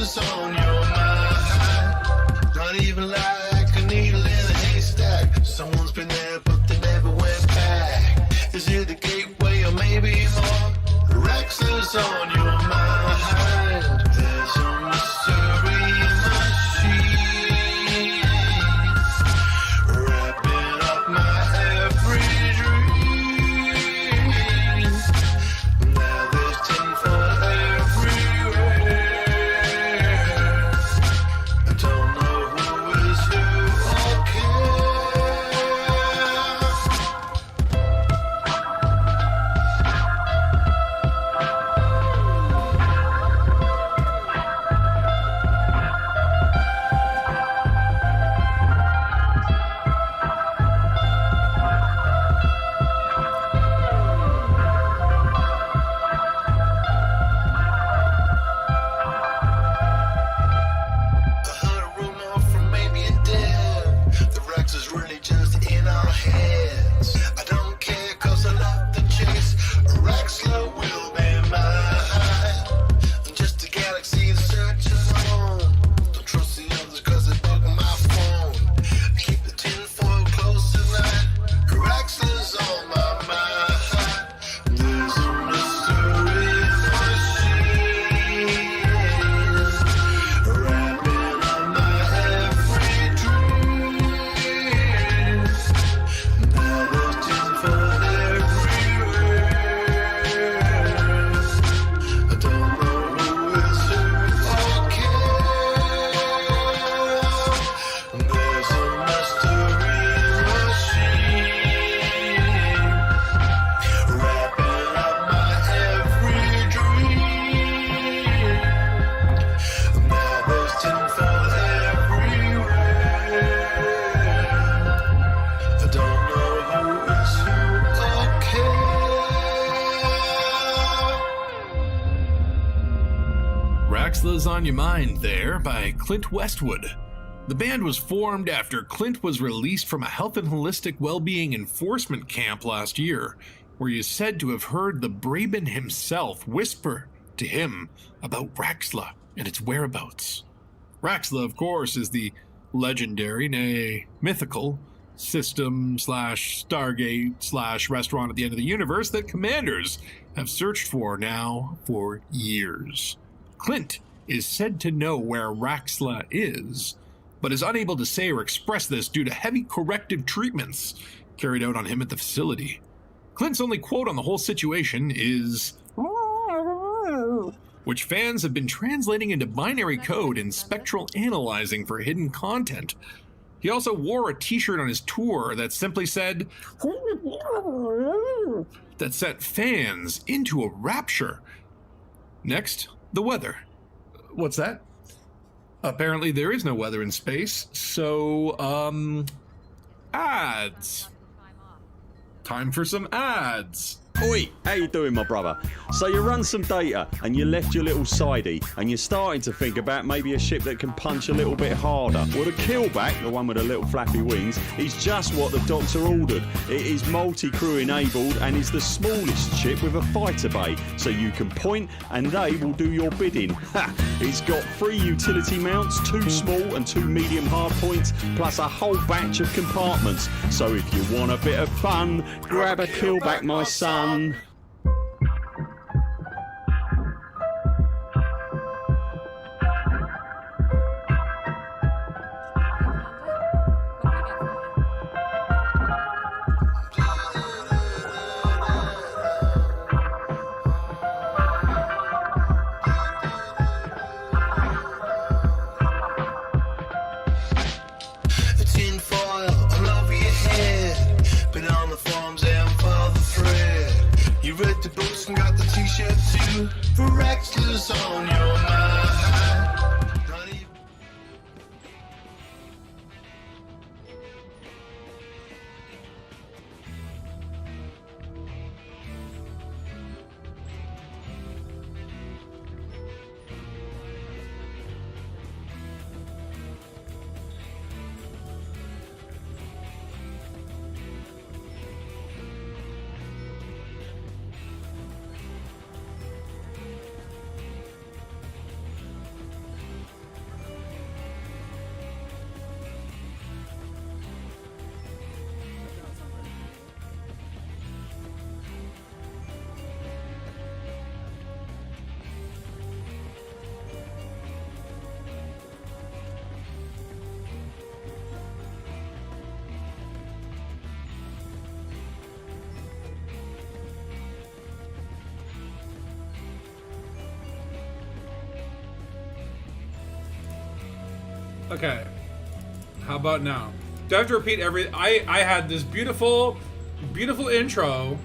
Raxless on your mind. Not even like a needle in a haystack. Someone's been there, but they never went back. Is it the gateway or maybe more? Raxless on your mind. There's a mystery machine wrapping up my every dream. Now there's tinfoil everywhere. I don't know who is who or Raxla's on Your Mind there by Clint Westwood. The band was formed after Clint was released from a health and holistic well-being enforcement camp last year, where he is said to have heard the Braben himself whisper to him about Raxla and its whereabouts. Raxla, of course, is the legendary, nay, mythical, system/Stargate/restaurant at the end of the universe that commanders have searched for now for years. Clint is said to know where Raxla is, but is unable to say or express this due to heavy corrective treatments carried out on him at the facility. Clint's only quote on the whole situation is, which fans have been translating into binary code and spectral analyzing for hidden content. He also wore a t-shirt on his tour that simply said, that sent fans into a rapture. Next, the weather. What's that? Apparently there is no weather in space, so, ads. Time for some ads. Oi, how you doing, my brother? So you run some data and you left your little sidey and you're starting to think about maybe a ship that can punch a little bit harder. Well, the killback, the one with the little flappy wings, is just what the doctor ordered. It is multi-crew enabled and is the smallest ship with a fighter bay, so you can point and they will do your bidding. Ha! It's got 3 utility mounts, 2 small and 2 medium hard points, plus a whole batch of compartments. So if you want a bit of fun, grab a killback, my son. Raxless on your mind. Not even... Okay. How about now? Do I have to repeat every... I had this beautiful intro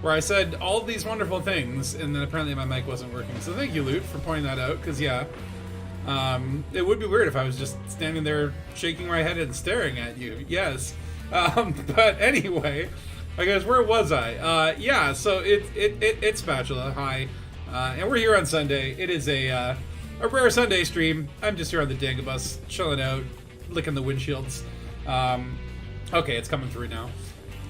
where I said all of these wonderful things, and then apparently my mic wasn't working. So thank you, Loot, for pointing that out, because, yeah. It would be weird if I was just standing there shaking my head and staring at you. Yes. But anyway, I guess, where was I? Yeah, so it's Spatula. Hi. And we're here on Sunday. It is a rare Sunday stream. I'm just here on the Dangus, chilling out, licking the windshields. Okay, it's coming through now.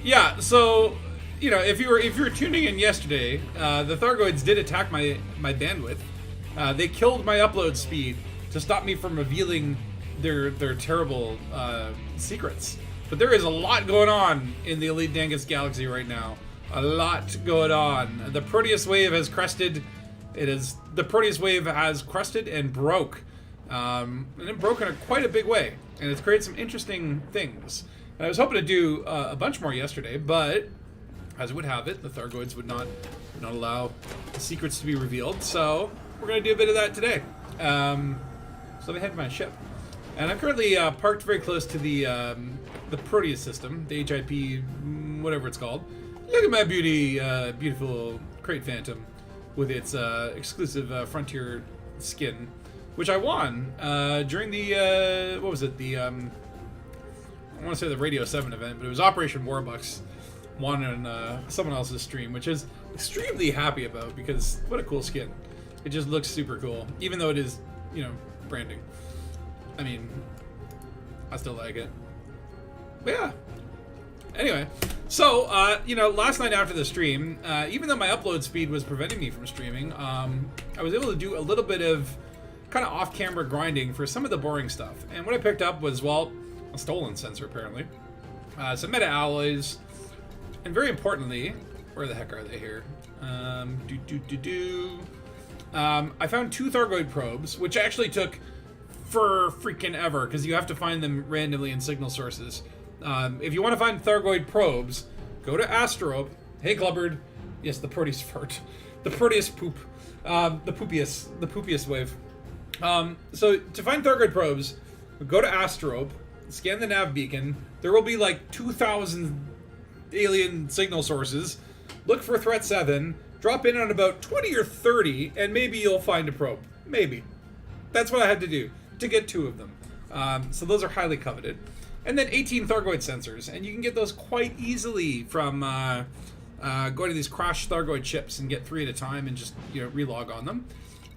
Yeah, so, you know, if you were tuning in yesterday, the Thargoids did attack my bandwidth. They killed my upload speed to stop me from revealing their terrible secrets. But there is a lot going on in the Elite Dangus galaxy right now. A lot going on. The Proteus Wave has crested. The Proteus Wave has crested and broke. And it broke in quite a big way. And it's created some interesting things. And I was hoping to do a bunch more yesterday, but as it would have it, the Thargoids would not allow the secrets to be revealed. So we're going to do a bit of that today. So let me head to my ship. And I'm currently parked very close to the Proteus system, the HIP, whatever it's called. Look at my beautiful Crate Phantom with its exclusive Frontier skin, which I won during the, what was it, the, I want to say the Radio 7 event, but it was Operation Warbucks won on someone else's stream, which is extremely happy about, because what a cool skin. It just looks super cool, even though it is, you know, branding. I mean, I still like it. But yeah. Anyway, so, you know, last night after the stream, even though my upload speed was preventing me from streaming, I was able to do a little bit of kind of off-camera grinding for some of the boring stuff. And what I picked up was, well, a stolen sensor, apparently. Some meta-alloys. And very importantly, where the heck are they here? I found 2 Thargoid probes, which actually took for freaking ever, because you have to find them randomly in signal sources. If you want to find Thargoid probes, go to Astrope. Hey, Clubbard. Yes, the Proteus fart. The Proteus poop. The poopiest wave. So, to find Thargoid probes, go to Astrope, scan the nav beacon. There will be like 2,000 alien signal sources. Look for Threat 7. Drop in on about 20 or 30, and maybe you'll find a probe. Maybe. That's what I had to do to get 2 of them. So those are highly coveted. And then 18 Thargoid sensors, and you can get those quite easily from going to these crashed Thargoid ships and get 3 at a time and just, you know, relog on them.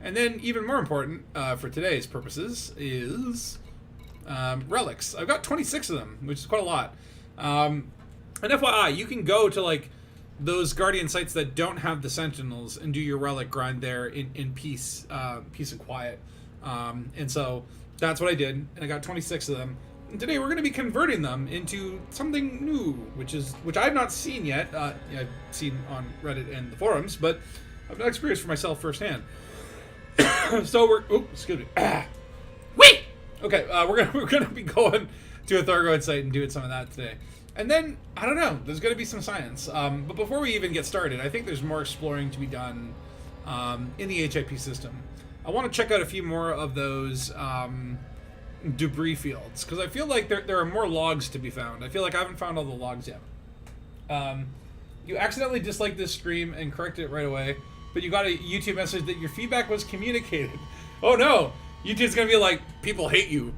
And then even more important for today's purposes is relics. I've got 26 of them, which is quite a lot. And FYI, you can go to like those Guardian sites that don't have the Sentinels and do your relic grind there in peace and quiet. And so that's what I did, and I got 26 of them. And today we're going to be converting them into something new, which I've not seen yet. I've seen on Reddit and the forums, but I've not experienced for myself firsthand. So excuse me. Wait. Okay, we're gonna be going to a Thargoid site and doing some of that today. And then, I don't know, there's going to be some science. But before we even get started, I think there's more exploring to be done in the HIP system. I want to check out a few more of those debris fields, because I feel like there are more logs to be found. I feel like I haven't found all the logs yet. You accidentally disliked this stream and corrected it right away, but you got a YouTube message that your feedback was communicated. Oh no! YouTube's going to be like, people hate you.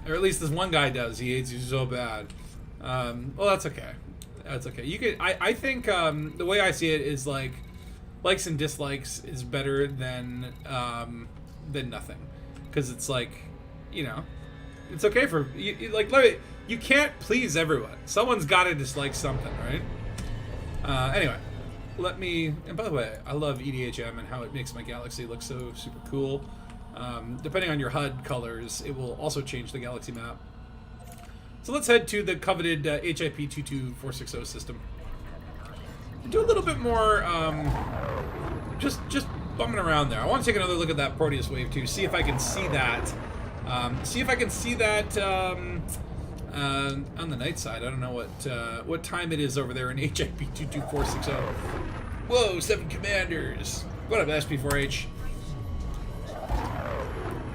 Or at least this one guy does. He hates you so bad. Well, that's okay. That's okay. You could. I think the way I see it is like likes and dislikes is better than nothing, because it's like, you know, it's okay for you. Like, you can't please everyone. Someone's got to dislike something, right? Anyway, let me. And by the way, I love EDHM and how it makes my galaxy look so super cool. Depending on your HUD colors, it will also change the galaxy map. So let's head to the coveted HIP 22460 system. Do a little bit more, just bumming around there. I want to take another look at that Proteus Wave too, see if I can see that. On the night side. I don't know what time it is over there in HIP 22460. Whoa, 7 commanders. What up, SP4H?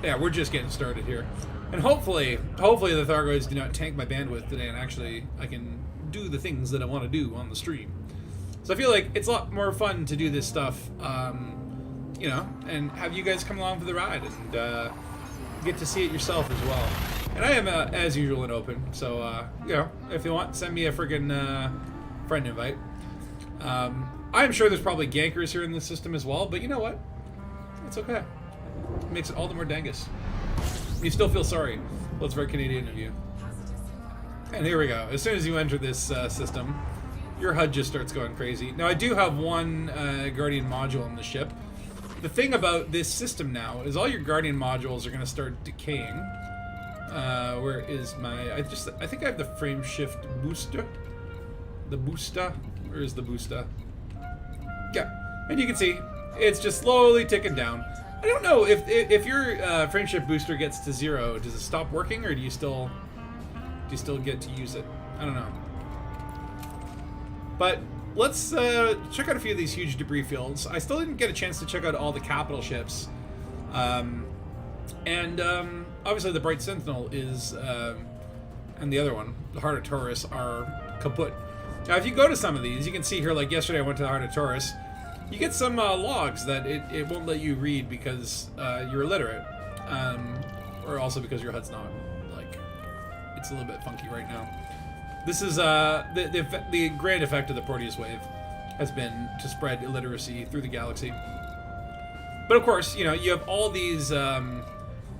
Yeah, we're just getting started here. And hopefully the Thargoids do not tank my bandwidth today, and actually I can do the things that I want to do on the stream. So I feel like it's a lot more fun to do this stuff, you know, and have you guys come along for the ride and get to see it yourself as well. And I am, as usual, an open, so, you know, if you want, send me a friggin' friend invite. I'm sure there's probably gankers here in the system as well, but you know what? It's okay. It makes it all the more Dangus. You still feel sorry. Well, it's very Canadian of you. And here we go. As soon as you enter this system, your HUD just starts going crazy. Now, I do have one Guardian module on the ship. The thing about this system now is all your Guardian modules are going to start decaying. Where is my... I think I have the frame shift booster. The booster? Where is the booster? Yeah. And you can see, it's just slowly ticking down. I don't know if your frame shift booster gets to 0, does it stop working, or do you still get to use it? I don't know. But let's check out a few of these huge debris fields. I still didn't get a chance to check out all the capital ships, and obviously the Bright Sentinel is, and the other one, the Heart of Taurus, are kaput. Now, if you go to some of these, you can see here, like yesterday I went to the Heart of Taurus. You get some logs that it won't let you read because you're illiterate, or also because your HUD's not, like, it's a little bit funky right now. This is the grand effect of the Proteus Wave has been to spread illiteracy through the galaxy. But of course, you know, you have all these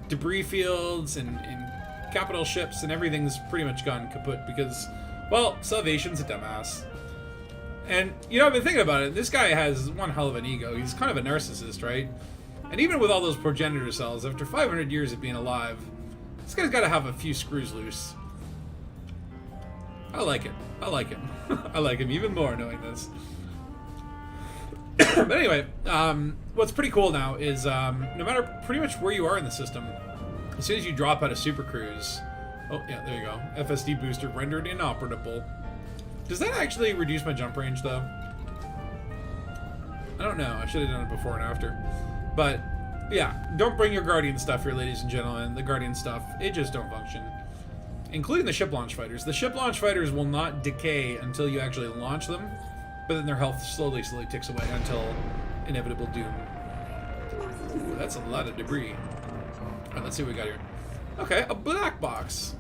debris fields and capital ships, and everything's pretty much gone kaput because, well, Salvation's a dumbass. And, you know, I've been thinking about it. This guy has one hell of an ego. He's kind of a narcissist, right? And even with all those progenitor cells, after 500 years of being alive, this guy's got to have a few screws loose. I like it. I like him. I like him even more knowing this. But anyway, what's pretty cool now is no matter pretty much where you are in the system, as soon as you drop out of Super Cruise... Oh, yeah, there you go. FSD booster rendered inoperable. Does that actually reduce my jump range, though? I don't know. I should have done it before and after. But, yeah. Don't bring your Guardian stuff here, ladies and gentlemen. The Guardian stuff, it just don't function. Including the ship launch fighters. The ship launch fighters will not decay until you actually launch them. But then their health slowly ticks away until inevitable doom. Ooh, that's a lot of debris. Alright, let's see what we got here. Okay, a black box.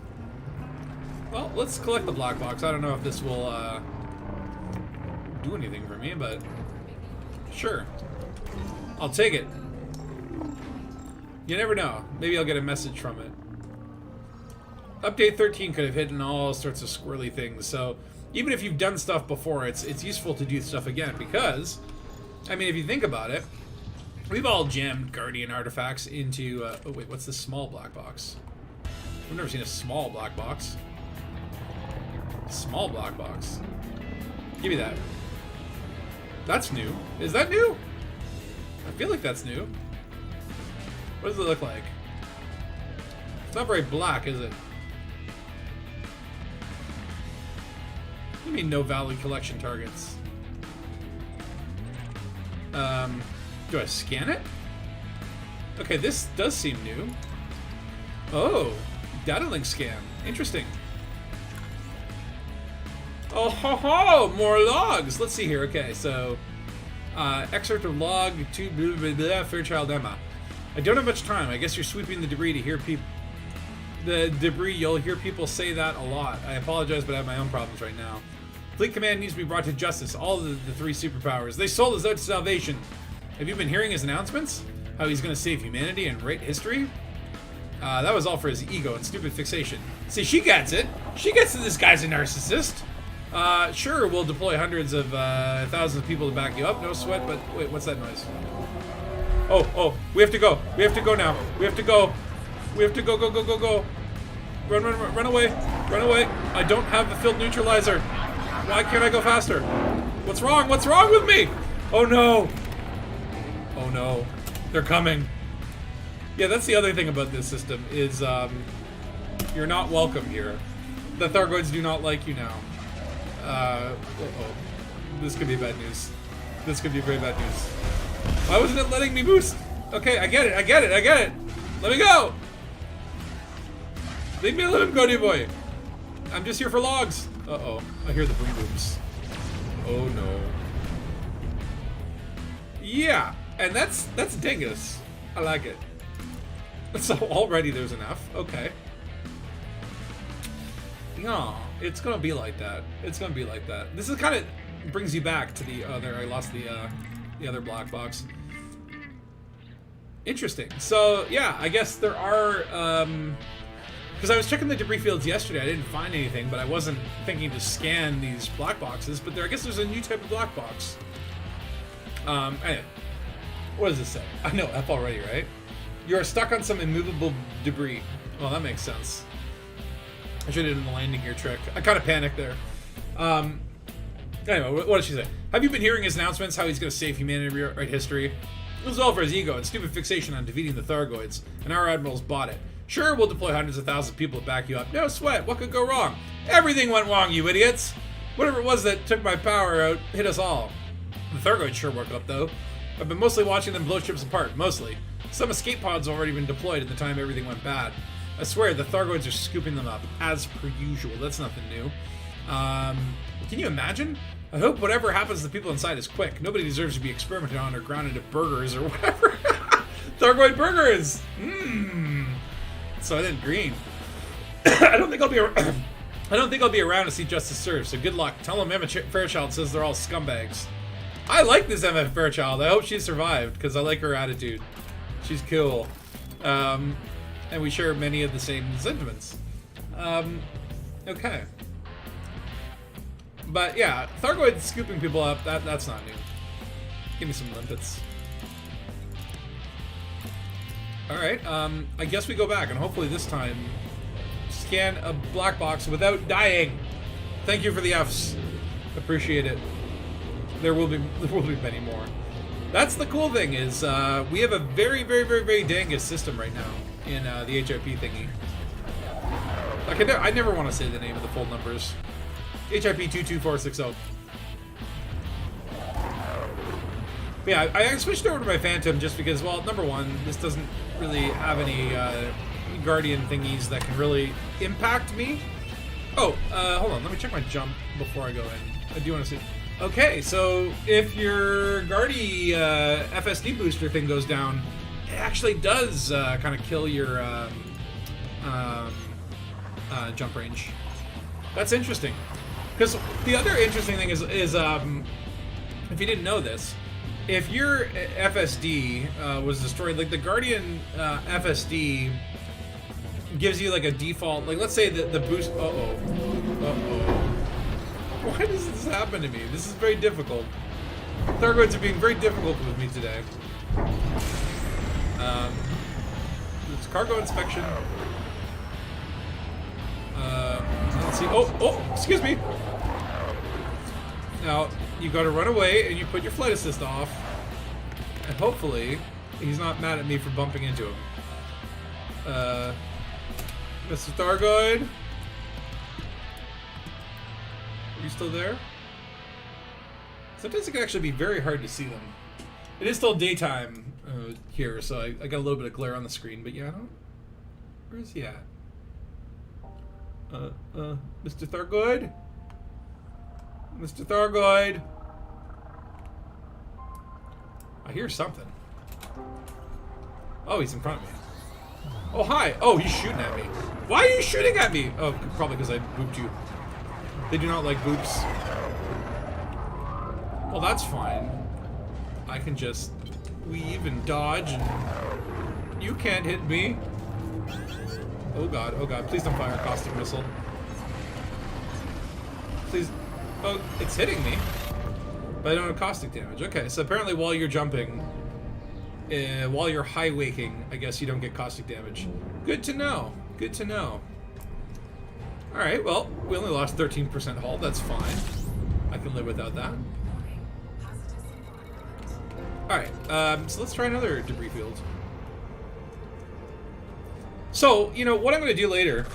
Well, let's collect the black box. I don't know if this will do anything for me, but sure. I'll take it. You never know. Maybe I'll get a message from it. Update 13 could have hidden all sorts of squirrely things, so even if you've done stuff before, it's useful to do stuff again, because, I mean, if you think about it, we've all jammed Guardian artifacts into... oh, wait, what's this small black box? I've never seen a small black box. Small black box. Give me that. That's new. Is that new? I feel like that's new. What does it look like? It's not very black, is it? What do you mean no valid collection targets? Do I scan it? Okay, this does seem new. Oh, data link scan. Interesting. Oh ho ho! More logs! Let's see here. Okay, so excerpt of log to blah, blah, blah, Fairchild Emma. I don't have much time. I guess you're sweeping the debris to hear people. The debris, you'll hear people say that a lot. I apologize, but I have my own problems right now. Fleet Command needs to be brought to justice. All of the three superpowers. They sold us out to Salvation. Have you been hearing his announcements? How he's going to save humanity and write history? That was all for his ego and stupid fixation. See, she gets it. She gets that this guy's a narcissist. Sure, we'll deploy hundreds of thousands of people to back you up. No sweat, but wait, what's that noise? Oh, we have to go. We have to go now. We have to go. We have to go, go. Run away. Run away. I don't have the field neutralizer. Why can't I go faster? What's wrong? What's wrong with me? Oh no. Oh no. They're coming. Yeah, that's the other thing about this system is you're not welcome here. The Thargoids do not like you now. Uh-oh. This could be bad news. This could be very bad news. Why wasn't it letting me boost? Okay, I get it. Let me go! Leave me alone, Cody boy. I'm just here for logs. Uh-oh. I hear the boom booms. Oh no. Yeah, and that's Dangus. I like it. So already there's enough. Okay. No, it's gonna be like that. It's gonna be like that. This is kind of brings you back to the other. I lost the other black box. Interesting. So yeah, I guess there are. Because I was checking the debris fields yesterday, I didn't find anything, but I wasn't thinking to scan these black boxes. But I guess there's a new type of black box. Anyway, what does this say? I know F already, right? You are stuck on some immovable debris. Well, that makes sense. I should have done the landing gear trick. I kind of panicked there. Anyway, what did she say? Have you been hearing his announcements? How he's going to save humanity and rewrite history? It was all for his ego and stupid fixation on defeating the Thargoids, and our admirals bought it. Sure, we'll deploy hundreds of thousands of people to back you up. No sweat. What could go wrong? Everything went wrong, you idiots. Whatever it was that took my power out hit us all. The Thargoids sure woke up, though. I've been mostly watching them blow ships apart. Mostly. Some escape pods already been deployed at the time everything went bad. I swear, the Thargoids are scooping them up, as per usual. That's nothing new. Can you imagine? I hope whatever happens to the people inside is quick. Nobody deserves to be experimented on or ground into burgers or whatever. Thargoid burgers! Mmm. Soylent Green. I don't think I'll be around to see justice served, so good luck. Tell them Emma Fairchild says they're all scumbags. I like this Emma Fairchild. I hope she survived, because I like her attitude. She's cool. And we share many of the same sentiments. Okay. But yeah, Thargoid scooping people up, that's not new. Give me some limpets. Alright, I guess we go back, and hopefully this time scan a black box without dying. Thank you for the Fs. Appreciate it. There will be many more. That's the cool thing is we have a very, very, very, very Dangus system right now in the HIP thingy. Like I never want to say the name of the full numbers. HIP 22460. But yeah, I switched over to my Phantom just because, well, number one, this doesn't really have any Guardian thingies that can really impact me. Oh, hold on, let me check my jump before I go in. I do want to see. Okay, so if your Guardi FSD booster thing goes down, it actually does kind of kill your jump range. That's interesting. Because the other interesting thing is if you didn't know this, if your FSD was destroyed, like the Guardian FSD gives you like a default, like let's say the boost. Why does this happen to me? This is very difficult. Thargoids are being very difficult with me today. It's cargo inspection. Let's see. Oh, excuse me. Now, you gotta run away and you put your flight assist off. And hopefully, he's not mad at me for bumping into him. Mr. Thargoid? Are you still there? Sometimes it can actually be very hard to see them. It is still daytime here, so I got a little bit of glare on the screen, but yeah, where is he at? Mr. Thargoid? Mr. Thargoid? I hear something. Oh, he's in front of me. Oh, hi. Oh, he's shooting at me. Why are you shooting at me? Oh, probably because I booped you. They do not like boops. Well, that's fine. I can just weave and dodge, and you can't hit me. Oh god, please don't fire a caustic missile. Please. Oh, it's hitting me. But I don't have caustic damage. Okay, so apparently while you're jumping, while you're high waking, I guess you don't get caustic damage. Good to know. Good to know. Alright, well, we only lost 13% hull. That's fine. I can live without that. Alright, so let's try another debris field. So, you know, what I'm going to do later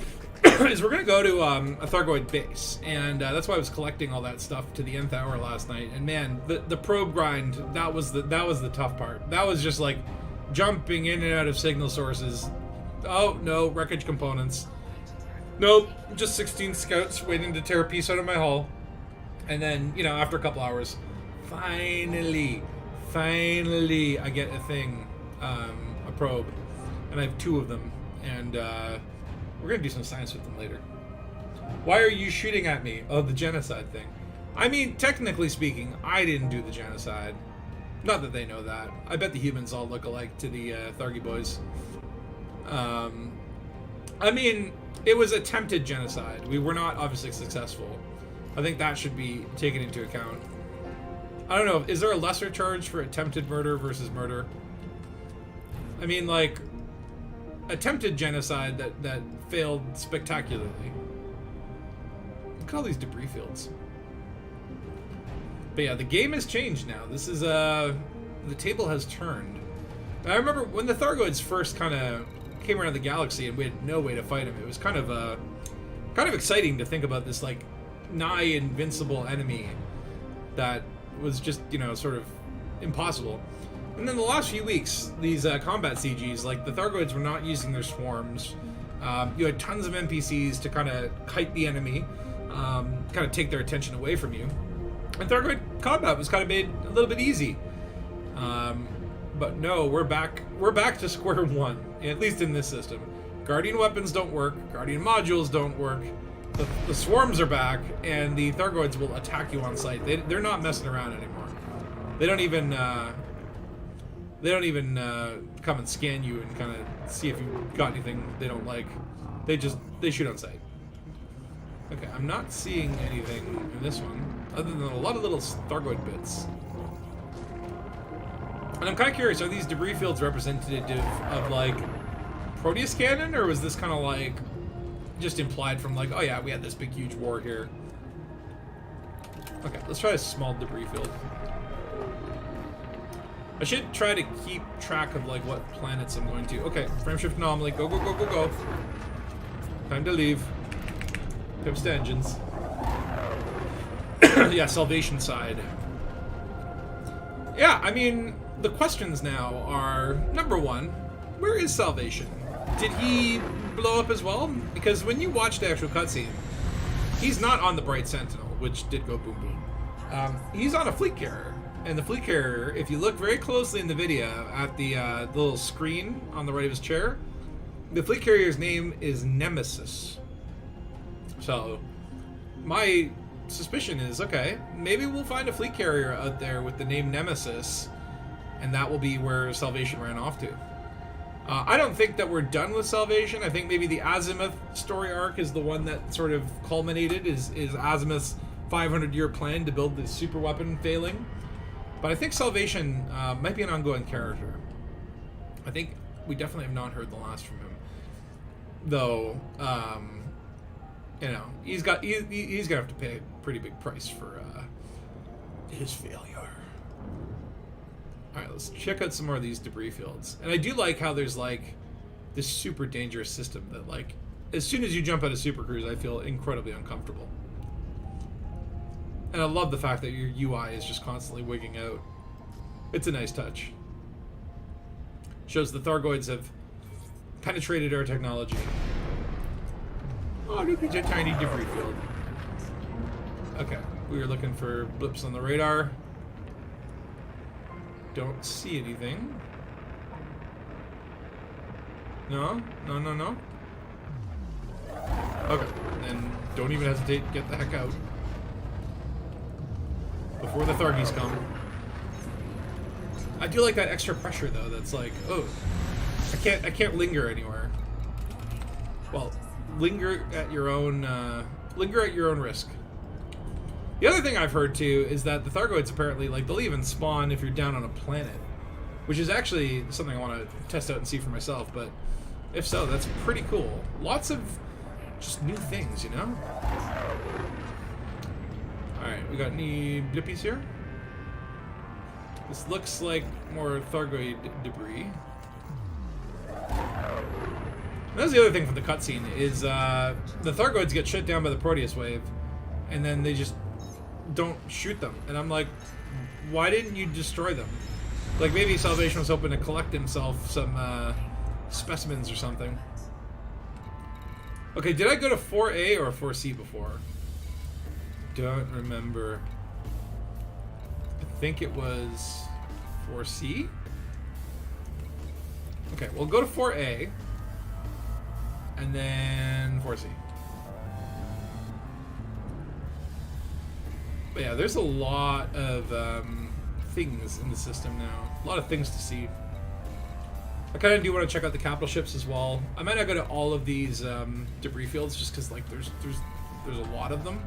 is we're going to go to a Thargoid base. And that's why I was collecting all that stuff to the nth hour last night. And man, the probe grind, that was the tough part. That was just like jumping in and out of signal sources. Oh, no, wreckage components. Nope, just 16 scouts waiting to tear a piece out of my hull. And then, you know, after a couple hours, finally, I get a thing, a probe. And I have 2 of them. And we're going to do some science with them later. Why are you shooting at me? Oh, the genocide thing. I mean, technically speaking, I didn't do the genocide. Not that they know that. I bet the humans all look alike to the Thargoid boys. I mean, it was attempted genocide. We were not obviously successful. I think that should be taken into account. I don't know. Is there a lesser charge for attempted murder versus murder? I mean, like, attempted genocide that failed spectacularly. Look at all these debris fields. But yeah, the game has changed now. This is, the table has turned. And I remember when the Thargoids first kind of came around the galaxy and we had no way to fight them. It was kind of exciting to think about this, like, nigh invincible enemy that was just, you know, sort of impossible. And then the last few weeks, these combat CGs, like the Thargoids were not using their swarms. You had tons of NPCs to kind of kite the enemy, kind of take their attention away from you. And Thargoid combat was kind of made a little bit easy. But no, we're back to square one, at least in this system. Guardian weapons don't work, Guardian modules don't work, the swarms are back, and the Thargoids will attack you on sight. They're not messing around anymore. They don't even come and scan you and kind of see if you've got anything they don't like. They shoot on sight. Okay, I'm not seeing anything in this one, other than a lot of little Thargoid bits. And I'm kind of curious, are these debris fields representative of, like, Proteus canon, or was this kind of, like, just implied from, like, oh yeah, we had this big, huge war here? Okay, let's try a small debris field. I should try to keep track of, like, what planets I'm going to. Okay, frameshift anomaly, go, go, go, go, go. Time to leave. Pips to engines. Yeah, salvation side. Yeah, I mean, the questions now are, number one, where is Salvation? Did he blow up as well? Because when you watch the actual cutscene, he's not on the Bright Sentinel, which did go boom boom. He's on a fleet carrier. And the fleet carrier, if you look very closely in the video at the little screen on the right of his chair, the fleet carrier's name is Nemesis. So, my suspicion is, okay, maybe we'll find a fleet carrier out there with the name Nemesis, and that will be where Salvation ran off to. I don't think that we're done with Salvation. I think maybe the Azimuth story arc is the one that sort of culminated, is Azimuth's 500-year plan to build the super weapon failing. But I think Salvation might be an ongoing character. I think we definitely have not heard the last from him. Though, you know, he's gonna have to pay a pretty big price for his failure. Alright, let's check out some more of these debris fields. And I do like how there's, like, this super dangerous system that, like, as soon as you jump out of Super Cruise, I feel incredibly uncomfortable. And I love the fact that your UI is just constantly wigging out. It's a nice touch. Shows the Thargoids have penetrated our technology. Oh, look at your tiny debris field. Okay, we were looking for blips on the radar. Don't see anything. No? No, no, no? Okay, then don't even hesitate, get the heck out. Before the Thargies come. I do like that extra pressure though, that's like, oh, I can't linger anywhere. Well, linger at your own risk. The other thing I've heard too is that the Thargoids apparently, like, they'll even spawn if you're down on a planet, which is actually something I want to test out and see for myself, but if so, that's pretty cool. Lots of just new things, you know? Alright, we got any blippies here? This looks like more Thargoid debris. That's the other thing from the cutscene, is the Thargoids get shut down by the Proteus Wave, and then they just don't shoot them. And I'm like, why didn't you destroy them? Like, maybe Salvation was hoping to collect himself some specimens or something. Okay, did I go to 4A or 4C before? Don't remember. I think it was 4C? Okay, we'll go to 4A. And then 4C. But yeah, there's a lot of things in the system now. A lot of things to see. I kind of do want to check out the capital ships as well. I might not go to all of these debris fields just because like there's a lot of them,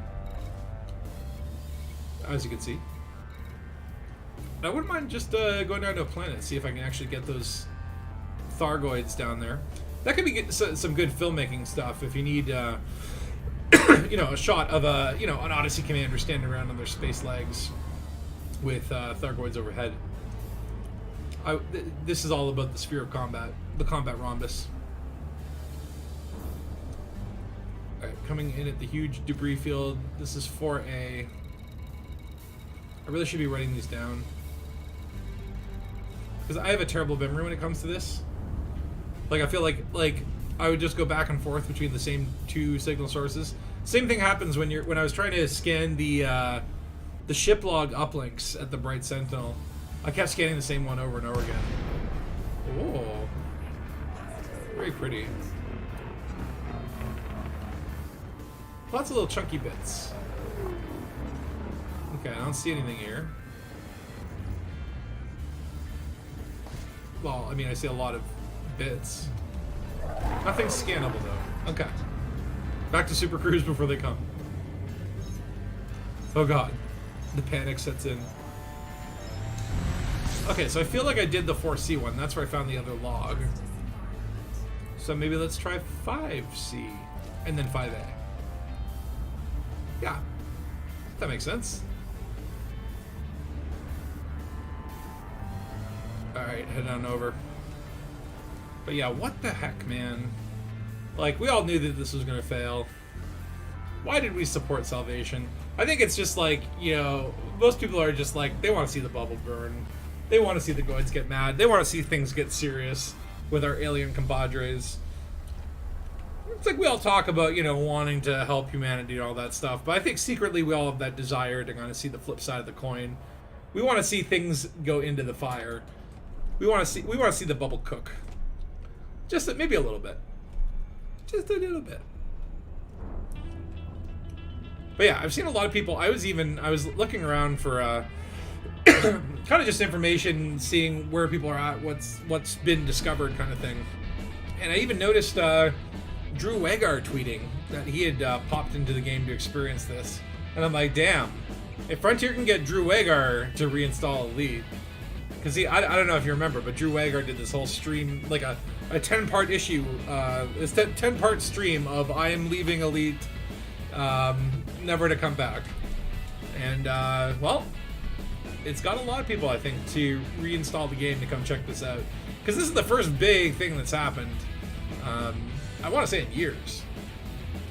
as you can see. I wouldn't mind just going down to a planet, see if I can actually get those Thargoids down there. That could be some good filmmaking stuff if you need, you know, a shot of an Odyssey commander standing around on their space legs with Thargoids overhead. This is all about the sphere of combat, the combat rhombus. Alright, coming in at the huge debris field. This is 4A. I really should be writing these down, because I have a terrible memory when it comes to this. Like, I feel like I would just go back and forth between the same two signal sources. Same thing happens when I was trying to scan the ship log uplinks at the Bright Sentinel. I kept scanning the same one over and over again. Oh, very pretty. Lots of little chunky bits. Okay, I don't see anything here. Well, I mean, I see a lot of bits. Nothing's scannable, though. Okay. Back to Super Cruise before they come. Oh god. The panic sets in. Okay, so I feel like I did the 4C one. That's where I found the other log. So maybe let's try 5C. And then 5A. Yeah. That makes sense. Alright, head on over. But yeah, what the heck, man? Like, we all knew that this was gonna fail. Why did we support Salvation? I think it's just like, you know, most people are just like, they want to see the bubble burn. They want to see the Goids get mad. They want to see things get serious with our alien compadres. It's like we all talk about, you know, wanting to help humanity and all that stuff, but I think secretly we all have that desire to kind of see the flip side of the coin. We want to see things go into the fire. We want to see the bubble cook. Just maybe a little bit. Just a little bit. But yeah, I've seen a lot of people. I was looking around for kind of just information, seeing where people are at, what's been discovered, kind of thing. And I even noticed Drew Wagar tweeting that he had popped into the game to experience this. And I'm like, damn, if Frontier can get Drew Wagar to reinstall Elite, because I don't know if you remember, but Drew Wagar did this whole stream, like a 10-part issue, this 10-part stream of I am leaving Elite, never to come back. And well, it's got a lot of people, I think, to reinstall the game to come check this out, because this is the first big thing that's happened. I want to say in years.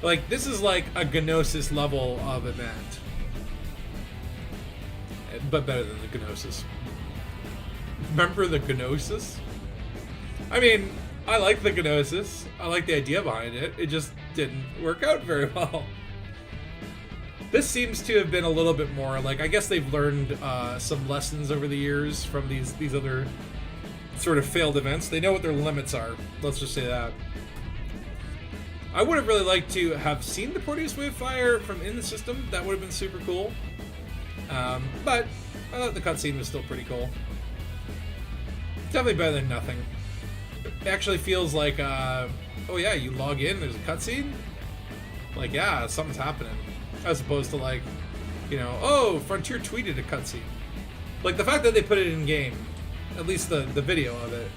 Like, this is like a Gnosis level of event, but better than the Gnosis. Remember the Gnosis? I mean, I like the Gnosis. I like the idea behind it. It just didn't work out very well. This seems to have been a little bit more like, I guess they've learned some lessons over the years from these other sort of failed events. They know what their limits are. Let's just say that. I would have really liked to have seen the Proteus Wave fire from in the system. That would have been super cool. But I thought the cutscene was still pretty cool. Definitely better than nothing. It actually feels like, oh yeah, you log in, there's a cutscene? Like, yeah, something's happening. As opposed to like, you know, oh, Frontier tweeted a cutscene. Like, the fact that they put it in game, at least the video of it,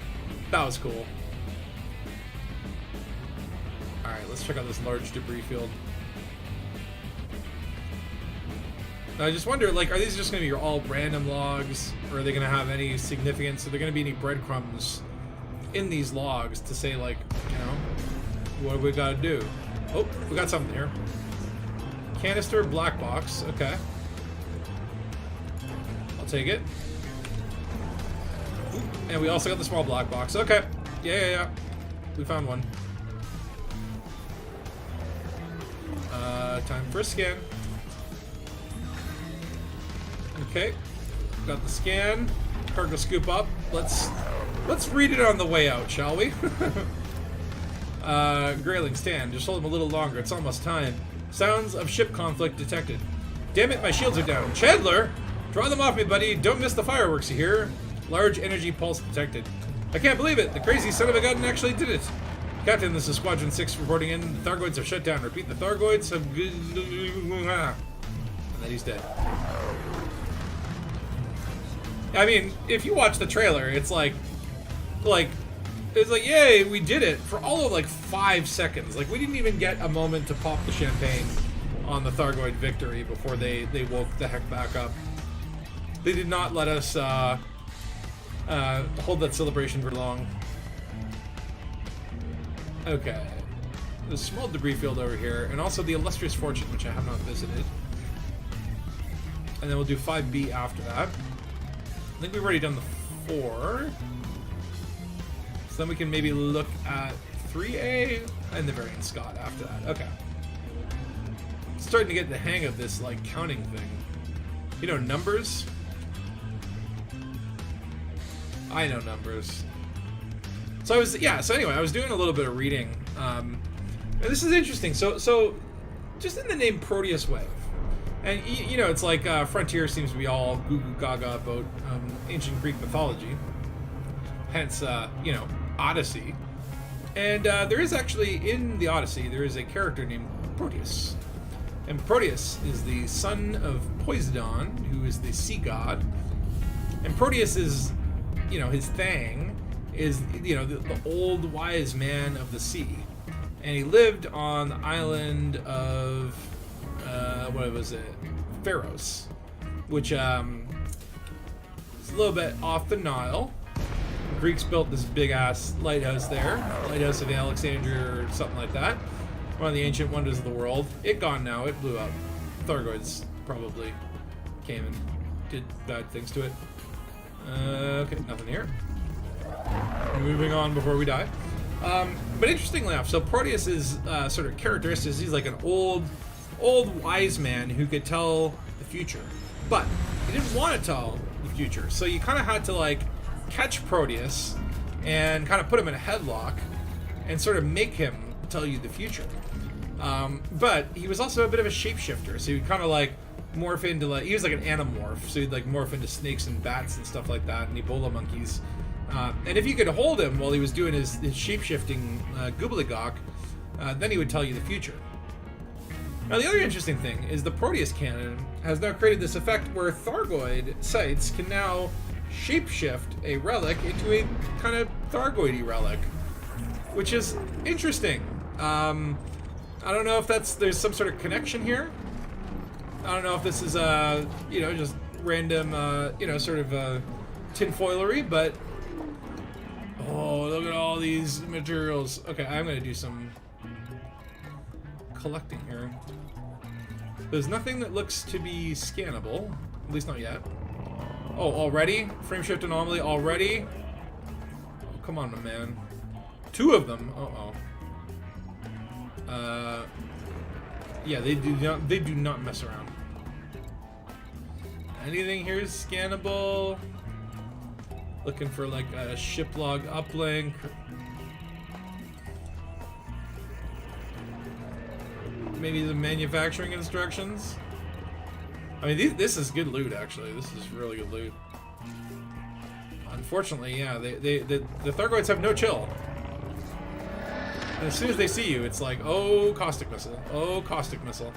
that was cool. Alright, let's check out this large debris field. I just wonder, like, are these just going to be your all random logs, or are they going to have any significance? Are there going to be any breadcrumbs in these logs to say, like, you know, what do we got to do? Oh, we got something here. Canister, black box, okay. I'll take it. Ooh, and we also got the small black box, okay. Yeah. We found one. Time for a scan. Okay, got the scan. Cargo scoop up. Let's read it on the way out, shall we? Grayling, stand. Just hold him a little longer. It's almost time. Sounds of ship conflict detected. Damn it, my shields are down. Chandler! Draw them off me, buddy. Don't miss the fireworks, you hear? Large energy pulse detected. I can't believe it. The crazy son of a gun actually did it. Captain, this is Squadron 6 reporting in. The Thargoids have shut down. Repeat, the Thargoids have... And then he's dead. I mean, if you watch the trailer, it's like, yay, we did it for all of like 5 seconds. Like, we didn't even get a moment to pop the champagne on the Thargoid victory before they woke the heck back up. They did not let us hold that celebration for long. Okay. There's a small debris field over here, and also the Illustrious Fortune, which I have not visited. And then we'll do 5B after that. I think we've already done the 4. So then we can maybe look at 3A and the Variant Scott after that. Okay. Starting to get the hang of this, like, counting thing. You know, numbers? I know numbers. So anyway, I was doing a little bit of reading. And this is interesting. So just in the name Proteus Wave. And, you know, it's like Frontier seems to be all goo goo gaga about ancient Greek mythology. Hence, you know, Odyssey. And there is actually, in the Odyssey, there is a character named Proteus. And Proteus is the son of Poseidon, who is the sea god. And Proteus is, you know, his thing is, you know, the old wise man of the sea. And he lived on the island of, what was it? Pharos, which is a little bit off the Nile. The Greeks built this big-ass lighthouse there, Lighthouse of Alexandria or something like that. One of the ancient wonders of the world. It gone now, it blew up. Thargoids probably came and did bad things to it. Okay, nothing here. Moving on before we die. But interestingly enough, so Proteus is sort of characteristics. He's like an old wise man who could tell the future, but he didn't want to tell the future. So you kind of had to like catch Proteus and kind of put him in a headlock and sort of make him tell you the future. But he was also a bit of a shapeshifter, so he'd kind of like morph into like, he was like an animorph, so he'd like morph into snakes and bats and stuff like that, and Ebola monkeys. And if you could hold him while he was doing his shape-shifting gobbledygook, then he would tell you the future. Now, the other interesting thing is the Proteus canon has now created this effect where Thargoid sites can now shapeshift a relic into a kind of Thargoidy relic, which is interesting. I don't know if there's some sort of connection here. I don't know if this is, you know, just random, you know, sort of tinfoilery, but oh, look at all these materials. Okay, I'm gonna do some collecting here. There's nothing that looks to be scannable, at least not yet. Oh, already? Frame shift anomaly already? Oh, come on, my man. 2 of them. Yeah, they do not mess around. Anything here is scannable. Looking for like a ship log uplink. Maybe the manufacturing instructions. I mean, this is good loot actually. This is really good loot. Unfortunately, yeah, the Thargoids have no chill. And as soon as they see you, it's like, oh, caustic missile. Oh, caustic missile.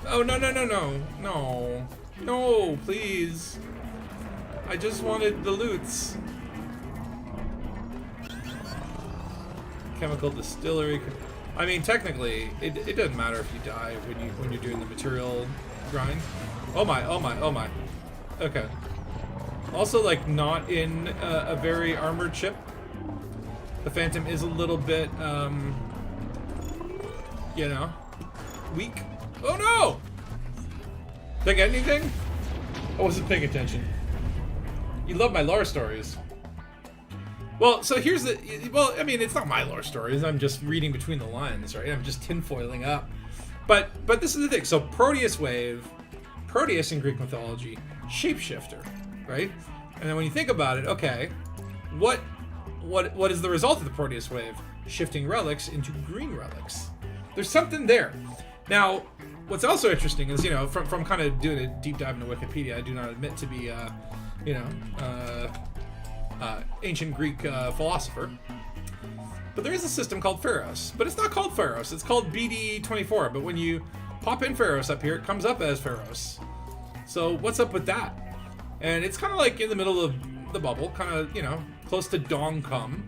Oh, no, no, no, no. No. No, please. I just wanted the loots. Chemical distillery. I mean, technically, it doesn't matter if you die when you're doing the material grind. Oh my, oh my, oh my. Okay. Also, like, not in a very armored ship. The Phantom is a little bit, you know, weak. Oh no! Did I get anything? I wasn't paying attention. You love my lore stories. Well, so here's the... Well, I mean, it's not my lore stories. I'm just reading between the lines, right? I'm just tinfoiling up. But this is the thing. So Proteus Wave, Proteus in Greek mythology, shapeshifter, right? And then when you think about it, okay, what is the result of the Proteus Wave? Shifting relics into green relics. There's something there. Now, what's also interesting is, from kind of doing a deep dive into Wikipedia, I do not admit to be, ancient Greek philosopher. But there is a system called Pharos. But it's not called Pharos, it's called BD24. But when you pop in Pharos up here, it comes up as Pharos. So what's up with that? And it's kind of like in the middle of the bubble, kind of, close to Dongkum.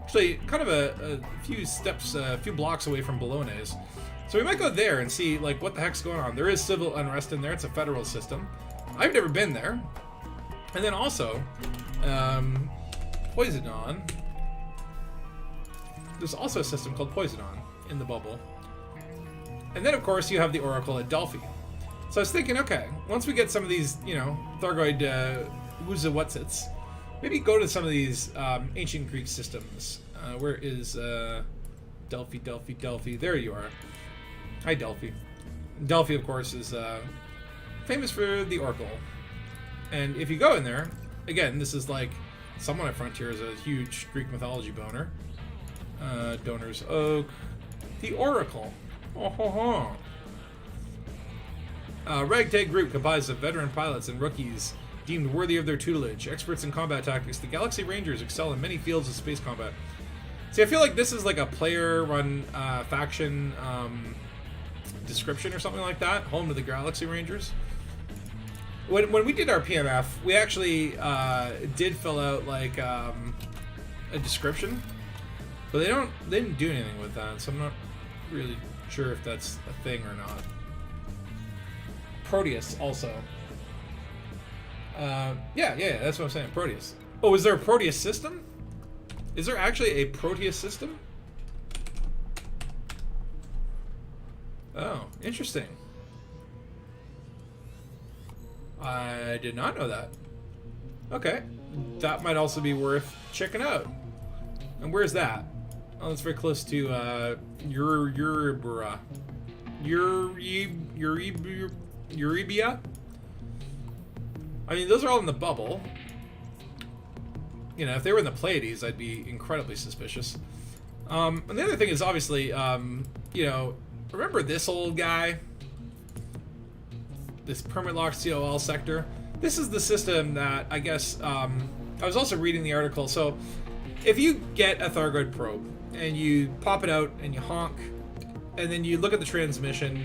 Actually, kind of a few steps, a few blocks away from Bologna's. So we might go there and see, like, what the heck's going on. There is civil unrest in there. It's a federal system. I've never been there. And then also, Poisidon. There's also a system called Poisidon in the bubble. And then, of course, you have the Oracle at Delphi. So I was thinking, okay, once we get some of these, Thargoid Wuzawatsits, maybe go to some of these ancient Greek systems. Where is Delphi? There you are. Hi, Delphi. Delphi, of course, is famous for the Oracle. And if you go in there, again, this is like someone at Frontier is a huge Greek mythology boner. Donor's Oak. The Oracle. Oh, ho, ho. Ragtag group comprised of veteran pilots and rookies deemed worthy of their tutelage. Experts in combat tactics, the Galaxy Rangers excel in many fields of space combat. See, I feel like this is like a player-run faction description or something like that. Home to the Galaxy Rangers. When we did our PMF, we actually did fill out like a description, but they didn't do anything with that, so I'm not really sure if that's a thing or not. Proteus also. Yeah, that's what I'm saying. Proteus. Oh, is there a Proteus system? Is there actually a Proteus system? Oh, interesting. I did not know that. Okay. That might also be worth checking out. And where's that? Oh, it's very close to Euribia. I mean, those are all in the bubble. If they were in the Pleiades, I'd be incredibly suspicious. And the other thing is, obviously, remember this old guy? This permit locked COL sector? This is the system that, I guess, I was also reading the article. So, if you get a Thargoid probe, and you pop it out, and you honk, and then you look at the transmission,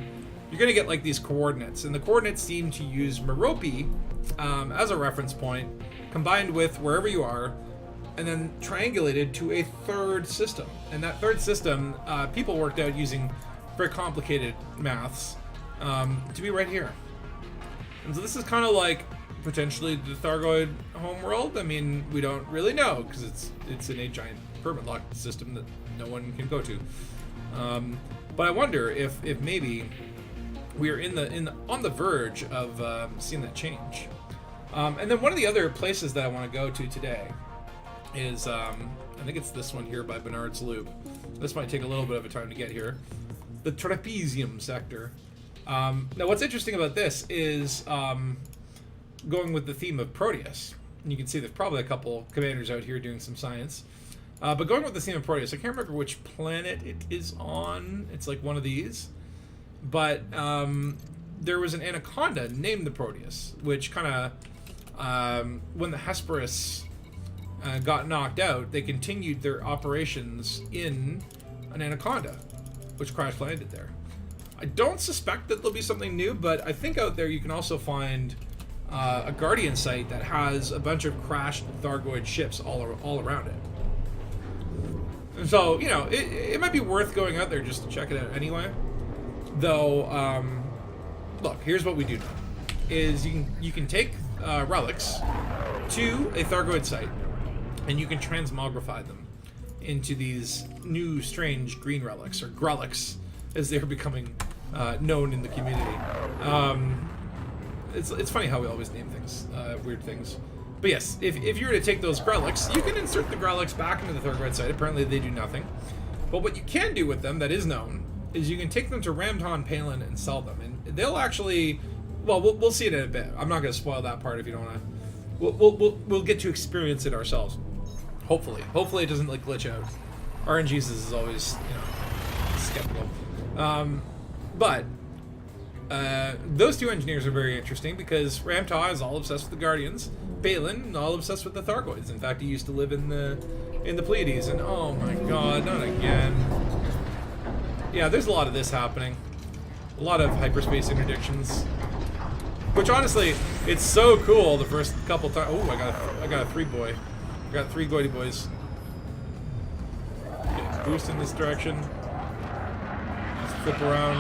you're going to get, like, these coordinates. And the coordinates seem to use Merope as a reference point, combined with wherever you are, and then triangulated to a third system. And that third system, people worked out using very complicated maths to be right here. And so this is kind of like potentially the Thargoid homeworld. I mean, we don't really know because it's in a giant permit locked system that no one can go to. But I wonder if maybe we are on the verge of seeing that change. And then one of the other places that I want to go to today is, I think it's this one here by Bernard's Loop. This might take a little bit of a time to get here. The Trapezium Sector. Now what's interesting about this is going with the theme of Proteus. And you can see there's probably a couple commanders out here doing some science. But going with the theme of Proteus, I can't remember which planet it is on. It's like one of these. But there was an anaconda named the Proteus, which kind of, when the Hesperus got knocked out, they continued their operations in an anaconda, which crash landed there. I don't suspect that there'll be something new, but I think out there you can also find a Guardian site that has a bunch of crashed Thargoid ships all around it. And so, it might be worth going out there just to check it out anyway. Though, look, here's what we do know. Is you can take relics to a Thargoid site, and you can transmogrify them into these new strange green relics, or grelics, as they're becoming known in the community. It's funny how we always name things, weird things. But yes, if you were to take those Grelics, you can insert the Grelics back into the Thargoid site. Apparently they do nothing. But what you can do with them that is known is you can take them to Ramta and Palin and sell them. And they'll actually... Well, we'll see it in a bit. I'm not going to spoil that part if you don't want to... We'll get to experience it ourselves. Hopefully. Hopefully it doesn't, like, glitch out. RNGesus is always, you know, skeptical. But... those two engineers are very interesting because Ramta is all obsessed with the Guardians. Balin, all obsessed with the Thargoids. In fact, he used to live in the Pleiades, and oh my god, not again. Yeah, there's a lot of this happening. A lot of hyperspace interdictions. Which honestly, it's so cool the first couple times. Oh, I got a 3-boy. I got 3 goity boys. Okay, boost in this direction. Let's flip around.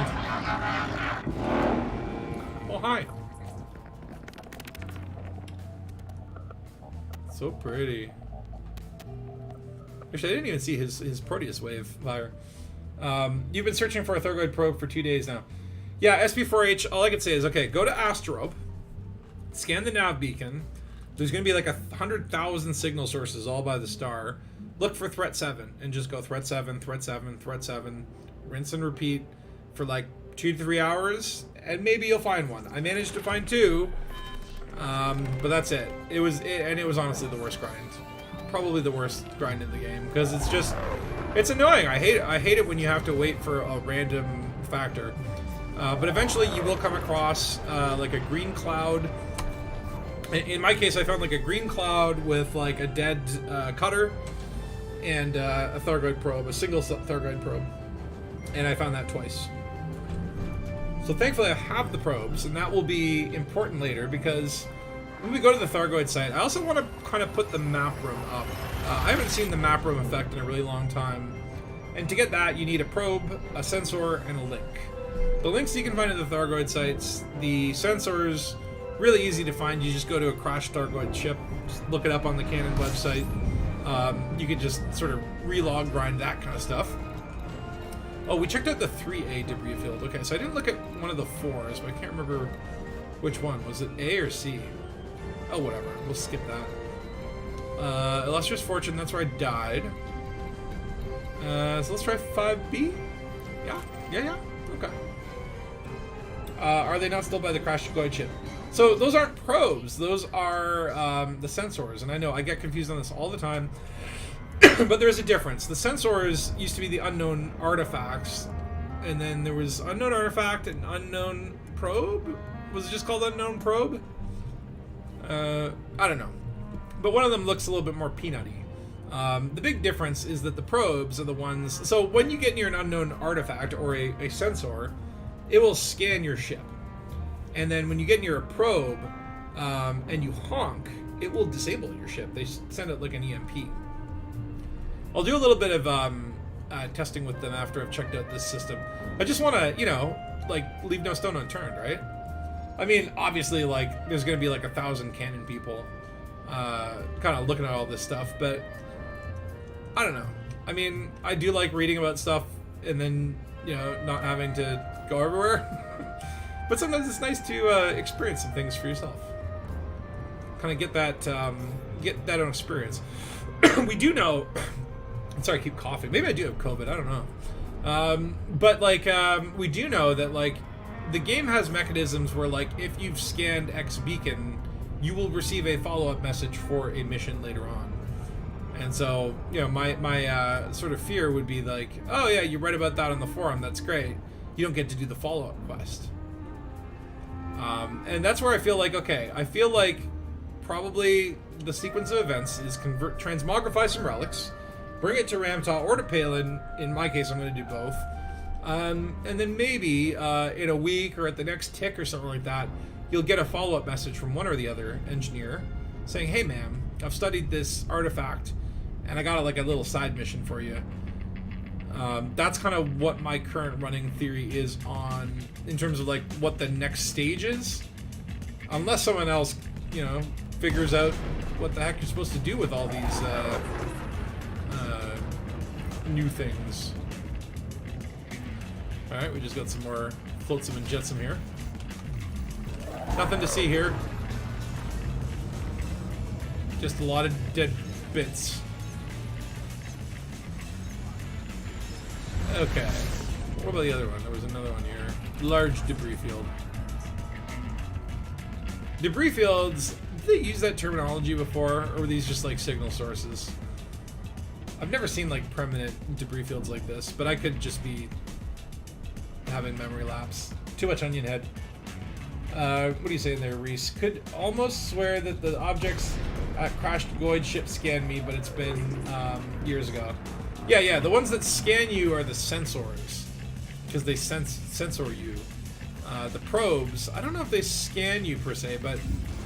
Oh, hi. So pretty. Actually, I didn't even see his Proteus Wave fire. You've been searching for a Thargoid probe for 2 days now. Yeah, SP4H, all I can say is, okay, go to Asterobe, scan the nav beacon. There's going to be like 100,000 signal sources all by the star. Look for threat 7, and just go threat 7, threat 7, threat 7, rinse and repeat for like 2 to 3 hours, and maybe you'll find one. I managed to find 2, but that's it. It was honestly the worst grind. Probably the worst grind in the game, because it's annoying. I hate it when you have to wait for a random factor. But eventually you will come across like a green cloud. In my case, I found like a green cloud with like a dead cutter and a Thargoid probe, a single Thargoid probe. And I found that twice. So thankfully I have the probes, and that will be important later because when we go to the Thargoid site, I also want to kind of put the map room up. I haven't seen the map room effect in a really long time. And to get that, you need a probe, a sensor, and a link. The links you can find at the Thargoid sites, the sensors, really easy to find. You just go to a crashed Thargoid ship, just look it up on the Canon website. You can just sort of relog grind that kind of stuff. Oh, we checked out the 3A debris field. Okay, so I didn't look at one of the 4s, but I can't remember which one. Was it A or C? Oh, whatever. We'll skip that. Illustrious Fortune, that's where I died. So let's try 5B? Yeah. Okay. Are they not still by the crashed Goid ship? So those aren't probes. Those are the sensors. And I know I get confused on this all the time. But there is a difference. The sensors used to be the unknown artifacts. And then there was unknown artifact and unknown probe? Was it just called unknown probe? I don't know. But one of them looks a little bit more peanutty. The big difference is that the probes are the ones... So when you get near an unknown artifact or a sensor, it will scan your ship. And then when you get near a probe and you honk, it will disable your ship. They send it like an EMP. I'll do a little bit of testing with them after I've checked out this system. I just want to, you know, like, leave no stone unturned, right? I mean, obviously, like, there's going to be like 1,000 canon people kind of looking at all this stuff, but I don't know. I mean, I do like reading about stuff and then, you know, not having to go everywhere. But sometimes it's nice to experience some things for yourself. Kind of get that own experience. We do know... I'm sorry, I keep coughing. Maybe I do have COVID. I don't know. But, like, we do know that, like, the game has mechanisms where, like, if you've scanned X beacon, you will receive a follow-up message for a mission later on. And so, you know, my sort of fear would be like, oh yeah, you read about that on the forum, that's great. You don't get to do the follow-up quest. And that's where I feel like, okay, I feel like probably the sequence of events is transmogrify some relics, bring it to Ramta or to Palin. In my case, I'm going to do both. And then maybe in a week or at the next tick or something like that, you'll get a follow-up message from one or the other engineer saying, hey ma'am, I've studied this artifact and I got like a little side mission for you. That's kind of what my current running theory is on, in terms of like what the next stage is. Unless someone else, you know, figures out what the heck you're supposed to do with all these new things. Alright, we just got some more flotsam and jetsam here. Nothing to see here. Just a lot of dead bits. Okay. What about the other one? There was another one here. Large debris field. Debris fields, did they use that terminology before? Or were these just like signal sources? I've never seen like permanent debris fields like this, but I could just be having memory lapse. Too much onion head. What are you saying there, Reese? Could almost swear that the objects crashed Goid ship scanned me, but it's been years ago. Yeah, the ones that scan you are the sensors, because they sensor you. The probes, I don't know if they scan you per se, but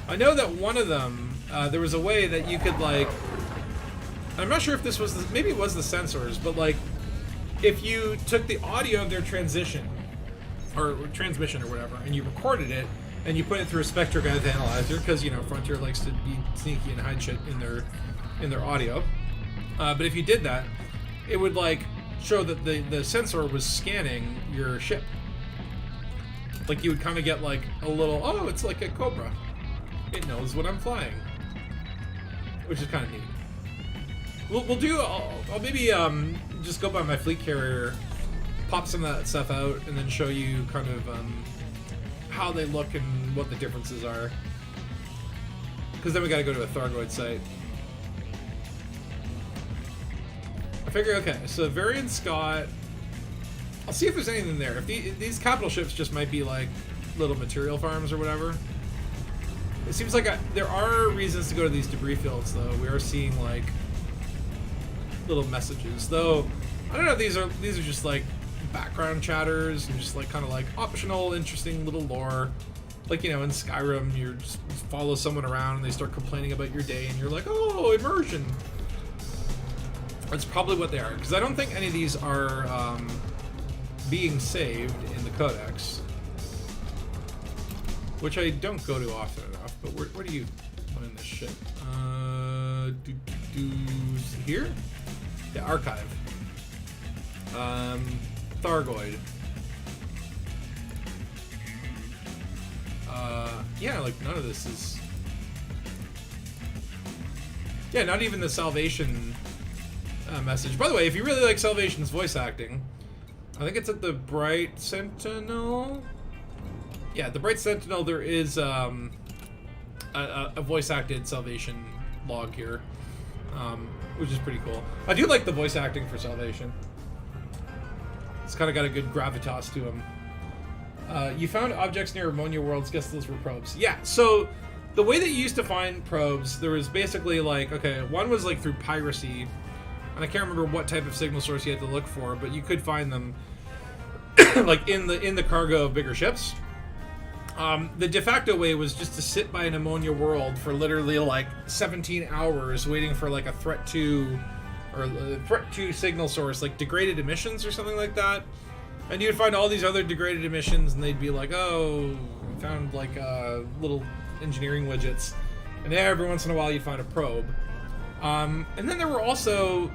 I know that one of them, there was a way that you could like, I'm not sure if this was, maybe it was the sensors, but like, if you took the audio of their transition, or transmission or whatever, and you recorded it, and you put it through a spectrograph analyzer, because, you know, Frontier likes to be sneaky and hide shit in their audio. But if you did that, it would, like, show that the sensor was scanning your ship. Like, you would kind of get, like, a little, oh, it's like a Cobra. It knows what I'm flying. Which is kind of neat. We'll do, I'll maybe just go by my fleet carrier, pop some of that stuff out, and then show you kind of how they look and what the differences are. Because then we gotta go to a Thargoid site. I figure, okay, so Varian Scott, I'll see if there's anything there. If these capital ships just might be like little material farms or whatever. It seems like there are reasons to go to these debris fields, though. We are seeing like little messages, though. I don't know if these are just like background chatters and just like kind of like optional, interesting little lore. Like, you know, in Skyrim, you just follow someone around and they start complaining about your day, and you're like, oh, immersion. That's probably what they are, because I don't think any of these are being saved in the codex, which I don't go to often enough. But where do you find this shit? Here? Yeah, archive. Thargoid. Yeah, like none of this is. Yeah, not even the Salvation message. By the way, if you really like Salvation's voice acting, I think it's at the Bright Sentinel. Yeah, the Bright Sentinel. There is a voice acted Salvation log here, which is pretty cool. I do like the voice acting for Salvation. It's kind of got a good gravitas to him. You found objects near ammonia worlds. Guess those were probes. Yeah, so the way that you used to find probes, there was basically like, okay, one was like through piracy, and I can't remember what type of signal source you had to look for, but you could find them like in the cargo of bigger ships. The de facto way was just to sit by an ammonia world for literally like 17 hours waiting for like a threat 2 or a threat 2 signal source, like degraded emissions or something like that. And you'd find all these other degraded emissions, and they'd be like, oh, found like little engineering widgets. And every once in a while you'd find a probe. And then there were also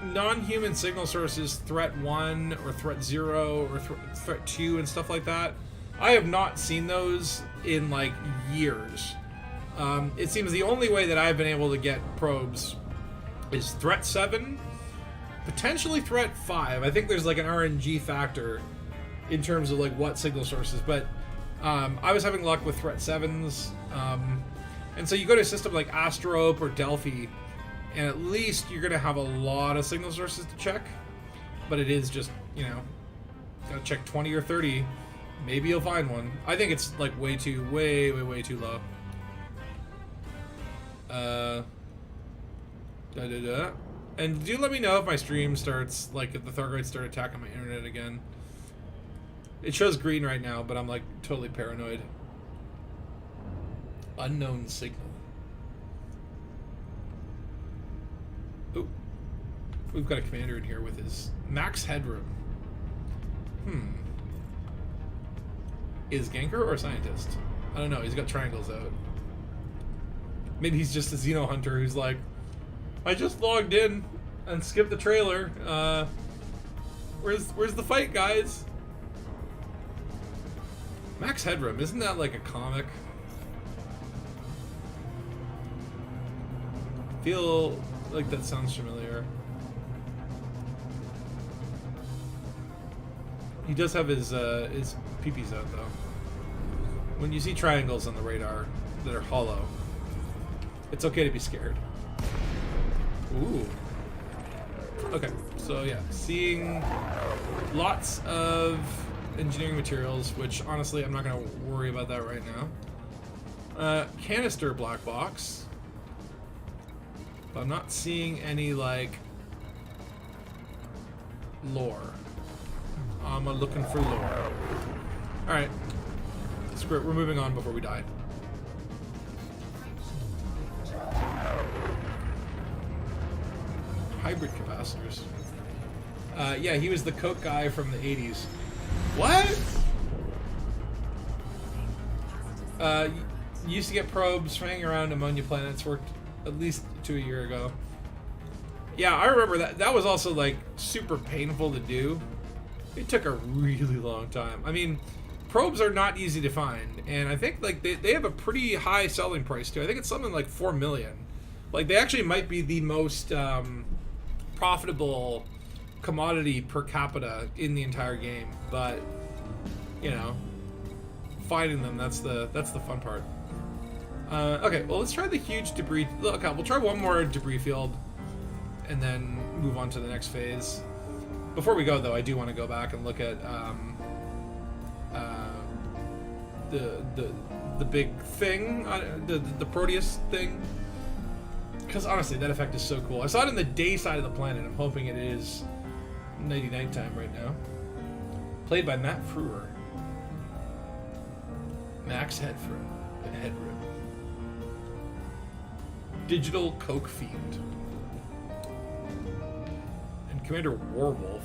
non-human signal sources, threat 1 or threat 0 or threat 2 and stuff like that. I have not seen those in like years. It seems the only way that I've been able to get probes is threat 7, potentially threat 5. I think there's like an RNG factor in terms of like what signal sources, but I was having luck with threat 7s. And so you go to a system like Astrope or Delphi, and at least you're going to have a lot of signal sources to check. But it is just, you know, gotta check 20 or 30. Maybe you'll find one. I think it's like way too low. And do let me know if my stream starts, like if the Thargoids start attacking my internet again. It shows green right now, but I'm like totally paranoid. Unknown signal. Oh, we've got a commander in here with his max headroom. Is Ganker or scientist? I don't know. He's got triangles out. Maybe he's just a Xeno hunter who's like, I just logged in and skipped the trailer. Where's the fight, guys? Max Headroom, isn't that like a comic? Feel like that sounds familiar. He does have his peepees out though. When you see triangles on the radar that are hollow, it's okay to be scared. Ooh. Okay, so yeah, seeing lots of engineering materials, which honestly I'm not gonna worry about that right now. Canister black box. But I'm not seeing any like lore. I'm looking for lore. Alright. Screw it, we're moving on before we die. Hybrid capacitors. Yeah, he was the Coke guy from the 80s. What? Used to get probes hanging around ammonia planets, worked at least to a year ago. Yeah, I remember that. That was also like super painful to do. It took a really long time. I mean, probes are not easy to find, and I think like they have a pretty high selling price too. I think it's something like 4 million. Like they actually might be the most profitable commodity per capita in the entire game. But you know, finding them, that's the fun part. Okay, well let's try the huge debris. Look, we'll try one more debris field, and then move on to the next phase. Before we go, though, I do want to go back and look at the big thing, the Proteus thing, because honestly, that effect is so cool. I saw it in the day side of the planet. I'm hoping it is nighty-night time right now. Played by Matt Frewer. Max Headroom. Digital Coke Fiend. And Commander Warwolf.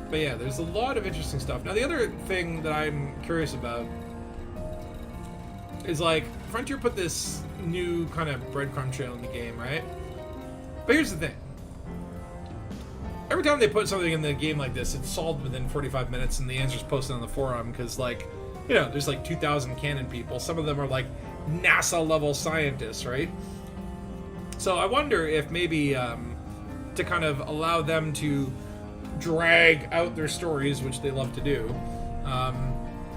But yeah, there's a lot of interesting stuff. Now the other thing that I'm curious about is like, Frontier put this new kind of breadcrumb trail in the game, right? But here's the thing. Every time they put something in the game like this, it's solved within 45 minutes and the answer's posted on the forum because, like, you know, there's like 2,000 canon people. Some of them are like NASA-level scientists, right? So I wonder if maybe to kind of allow them to drag out their stories, which they love to do,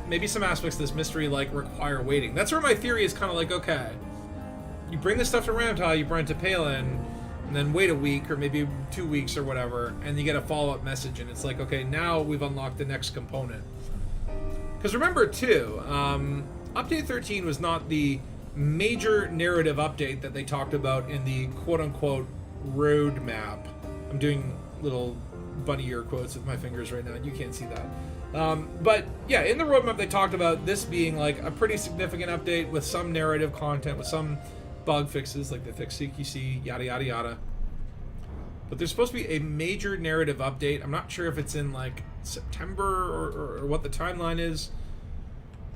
maybe some aspects of this mystery like require waiting. That's where my theory is kind of like, okay, you bring this stuff to Ramtile, you bring it to Palin, and then wait a week or maybe 2 weeks or whatever, and you get a follow-up message, and it's like, okay, now we've unlocked the next component. Because remember, too, Update 13 was not the major narrative update that they talked about in the quote-unquote roadmap. I'm doing little bunny ear quotes with my fingers right now, and you can't see that. But, yeah, in the roadmap they talked about this being, like, a pretty significant update with some narrative content, with some bug fixes, like the fixed CQC, yada yada yada. But there's supposed to be a major narrative update. I'm not sure if it's in like September or what the timeline is,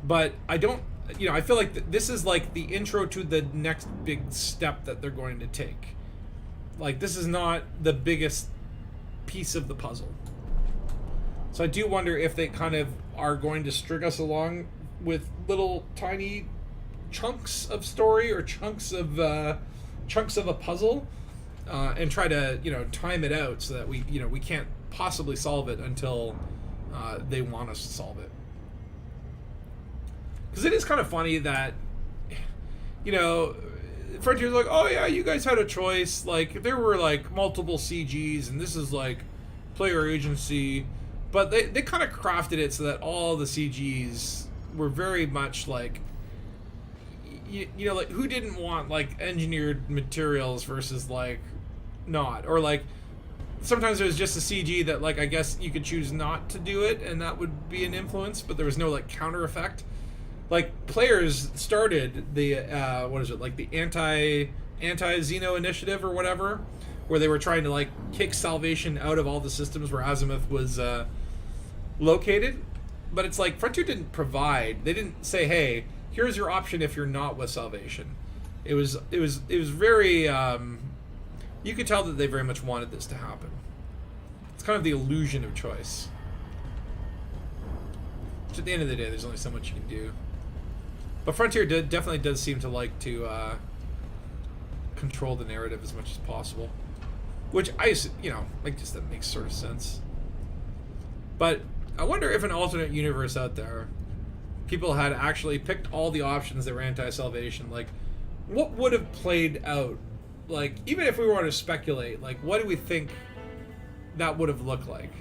but I don't, you know, I feel like this is like the intro to the next big step that they're going to take. Like, this is not the biggest piece of the puzzle. So I do wonder if they kind of are going to string us along with little tiny chunks of story or chunks of a puzzle, and try to, you know, time it out so that we can't possibly solve it until they want us to solve it. Because it is kind of funny that, you know, Frontier's like, oh yeah, you guys had a choice. Like, there were like multiple CGs, and this is like player agency, but they kind of crafted it so that all the CGs were very much like, you know, like, who didn't want like engineered materials versus like not, or like sometimes there was just a CG that, like, I guess you could choose not to do it and that would be an influence, but there was no like counter effect. Like, players started the what is it, like the anti-Xeno initiative or whatever, where they were trying to like kick Salvation out of all the systems where Azimuth was located. But it's like Frontier didn't provide, they didn't say, hey, here's your option if you're not with Salvation. It was very, you could tell that they very much wanted this to happen. It's kind of the illusion of choice. Which at the end of the day, there's only so much you can do. But Frontier definitely does seem to like to control the narrative as much as possible. Which, like, just that makes sort of sense. But I wonder if an alternate universe out there, people had actually picked all the options that were anti-salvation. Like, what would have played out? Like, even if we were to speculate, like, what do we think that would have looked like?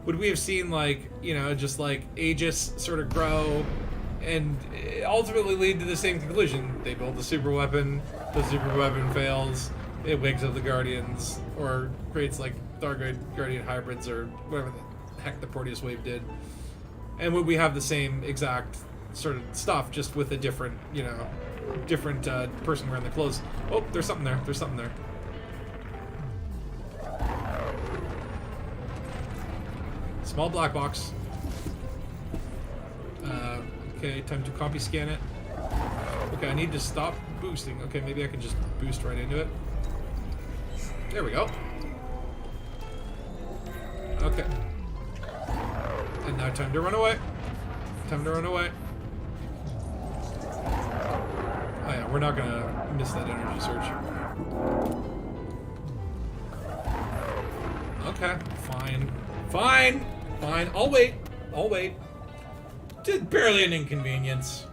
Would we have seen, like, just like Aegis sort of grow and ultimately lead to the same conclusion? They build a super weapon, the super weapon fails, it wakes up the Guardians, or creates like Thargoid Guardian hybrids, or whatever the heck the Proteus Wave did. And would we have the same exact sort of stuff, just with a different, different person wearing the clothes? Oh, there's something there. There's something there. Small black box. Okay, time to copy scan it. Okay, I need to stop boosting. Okay, maybe I can just boost right into it. There we go. Okay. And now time to run away. Time to run away. Oh yeah, we're not gonna miss that energy surge. Okay, fine. Fine! Fine, I'll wait. I'll wait. Just barely an inconvenience.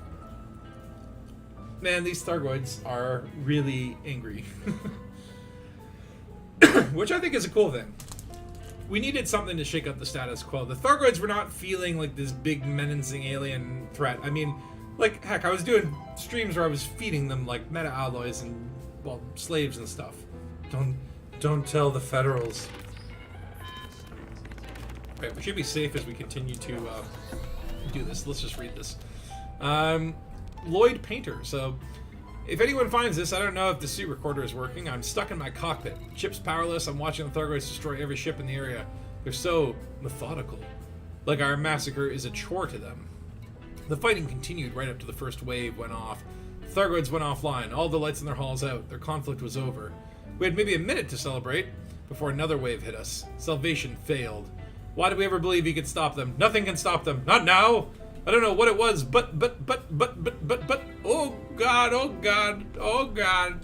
Man, these Thargoids are really angry. Which I think is a cool thing. We needed something to shake up the status quo. The Thargoids were not feeling like this big menacing alien threat. I mean, like, heck, I was doing streams where I was feeding them like meta alloys and, well, slaves and stuff. Don't tell the Federals. Okay, we should be safe as we continue to do this. Let's just read this. Lloyd Painter. So, if anyone finds this, I don't know if the suit recorder is working. I'm stuck in my cockpit. Ship's powerless. I'm watching the Thargoids destroy every ship in the area. They're so methodical. Like our massacre is a chore to them. The fighting continued right up to the first wave went off. The Thargoids went offline. All the lights in their halls out. Their conflict was over. We had maybe a minute to celebrate before another wave hit us. Salvation failed. Why did we ever believe he could stop them? Nothing can stop them. Not now. I don't know what it was, but, oh God, oh God, oh God.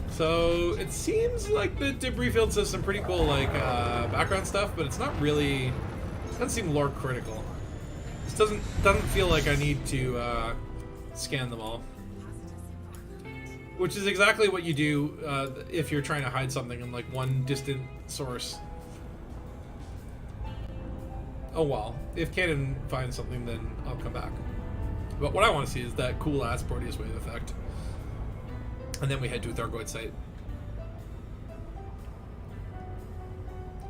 So, it seems like the debris field says some pretty cool, like, background stuff, but it's not really, it doesn't seem lore critical. This doesn't feel like I need to, scan them all. Which is exactly what you do, if you're trying to hide something in, like, one distant source. Oh well, if Canon finds something, then I'll come back. But what I want to see is that cool-ass Proteus Wave effect. And then we head to a Thargoid site.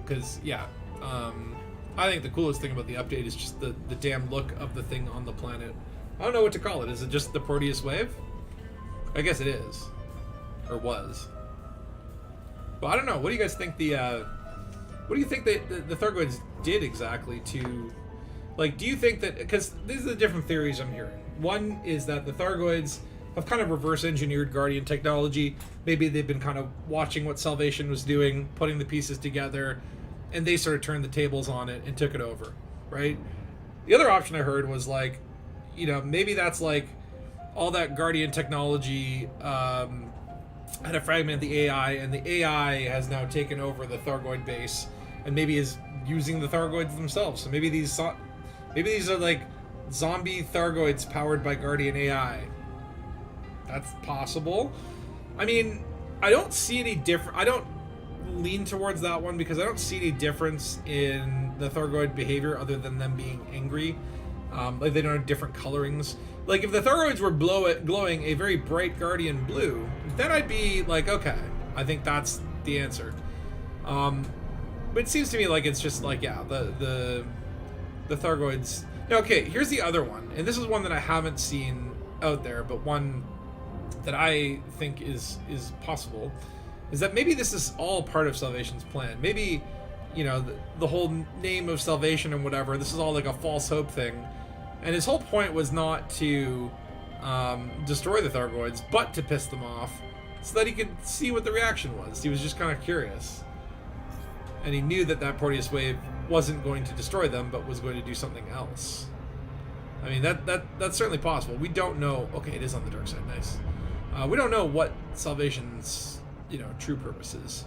Because, yeah, I think the coolest thing about the update is just the damn look of the thing on the planet. I don't know what to call it. Is it just the Proteus Wave? I guess it is. Or was. But I don't know. What do you guys think what do you think that the Thargoids did exactly to... Like, do you think that... Because these are the different theories I'm hearing. One is that the Thargoids have kind of reverse-engineered Guardian technology. Maybe they've been kind of watching what Salvation was doing, putting the pieces together, and they sort of turned the tables on it and took it over, right? The other option I heard was, like, maybe that's, like, all that Guardian technology had a fragment of the AI, and the AI has now taken over the Thargoid base, and maybe is using the Thargoids themselves. So maybe these are like zombie Thargoids powered by Guardian AI. That's possible. I mean, I don't see any different. I don't lean towards that one because I don't see any difference in the Thargoid behavior other than them being angry. Like they don't have different colorings. Like if the Thargoids were glowing a very bright Guardian blue, then I'd be like, okay, I think that's the answer. But it seems to me like it's just like, yeah, the Thargoids. Okay, here's the other one, and this is one that I haven't seen out there, but one that I think is possible, is that maybe this is all part of Salvation's plan. Maybe, the whole name of Salvation and whatever, this is all like a false hope thing. And his whole point was not to destroy the Thargoids, but to piss them off, so that he could see what the reaction was. He was just kind of curious. And he knew that Proteus Wave wasn't going to destroy them, but was going to do something else. I mean, that's certainly possible. We don't know. Okay, it is on the dark side. Nice. We don't know what Salvation's, true purpose is.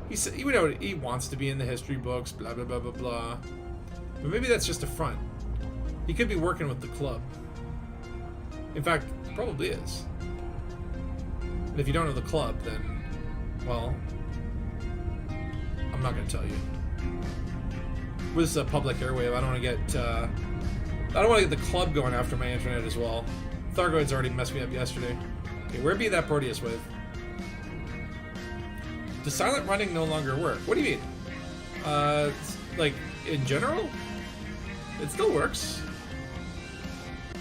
He wants to be in the history books, blah, blah, blah, blah, blah. But maybe that's just a front. He could be working with the club. In fact, probably is. And if you don't know the club, then, well, I'm not going to tell you. With this public airwave, I don't want to get the club going after my internet as well. Thargoids already messed me up yesterday. Okay, where be that Proteus wave? Does silent running no longer work? What do you mean? Like, in general? It still works.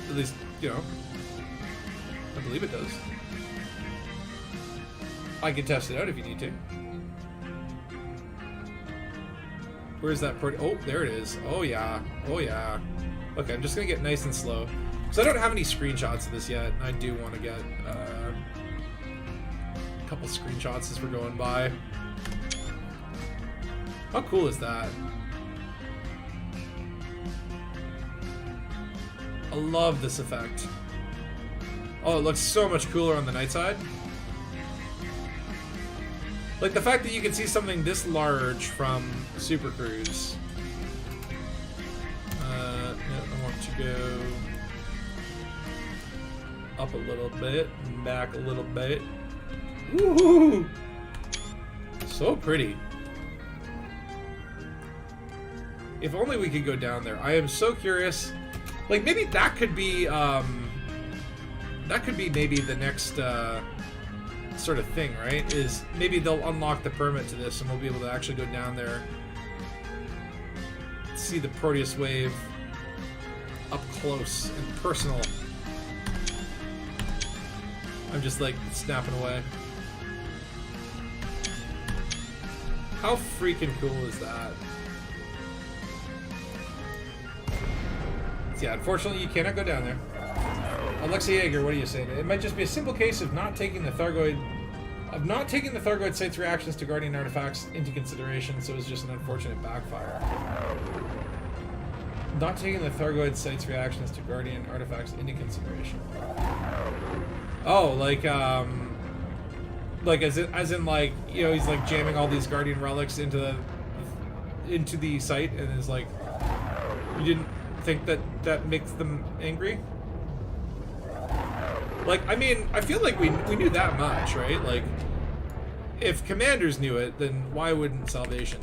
At least, I believe it does. I can test it out if you need to. Where's that oh, there it is. Oh, yeah. Oh, yeah. Okay, I'm just going to get nice and slow. Because I don't have any screenshots of this yet. And I do want to get a couple screenshots as we're going by. How cool is that? I love this effect. Oh, it looks so much cooler on the night side. Like the fact that you can see something this large from Super Cruise. I want to go up a little bit, back a little bit. Woohoo! So pretty. If only we could go down there. I am so curious. Like maybe that could be maybe the next sort of thing, right? Is maybe they'll unlock the permit to this and we'll be able to actually go down there, see the Proteus wave up close and personal. I'm just like snapping away. How freaking cool is that? So yeah, unfortunately you cannot go down there. Alexei Yeager, what are you saying? It might just be a simple case of not taking the Thargoid site's reactions to Guardian artifacts into consideration, so it's just an unfortunate backfire. Not taking the Thargoid site's reactions to Guardian artifacts into consideration. Oh, like as in like, he's like jamming all these Guardian relics into the site and is like, you didn't think that makes them angry? Like, I mean, I feel like we knew that much, right? Like, if commanders knew it, then why wouldn't Salvation?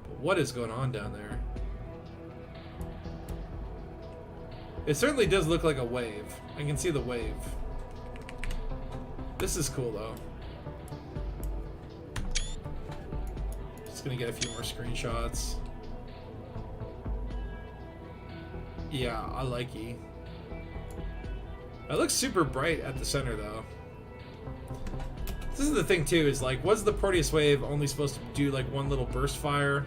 But what is going on down there? It certainly does look like a wave. I can see the wave. This is cool, though. Just gonna get a few more screenshots. Yeah, I like E. It looks super bright at the center, though. This is the thing, too, is like, was the Proteus wave only supposed to do like one little burst fire?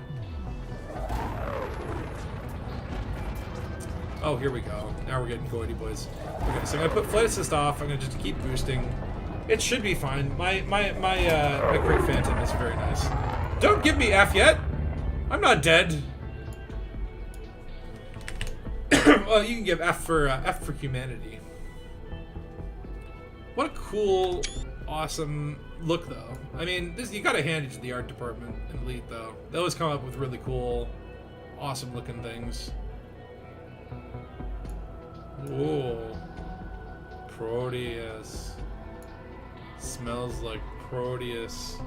Oh, here we go. Now we're getting goity, boys. Okay, so I'm gonna put Flight Assist off. I'm gonna just keep boosting. It should be fine. My Crit Phantom is very nice. Don't give me F yet! I'm not dead! Well, you can give F for humanity. What a cool, awesome look, though. I mean, you gotta hand it to the art department and Elite, though. They always come up with really cool, awesome looking things. Whoa. Proteus. Smells like Proteus.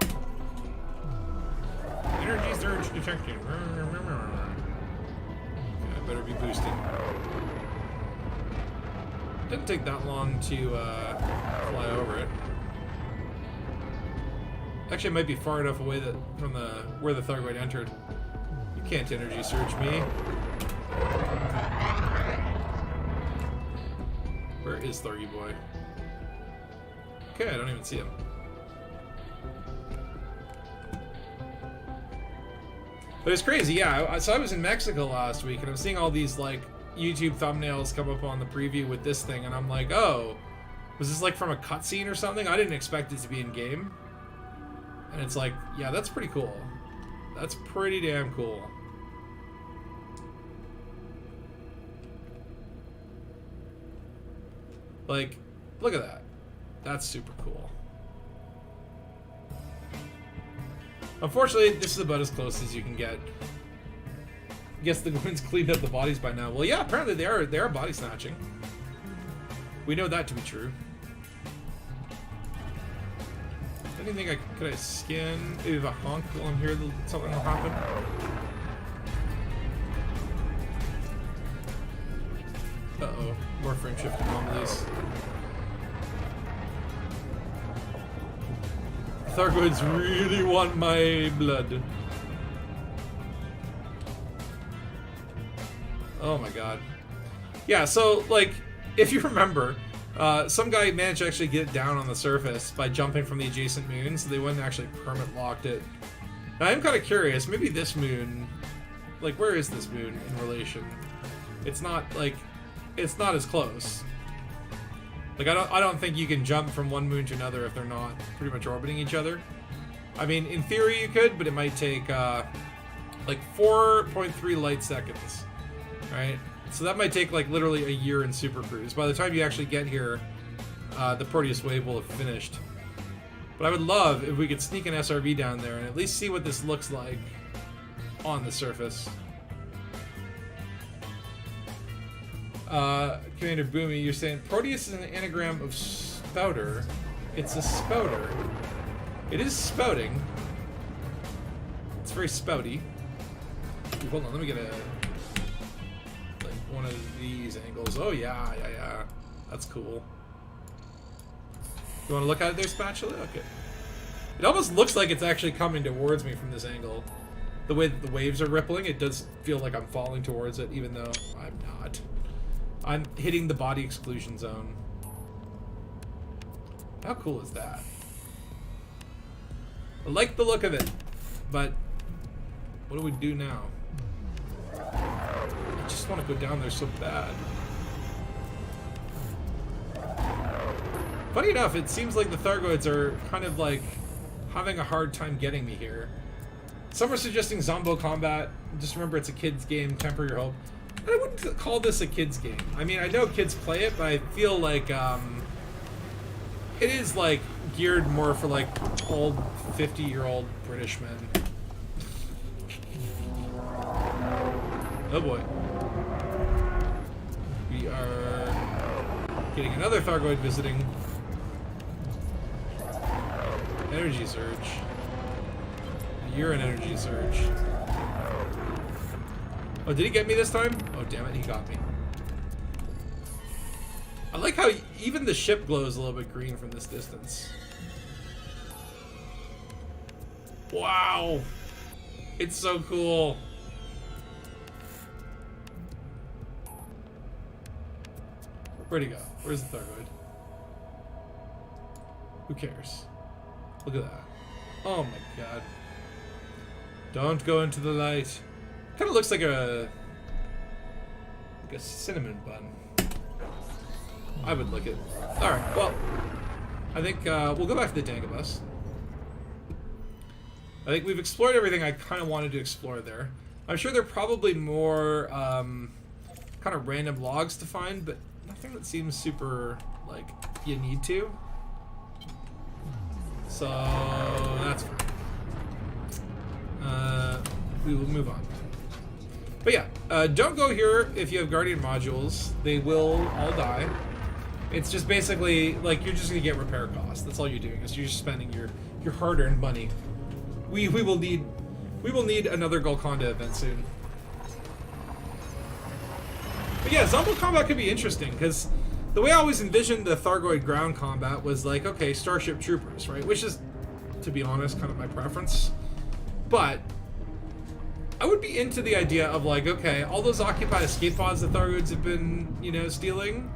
Energy surge detected. Okay, I better be boosting. Didn't take that long to fly over it. Actually, it might be far enough away from where the Thargoid entered. You can't energy surge me. Where is Thargy boy? Okay, I don't even see him. But it's crazy, yeah. So I was in Mexico last week, and I'm seeing all these like YouTube thumbnails come up on the preview with this thing, and I'm like, oh, was this like from a cutscene or something? I didn't expect it to be in game. And it's like, yeah, that's pretty cool. That's pretty damn cool. Like, look at that. That's super cool. Unfortunately, this is about as close as you can get. I guess the Gwyn's cleaned up the bodies by now. Well, yeah, apparently they are body snatching. We know that to be true. Anything could I scan? Maybe if I honk while I'm here, something will happen. Uh-oh, more frame shift anomalies. Thargoids really want my blood. Oh my god. Yeah, so, like, if you remember, some guy managed to actually get down on the surface by jumping from the adjacent moon, so they wouldn't actually permanent locked it. Now, I'm kind of curious, maybe this moon, like, where is this moon in relation? It's not, like, it's not as close. Like, I don't think you can jump from one moon to another if they're not pretty much orbiting each other. I mean, in theory you could, but it might take, like, 4.3 light seconds, right? So that might take, like, literally a year in Super Cruise. By the time you actually get here, the Proteus Wave will have finished. But I would love if we could sneak an SRV down there and at least see what this looks like on the surface. Commander Boomy, you're saying Proteus is an anagram of spouter. It's a spouter. It is spouting. It's very spouty. Ooh, hold on, let me get one of these angles. Oh yeah. That's cool. You want to look at it there, Spatula? Okay. It almost looks like it's actually coming towards me from this angle. The way that the waves are rippling, it does feel like I'm falling towards it, even though I'm not. I'm hitting the body exclusion zone. How cool is that? I like the look of it, but what do we do now? I just want to go down there so bad. Funny enough, it seems like the Thargoids are kind of like having a hard time getting me here. Some are suggesting Zombo combat. Just remember it's a kid's game, temper your hope. I wouldn't call this a kid's game. I mean, I know kids play it, but I feel like it is like geared more for like old 50-year-old British men. Oh boy. We are getting another Thargoid visiting. Energy surge. You're an energy surge. Oh, did he get me this time? Oh, damn it, he got me. I like how even the ship glows a little bit green from this distance. Wow. It's so cool. Where'd he go? Where's the Thargoid? Who cares? Look at that. Oh my god. Don't go into the light. Kind of looks like a cinnamon bun. I would lick it. All right. Well, I think we'll go back to the Dangus. I think we've explored everything I kind of wanted to explore there. I'm sure there are probably more kind of random logs to find, but nothing that seems super like you need to. So that's fine. We will move on. But yeah, don't go here if you have Guardian modules. They will all die. It's just basically like you're just gonna get repair costs. That's all you're doing. Is you're just spending your hard-earned money. We will need another Golconda event soon. But yeah, Zombo combat could be interesting because the way I always envisioned the Thargoid ground combat was like, okay, Starship Troopers, right? Which is, to be honest, kind of my preference. But I would be into the idea of like, okay, all those occupied escape pods the Thargoids have been, you know, stealing,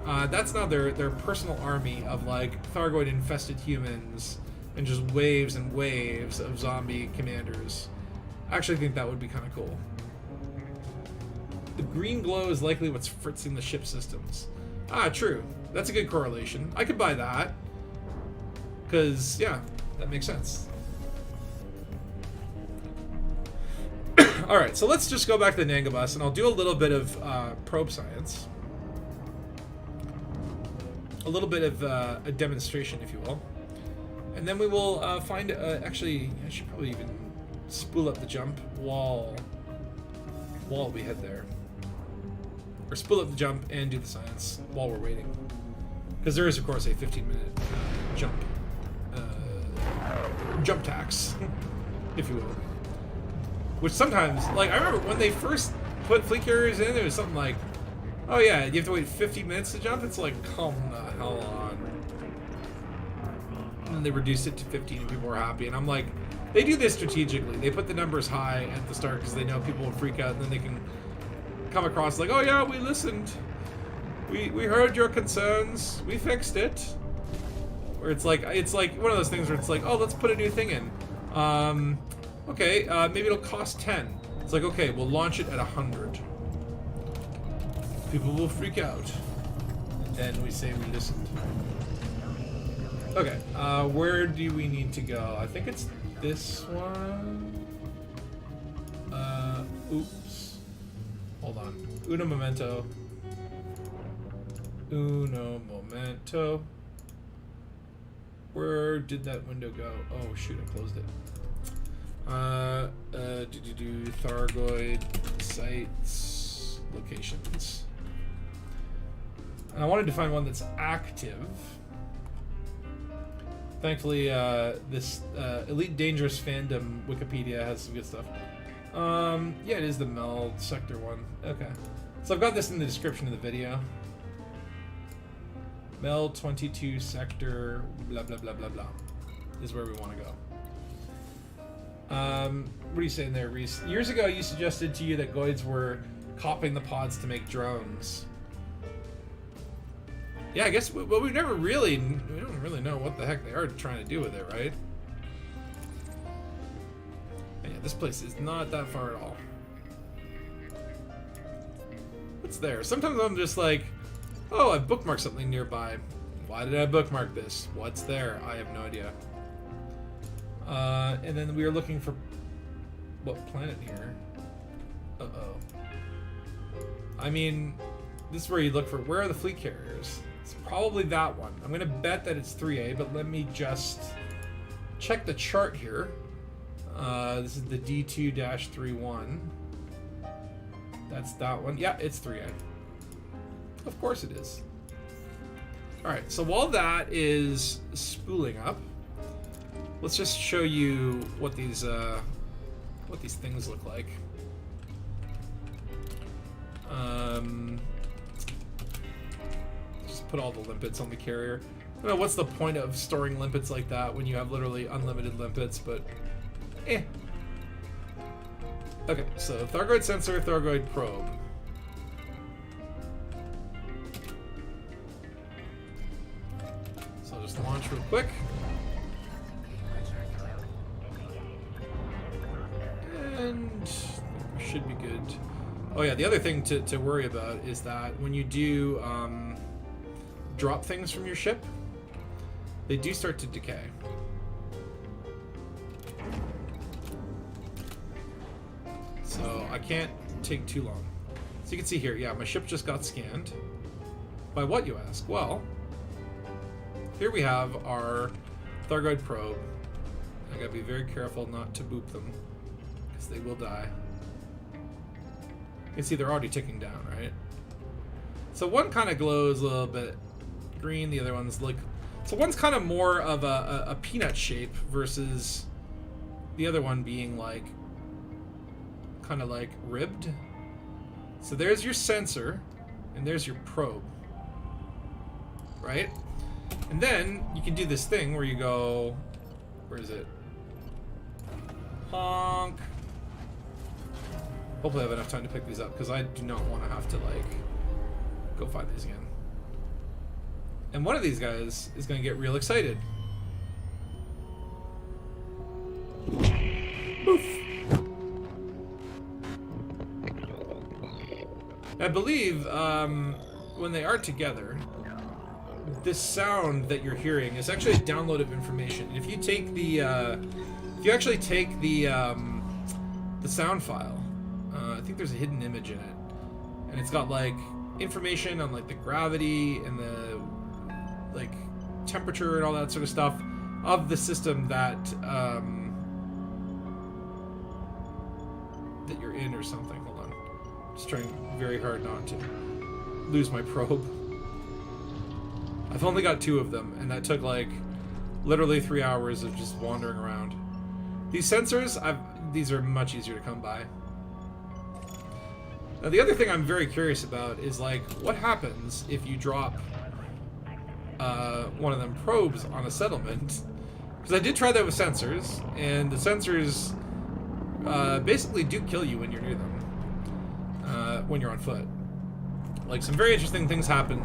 that's now their personal army of like Thargoid infested humans and just waves and waves of zombie commanders. I actually think that would be kind of cool. The green glow is likely what's fritzing the ship systems. Ah, true. That's a good correlation. I could buy that. Because, yeah, that makes sense. Alright, so let's just go back to the Nangabus, and I'll do a little bit of probe science. A little bit of a demonstration, if you will. And then we will find... actually, I should probably even spool up the jump while we head there. Or spool up the jump and do the science while we're waiting. Because there is, of course, a 15-minute jump tax, if you will. Which sometimes, like, I remember when they first put fleet carriers in, it was something like, oh yeah, you have to wait 50 minutes to jump? It's like, come the hell on. And then they reduced it to 15 and people were happy. And I'm like, they do this strategically. They put the numbers high at the start because they know people will freak out, and then they can come across like, oh yeah, we listened. We heard your concerns. We fixed it. Or it's like one of those things where it's like, oh, let's put a new thing in. Okay, maybe it'll cost 10. It's like, okay, we'll launch it at 100. People will freak out. And then we say we listened. Okay, where do we need to go? I think it's this one. Oops. Hold on. Uno momento. Uno momento. Where did that window go? Oh shoot, I closed it. Thargoid sites locations. And I wanted to find one that's active. Thankfully, this Elite Dangerous Fandom Wikipedia has some good stuff. Yeah, it is the Meld Sector one. Okay. So I've got this in the description of the video. Meld 22 Sector blah blah blah blah blah is where we want to go. What are you saying there, Reese? Years ago, you suggested to you that Goids were copying the pods to make drones. Yeah, I guess, well, we don't really know what the heck they are trying to do with it, right? And yeah, this place is not that far at all. What's there? Sometimes I'm just like, oh, I bookmarked something nearby. Why did I bookmark this? What's there? I have no idea. And then we are looking for what planet here? Uh-oh. I mean, this is where you look for, where are the fleet carriers? It's probably that one. I'm gonna bet that it's 3A, but let me just check the chart here. This is the D2-31. That's that one. Yeah, it's 3A. Of course it is. Alright, so while that is spooling up, let's just show you what these things look like. Just put all the limpets on the carrier. I don't know what's the point of storing limpets like that when you have literally unlimited limpets, but eh. Okay, so Thargoid sensor, Thargoid probe. So I'll just launch real quick. And should be good. Oh yeah, the other thing to worry about is that when you do drop things from your ship, they do start to decay. So I can't take too long. So you can see here, yeah, my ship just got scanned. By what, you ask? Well, here we have our Thargoid probe. I gotta be very careful not to boop them, because they will die. You can see they're already ticking down, right? So one kind of glows a little bit green, the other one's like... So one's kind of more of a peanut shape versus the other one being like... kind of like ribbed. So there's your sensor, and there's your probe. Right? And then you can do this thing where you go... Where is it? Honk. Hopefully I have enough time to pick these up, because I do not want to have to, like, go find these again. And one of these guys is going to get real excited. Oof. I believe when they are together, this sound that you're hearing is actually a download of information. And if you take the, if you actually take the sound file I think there's a hidden image in it, and it's got like information on like the gravity and the like temperature and all that sort of stuff of the system that that you're in or something. Hold on, just trying very hard not to lose my probe. I've only got 2 of them, and that took like literally 3 hours of just wandering around. These sensors, these are much easier to come by. Now, the other thing I'm very curious about is like what happens if you drop one of them probes on a settlement, because I did try that with sensors, and the sensors basically do kill you when you're near them, when you're on foot. Like, some very interesting things happen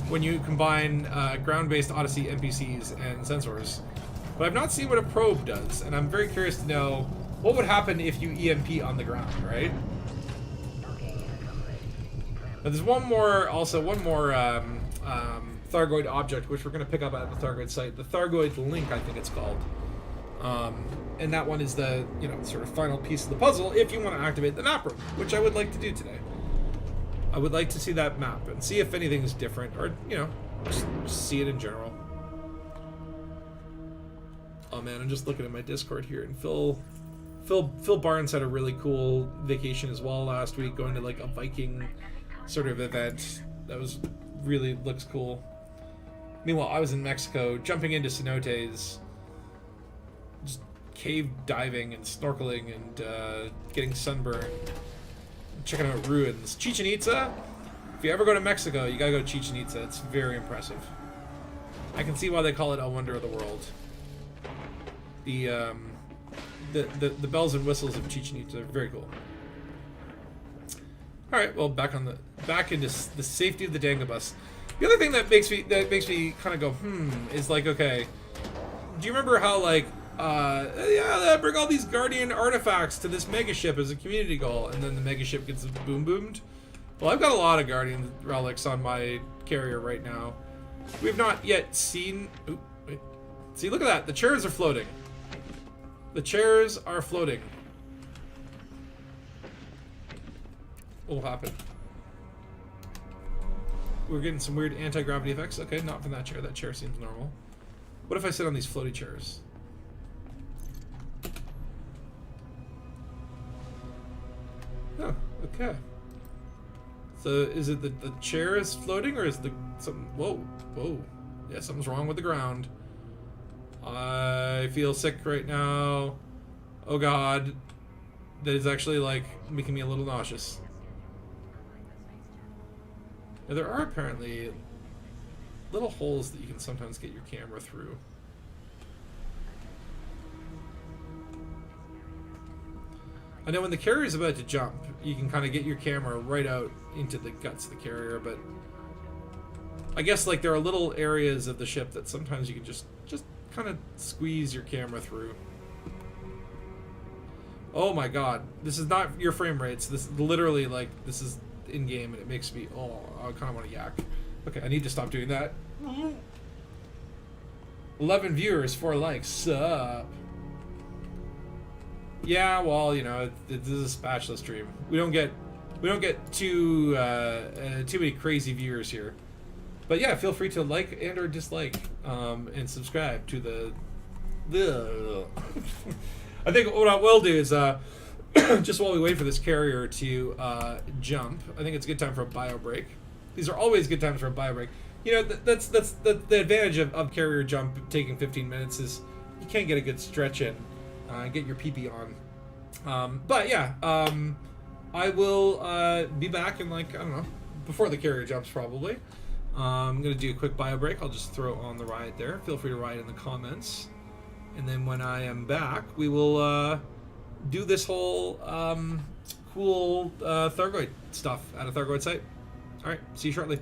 when you combine ground-based Odyssey NPCs and sensors, but I've not seen what a probe does, and I'm very curious to know what would happen if you EMP on the ground, right? But there's one more Thargoid object, which we're going to pick up at the Thargoid site. The Thargoid Link, I think it's called. And that one is the, sort of final piece of the puzzle if you want to activate the map room, which I would like to do today. I would like to see that map and see if anything's different, or, just see it in general. Oh man, I'm just looking at my Discord here, and Phil Barnes had a really cool vacation as well last week, going to like a Viking sort of event that was really looks cool. Meanwhile, I was in Mexico, jumping into cenotes, just cave diving and snorkeling and getting sunburned, checking out ruins. Chichen Itza. If you ever go to Mexico, you gotta go to Chichen Itza. It's very impressive. I can see why they call it a wonder of the world. The bells and whistles of Chichen Itza are very cool. All right, well, back into the safety of the Dangabus. The other thing that makes me kind of go is like, okay, do you remember how like bring all these Guardian artifacts to this megaship as a community goal, and then the megaship gets boomed? Well, I've got a lot of Guardian relics on my carrier right now. We've not yet seen. Ooh, wait. See, look at that. The chairs are floating. The chairs are floating. What will happen? We're getting some weird anti-gravity effects. Okay, not from that chair. That chair seems normal. What if I sit on these floaty chairs? Oh, okay. So is it the chair is floating, or is the something? Whoa. Yeah, something's wrong with the ground. I feel sick right now. Oh god. That is actually like making me a little nauseous. Now, there are apparently little holes that you can sometimes get your camera through. I know when the carrier is about to jump, you can kind of get your camera right out into the guts of the carrier, but I guess like there are little areas of the ship that sometimes you can just kind of squeeze your camera through. Oh my god, this is not your frame rates. This is literally like, this is in game, and it makes me, I kind of want to yak. Okay, I need to stop doing that. 11 viewers, 4 likes. Sup? Yeah, well, this is a Spatula stream. We don't get too many crazy viewers here. But yeah, feel free to like and or dislike, and subscribe to the. I think what I will do is just while we wait for this carrier to jump, I think it's a good time for a bio break. These are always good times for a bio break. That's the advantage of carrier jump taking 15 minutes is you can't get a good stretch in, get your pee on. But yeah, I will be back in like, I don't know, before the carrier jumps probably. I'm gonna do a quick bio break. I'll just throw on the riot there. Feel free to write in the comments, and then when I am back, we will do this whole cool Thargoid stuff at a Thargoid site. All right, see you shortly.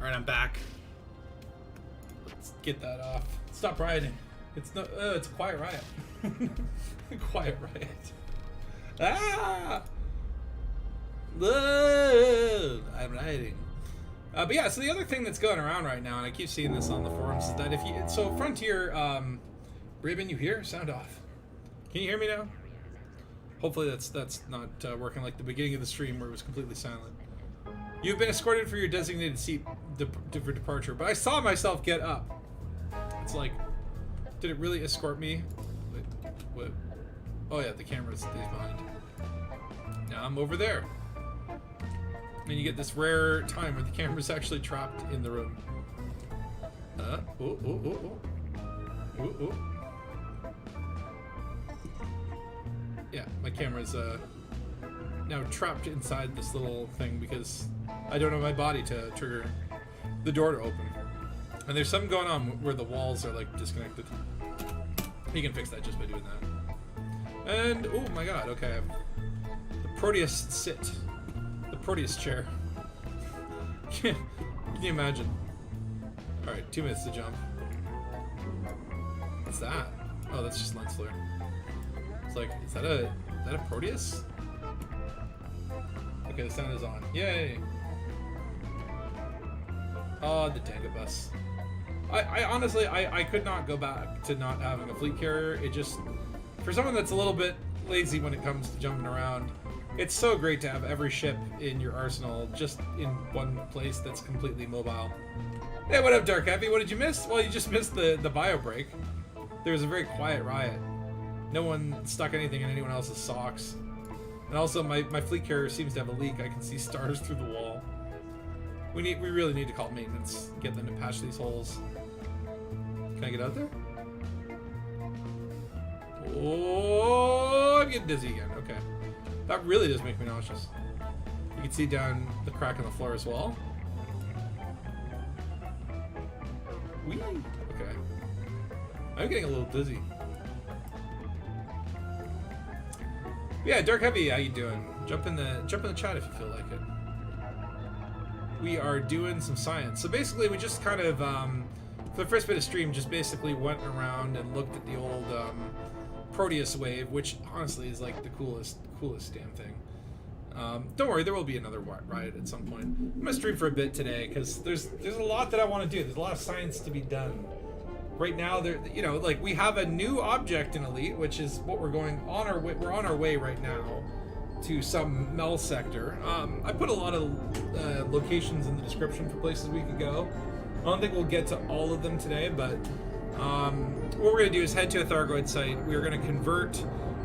Alright, I'm back. Let's get that off. Stop rioting. It's no. It's a quiet riot. Quiet riot. Ah! I'm rioting. But yeah, so the other thing that's going around right now, and I keep seeing this on the forums, is that if you Frontier, Raven, you hear? Sound off. Can you hear me now? Hopefully that's not working like the beginning of the stream where it was completely silent. You've been escorted for your designated seat for departure, but I saw myself get up. It's like, did it really escort me? Wait, what? Oh yeah, the camera stays behind. Now I'm over there. And you get this rare time where the camera's actually trapped in the room. Yeah, my camera's now trapped inside this little thing because I don't have my body to trigger the door to open. And there's something going on where the walls are like disconnected. You can fix that just by doing that. And oh my god, okay. The Proteus sit. The Proteus chair. Can you imagine? Alright, 2 minutes to jump. What's that? Oh, that's just lens flare. It's like, is that a Proteus? Okay, the sound is on. Yay! Oh, the Dangus. I honestly, I could not go back to not having a fleet carrier. It just, for someone that's a little bit lazy when it comes to jumping around, it's so great to have every ship in your arsenal just in one place that's completely mobile. Hey, what up, Dark Heavy? What did you miss? Well, you just missed the bio break. There was a very quiet riot. No one stuck anything in anyone else's socks. And also, my fleet carrier seems to have a leak. I can see stars through the wall. We really need to call maintenance, get them to patch these holes. Can I get out there? Oh, I'm getting dizzy again. Okay. That really does make me nauseous. You can see down the crack in the floor as well. Whee! Okay. I'm getting a little dizzy. Yeah, Dark Heavy, how you doing? Jump in the chat if you feel like it. We are doing some science. So basically, we just kind of, for the first bit of stream, just basically went around and looked at the old Proteus Wave, which honestly is like the coolest damn thing. Don't worry, there will be another riot at some point. I'm gonna stream for a bit today because there's a lot that I want to do. There's a lot of science to be done. Right now, like we have a new object in Elite, which is what we're on our way right now to some Mel sector. I put a lot of locations in the description for places we could go. I don't think we'll get to all of them today, but what we're going to do is head to a Thargoid site. We're going to convert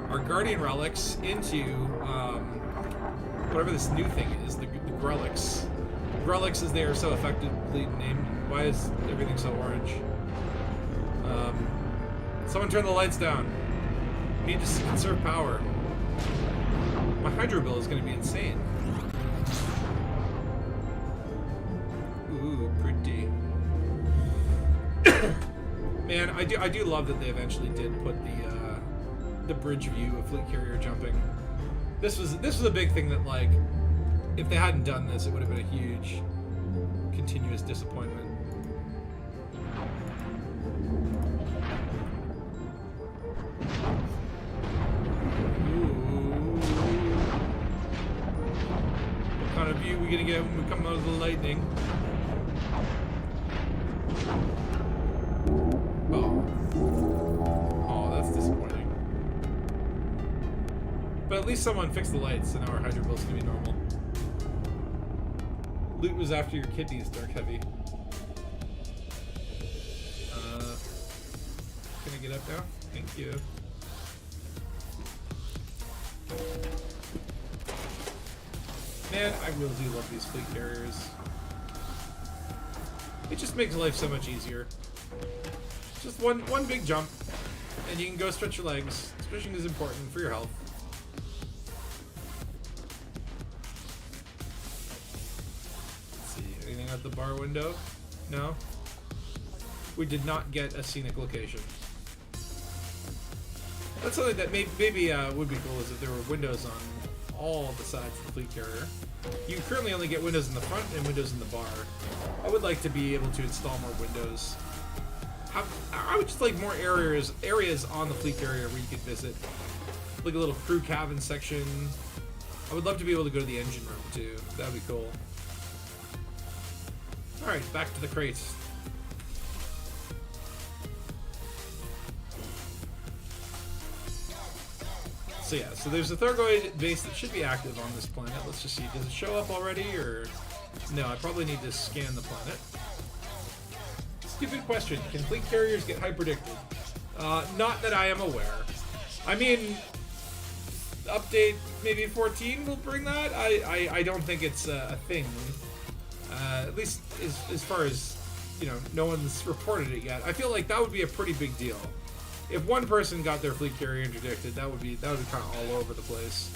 our Guardian relics into whatever this new thing is, the Grelics. Grelics, as they are so effectively named. Why is everything so orange? Someone turn the lights down. We need to conserve power. My hydro bill is going to be insane. Ooh, pretty. Man, I do love that they eventually did put the bridge view of fleet carrier jumping. This was a big thing that, like, if they hadn't done this, it would have been a huge continuous disappointment. What kind of view are we gonna get when we come out of the lightning? Oh, that's disappointing. But at least someone fixed the lights, so now our hydro bill's gonna be normal. Loot was after your kidneys, Dark Heavy. Can I get up now? Thank you. Man, I really do love these fleet carriers. It just makes life so much easier. Just one big jump, and you can go stretch your legs. Stretching is important for your health. Let's see, anything at the bar window? No? We did not get a scenic location. That's something that maybe would be cool, is if there were windows on all the sides of the fleet carrier. You currently only get windows in the front and windows in the bar. I would like to be able to install more windows. I would just like more areas on the fleet carrier where you could visit. Like a little crew cabin section. I would love to be able to go to the engine room too. That would be cool. Alright, back to the crates. So yeah, so there's a Thargoid base that should be active on this planet. Let's just see, does it show up already, or... No, I probably need to scan the planet. Stupid question, can fleet carriers get hyperdicted? Not that I am aware. I mean, update maybe 14 will bring that? I don't think it's a thing. At least as far as, you know, no one's reported it yet. I feel like that would be a pretty big deal. If one person got their fleet carrier interdicted, that would be kind of all over the place.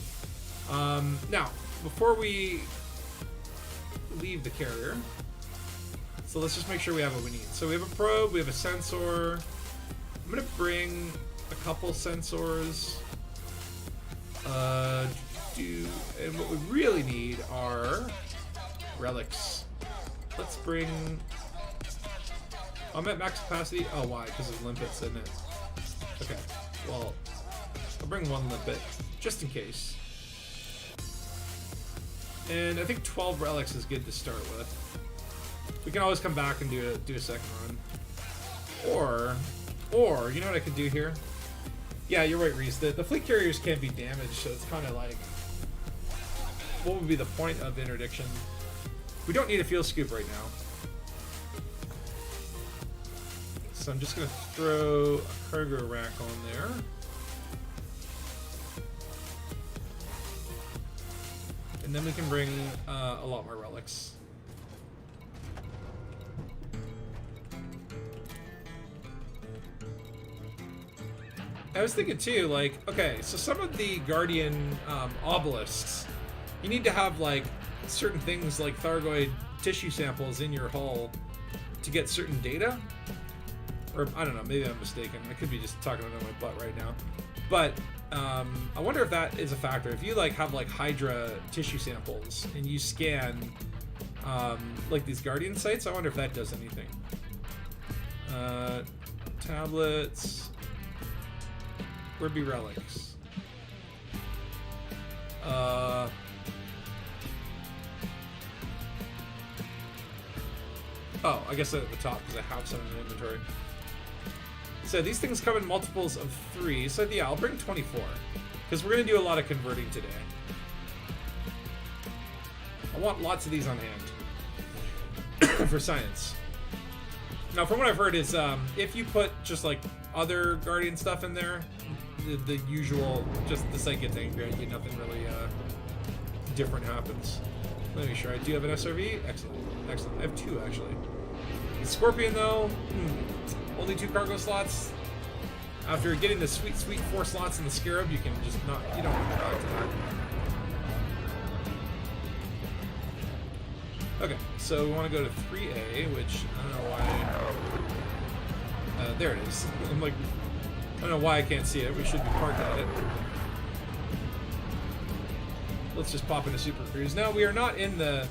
Now, before we leave the carrier, so let's just make sure we have what we need. So we have a probe, we have a sensor. I'm gonna bring a couple sensors. And what we really need are relics. Let's bring. I'm at max capacity. Oh, why? Because of limpets, isn't it? Okay, well, I'll bring one limpet, just in case. And I think 12 relics is good to start with. We can always come back and do a second run. Or, you know what I could do here? Yeah, you're right, Reese. The fleet carriers can't be damaged, so it's kind of like... What would be the point of interdiction? We don't need a fuel scoop right now. So I'm just going to throw a cargo rack on there. And then we can bring a lot more relics. I was thinking too, like, okay, so some of the Guardian obelisks, you need to have like certain things like Thargoid tissue samples in your hull to get certain data. Or, I don't know, maybe I'm mistaken. I could be just talking out of my butt right now. But, I wonder if that is a factor. If you, like, have, like, Hydra tissue samples and you scan, like, these Guardian sites, I wonder if that does anything. Tablets. Where'd be relics? Oh, I guess at the top, because I have some in the inventory. So these things come in multiples of 3, so yeah, I'll bring 24. Because we're going to do a lot of converting today. I want lots of these on hand. For science. Now, from what I've heard is, if you put just, like, other Guardian stuff in there, the usual, just the site gets angry at you, nothing really, different happens. Let me make sure I do have an SRV. Excellent. Excellent. I have 2, actually. The Scorpion, though, only 2 cargo slots. After getting the sweet 4 slots in the Scarab, you can just not, you don't want to go back to that. Okay, so we want to go to 3A, which I don't know why. There it is. I'm like, I don't know why I can't see it. We should be parked at it. Let's just pop into Super Cruise. Now, we are not in the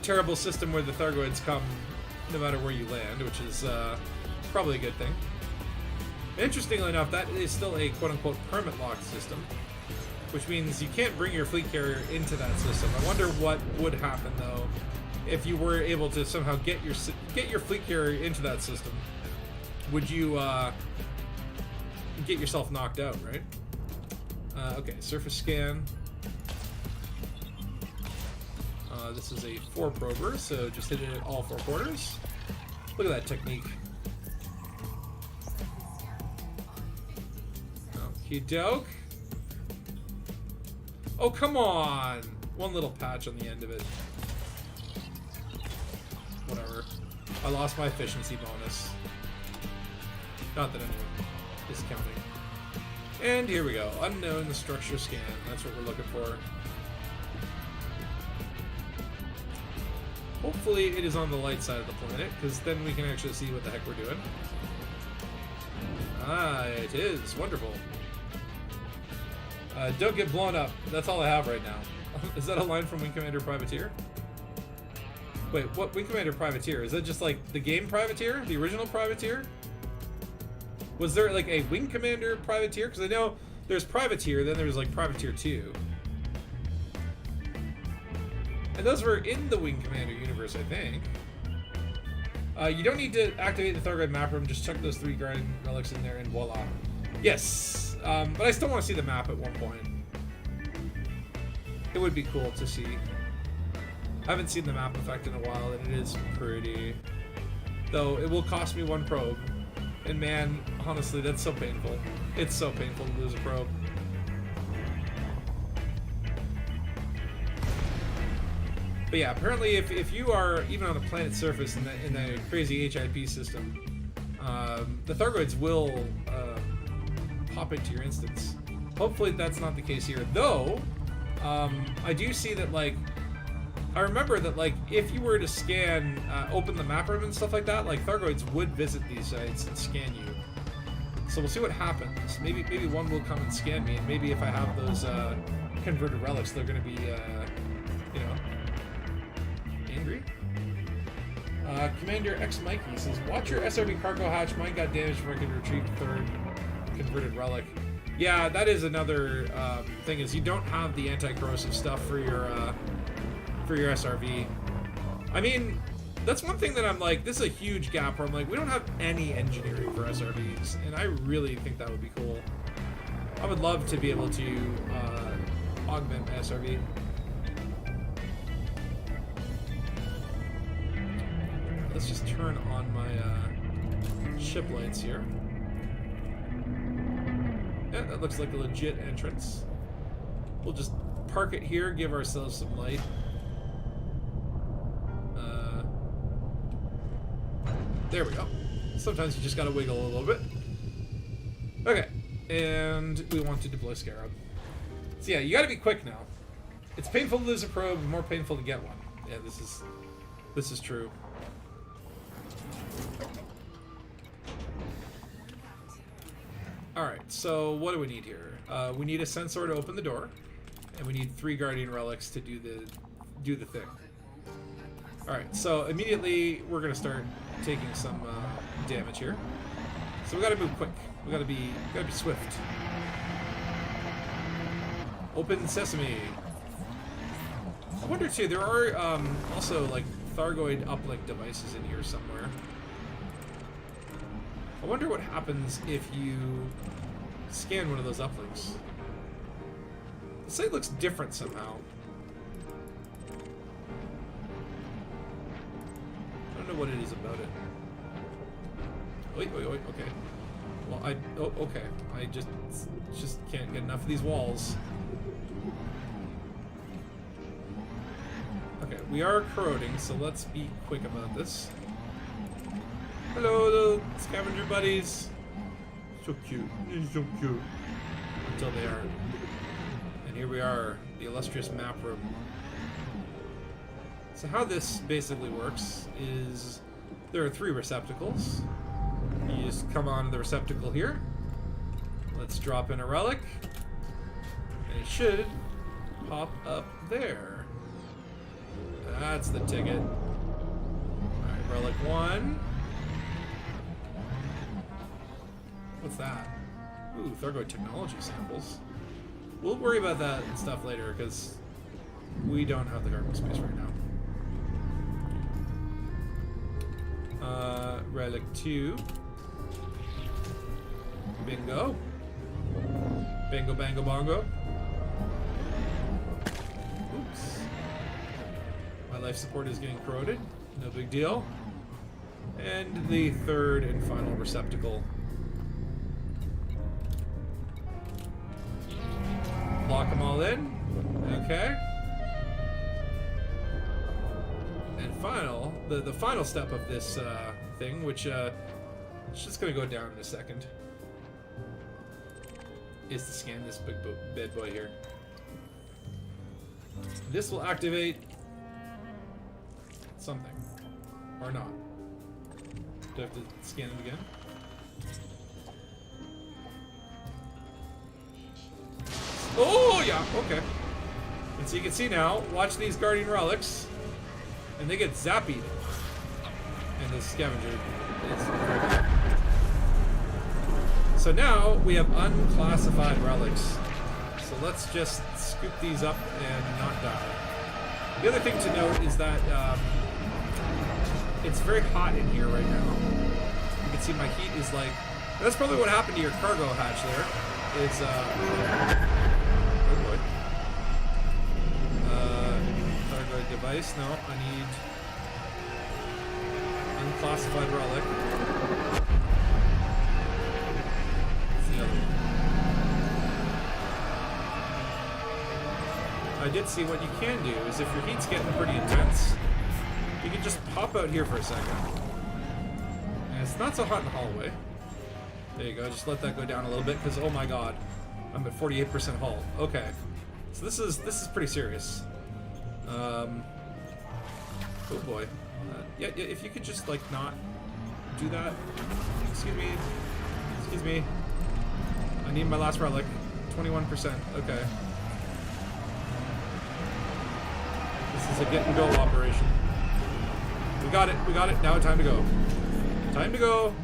terrible system where the Thargoids come no matter where you land, which is probably a good thing. Interestingly enough, that is still a quote-unquote permit locked system, which means you can't bring your fleet carrier into that system. I wonder what would happen, though, if you were able to somehow get your fleet carrier into that system. Would you get yourself knocked out, right? Okay, surface scan. This is a 4 prober, so just hit it at all 4 quarters. Look at that technique. Okie doke. Oh, come on! One little patch on the end of it. Whatever. I lost my efficiency bonus. Not that anyone is counting. And here we go. Unknown structure scan. That's what we're looking for. Hopefully it is on the light side of the planet, because then we can actually see what the heck we're doing. Ah, it is. Wonderful. Don't get blown up. That's all I have right now. Is that a line from Wing Commander Privateer? Wait, what Wing Commander Privateer? Is that just like the game Privateer? The original Privateer? Was there like a Wing Commander Privateer? Because I know there's Privateer, then there's like Privateer 2. And those were in the Wing Commander universe, I think. You don't need to activate the Thargoid map room, just chuck those 3 Guardian Relics in there and voila. Yes, but I still want to see the map at one point. It would be cool to see. I haven't seen the map effect in a while, and it is pretty. Though it will cost me 1 probe. And man, honestly, that's so painful. It's so painful to lose a probe. But yeah, apparently if you are even on a planet's surface in the crazy HIP system, the Thargoids will pop into your instance. Hopefully that's not the case here. Though, I do see that, like, I remember that, like, if you were to scan, open the map room and stuff like that, like, Thargoids would visit these sites and scan you. So we'll see what happens. Maybe one will come and scan me, and maybe if I have those converted relics, they're going to be, you know, angry. Commander X Mikey says, watch your SRB cargo hatch. Mine got damaged when I could retrieve the 3rd converted relic. Yeah, that is another thing, is you don't have the anti-corrosive stuff for your SRV. I mean, that's one thing that I'm like, this is a huge gap where I'm like, we don't have any engineering for SRVs, and I really think that would be cool. I would love to be able to augment my SRV. Let's just turn on my ship lights here. Yeah, that looks like a legit entrance. We'll just park it here, give ourselves some light. There we go. Sometimes you just gotta wiggle a little bit. Okay, and we want to deploy Scarab. So yeah, you gotta be quick now. It's painful to lose a probe, more painful to get one. Yeah, this is true. Alright, so what do we need here? We need a sensor to open the door, and we need 3 Guardian Relics to do the thing. Alright, so immediately we're gonna start taking some damage here. So we gotta move quick. We gotta be swift. Open sesame. I wonder too, there are also like Thargoid uplink devices in here somewhere. I wonder what happens if you scan one of those uplinks. The site looks different somehow. I don't know what it is about it. Wait, okay. Well, okay. I just can't get enough of these walls. Okay, we are corroding, so let's be quick about this. Hello, little scavenger buddies. So cute. You're so cute. Until they aren't. And here we are, the illustrious map room. So how this basically works is there are 3 receptacles. You just come on the receptacle here. Let's drop in a relic. And it should pop up there. That's the ticket. Alright, relic 1. What's that? Ooh, Thargoid technology samples. We'll worry about that and stuff later, because we don't have the cargo space right now. Relic 2. Bingo. Bingo, bango, bongo. Oops. My life support is getting corroded. No big deal. And the 3rd and final receptacle. Lock them all in. Okay. And the final step of this thing, which it's just gonna go down in a second, is to scan this bad boy here. This will activate something, or not. Do I have to scan it again? Oh, yeah, okay. And so you can see now, watch these guardian relics, and they get zapped. And the scavenger is very bad. So now we have unclassified relics. So let's just scoop these up and not die. The other thing to note is that it's very hot in here right now. You can see my heat is like... That's probably what happened to your cargo hatch there. Is, oh boy. Thargoid device. No, I need unclassified relic. That's the other one. I did see what you can do is if your heat's getting pretty intense, you can just pop out here for a second. And it's not so hot in the hallway. There you go, just let that go down a little bit because oh my god, I'm at 48% hull. Okay. So this is pretty serious. Oh boy. Yeah, if you could just like not do that. Excuse me. Excuse me. I need my last relic. 21%. Okay. This is a get and go operation. We got it. We got it. Now time to go. Time to go.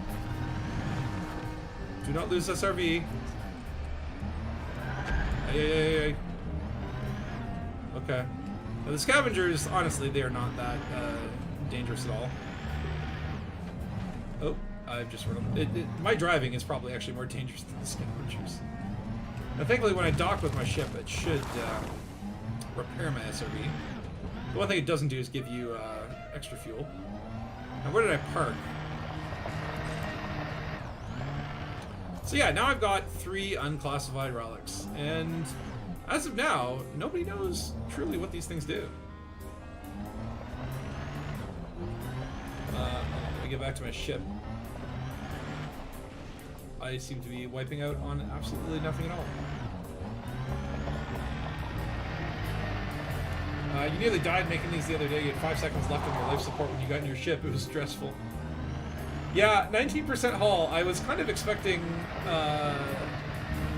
Do not lose SRV. Hey. Okay. Now the scavengers, honestly, they are not that dangerous at all. Oh, I've just run them. My driving is probably actually more dangerous than the scavengers. Now, thankfully, when I dock with my ship, it should repair my SRV. The one thing it doesn't do is give you extra fuel. Now, where did I park? So yeah, now I've got 3 unclassified relics, and as of now, nobody knows truly what these things do. Let me get back to my ship. I seem to be wiping out on absolutely nothing at all. You nearly died making these the other day. You had 5 seconds left on your life support when you got in your ship. It was stressful. Yeah, 19% hull. I was kind of expecting... I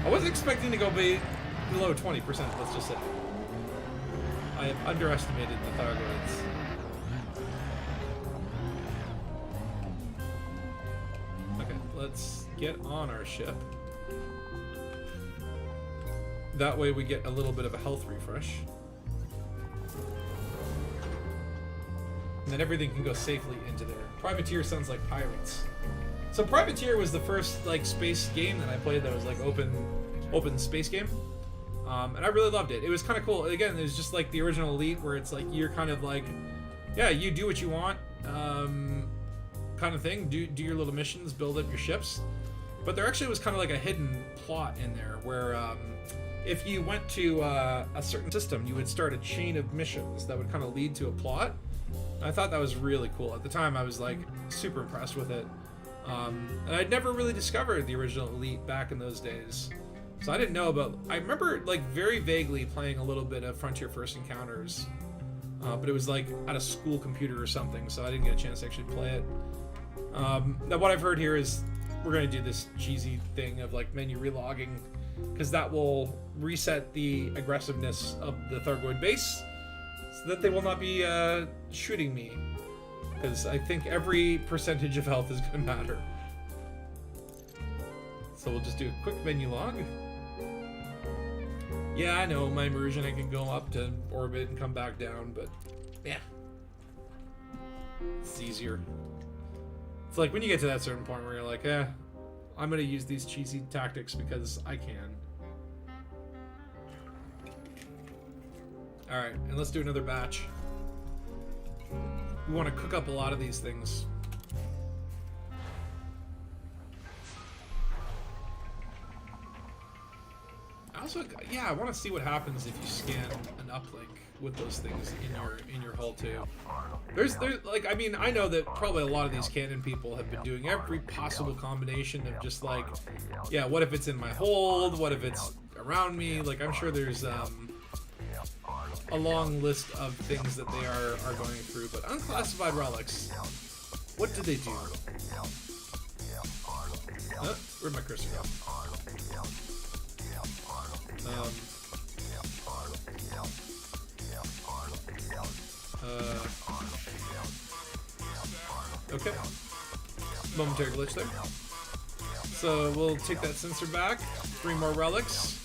wasn't expecting to go below 20%, let's just say. I have underestimated the Thargoids. Okay, let's get on our ship. That way we get a little bit of a health refresh. And then everything can go safely into there. Privateer sounds like pirates. So Privateer was the first like space game that I played that was like open space game. And I really loved it. It was kind of cool. Again, it was just like the original Elite where it's like you're kind of like, yeah, you do what you want kind of thing. Do your little missions, build up your ships. But there actually was kind of like a hidden plot in there where if you went to a certain system, you would start a chain of missions that would kind of lead to a plot. I thought that was really cool. At the time, I was like super impressed with it. And I'd never really discovered the original Elite back in those days. So I didn't know about... I remember like very vaguely playing a little bit of Frontier First Encounters. But it was like at a school computer or something, so I didn't get a chance to actually play it. Now what I've heard here is we're going to do this cheesy thing of like menu relogging, because that will reset the aggressiveness of the Thargoid base, so that they will not be shooting me, because I think every percentage of health is going to matter. So we'll just do a quick menu log. Yeah, I know, my immersion, I can go up to orbit and come back down, but yeah. It's easier. It's like when you get to that certain point where you're like, I'm going to use these cheesy tactics because I can. Alright, and let's do another batch. We want to cook up a lot of these things. Also, yeah, I want to see what happens if you scan an uplink with those things in your hull too. There's like, I mean, I know that probably a lot of these canon people have been doing every possible combination of just like, yeah, what if it's in my hold? What if it's around me? Like, I'm sure there's a long list of things that they are going through. But unclassified relics, what do they do? Where'd my cursor go? Okay. Momentary glitch there. So we'll take that sensor back. 3 more relics.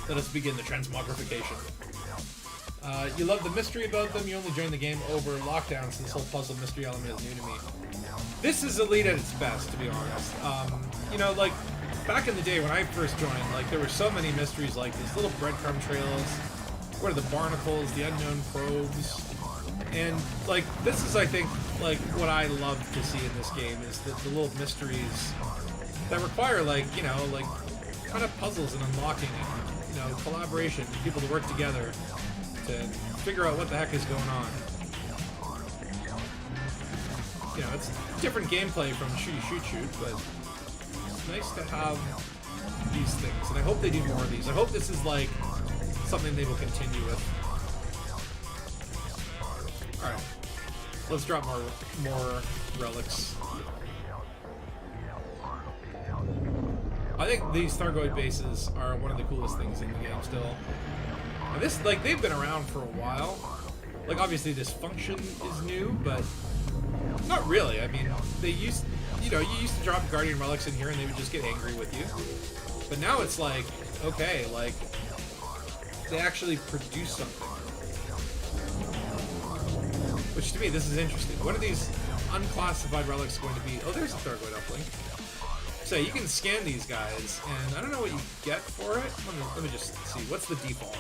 Let us begin the transmogrification. You love the mystery about them. You only joined the game over lockdown, so this whole puzzle mystery element is new to me. This is Elite at its best, to be honest. You know, like, back in the day when I first joined, like, there were so many mysteries, like these little breadcrumb trails. What are the barnacles, the unknown probes? And, like, this is, I think, like, what I love to see in this game is the little mysteries that require, like, you know, like, kind of puzzles and unlocking and, you know, collaboration, people to work together to figure out what the heck is going on. You know, it's different gameplay from shooty shoot, but it's nice to have these things, and I hope they do more of these. I hope this is, like, something they will continue with. Alright, let's drop more relics. I think these Thargoid bases are one of the coolest things in the game still. And this, like, they've been around for a while. Like, obviously this function is new, but not really. I mean, they used, you know, you used to drop Guardian relics in here and they would just get angry with you. But now it's like, okay, like, they actually produce something. Which, to me, this is interesting. What are these unclassified relics going to be? Oh, there's a Thargoid uplink. So you can scan these guys, and I don't know what you get for it. Let me just see. What's the default?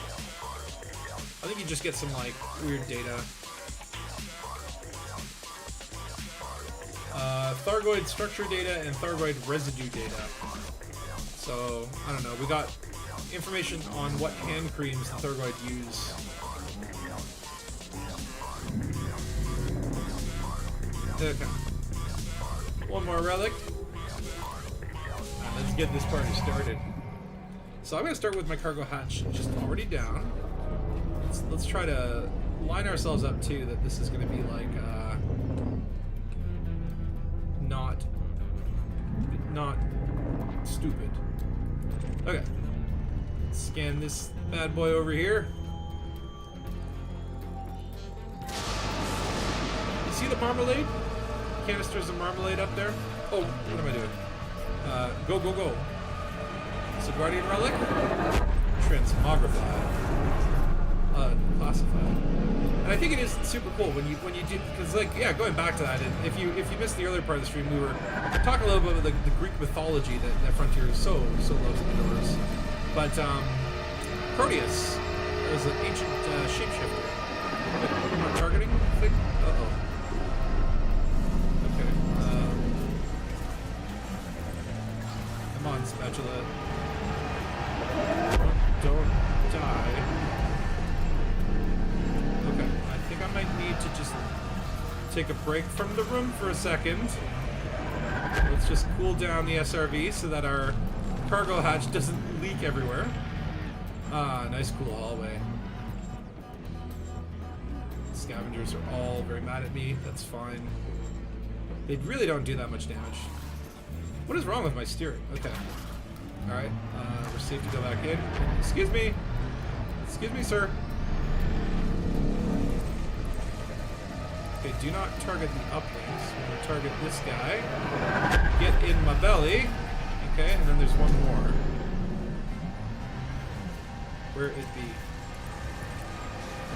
I think you just get some, like, weird data. Thargoid structure data and Thargoid residue data. So, I don't know. We got information on what hand creams the Thargoid use. Okay. One more relic. Let's get this party started. So I'm going to start with my cargo hatch just already down. Let's try to line ourselves up too that this is going to be like not stupid. Okay. Scan this bad boy over here. You see the marmalade? Canisters of marmalade up there? Oh, what am I doing? Go, go, go. So Guardian Relic. Transmogrified. Classified. And I think it is super cool when you do, because, like, yeah, going back to that, if you missed the earlier part of the stream, we were talking a little bit about the Greek mythology that Frontier is so loves and adores. But Proteus is an ancient shapeshifter. Not targeting thing? Uh-oh. Okay. Come on, Spatula. Don't die. Okay, I think I might need to just take a break from the room for a second. Let's just cool down the SRV so that our cargo hatch doesn't leak everywhere. Ah, nice cool hallway. Scavengers are all very mad at me. That's fine. They really don't do that much damage. What is wrong with my steering? Okay. Alright, we're safe to go back in. Excuse me. Excuse me, sir. Okay, do not target the uplinks. We're going to target this guy. Get in my belly. Okay, and then there's one more. Where it be?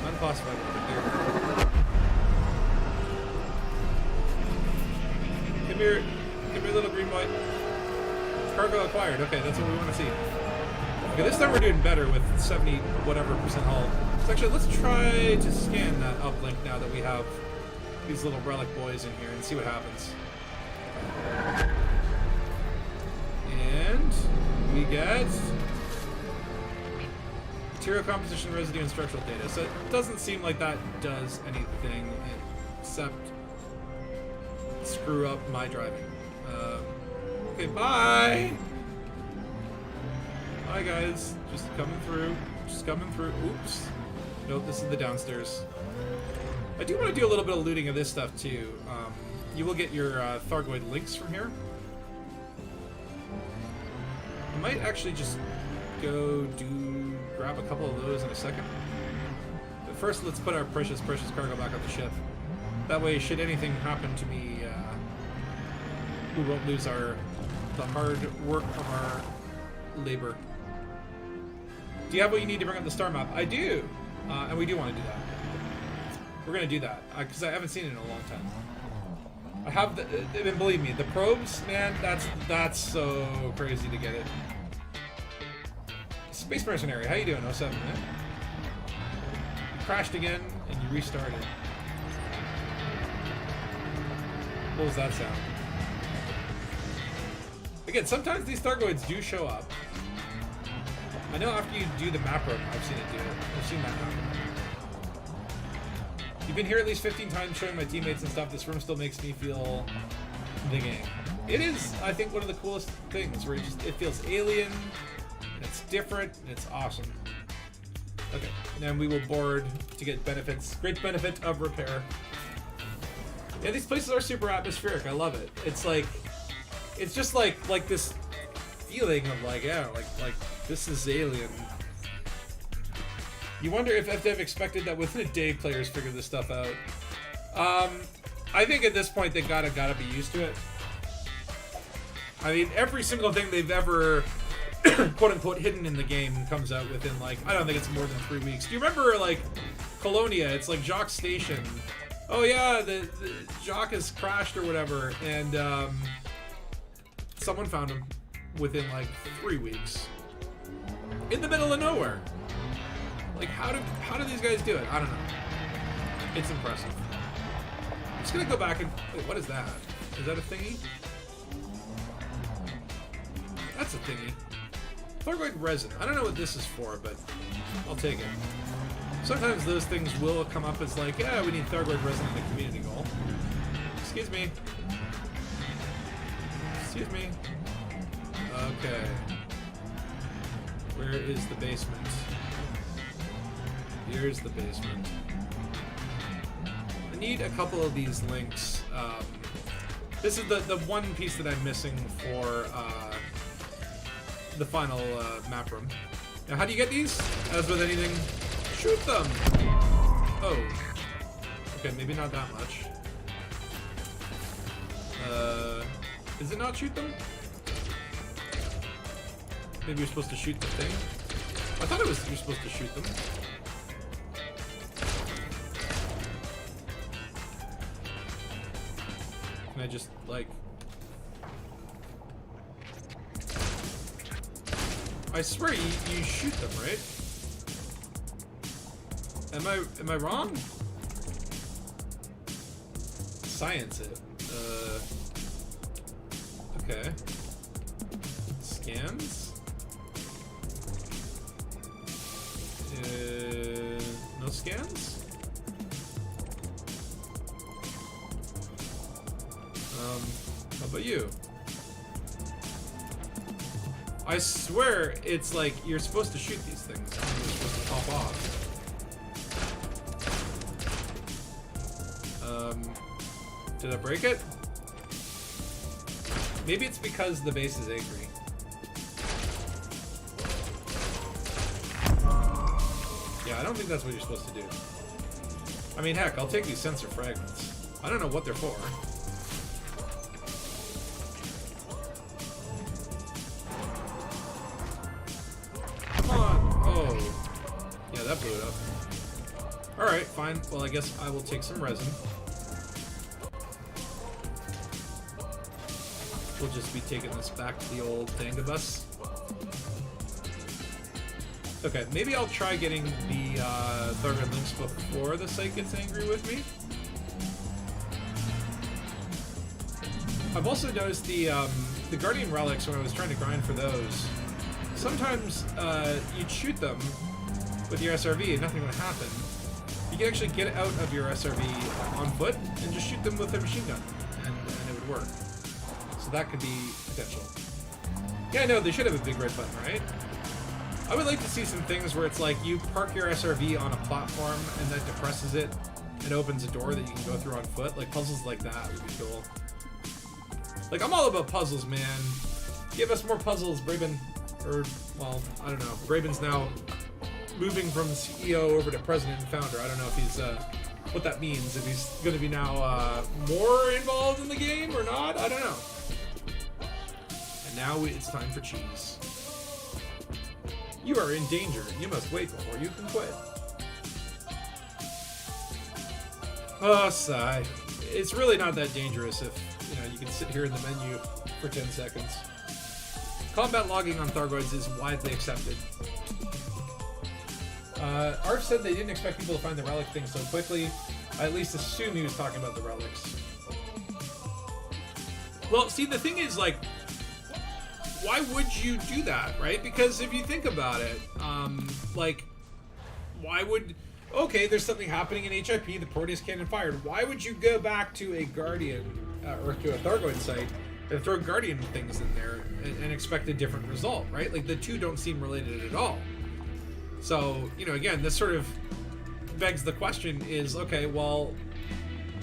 Unclassified over here. Come here. Give me a little green white. Cargo acquired. Okay, that's what we want to see. Okay, this time we're doing better with 70 whatever percent hull. So actually, let's try to scan that uplink now that we have these little relic boys in here and see what happens. And we get material composition, residue, and structural data. So it doesn't seem like that does anything except screw up my driving. Okay, bye! Bye, guys. Just coming through. Just coming through. Oops. Nope, this is the downstairs. I do want to do a little bit of looting of this stuff, too. You will get your Thargoid links from here. I might actually just go grab a couple of those in a second. But first let's put our precious cargo back on the ship. That way, should anything happen to me, we won't lose the hard work of our labor. Do you have what you need to bring up the star map? I do, and we do want to do that. We're gonna do that because I haven't seen it in a long time. I have, and believe me, the probes, man, that's so crazy to get it. Space Mercenary, how you doing, 07, man? You crashed again, and you restarted. What was that sound? Again, sometimes these Thargoids do show up. I know after you do the map run, I've seen it do it. I've seen that happen. You've been here at least 15 times showing my teammates and stuff. This room still makes me feel the game. It is, I think, one of the coolest things where it feels alien, and it's different, and it's awesome. Okay, and then we will board to get benefits. Great benefit of repair. Yeah, these places are super atmospheric. I love it. It's like, it's just like this feeling of like, yeah, like this is alien. You wonder if FDev expected that within a day players figure this stuff out. I think at this point they gotta be used to it. I mean, every single thing they've ever quote unquote hidden in the game comes out within like, I don't think it's more than 3 weeks. Do you remember like Colonia? It's like Jacques Station. Oh yeah, the Jacques has crashed or whatever, and someone found him within like 3 weeks in the middle of nowhere. Like, how do these guys do it? I don't know. It's impressive. I'm just gonna go back and wait. What is that? Is that a thingy? That's a thingy. Thargoid resin. I don't know what this is for, but I'll take it. Sometimes those things will come up as like, yeah, we need Thargoid resin in the community goal. Excuse me. Excuse me. Okay. Where is the basement? Here's the basement. I need a couple of these links. This is the one piece that I'm missing for the final map room. Now, how do you get these? As with anything, shoot them! Oh. Okay, maybe not that much. Is it not shoot them? Maybe you're supposed to shoot the thing? I thought it was you're supposed to shoot them. Can I just, like... I swear you shoot them, right? Am I wrong? Science it. Okay. Scans? No scans? How about you? I swear it's like you're supposed to shoot these things and they're supposed to pop off. Did I break it? Maybe it's because the base is angry. Yeah, I don't think that's what you're supposed to do. I mean, heck, I'll take these sensor fragments. I don't know what they're for. Come on! Oh. Yeah, that blew it up. Alright, fine. Well, I guess I will take some resin. We'll just be taking this back to the old Dangus. Okay, maybe I'll try getting the Thargoid links before the site gets angry with me. I've also noticed the Guardian relics when I was trying to grind for those. Sometimes you'd shoot them with your SRV and nothing would happen. You can actually get out of your SRV on foot and just shoot them with a machine gun, and it would work. So that could be potential. Yeah, no, they should have a big red button, right? I would like to see some things where it's like you park your SRV on a platform and that depresses it and opens a door that you can go through on foot. Like puzzles like that would be cool. Like, I'm all about puzzles, man. Give us more puzzles, Braben. Or, well, I don't know. Braben's now moving from CEO over to president and founder. I don't know if he's what that means. If he's going to be now more involved in the game or not. I don't know. And now it's time for cheese. You are in danger. You must wait before you can quit. Oh, sigh. It's really not that dangerous if, you know, you can sit here in the menu for 10 seconds. Combat logging on Thargoids is widely accepted. Arf said they didn't expect people to find the relic thing so quickly. I at least assume he was talking about the relics. Well, see, the thing is, like, why would you do that, right? Because if you think about it, like, why would... Okay, there's something happening in HIP, the Proteus cannon fired. Why would you go back to a Guardian, or to a Thargoid site, and throw Guardian things in there and expect a different result, right? Like, the two don't seem related at all. So, you know, again, this sort of begs the question is, okay, well,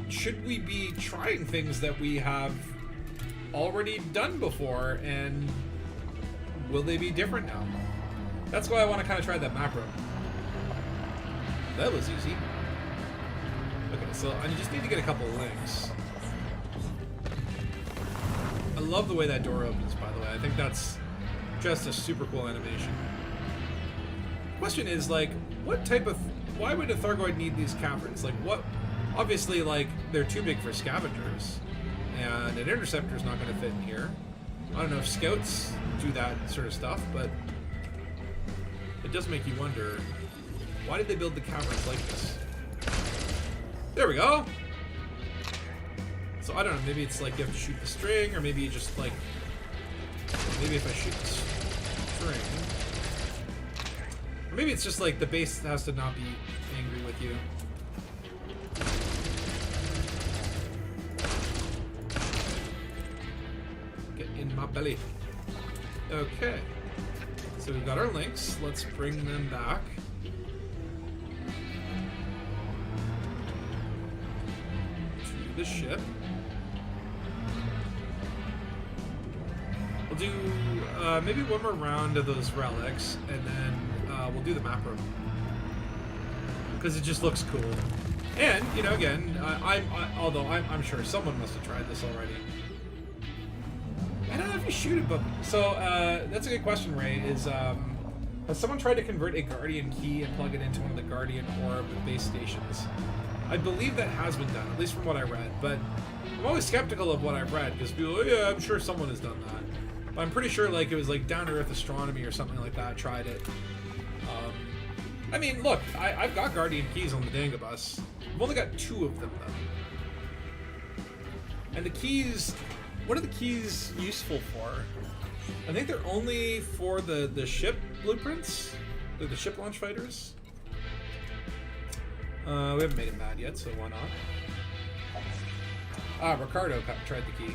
should we be trying things that we have already done before, and will they be different now? That's why I want to kind of try that macro. That was easy. Okay, so I just need to get a couple of links. I love the way that door opens, by the way. I think that's just a super cool animation. Question is, like, what type of... Why would a Thargoid need these caverns? Like, what... Obviously, like, they're too big for scavengers. And an interceptor's not going to fit in here. I don't know if scouts do that sort of stuff, but... It does make you wonder... Why did they build the caverns like this? There we go! So, I don't know, maybe it's like you have to shoot the string, or maybe you just, like... Maybe if I shoot the string... Or maybe it's just like the base has to not be angry with you. Get in my belly. Okay. So we've got our links. Let's bring them back. To the ship. We'll do maybe one more round of those relics, and then we'll do the map room. Because it just looks cool. And, you know, again, although I'm sure someone must have tried this already. I don't know if you shoot it, but... So, that's a good question, Ray, is, has someone tried to convert a Guardian key and plug it into one of the Guardian Orb base stations? I believe that has been done, at least from what I read, but I'm always skeptical of what I've read, because people, oh, yeah, I'm sure someone has done that. But I'm pretty sure, like, it was, like, Down to Earth Astronomy or something like that tried it. I mean, look, I've got Guardian keys on the Dangabus. I've only got 2 of them, though. And the keys... What are the keys useful for? I think they're only for the ship blueprints? The ship launch fighters? We haven't made him mad yet, so why not? Ah, Ricardo tried the key.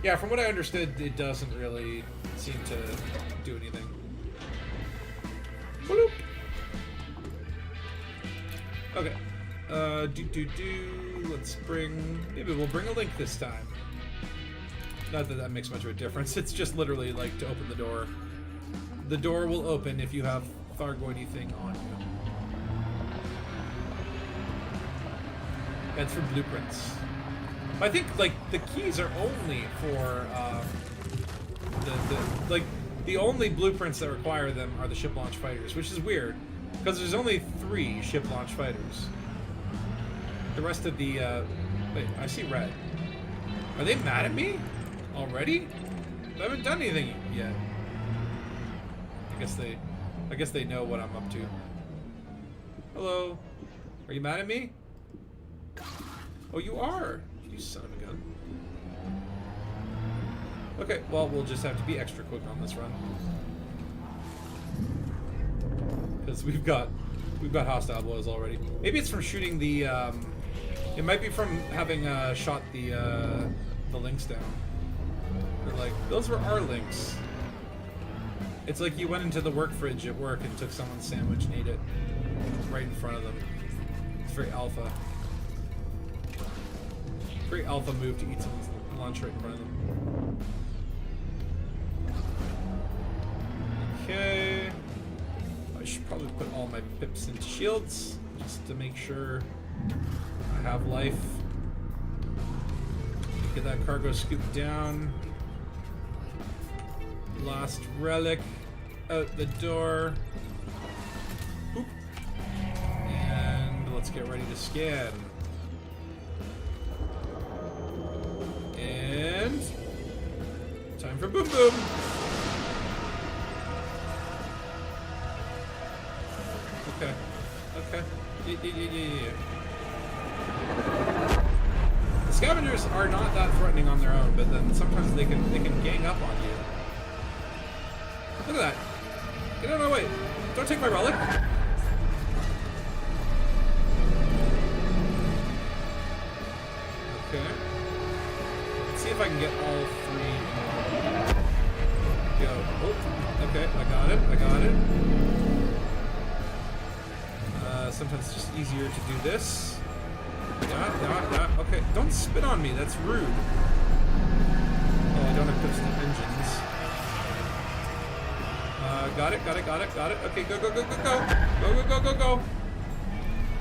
Yeah, from what I understood, it doesn't really seem to do anything. Bloop. Okay. Let's bring... Maybe we'll bring a link this time. Not that that makes much of a difference. It's just literally, like, to open the door. The door will open if you have Thargoidy thing on you. That's for blueprints. I think, like, the keys are only for, the only blueprints that require them are the ship launch fighters, which is weird. Because there's only 3 ship launch fighters. The rest of the, wait, I see red. Are they mad at me? Already? I haven't done anything yet. I guess they know what I'm up to. Hello? Are you mad at me? Oh, you are! You son of a gun. Okay, well, we'll just have to be extra quick on this run. Because we've got hostile blows already. Maybe it's from shooting the, it might be from having, shot the links down. They're like, those were our links. It's like you went into the work fridge at work and took someone's sandwich and ate it. Right in front of them. It's very alpha. Very alpha move to eat someone's lunch right in front of them. Okay. I should probably put all my pips into shields, just to make sure I have life. Get that cargo scooped down. Last relic out the door. Oop. And let's get ready to scan. And time for boom boom. Okay. Okay. Yeah. The scavengers are not that threatening on their own, but then sometimes they can gang up on you. Look at that. Get out of my way. Don't take my relic. Okay. Let's see if I can get all three. Go. Oh, okay, I got it. Sometimes it's just easier to do this. Yeah. Okay, don't spit on me. That's rude. Oh, I don't have piston engines. Got it. Okay, go.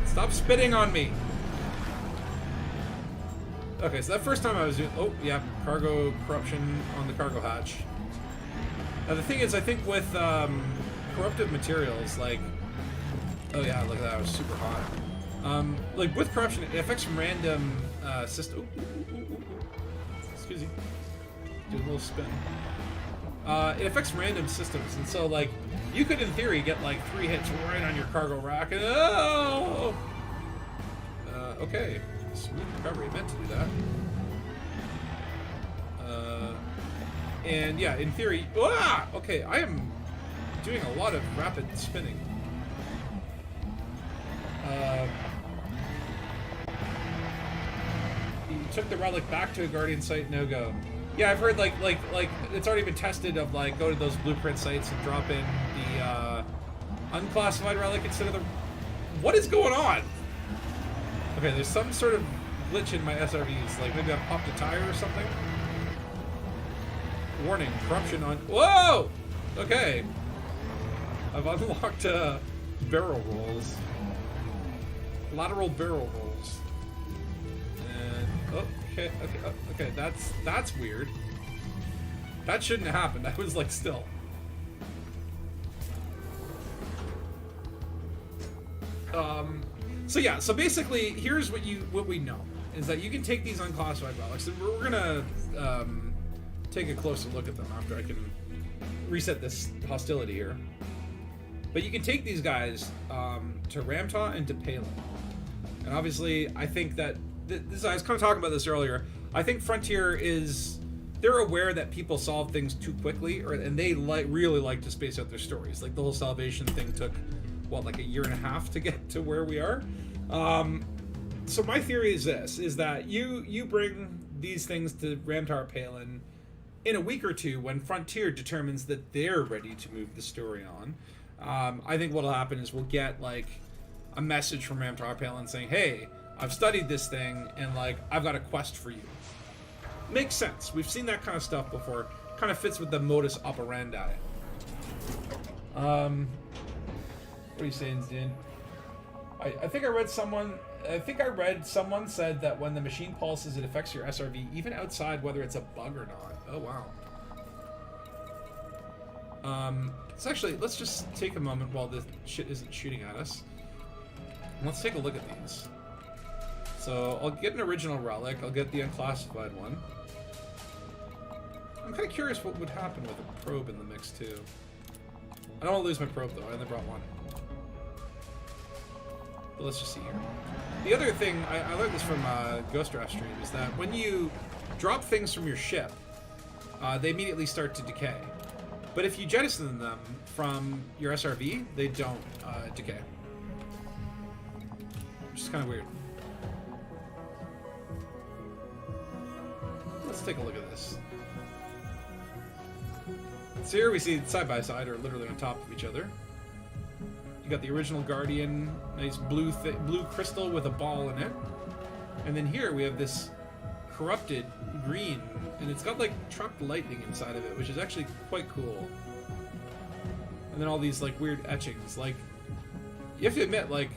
Stop spitting on me. Okay, so that first time I was doing... Oh, yeah, cargo corruption on the cargo hatch. Now, the thing is, I think with corruptive materials, like... Oh, yeah, look at that. It was super hot. Like, with corruption, it affects random system... Ooh. Excuse me. Do a little spin. It affects random systems, and so, like, you could, in theory, get, like, 3 hits right on your cargo rack, and oh! Okay. Smooth recovery, meant to do that. And, yeah, in theory... Ah! Okay, I am doing a lot of rapid spinning. You took the relic back to a Guardian site, no go. Yeah, I've heard like it's already been tested of like go to those blueprint sites and drop in the unclassified relic instead of the... What is going on? Okay, there's some sort of glitch in my SRVs, like maybe I've popped a tire or something. Warning, corruption on... Whoa! Okay. I've unlocked barrel rolls. Lateral barrel rolls. And... Oh, okay, that's weird. That shouldn't have happened. I was like still. So yeah, so basically here's what we know is that you can take these unclassified relics, and we're gonna take a closer look at them after I can reset this hostility here. But you can take these guys to Ramtaw and to Palin. And obviously, I think that I was kind of talking about this earlier. I think Frontier they're aware that people solve things too quickly, and they really like to space out their stories. Like the whole Salvation thing took, what, like a year and a half to get to where we are? So my theory is this, is that you bring these things to Ramtar Palin in a week or two when Frontier determines that they're ready to move the story on. I think what'll happen is we'll get like a message from Ramtar Palin saying, hey, I've studied this thing, and like I've got a quest for you. Makes sense. We've seen that kind of stuff before. Kind of fits with the modus operandi. What are you saying, Din? I think I read someone said that when the machine pulses, it affects your SRV even outside whether it's a bug or not. Oh wow. So actually, let's just take a moment while this shit isn't shooting at us. Let's take a look at these. So I'll get an original relic. I'll get the unclassified one. I'm kind of curious what would happen with a probe in the mix too. I don't want to lose my probe though. I only brought one. But let's just see here. The other thing, I learned this from Ghost Draft stream, is that when you drop things from your ship, they immediately start to decay. But if you jettison them from your SRV, they don't decay. Which is kind of weird. Let's take a look at this. So here we see side by side, or literally on top of each other. You got the original Guardian, nice blue crystal with a ball in it. And then here we have this corrupted green, and it's got like trucked lightning inside of it, which is actually quite cool. And then all these like weird etchings, like you have to admit, like,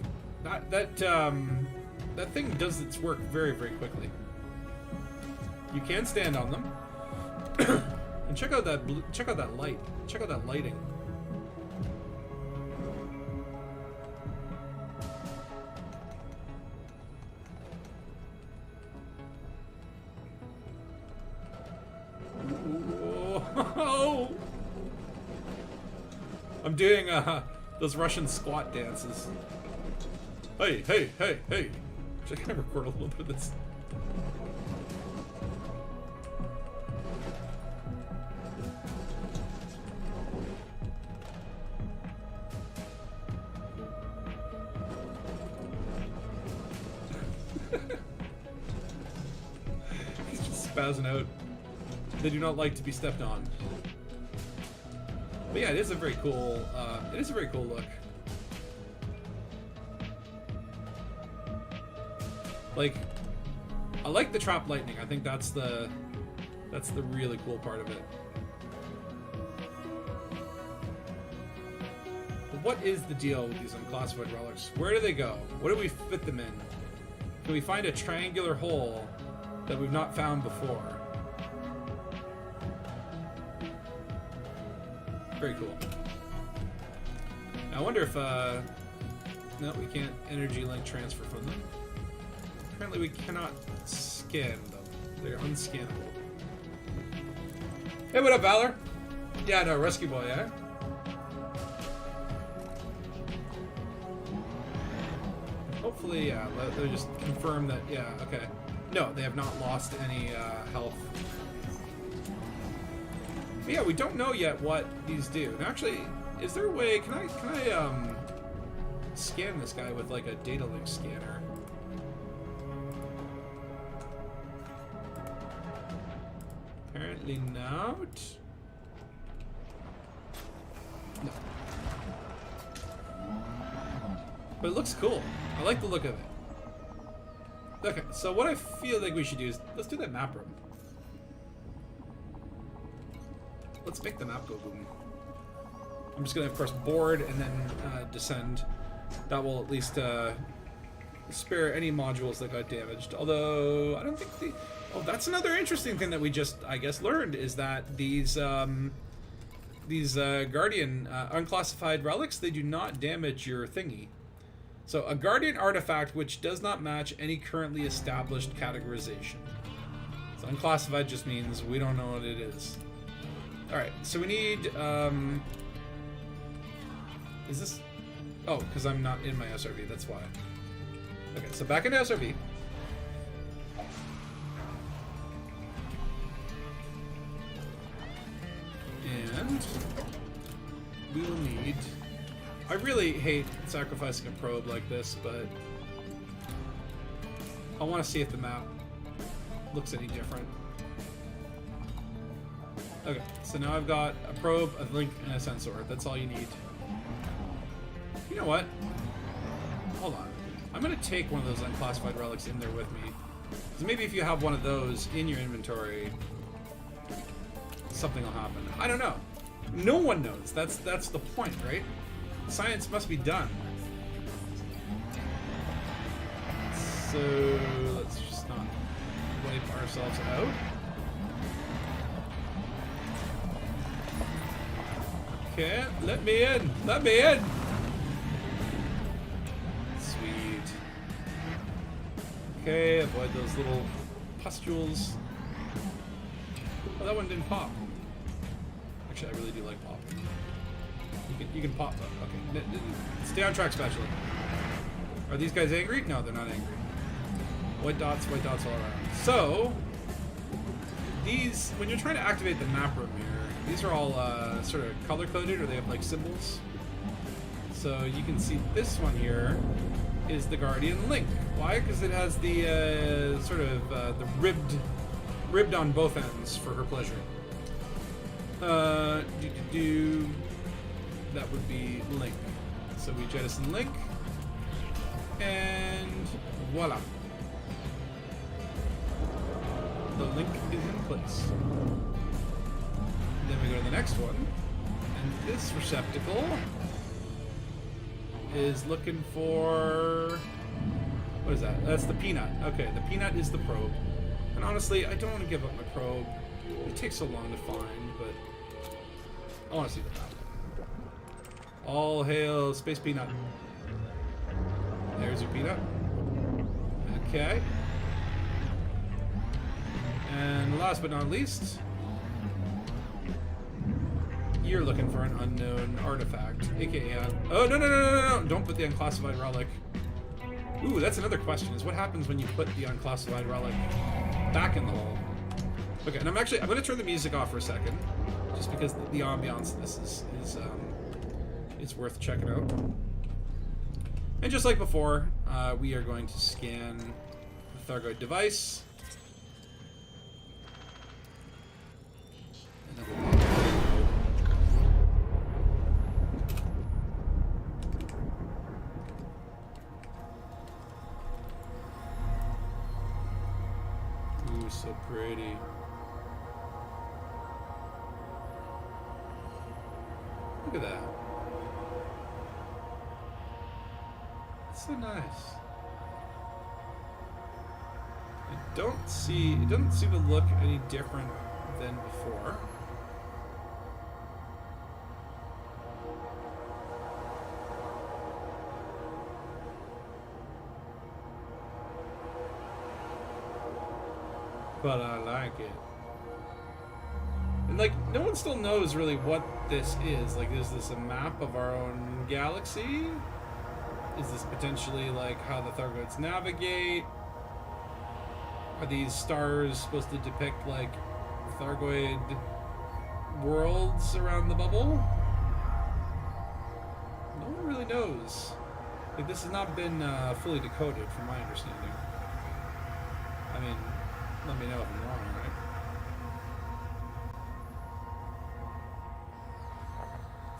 that thing does its work very, very quickly. You can stand on them. And check out that light. Check out that lighting. Whoa. I'm doing those Russian squat dances. Hey, hey, hey, hey. Should I record a little bit of this? He's just spazzing out. They do not like to be stepped on. But yeah, it is a very cool. It is a very cool look. Like, I like the trap lightning. I think that's the really cool part of it. But what is the deal with these unclassified relics? Where do they go? What do we fit them in? Can we find a triangular hole that we've not found before? Very cool. I wonder if, no, we can't energy link transfer from them. Apparently we cannot scan them. They're unscannable. Hey, what up, Valor? Yeah, no, Rescue Boy, eh? Hopefully, yeah, they'll just confirm that, yeah, okay. No, they have not lost any, health. But yeah, we don't know yet what these do. And actually, is there a way, can I scan this guy with, like, a data link scanner? Apparently not. No. But it looks cool. I like the look of it. Okay, so what I feel like we should do is, let's do that map room. Let's make the map go boom. I'm just gonna, of course, board and then descend. That will at least spare any modules that got damaged. Although, I don't think the... Oh, that's another interesting thing that we just, I guess, learned, is that these Guardian unclassified relics, they do not damage your thingy. So, a Guardian artifact which does not match any currently established categorization. So, unclassified just means we don't know what it is. Alright, so we need, is this... Oh, because I'm not in my SRV, that's why. Okay, so back into SRV. And we will need... I really hate sacrificing a probe like this, but I want to see if the map looks any different. Okay, so now I've got a probe, a link, and a sensor. That's all you need. You know what? Hold on. I'm going to take one of those unclassified relics in there with me. Because maybe if you have one of those in your inventory, something will happen. I don't know. No one knows. That's the point, right? Science must be done. So let's just not wipe ourselves out. Okay, let me in. Let me in. Sweet. Okay, avoid those little pustules. Oh, that one didn't pop. Actually, I really do like pop. You can pop them. Okay, stay on track, Spatula. Are these guys angry? No, they're not angry. White dots all around. So, these, when you're trying to activate the map room here, these are all sort of color-coded, or they have like symbols. So you can see this one here is the Guardian Link. Why? Because it has the sort of the ribbed on both ends for her pleasure. That would be Link. So we jettison Link, and voila. The Link is in place. Then we go to the next one, and this receptacle is looking for... What is that? That's the peanut. Okay, the peanut is the probe. And honestly, I don't want to give up my probe. It takes so long to find, but I want to see the map. All hail Space Peanut. There's your peanut. Okay. And last but not least, you're looking for an unknown artifact, aka... Oh, no! Don't put the unclassified relic. Ooh, that's another question, is what happens when you put the unclassified relic back in the hole? Okay, and I'm going to turn the music off for a second, just because the ambiance of this is worth checking out. And just like before, we are going to scan the Thargoid device. Ooh, so pretty. Look at that. It's so nice. It doesn't seem to look any different than before. But I like it. And like, no one still knows really what this is. Like, is this a map of our own galaxy? Is this potentially like how the Thargoids navigate? Are these stars supposed to depict like Thargoid worlds around the bubble? No one really knows. Like, this has not been fully decoded from my understanding. I mean, let me know if I'm wrong, right?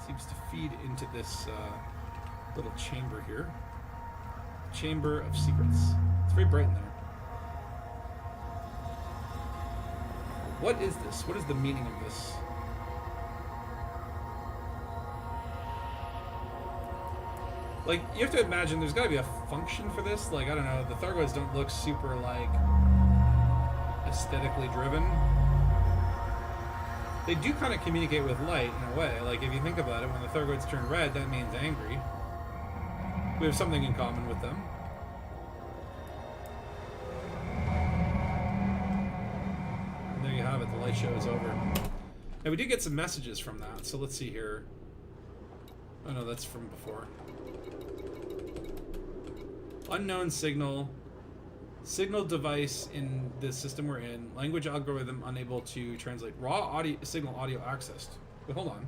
Seems to feed into this little chamber here. Chamber of Secrets. It's very bright in there. What is this? What is the meaning of this? Like, you have to imagine there's got to be a function for this. Like, I don't know, the Thargoids don't look super, like, aesthetically driven. They do kind of communicate with light in a way. Like, if you think about it, when the Thargoids turn red, that means angry. We have something in common with them. And there you have it, the light show is over. Now, we did get some messages from that, so let's see here. Oh no, that's from before. Unknown signal. Signal device in the system we're in. Language algorithm unable to translate. Raw audio signal audio accessed. Wait, hold on.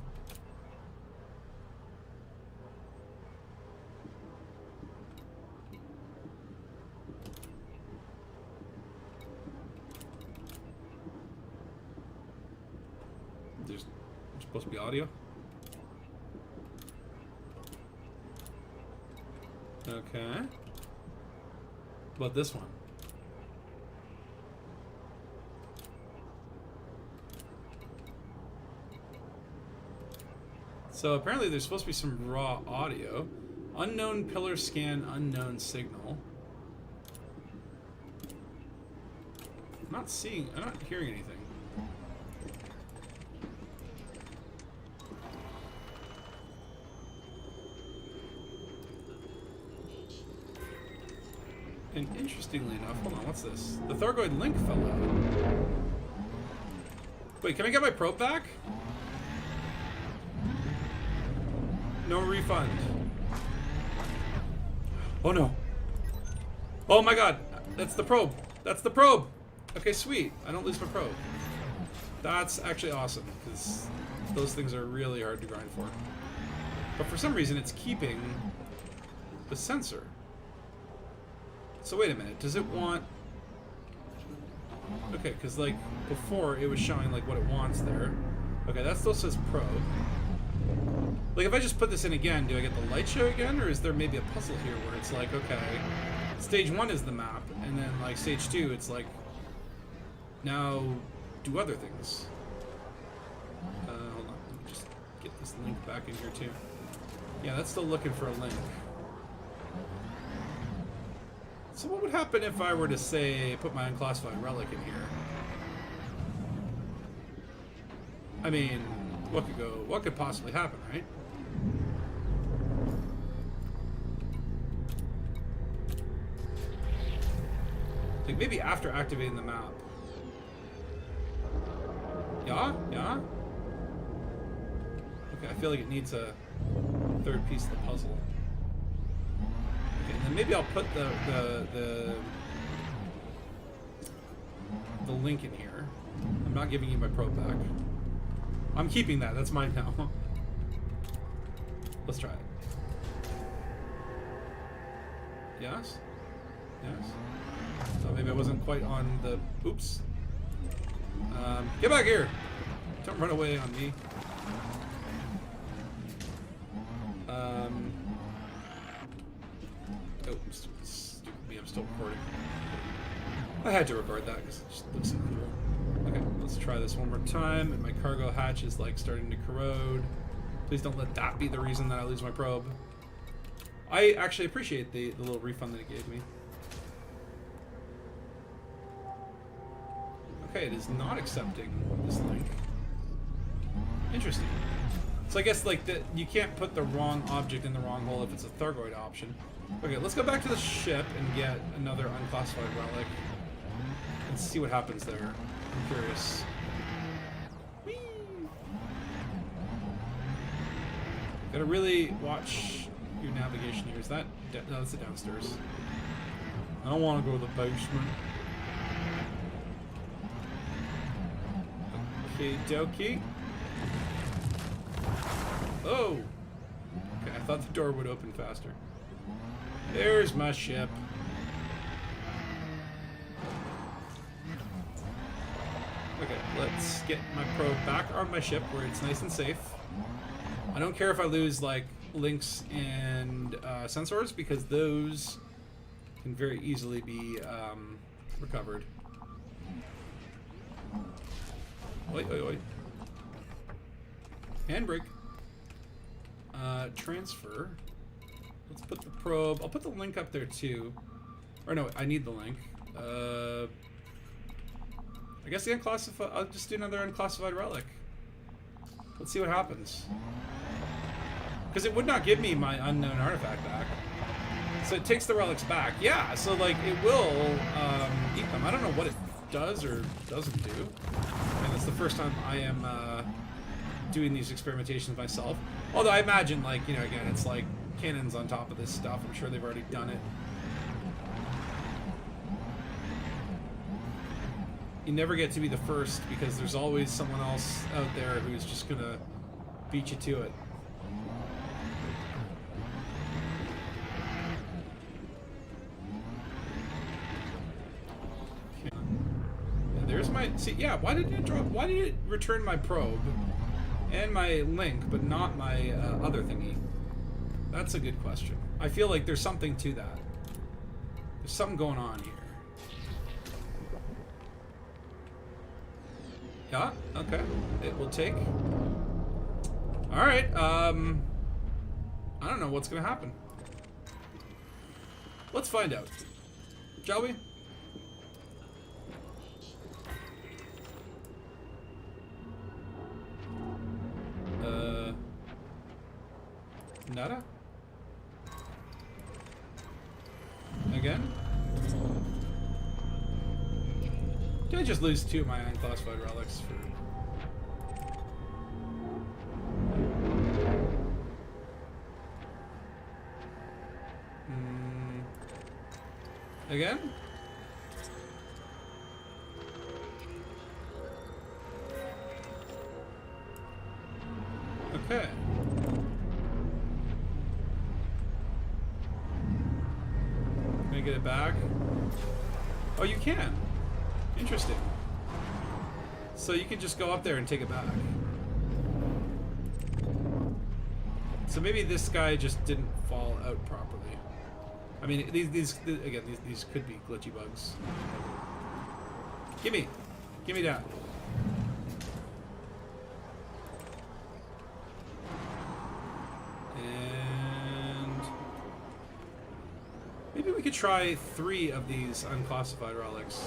There's supposed to be audio. Okay. What about this one? So apparently there's supposed to be some raw audio. Unknown pillar scan, unknown signal. I'm not hearing anything. And interestingly enough, hold on, what's this? The Thargoid link fell out. Wait, can I get my probe back? No refund. Oh no. Oh my god. That's the probe. That's the probe. Okay, sweet. I don't lose my probe. That's actually awesome, because those things are really hard to grind for. But for some reason, it's keeping the sensor. So wait a minute, does it want... Okay, because like before it was showing like what it wants there. Okay, that still says probe. Like if I just put this in again, do I get the light show again? Or is there maybe a puzzle here where it's like, okay, stage 1 is the map, and then like stage 2 it's like, now do other things. Hold on, let me just get this link back in here too. Yeah, that's still looking for a link. So what would happen if I were to, say, put my unclassified relic in here? I mean, what could possibly happen, right? Like maybe after activating the map. Yeah? Yeah? Okay, I feel like it needs a third piece of the puzzle. Okay, and then maybe I'll put the link in here. I'm not giving you my probe back. I'm keeping that. That's mine now. Let's try it. Yes? Yes? Oh, maybe I wasn't quite on the... Oops. Get back here! Don't run away on me. Oh, stupid me. I'm still recording. I had to record that because it just looks so cool. Okay, let's try this one more time. And my cargo hatch is like starting to corrode. Please don't let that be the reason that I lose my probe. I actually appreciate the little refund that it gave me. Okay, it is not accepting this link. Interesting. So I guess like you can't put the wrong object in the wrong hole if it's a Thargoid option. Okay, let's go back to the ship and get another unclassified relic and see what happens there. I'm curious. Whee! Gotta really watch your navigation here. Is that... No, that's the downstairs. I don't want to go to the basement. Okie dokie. Oh! Okay, I thought the door would open faster. There's my ship. Okay, let's get my probe back on my ship where it's nice and safe. I don't care if I lose, like, links and sensors, because those can very easily be recovered. Oi, oi, oi. Handbrake. Transfer. Let's put the probe. I'll put the link up there too. Or no, I need the link. I guess the unclassified. I'll just do another unclassified relic. Let's see what happens. Because it would not give me my unknown artifact back. So it takes the relics back. Yeah, so like it will eat them. I don't know what it does or doesn't do. And it's the first time I am doing these experimentations myself. Although I imagine, like, you know, again, it's like cannons on top of this stuff. I'm sure they've already done it. You never get to be the first because there's always someone else out there who's just gonna beat you to it. Okay. And there's my... See, yeah, why did it drop... Why did it return my probe and my link, but not my other thingy? That's a good question. I feel like there's something to that. There's something going on here. Yeah, okay. It will take. Alright, I don't know what's gonna happen. Let's find out. Shall we? Nada? Again? Did I just lose 2 of my unclassified relics for... Again? Okay. Can I get it back? Oh, you can. Interesting. So you can just go up there and take it back. So maybe this guy just didn't fall out properly. I mean, these could be glitchy bugs. Gimme that. And maybe we we could try 3 of these unclassified relics.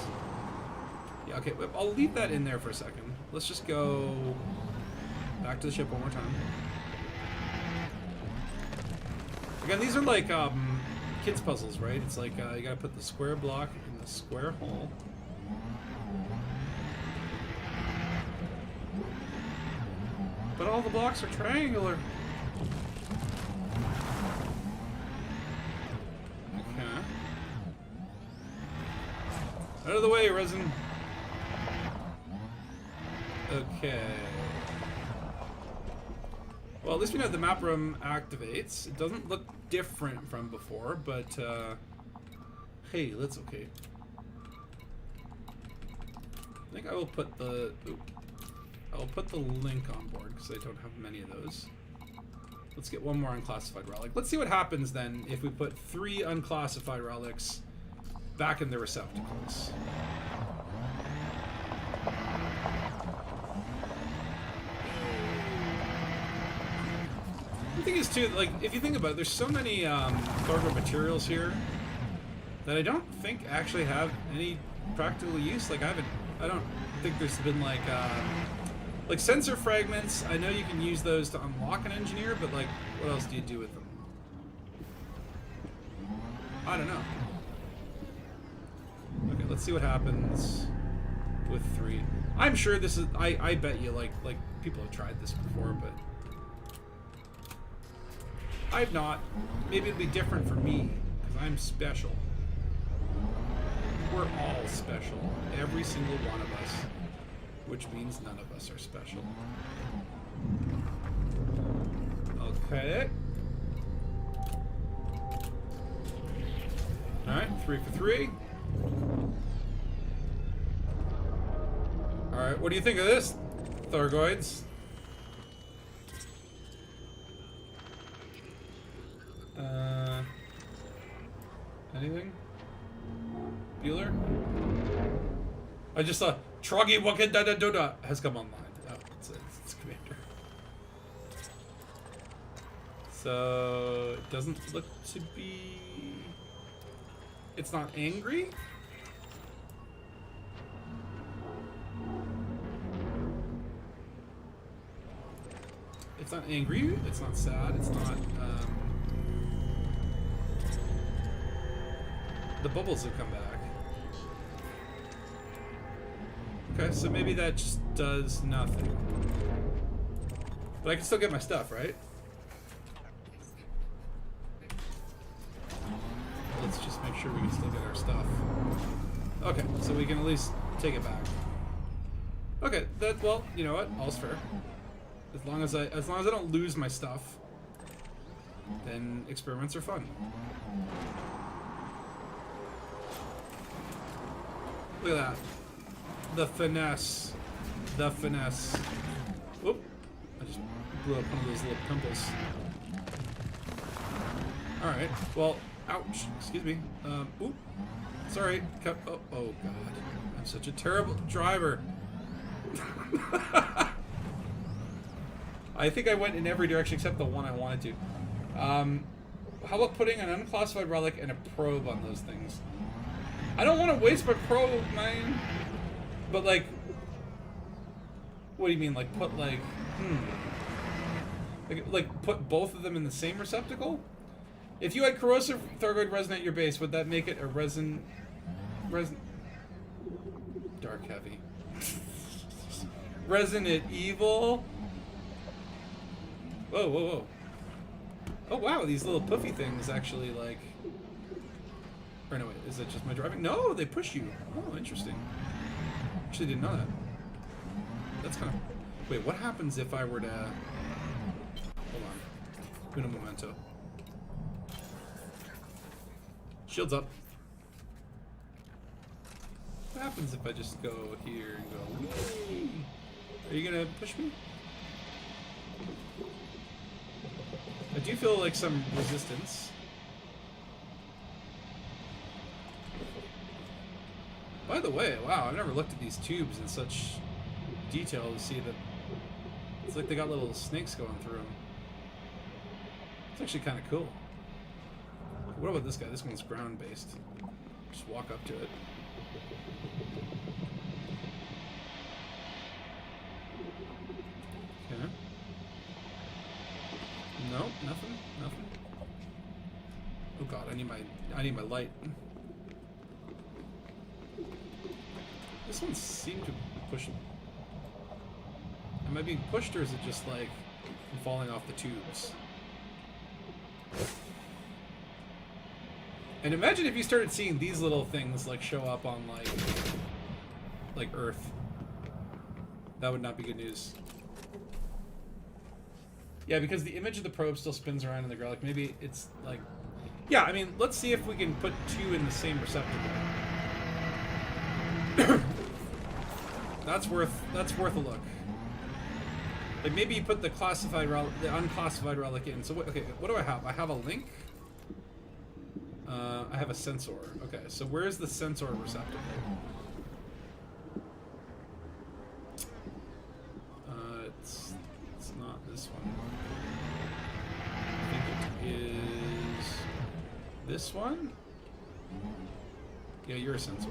Yeah, okay, I'll leave that in there for a second. Let's just go back to the ship one more time. Again, these are like kids puzzles, right? It's like you gotta put the square block in the square hole. But all the blocks are triangular. Okay. Out of the way, resin. Okay. Well, at least we know the map room activates. It doesn't look different from before, but hey, that's okay. I think I will put the I'll put the link on board because I don't have many of those. Let's get one more unclassified relic. Let's see what happens then if we put 3 unclassified relics back in the receptacles. The thing is too, like, if you think about it, there's so many Thargoid materials here that I don't think actually have any practical use. Like, I don't think there's been like sensor fragments. I know you can use those to unlock an engineer, but like, what else do you do with them? I don't know. Okay, let's see what happens with 3. I'm sure this is. I bet you like people have tried this before, but I've not. Maybe it'll be different for me because I'm special. We're all special. Every single one of us. Which means none of us are special. Okay. Alright, 3 for 3. Alright, what do you think of this, Thargoids? Anything? Bueller? I just saw Troggy Wakadada has come online. Oh, it's Commander. So it doesn't look to be. It's not angry. It's not angry. It's not sad. It's not. The bubbles have come back. Okay, so maybe that just does nothing. But I can still get my stuff, right? Let's just make sure we can still get our stuff. Okay, so we can at least take it back. Okay, well, you know what? All's fair. As long as I don't lose my stuff, then experiments are fun. Look at that. The finesse. The finesse. Whoop. I just blew up one of those little pimples. Alright. Well, ouch. Excuse me. Oop. Sorry. Oh, oh, God. I'm such a terrible driver. I think I went in every direction except the one I wanted to. How about putting an unclassified relic and a probe on those things? I don't want to waste my probe, man. But like, what do you mean? Like put like, like put both of them in the same receptacle? If you had corrosive Thargoid resin at your base, would that make it a resin? Dark heavy. Resonant evil. Whoa, whoa, whoa. Oh wow, these little puffy things actually like. Or no, wait, is it just my driving? No, they push you. Oh, interesting. Actually didn't know that. That's kind of... Wait, what happens if I were to... Hold on. Uno momento. Shields up. What happens if I just go here and go... Whee! Are you gonna push me? I do feel like some resistance. By the way, wow, I've never looked at these tubes in such detail to see that it's like they got little snakes going through them. It's actually kind of cool. What about this guy? This one's ground-based. Just walk up to it. Okay. No, nothing. Oh god, I need my light. This one seemed to push. Am I being pushed, or is it just like I'm falling off the tubes? And imagine if you started seeing these little things like show up on like Earth. That would not be good news. Yeah, because the image of the probe still spins around in the ground. Like maybe it's like, yeah. I mean, let's see if we can put two in the same receptacle. That's worth a look. Like maybe you put the classified relic, the unclassified relic in. So okay, what do I have? I have a link. I have a sensor. Okay, so where's the sensor receptacle? It's not this one. I think it is this one. Yeah, you're a sensor.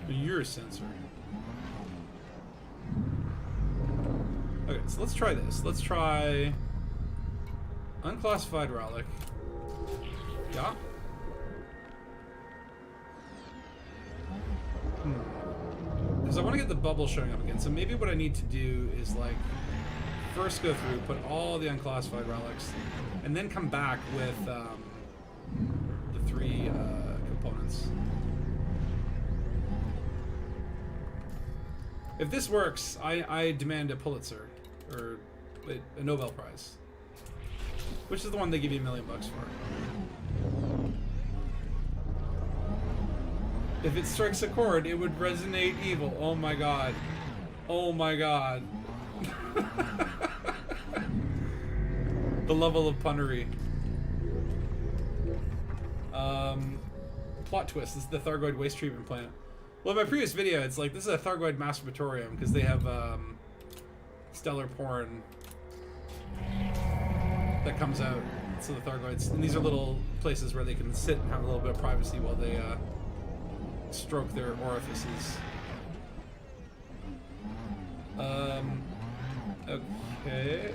You're a sensor. Okay, so let's try this. Let's try unclassified relic. Yeah. Because I want to get the bubble showing up again. So maybe what I need to do is like first go through, put all the unclassified relics, and then come back with the three components. If this works, I demand a Pulitzer or a Nobel Prize, which is the one they give you $1 million for. If it strikes a chord, it would resonate evil. Oh my god. Oh my god. The level of punnery. Plot twist. This is the Thargoid waste treatment plant. Well, in my previous video, it's like, this is a Thargoid masturbatorium, because they have stellar porn that comes out. So the Thargoids, and these are little places where they can sit and have a little bit of privacy while they stroke their orifices. Okay.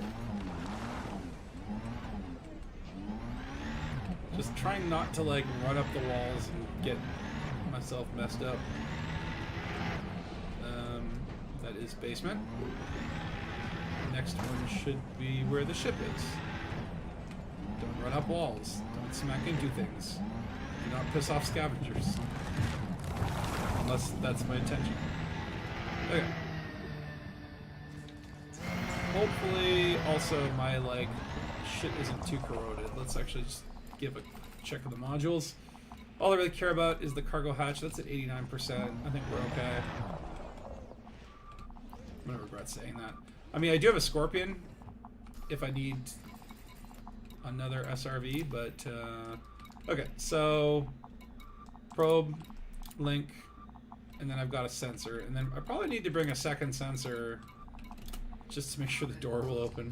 Just trying not to like run up the walls and get myself messed up. That is basement. Next one should be where the ship is. Don't run up walls. Don't smack into things. Do not piss off scavengers. Unless that's my intention. Okay. Hopefully, also my like shit isn't too corroded. Let's actually just give a check of the modules. All I really care about is the cargo hatch. That's at 89%. I think we're okay. I'm gonna regret saying that. I mean, I do have a Scorpion if I need another SRV, but okay. So probe, link, and then I've got a sensor, and then I probably need to bring a second sensor just to make sure the door will open.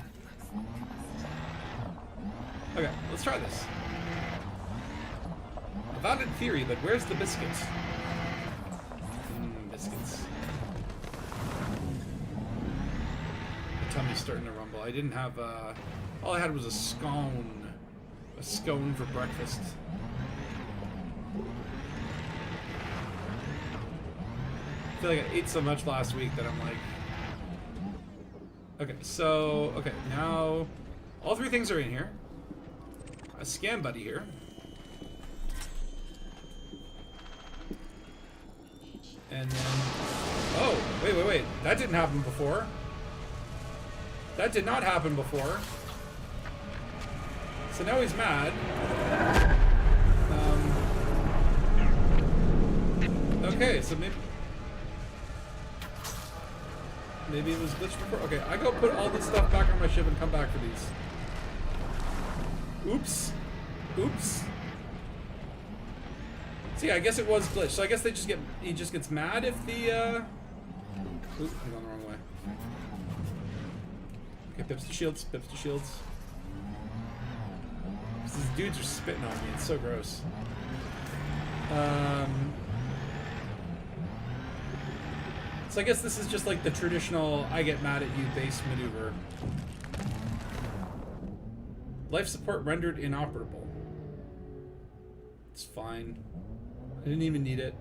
Okay, let's try this. A valid theory, but where's the biscuits? Biscuits. My tummy's starting to rumble. I didn't have, all I had was a scone. A scone for breakfast. I feel like I ate so much last week that I'm like... Okay, so... Okay, now... All three things are in here. A scan buddy here. And then... Oh, wait. That didn't happen before. That did not happen before. So now he's mad. Okay, so maybe it was glitched before. Okay, I go put all this stuff back on my ship and come back for these. Oops. See, I guess it was glitched. So I guess he just gets mad if the Oop, I'm going the wrong way. Okay, pips to shields. These dudes are spitting on me. It's so gross. So I guess this is just like the traditional I get mad at you base maneuver. Life support rendered inoperable. It's fine. I didn't even need it.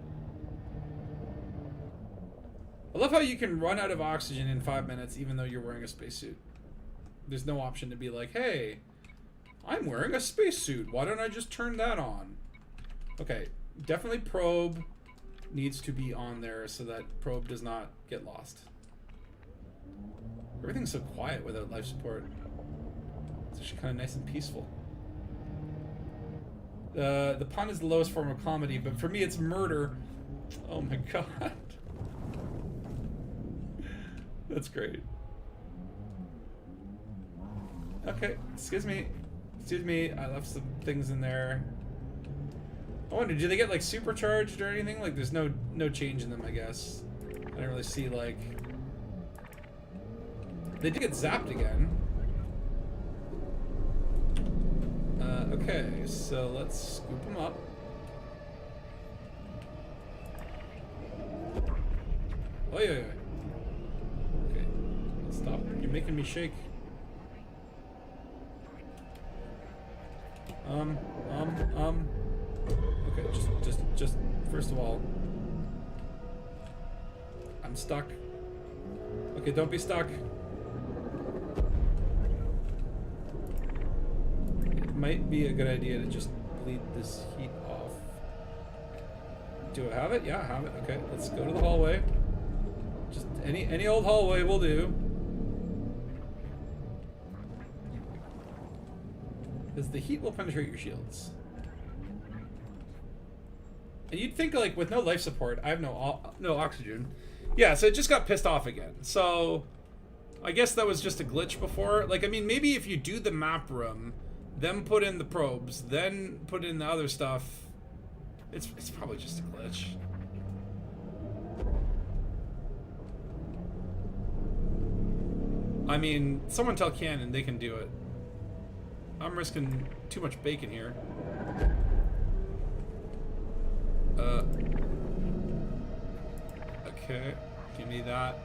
I love how you can run out of oxygen in 5 minutes even though you're wearing a spacesuit. There's no option to be like, hey, I'm wearing a spacesuit. Why don't I just turn that on? Okay, definitely probe needs to be on there so that probe does not get lost. Everything's so quiet without life support. It's actually kind of nice and peaceful. The pun is the lowest form of comedy, but for me it's murder. Oh my god. That's great. Okay, excuse me. Excuse me, I left some things in there. I wonder, do they get like supercharged or anything? Like there's no change in them, I guess. I don't really see like... They did get zapped again. Okay, so let's scoop them up. Oh yeah. Okay, stop. You're making me shake. Okay, just first of all, I'm stuck. Okay, don't be stuck. It might be a good idea to just bleed this heat off. Do I have it? Yeah, I have it. Okay, let's go to the hallway. Just any old hallway will do. Because the heat will penetrate your shields. And you'd think, like, with no life support, I have no oxygen. Yeah, so it just got pissed off again. So, I guess that was just a glitch before. Like, I mean, maybe if you do the map room, then put in the probes, then put in the other stuff, it's probably just a glitch. I mean, someone tell Canon they can do it. I'm risking too much bacon here. Okay, give me that.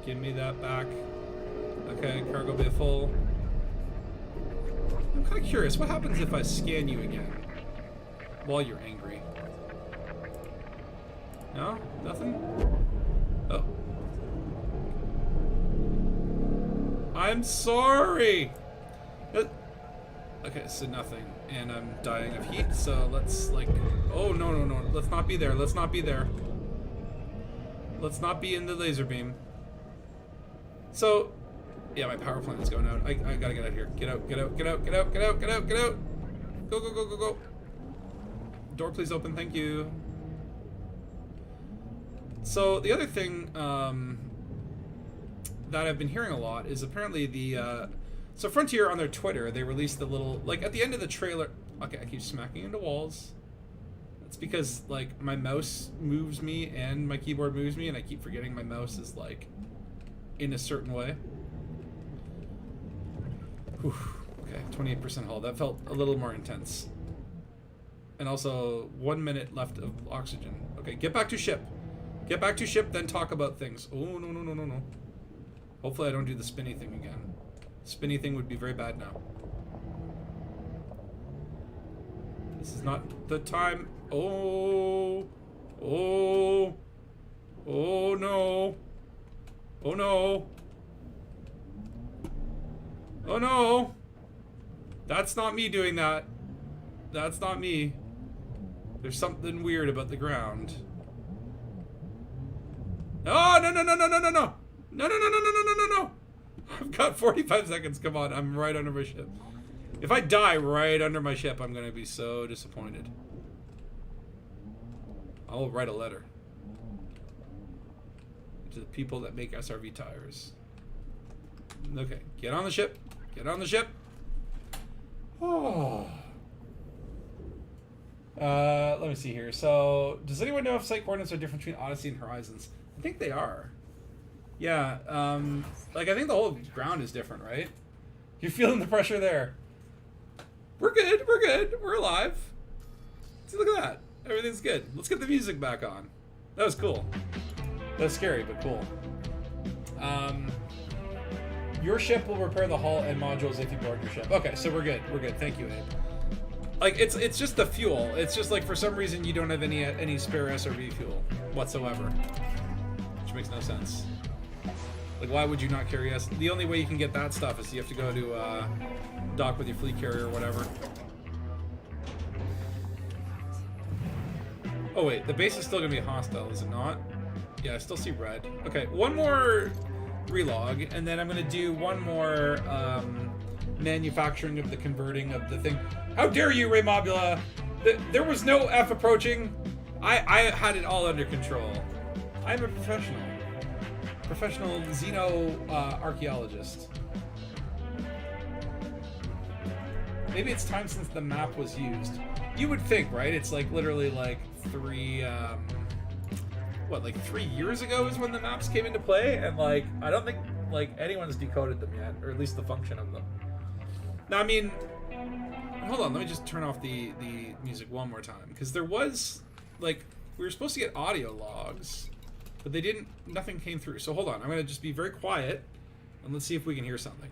Give me that back. Okay, cargo bay full. I'm kind of curious, what happens if I scan you again while you're angry? No? Nothing? Oh. I'm sorry! Okay, so nothing. And I'm dying of heat, so let's, like... Oh, no. Let's not be there. Let's not be there. Let's not be in the laser beam. So... Yeah, my power plant is going out. I gotta get out of here. Get out. Go. Door, please open. Thank you. So, the other thing, that I've been hearing a lot is apparently the, so Frontier on their Twitter, they released the little, like, at the end of the trailer... Okay, I keep smacking into walls. That's because, like, my mouse moves me and my keyboard moves me, and I keep forgetting my mouse is, like, in a certain way. Whew. Okay, 28% hull. That felt a little more intense. And also, 1 minute left of oxygen. Okay, get back to ship. Get back to ship, then talk about things. Oh, no. Hopefully I don't do the spinny thing again. Spinny thing would be very bad now. This is not the time. Oh no. Oh no. That's not me doing that. That's not me. There's something weird about the ground. Oh, no. No. I've got 45 seconds. Come on. I'm right under my ship. If I die right under my ship, I'm going to be so disappointed. I'll write a letter to the people that make SRV tires. Okay. Get on the ship. Get on the ship. Oh. Let me see here. So, does anyone know if site coordinates are different between Odyssey and Horizons? I think they are. Yeah, like, I think the whole ground is different, right? You're feeling the pressure there. We're good. We're good. We're alive. See, look at that. Everything's good. Let's get the music back on. That was cool. That was scary, but cool. Your ship will repair the hull and modules if you board your ship. Okay, so we're good. We're good. Thank you, Abe. Like, it's just the fuel. It's just like for some reason you don't have any spare SRV fuel whatsoever, which makes no sense. Like, why would you not carry us? The only way you can get that stuff is you have to go to dock with your fleet carrier or whatever. Oh wait, the base is still gonna be hostile, is it not? Yeah, I still see red. Okay, one more relog, and then I'm gonna do one more manufacturing of the converting of the thing. How dare you, Ray Mobula? There was no F approaching. I had it all under control. I'm a professional. Professional archaeologist. Maybe it's time since the map was used. You would think, right? It's like literally like like 3 years ago is when the maps came into play, and like I don't think like anyone's decoded them yet, or at least the function of them. Now, I mean, hold on, let me just turn off the music one more time, because there was like we were supposed to get audio logs, but they didn't. Nothing came through. So hold on, I'm gonna just be very quiet, and let's see if we can hear something.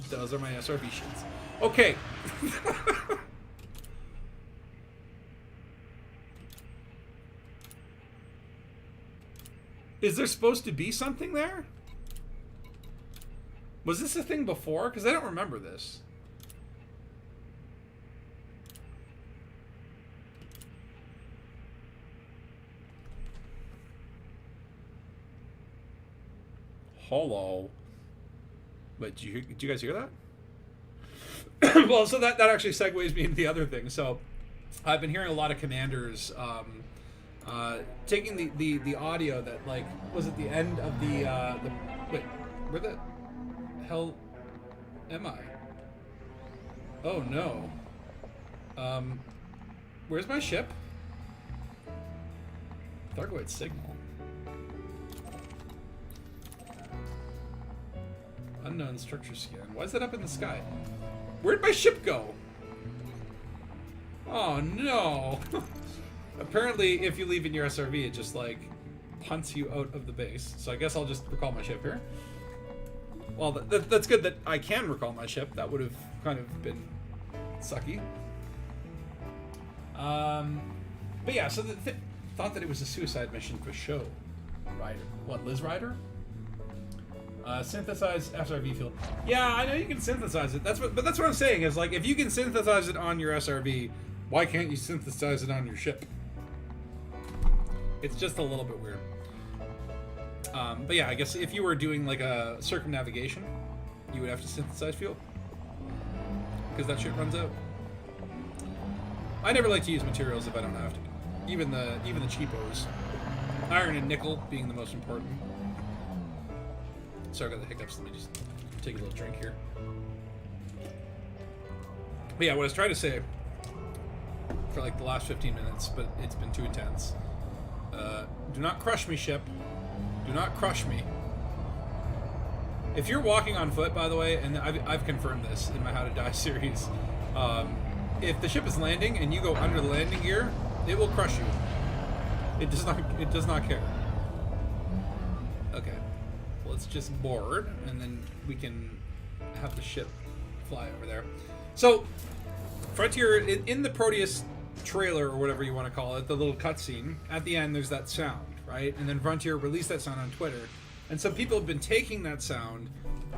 Those are my SRV sheets. Okay. Is there supposed to be something there? Was this a thing before? Because I don't remember this. Hello. Wait, did you guys hear that? Well, so that actually segues me into the other thing. So I've been hearing a lot of commanders taking the audio that, like, was at the end of the wait, where the hell am I? Oh no. Where's my ship? Thargoid signal. Unknown structure scan. Why is that up in the sky? Where'd my ship go? Oh no. Apparently, if you leave in your SRV, it just like punts you out of the base. So I guess I'll just recall my ship here. Well, that's good that I can recall my ship. That would have kind of been sucky. But yeah, so thought that it was a suicide mission for show. Rider. What, Liz Rider? Synthesize SRV field. Yeah, I know you can synthesize it. But that's what I'm saying is, like, if you can synthesize it on your SRV, why can't you synthesize it on your ship? It's just a little bit weird. But yeah, I guess if you were doing like a circumnavigation, you would have to synthesize fuel, because that shit runs out. I never like to use materials if I don't have to. Even the cheapos. Iron and nickel being the most important. Sorry about the hiccups, let me just take a little drink here. But yeah, what I was trying to say for like the last 15 minutes, but it's been too intense. Do not crush me, ship. Do not crush me. If you're walking on foot, by the way, and I've confirmed this in my How to Die series, if the ship is landing and you go under the landing gear, it will crush you. It does not care. Okay. Let's just board, and then we can have the ship fly over there. So, Frontier, in the Proteus trailer, or whatever you want to call it, the little cutscene, at the end there's that sound, right? And then Frontier released that sound on Twitter. And some people have been taking that sound,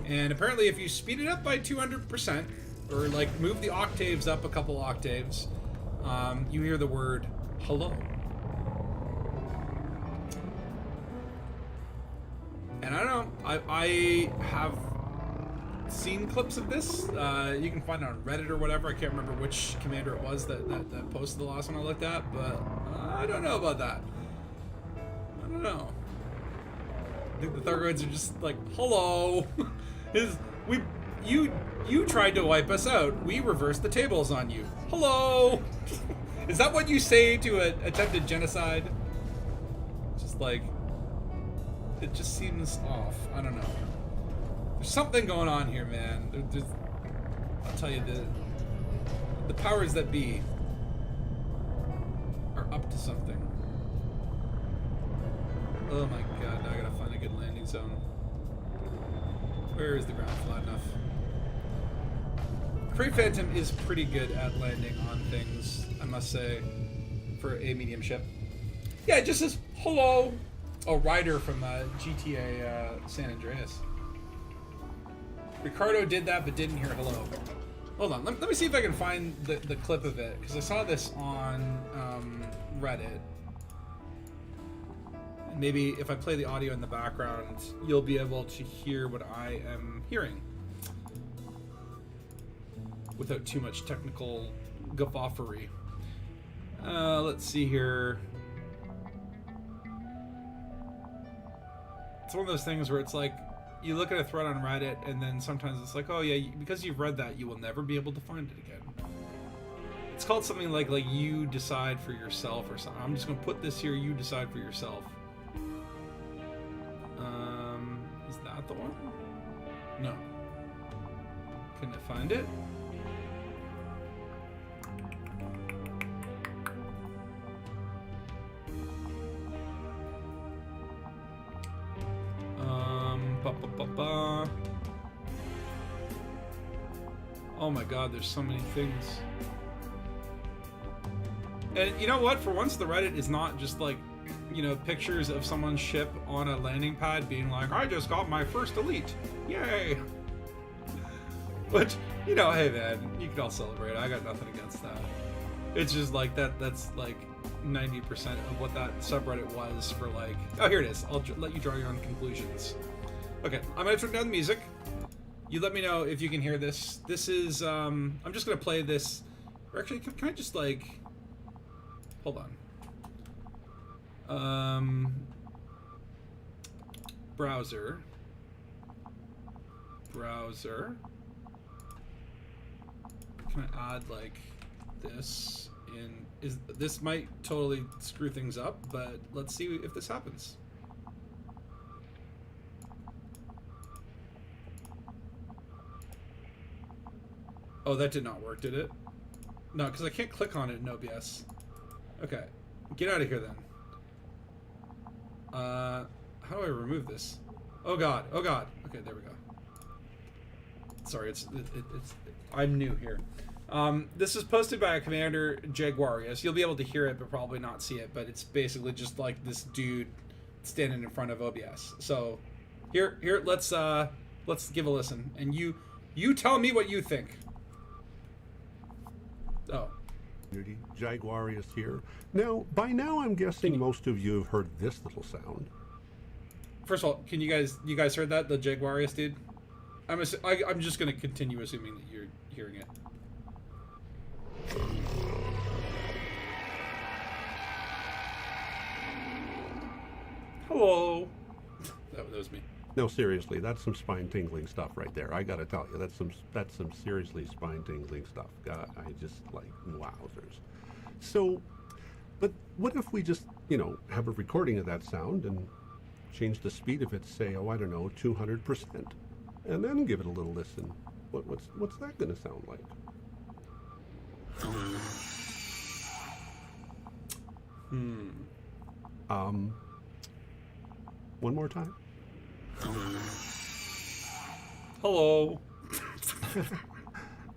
and apparently if you speed it up by 200%, or like move the octaves up a couple octaves, you hear the word hello. And I don't know, I have seen clips of this. You can find it on Reddit or whatever. I can't remember which commander it was that posted the last one I looked at, but I don't know about that. I don't know. I think the Thargoids are just like, hello. You tried to wipe us out. We reversed the tables on you. Hello. Is that what you say to an attempted genocide? Just just like, it just seems off. I don't know. There's something going on here, man. I'll tell you, the powers that be are up to something. Oh my god, now I gotta find a good landing zone. Where is the ground flat enough? Crate Phantom is pretty good at landing on things, I must say, for a medium ship. Yeah, it just says, hello! Oh, Ryder from GTA San Andreas. Ricardo did that, but didn't hear hello. Hold on, let me see if I can find the clip of it, because I saw this on Reddit. And maybe if I play the audio in the background, you'll be able to hear what I am hearing without too much technical guffawery. Let's see here. It's one of those things where it's like, you look at a thread on Reddit, and then sometimes it's like, oh yeah, because you've read that, you will never be able to find it again. It's called something like you decide for yourself or something. I'm just gonna put this here, you decide for yourself. Is that the one? No. Can I find it? Oh my god, there's so many things. And you know what? For once, the Reddit is not just like, you know, pictures of someone's ship on a landing pad being like, I just got my first elite. Yay! Which, you know, hey man, you can all celebrate. I got nothing against that. It's just like that's like 90% of what that subreddit was for like, oh, here it is. I'll let you draw your own conclusions. Okay, I'm gonna turn down the music. You let me know if you can hear this. This is, I'm just gonna play this. Or actually, can I just like, hold on. Browser. Can I add like this in? This might totally screw things up, but let's see if this happens. Oh, that did not work, did it? No, because I can't click on it in OBS. Okay, get out of here then. How do I remove this? Oh god, oh god. Okay, there we go. Sorry, it's I'm new here. This is posted by a Commander Jaguarius. You'll be able to hear it, but probably not see it. But it's basically just like this dude standing in front of OBS. So here, let's give a listen, and you tell me what you think. Oh. Jaguarius here. Now, by now, I'm guessing most of you have heard this little sound. First of all, can you guys heard that, the Jaguarius dude? I'm just gonna continue assuming that you're hearing it. Hello. That was me. No, seriously, that's some spine-tingling stuff right there. I gotta tell you, that's some seriously spine-tingling stuff. God, I just like wowzers. So, but what if we just, you know, have a recording of that sound and change the speed of it, say, oh, I don't know, 200%, and then give it a little listen. What's that gonna sound like? One more time. Hello.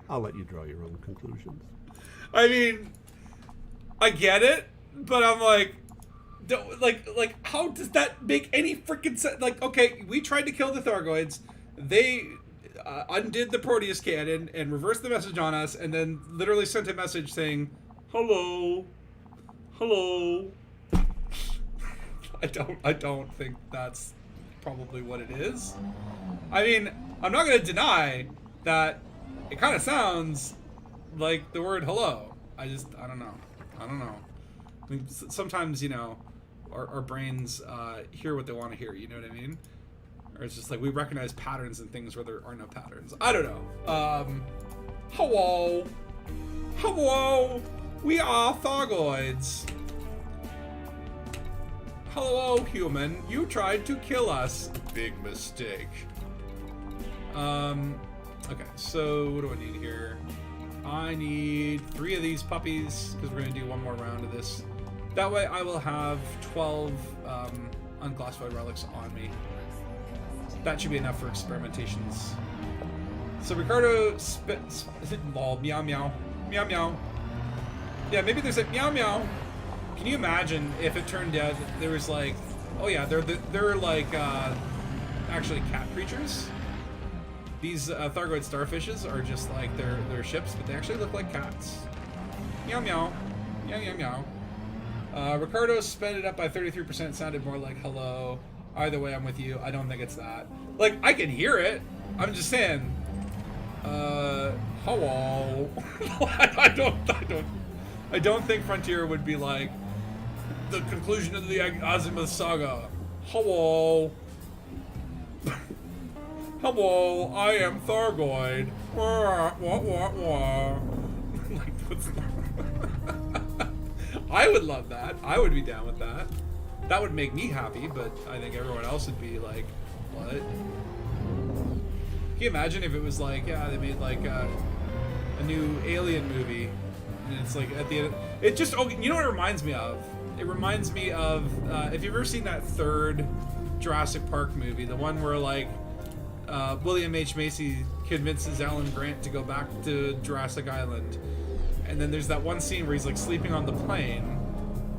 I'll let you draw your own conclusions. I mean, I get it, but I'm like, how does that make any freaking sense? Like, okay, we tried to kill the Thargoids. They undid the Proteus cannon and reversed the message on us, and then literally sent a message saying, "Hello, hello." I don't think that's probably what it is. I mean, I'm not going to deny that it kind of sounds like the word hello. I don't know. I mean, sometimes, you know, our brains hear what they want to hear, you know what I mean? Or it's just like we recognize patterns in things where there are no patterns. I don't know. Hello. Hello. We are Thargoids. Hello, human. You tried to kill us. Big mistake. Okay, so what do I need here? I need 3 of these puppies, because we're going to do one more round of this. That way I will have 12 unclassified relics on me. That should be enough for experimentations. So Ricardo lol, meow meow. Meow meow. Yeah, maybe there's a meow meow. Can you imagine if it turned out that there was like, oh yeah, they're like actually cat creatures. These Thargoid starfishes are just like their ships, but they actually look like cats. Meow meow. Meow meow meow. Ricardo sped it up by 33%. Sounded more like hello. Either way, I'm with you. I don't think it's that. Like, I can hear it. I'm just saying. Hello. I don't think Frontier would be like the conclusion of the Azimuth saga. Hello. Hello, I am Thargoid. Like, what's that? I would love that. I would be down with that. That would make me happy, but I think everyone else would be like, what? Can you imagine if it was like, yeah, they made like a new Alien movie, and it's like at the end, it just, oh, you know what it reminds me of? It reminds me of, if you've ever seen that third Jurassic Park movie, the one where like, William H. Macy convinces Alan Grant to go back to Jurassic Island, and then there's that one scene where he's like sleeping on the plane,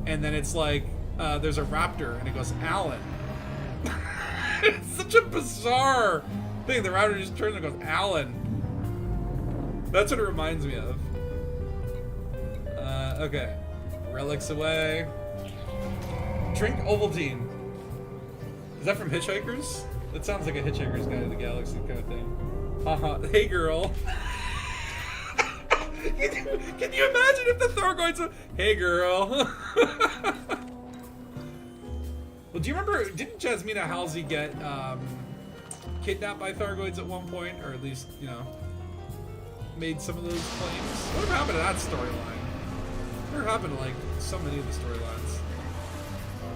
and then it's like there's a raptor and it goes Alan. It's such a bizarre thing. The raptor just turns and goes Alan. That's what it reminds me of. Okay, relics away. Drink Ovaltine. Is that from Hitchhikers? That sounds like a Hitchhiker's Guide to the Galaxy kind of thing. Haha. Hey, girl. Can you imagine if the Thargoids were, hey, girl. Well, do you remember, didn't Jasmina Halsey get kidnapped by Thargoids at one point? Or at least, you know, made some of those claims? What happened to that storyline? What happened to, like, so many of the storylines?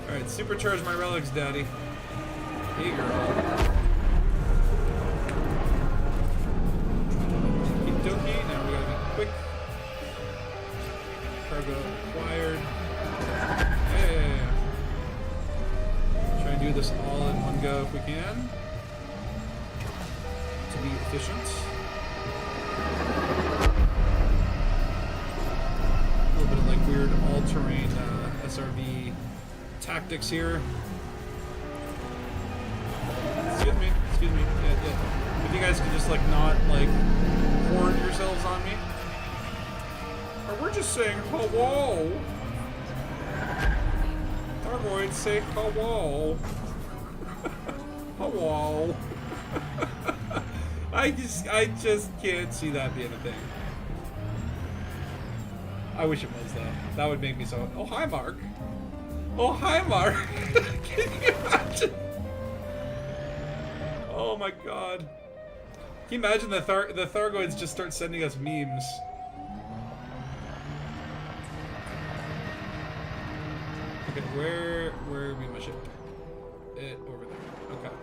Alright, supercharge my relics, daddy. Hey, girl. Okie-dokie, now we gotta be quick. Cargo acquired. Hey. Try and do this all in one go if we can. To be efficient. A little bit of like weird all-terrain SRV tactics here. Excuse me. Yeah. If you guys could just like not like hoard yourselves on me. Or we're just saying hello. Thargoids say hello. Hello. I just can't see that being a thing. I wish it was though. That would make me so. Oh hi, Mark. Oh hi, Mark. Can you imagine? Oh my god. Can you imagine the Thargoids just start sending us memes? Okay, where we my ship? It over there. Okay.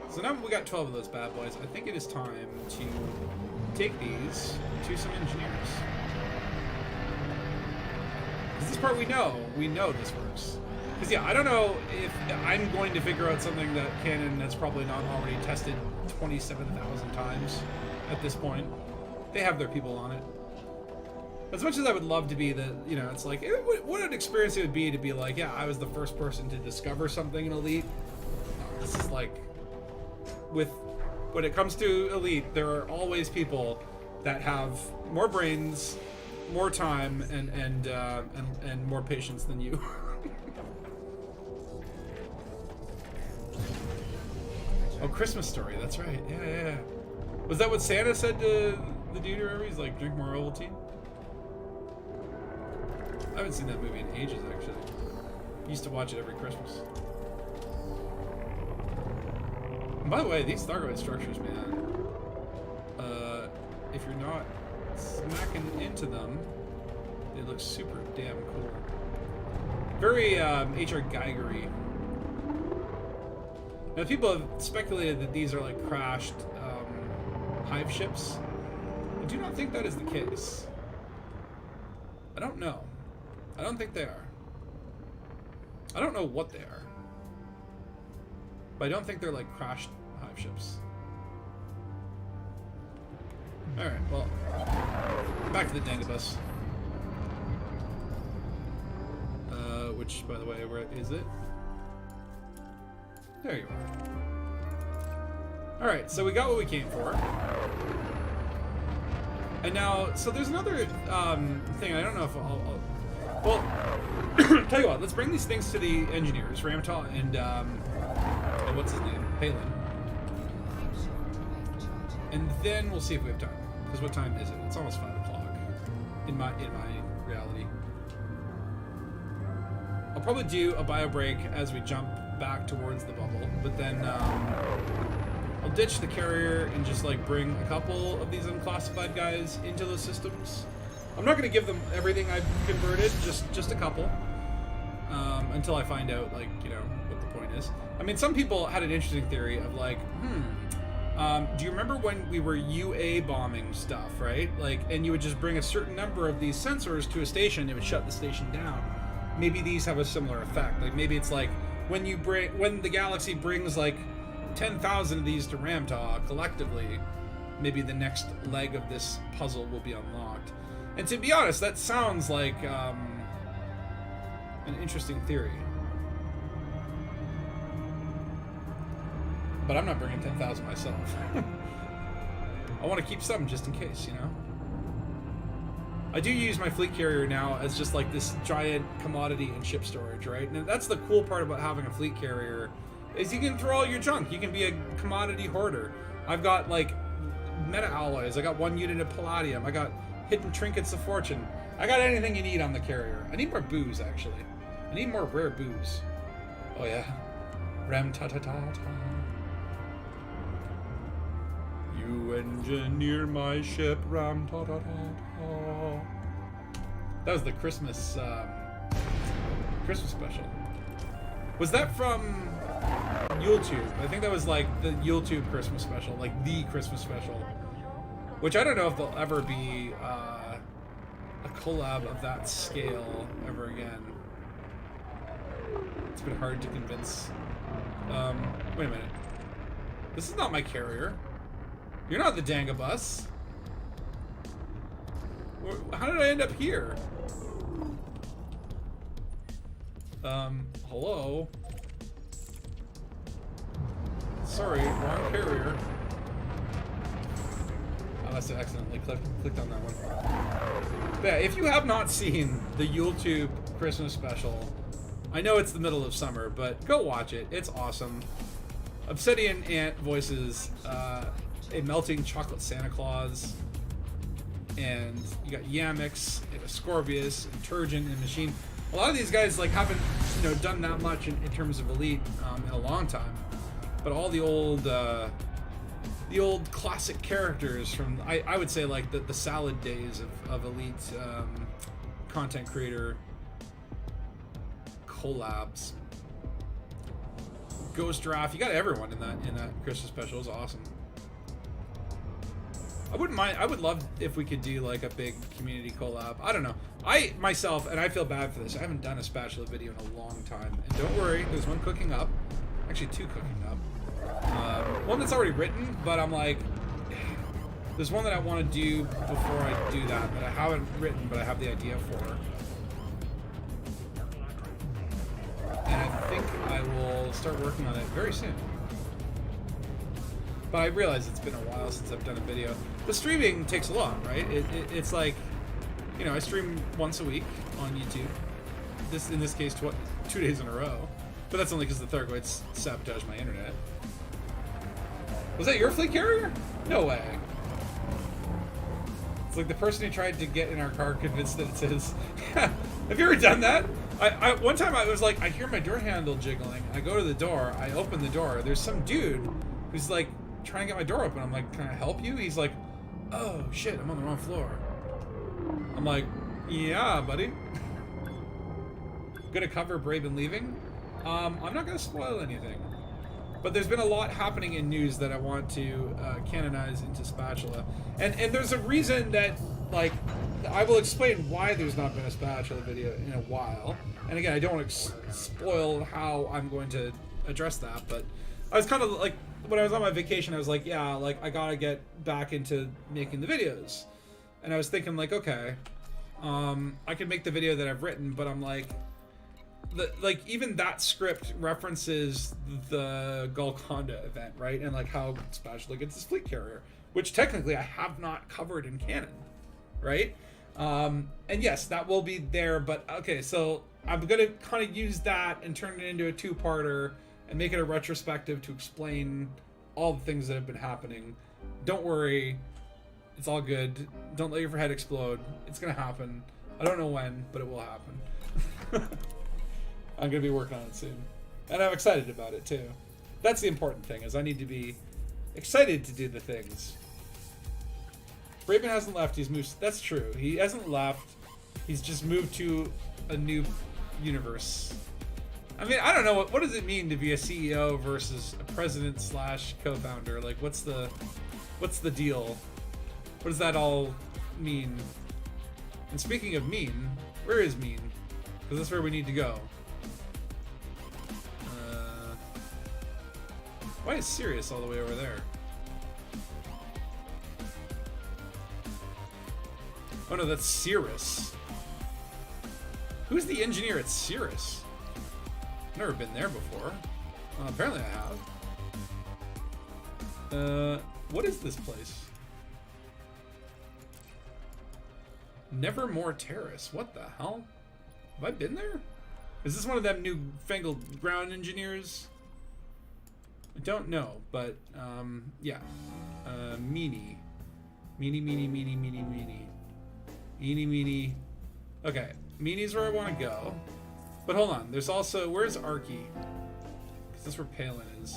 So now we got 12 of those bad boys. I think it is time to take these to some engineers. This part we know this works. Because yeah, I don't know if I'm going to figure out something that Canon has probably not already tested 27,000 times at this point. They have their people on it. As much as I would love to be the, you know, it's like, what an experience it would be to be like, yeah, I was the first person to discover something in Elite. This is like, when it comes to Elite, there are always people that have more brains, more time, and more patience than you. Oh, Christmas Story, that's right. Yeah. Was that what Santa said to the dude or whatever? He's like, drink more Ovaltine? I haven't seen that movie in ages, actually. Used to watch it every Christmas. And by the way, these Thargoid structures, man, if you're not smacking into them, they look super damn cool. Very H.R. Geiger-y. Now, people have speculated that these are like crashed hive ships. I do not think that is the case. I don't know. I don't think they are. I don't know what they are. But I don't think they're like crashed hive ships. Alright, well, back to the Dangus. Which, by the way, where is it? There you are. Alright, so we got what we came for. And now, so there's another thing, I don't know if well, tell you what, let's bring these things to the engineers, Ramtal and what's his name? Palin. And then we'll see if we have time. Because what time is it? It's almost 5 o'clock in my reality. I'll probably do a bio break as we jump back towards the bubble, but then I'll ditch the carrier and just like bring a couple of these unclassified guys into those systems. I'm not going to give them everything I've converted, just a couple, until I find out, like, you know, what the point is. I mean, some people had an interesting theory of like, do you remember when we were UA bombing stuff, right? Like, and you would just bring a certain number of these sensors to a station, it would shut the station down. Maybe these have a similar effect. Like, maybe it's like when the galaxy brings like 10,000 of these to Ramtaw collectively, maybe the next leg of this puzzle will be unlocked. And to be honest, that sounds like an interesting theory. But I'm not bringing 10,000 myself. I want to keep some just in case, you know? I do use my fleet carrier now as just like this giant commodity and ship storage, right? And that's the cool part about having a fleet carrier, is you can throw all your junk. You can be a commodity hoarder. I've got like meta alloys. I got 1 unit of palladium. I got hidden trinkets of fortune. I got anything you need on the carrier. I need more booze, actually. I need more rare booze. Oh yeah. Ram ta ta ta ta. You engineer my ship, Ram ta ta ta ta. That was the Christmas special. Was that from YouTube? I think that was like the YouTube Christmas special, like the Christmas special. Which I don't know if there'll ever be a collab of that scale ever again. It's been hard to convince. Wait a minute. This is not my carrier. You're not the Dangabus. How did I end up here? Hello? Sorry, wrong carrier. I must have accidentally clicked on that one. But yeah, if you have not seen the YouTube Christmas special, I know it's the middle of summer, but go watch it. It's awesome. Obsidian Ant voices a melting chocolate Santa Claus, and you got Yamix, and Ascorbius, and Turgeon, and Machine. A lot of these guys like haven't, you know, done that much in terms of Elite in a long time, but all the old classic characters from I would say like the salad days of Elite content creator collabs. Ghost Draft, you got everyone in that Christmas special. It was awesome. I wouldn't mind. I would love if we could do like a big community collab. I don't know. I myself, and I feel bad for this, I haven't done a Spatula video in a long time. And don't worry, there's one cooking up. Actually, 2 cooking up. One that's already written, but I'm like, there's one that I want to do before I do that, but I haven't written, but I have the idea for. And I think I will start working on it very soon. But I realize it's been a while since I've done a video. The streaming takes a lot, right? It's like, you know, I stream once a week on YouTube. In this case, 2 days in a row. But that's only because the Thargoids sabotaged my internet. Was that your fleet carrier? No way. It's like the person who tried to get in our car convinced that it's his. Have you ever done that? One time I was like, I hear my door handle jiggling. I go to the door. I open the door. There's some dude who's like trying to get my door open. I'm like, can I help you? He's like, oh shit, I'm on the wrong floor. I'm like, yeah, buddy. gonna cover Braben leaving. I'm not gonna spoil anything, but there's been a lot happening in news that I want to canonize into Spatula, and there's a reason that, like, I will explain why there's not been a Spatula video in a while. And again, I don't want to spoil how I'm going to address that, but I was kind of like, when I was on my vacation, I was like, yeah, like, I gotta get back into making the videos. And I was thinking, like, okay, I can make the video that I've written, but I'm like, even that script references the Golconda event, right? And like how Spatula gets his fleet carrier, which technically I have not covered in canon, right? And yes, that will be there, but okay, so I'm gonna kind of use that and turn it into a two-parter and make it a retrospective to explain all the things that have been happening. Don't worry, it's all good. Don't let your head explode. It's gonna happen. I don't know when, but it will happen. I'm gonna be working on it soon, and I'm excited about it too. That's the important thing, is I need to be excited to do the things. Braben hasn't left. He's moved. That's true. He hasn't left. He's just moved to a new universe. I mean, I don't know. What does it mean to be a CEO versus a president / co-founder? Like, what's the deal? What does that all mean? And speaking of mean, where is mean? Because that's where we need to go. Why is Sirius all the way over there? Oh no, that's Cirrus. Who's the engineer at Cirrus? I've never been there before. Apparently I have. What is this place? Nevermore Terrace. What the hell? Have I been there? Is this one of them newfangled ground engineers? I don't know, but yeah. Meanie. Eeny, meeny. Okay, Meanie's where I want to go. But hold on, there's also, where's Arky? Because that's where Palin is.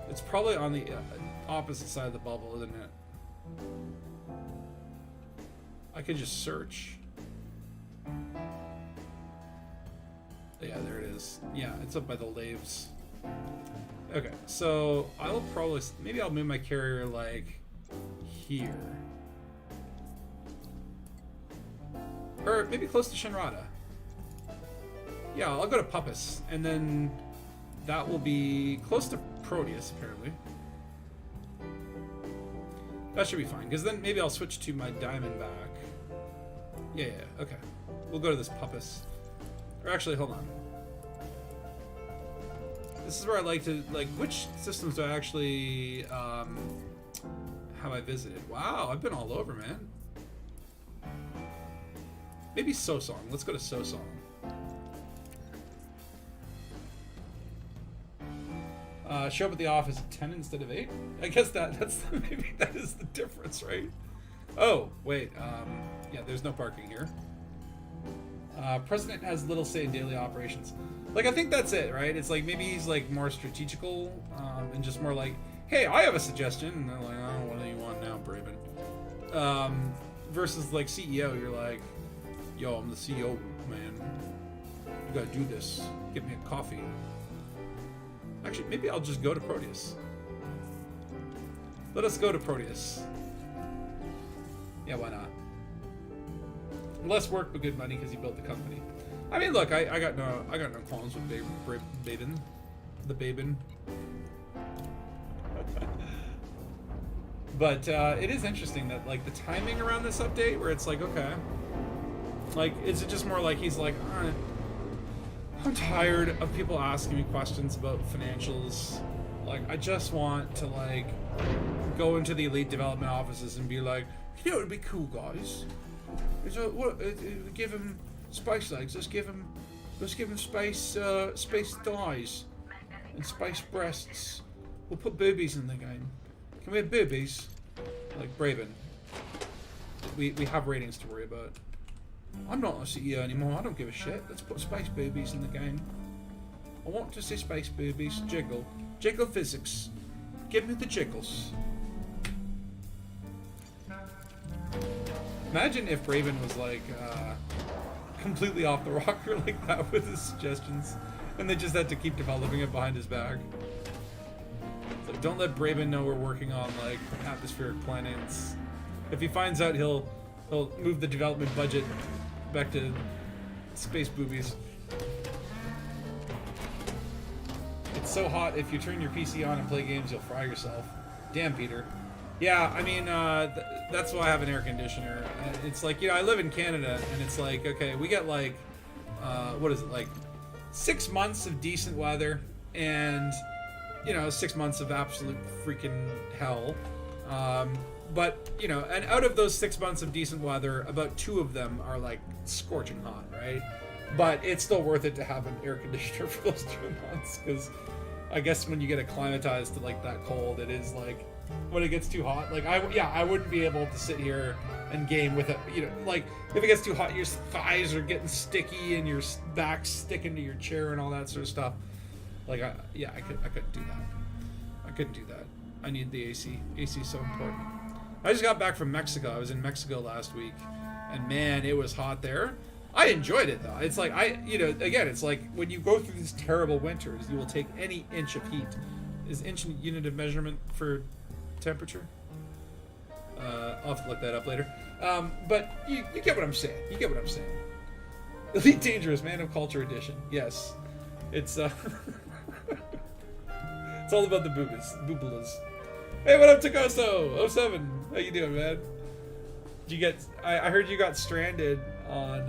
It's probably on the opposite side of the bubble, isn't it? I could just search. Yeah, there it is. Yeah, it's up by the laves. Okay, so I'll probably, maybe I'll move my carrier like here. Or maybe close to Shinrada. Yeah, I'll go to Puppis, and then that will be close to Proteus, apparently. That should be fine, because then maybe I'll switch to my Diamondback. Yeah, okay. We'll go to this Puppis. Or actually, hold on. This is where I like to, like, which systems do I actually have I visited? Wow, I've been all over, man. Maybe Sosong. Let's go to Sosong. Show up at the office at 10 instead of 8? I guess that's maybe that is the difference, right? Oh, wait. Yeah, there's no parking here. President has little say in daily operations. Like, I think that's it, right? It's like, maybe he's like more strategical, and just more like, hey, I have a suggestion. And they're like, oh, what do you want now, Braben? Versus like CEO, you're like, yo, I'm the CEO, man. You gotta do this. Get me a coffee. Actually, maybe I'll just go to Proteus. Let us go to Proteus. Yeah, why not? Less work but good money because he built the company. I mean, look, I got no qualms with Baben, the Baben. But it is interesting that, like, the timing around this update, where it's like, okay, like, is it just more like he's like, I'm tired of people asking me questions about financials. Like, I just want to, like, go into the elite development offices and be like, you know, it'd be cool, guys. Give him space legs. Let's give him space thighs and space breasts. We'll put boobies in the game. Can we have boobies? Like Braben. We have ratings to worry about. I'm not a CEO anymore. I don't give a shit. Let's put space boobies in the game. I want to see space boobies jiggle. Jiggle physics. Give me the jiggles. Imagine if Braben was like, completely off the rocker like that with his suggestions, and they just had to keep developing it behind his back. So don't let Braben know we're working on like atmospheric planets. If he finds out, he'll move the development budget back to space boobies. It's so hot, if you turn your PC on and play games, you'll fry yourself. Damn, Peter. Yeah, I mean, that's why I have an air conditioner. It's like, I live in Canada, and it's like, okay, we get like, what is it, like 6 months of decent weather, and, 6 months of absolute freaking hell. But, and out of those 6 months of decent weather, about 2 of them are like scorching hot, right? But it's still worth it to have an air conditioner for those 2 months, because I guess when you get acclimatized to like that cold, it is like, when it gets too hot, like I wouldn't be able to sit here and game with it. Like if it gets too hot, your thighs are getting sticky and your back sticking to your chair and all that sort of stuff. Like I couldn't do that. I couldn't do that. I need the AC. AC is so important. I just got back from Mexico. I was in Mexico last week, and man, it was hot there. I enjoyed it though. It's like again, it's like when you go through these terrible winters, you will take any inch of heat. Is inch a unit of measurement for temperature? I'll have to look that up later. But you get what I'm saying. You get what I'm saying. Elite Dangerous Man of Culture Edition. Yes, it's it's all about the boobalas. Hey, what up, Takoso 07? How you doing, man? Did you get? I heard you got stranded on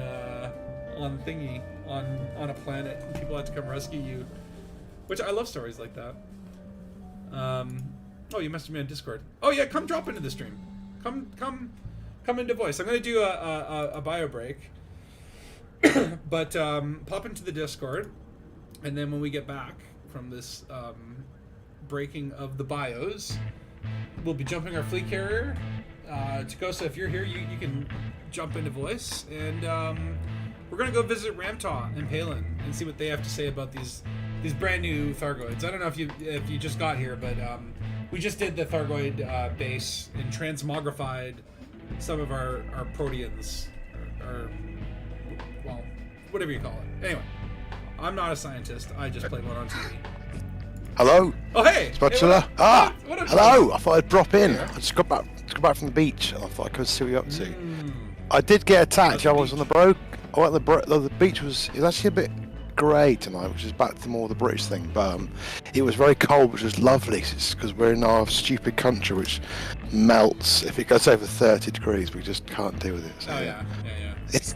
thingy on a planet, and people had to come rescue you. Which I love stories like that. Oh, you messaged me on Discord. Oh yeah, come drop into the stream. Come into voice. I'm gonna do a bio break, but pop into the Discord, and then when we get back from this breaking of the bios, we'll be jumping our fleet carrier. Takosa, if you're here, you can jump into voice, and we're gonna go visit Ramtaw and Palin and see what they have to say about these brand new Thargoids. I don't know if you just got here, but we just did the Thargoid base and transmogrified some of our Proteans, or well, whatever you call it. Anyway, I'm not a scientist. I just played one on TV. Hello. Oh hey, Spatula. Hey, what up, Hello. I thought I'd drop in. I just got back from the beach, and I thought I could see what you're up to. I did get attacked. I was on the beach was actually a bit grey tonight, which is back to more the British thing, but it was very cold, which was lovely because we're in our stupid country which melts if it goes over 30 degrees. We just can't deal with it. So, oh yeah. It's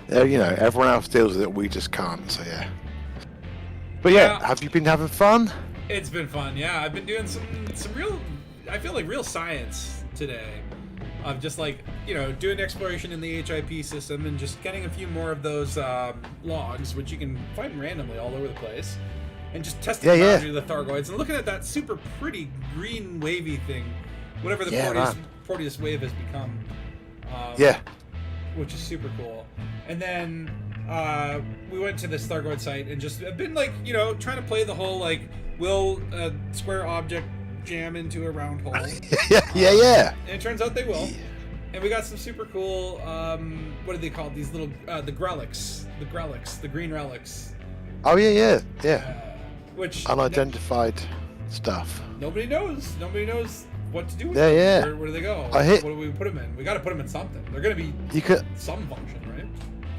everyone else deals with it, we just can't. So yeah. But yeah, have you been having fun? It's been fun. Yeah, I've been doing some real, I feel like real science today. Of just like, doing exploration in the HIP system and just getting a few more of those logs, which you can find randomly all over the place, and just testing the boundary of the Thargoids and looking at that super pretty green wavy thing, whatever the Proteus Wave has become. Which is super cool. And then we went to this Thargoid site and just have been like, trying to play the whole like, will a square object jam into a round hole? Yeah. And it turns out they will. And we got some super cool, what are they called? These little, the grelics, the green relics. Oh yeah. Which unidentified stuff. Nobody knows what to do with them. Where do they go? What do we put them in? We got to put them in something. They're gonna be some function, right?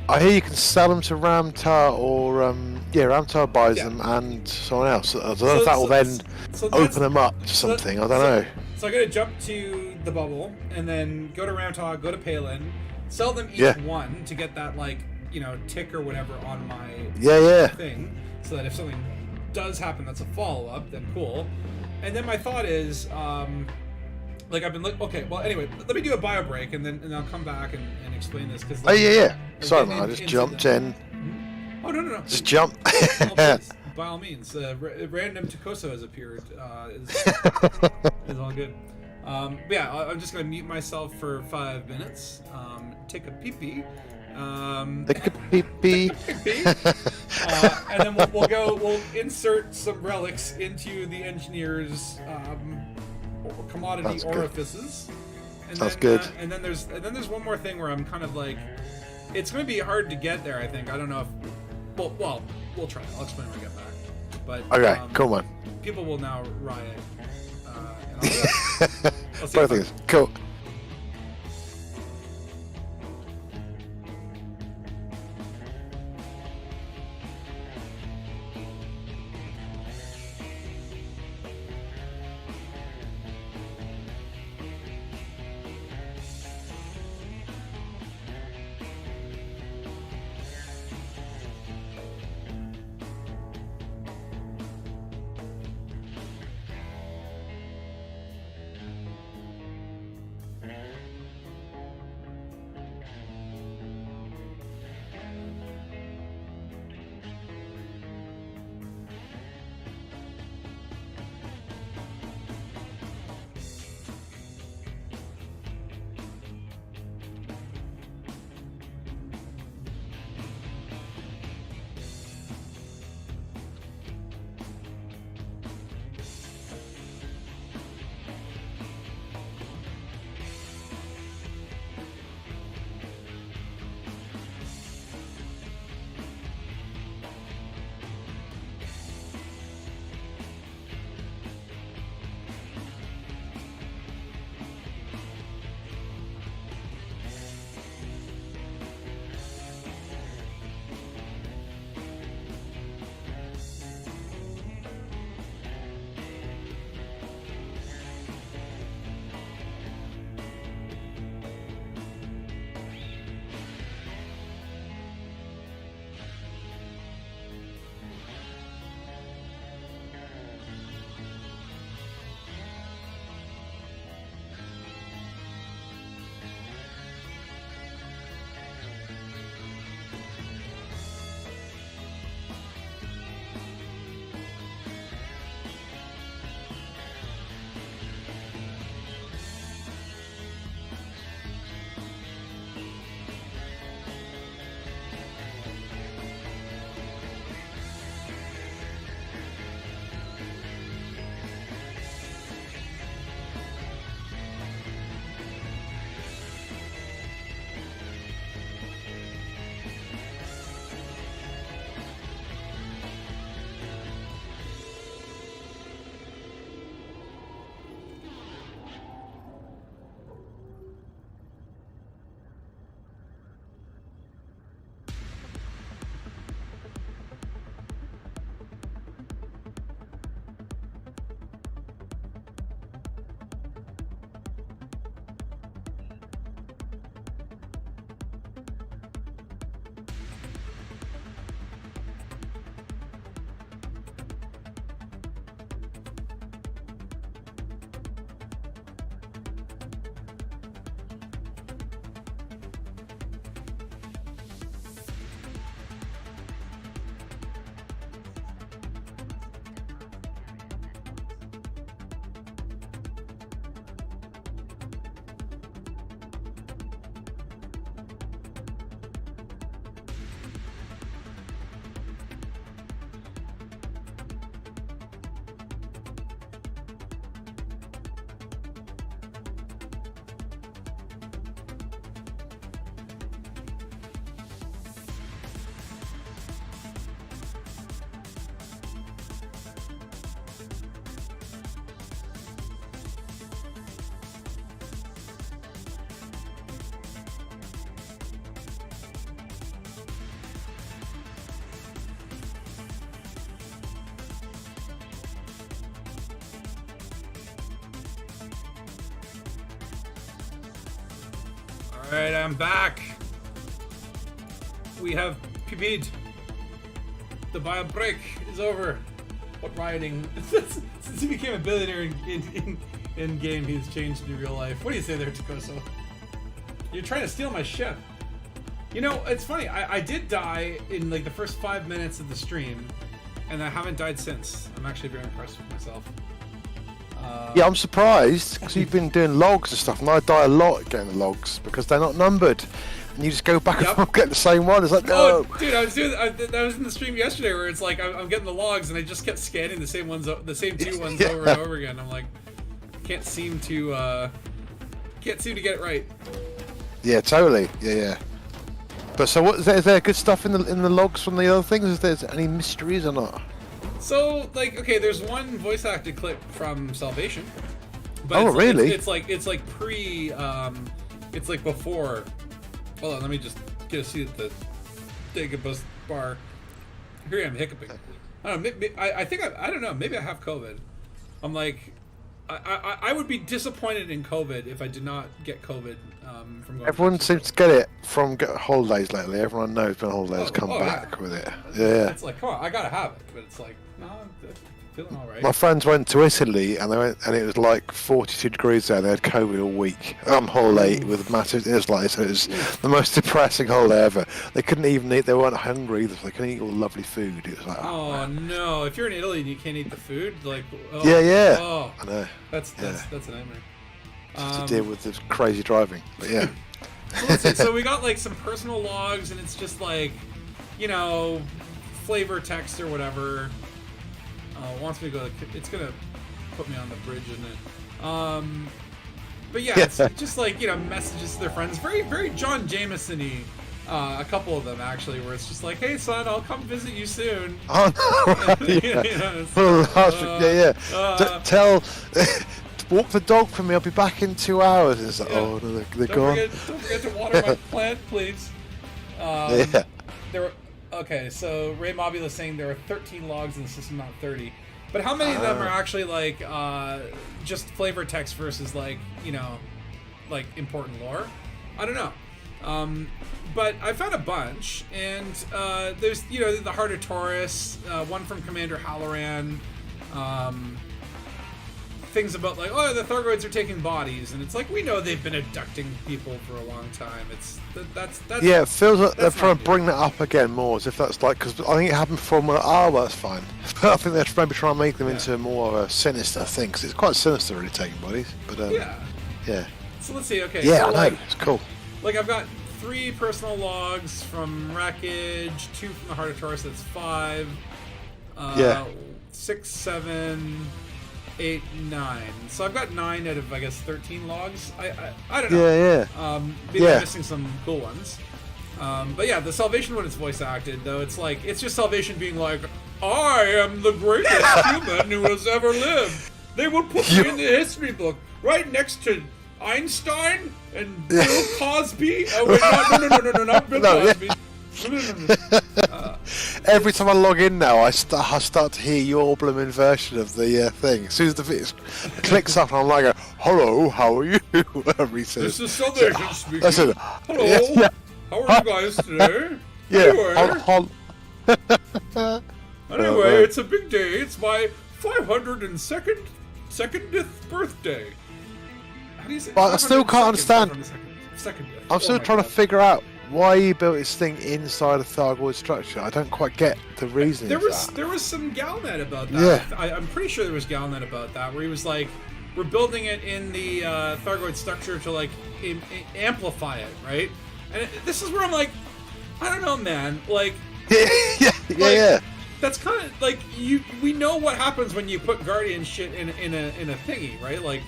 I hear you can sell them to Ramtar, or Ramtar buys them, and someone else. I don't know if that will then open them up to something. I don't know. So I'm gonna jump to the bubble and then go to Ramtar, go to Palin, sell them each one to get that tick or whatever on my thing, so that if something does happen that's a follow-up, then cool. And then my thought is, I've been okay. Well, anyway, let me do a bio break and then I'll come back and explain this because. Sorry, man. I just jumped in. Oh no. Just jump. By all means, random Takoso has appeared. Is all good. I'm just gonna mute myself for 5 minutes. Take a pee-pee. Take a pee-pee. And then we'll insert some relics into the engineer's commodity orifices. And Sounds good. And then there's one more thing where I'm kind of like, It's going to be hard to get there, I think. I don't know if... Well, we'll try. I'll explain when we get back. But Okay, cool, man. people will now riot. And I'll see Both if I- things. Cool. Alright, I'm back. We have PB'd. The bio break is over. What rioting? Since he became a billionaire in game, he's changed in real life. What do you say there, Takoso? You're trying to steal my ship. You know, it's funny. I did die in like the first 5 minutes of the stream, and I haven't died since. I'm actually very impressed with myself. Yeah, I'm surprised because you've been doing logs and stuff, and I die a lot getting the logs because they're not numbered, and you just go back and forth, get the same one. It's like, no. Oh, dude, I was in the stream yesterday where it's like I'm getting the logs, and I just kept scanning the same ones, the same two ones over and over again. I'm like, can't seem to get it right. Yeah, totally. Yeah, yeah. But so, what is there good stuff in the logs from the other things? Is there any mysteries or not? So, like, okay, there's one voice acted clip from Salvation. But Oh, really? It's like pre, it's like before. Hold on, let me just get a seat at the Dangus bar. Here I am hiccuping. I don't know. I don't know. Maybe I have COVID. I'm like, I would be disappointed in COVID if I did not get COVID from going. Everyone seems to get it from holidays lately. Everyone knows when holidays come back with it. Yeah. It's like, come on, I gotta have it, but it's like, no, I'm feeling all right. My friends went to Italy and and it was like 42 degrees there. They had COVID all week on holiday with massive. It was like so. It was the most depressing holiday ever. They couldn't even eat. They weren't hungry either. So they couldn't eat all the lovely food. It was like, oh no! If you're in Italy and you can't eat the food, like, oh, yeah. Oh, I know. That's a nightmare. Just to deal with this crazy driving. But yeah. So let's see. So we got like some personal logs, and it's just like, flavor text or whatever. Wants me to go. It's gonna put me on the bridge, isn't it? But yeah, it's just like messages to their friends. Very, very John Jameson-y. A couple of them actually, where it's just like, "Hey son, I'll come visit you soon." Oh no! Tell. Walk the dog for me. I'll be back in 2 hours. It's like, oh no, they're gone. Don't forget to water my plant, please. Yeah. Okay, so Ray Mobula is saying there are 13 logs in the system, not 30. But how many of them are actually like just flavor text versus like like important lore? I don't know. But I found a bunch, and there's the Heart of Taurus, one from Commander Halloran. Things about like, oh, the Thargoids are taking bodies, and it's like, we know they've been abducting people for a long time. That's yeah, it feels like they're trying to bring that up again more, as if that's like, because I think it happened before. Well, that's fine. But I think they're maybe trying to make them into more of a sinister thing, because it's quite sinister really taking bodies. But yeah. So let's see. Okay. Yeah, so, I know. It's cool. Like I've got 3 personal logs from Wreckage, 2 from the Heart of Taurus. That's 5. 6, 7. 8, 9. So I've got 9 out of, I guess, 13 logs. I don't know. Yeah. Maybe I'm missing some cool ones. But yeah, the Salvation one is voice acted, though. It's like, it's just Salvation being like, I am the greatest human who has ever lived. They will put me in the history book right next to Einstein and Bill Cosby. Oh wait, no, not Bill Cosby. Every time I log in now, I start to hear your blooming version of the thing. As soon as the video clicks up, I'm like, "Hello, how are you?" Whatever he says. This is Salvation speaking. Listen, hello, how are you guys today? Anyway, it's a big day. It's my 502nd birthday. How do you say? But I still can't understand. I'm still trying to figure out why he built his thing inside a Thargoid structure. I don't quite get the reasoning. There was some Galnet about that. Yeah. I'm pretty sure there was Galnet about that, where he was like, we're building it in the Thargoid structure to like amplify it, right? And this is where I'm like, I don't know, man. Like, yeah. That's kind of like we know what happens when you put Guardian shit in a thingy, right? Like,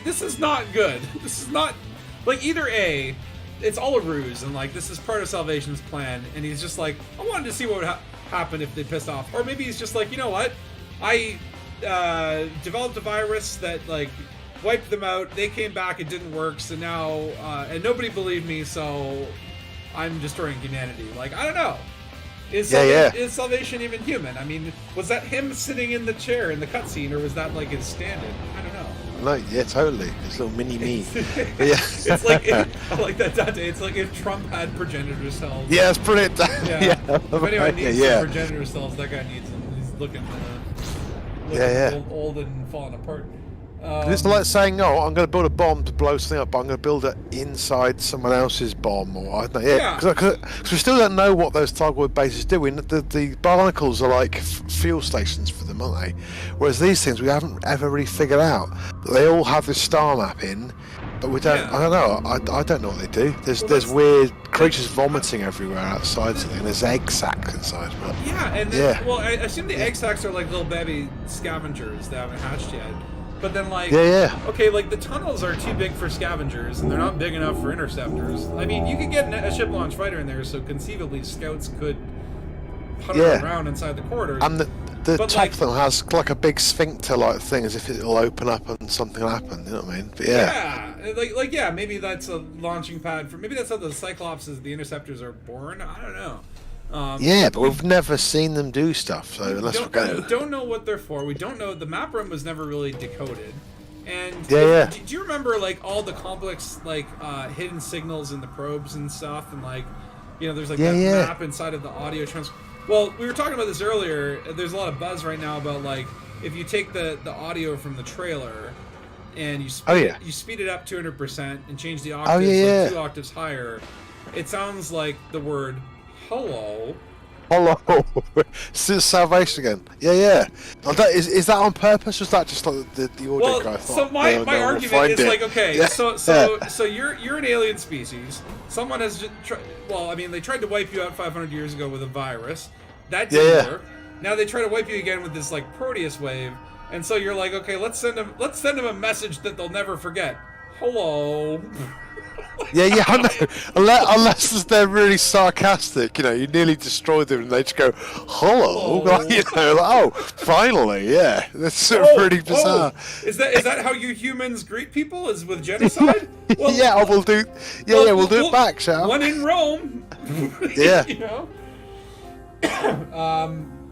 this is not good. This is not. Like, either A, it's all a ruse, and, like, this is part of Salvation's plan, and he's just like, I wanted to see what would happen if they pissed off. Or maybe he's just like, you know what? I developed a virus that, like, wiped them out. They came back, it didn't work, so now, and nobody believed me, so I'm destroying humanity. Like, I don't know. Is Salvation even human? I mean, was that him sitting in the chair in the cutscene, or was that, like, his stand-in? I don't know. No, yeah, totally. This little mini me. It's like, I like that, Dante. It's like if Trump had progenitor cells. Yeah, it's brilliant. If anyone needs some progenitor cells, that guy needs them. He's looking old and falling apart. It's like saying, "Oh, I'm going to build a bomb to blow something up, but I'm going to build it inside someone else's bomb," or I don't know. Because we still don't know what those Thargoid bases do. The barnacles are like fuel stations for them, aren't they? Whereas these things we haven't ever really figured out. They all have this star map in, but we don't. I don't know. I don't know what they do. There's weird creatures vomiting everywhere outside something. And there's egg sacs inside. But, and well, I assume the egg sacs are like little baby scavengers that haven't hatched yet. But then, like, Yeah. okay, like the tunnels are too big for scavengers, and they're not big enough for interceptors. I mean, you could get a ship launch fighter in there, so conceivably scouts could putter around inside the corridors. And the But, top like- thing has like a big sphincter like thing, as if it'll open up and something will happen. You know what I mean? But yeah. Yeah, maybe that's a launching pad for. Maybe that's how the Cyclopses, the interceptors, are born. I don't know. Yeah, but we've never seen them do stuff, so unless we're We going. don't know what they're for. We don't know. The map room was never really decoded. And Yeah. do you remember like all the complex like hidden signals in the probes and stuff, and like there's like that map inside of the audio trans. Well, we were talking about this earlier. There's a lot of buzz right now about like if you take the audio from the trailer and you speed it up 200% and change the octaves like 2 octaves higher, it sounds like the word hello. Hello. Since Salvation again. Yeah. Is that on purpose, or is that just like the audio guy thought? So my argument is like, okay, Yeah. so you're an alien species. Someone has they tried to wipe you out 500 years ago with a virus. That didn't work. Now they try to wipe you again with this like Proteus wave, and so you're like, okay, let's send them a message that they'll never forget. Hello. Yeah, I know. Unless they're really sarcastic, you nearly destroy them and they just go, hello, like, oh, finally, yeah. That's sort of pretty bizarre. Is that how you humans greet people? Is with genocide? Well, yeah, we'll do. Yeah, we'll do it back, shall we? One in Rome. Yeah.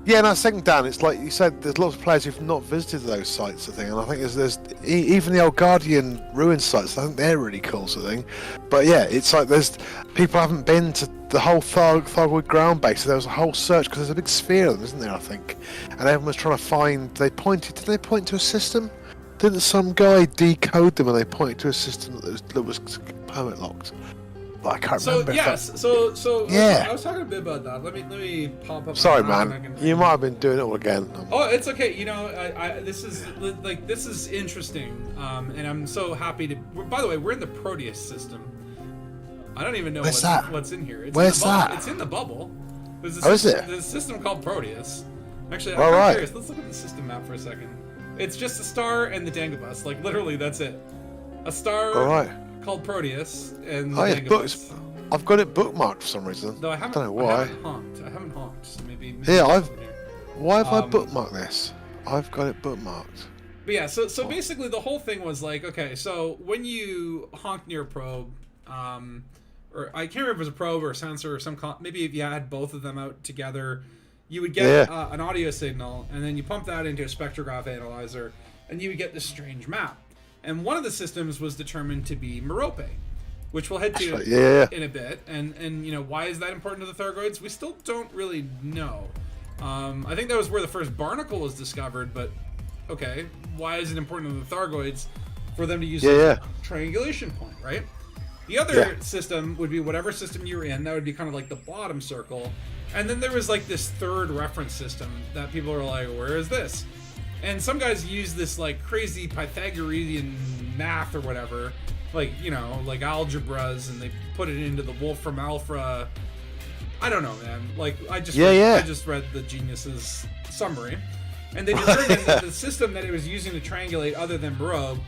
Yeah, and I think, Dan, it's like you said, there's lots of players who've not visited those sites, I think, and I think there's even the old Guardian ruin sites, I think they're really cool, sort of thing. But yeah, it's like there's people haven't been to the whole Thargoid ground base, so there was a whole search, because there's a big sphere of them, isn't there, I think? And everyone was trying to find, did they point to a system? Didn't some guy decode them and they pointed to a system that was permit locked? But I can't remember. So yeah. I was talking a bit about that. Let me pop up. Sorry, man. You might have been doing it all again. Oh, it's okay. This is interesting, and I'm so happy to. By the way, we're in the Proteus system. I don't even know what's in here. Where's that? It's in the bubble. There's is it? There's a system called Proteus. Actually, All right. curious. Let's look at the system map for a second. It's just a star and the Dangus. Like literally, that's it. A star. All right. Called Proteus and the Dangus. I've got it bookmarked for some reason. No, I haven't. I don't know why. I haven't honked. So maybe yeah, why have I bookmarked this? I've got it bookmarked. But yeah, so basically the whole thing was like, okay, so when you honk near a probe, or I can't remember if it was a probe or a sensor or maybe if you had both of them out together, you would get an audio signal, and then you pump that into a spectrograph analyzer, and you would get this strange map. And one of the systems was determined to be Merope, which we'll head to in a bit. And why is that important to the Thargoids? We still don't really know. I think that was where the first barnacle was discovered, but okay, why is it important to the Thargoids for them to use a triangulation point, right? The other system would be whatever system you're in. That would be kind of like the bottom circle. And then there was like this third reference system that people are like, where is this? And some guys use this like crazy Pythagorean math or whatever, like like algebras, and they put it into the Wolfram Alpha. I don't know, man. Like I just read the Genius's summary, and they determined that the system that it was using to triangulate, other than Merope,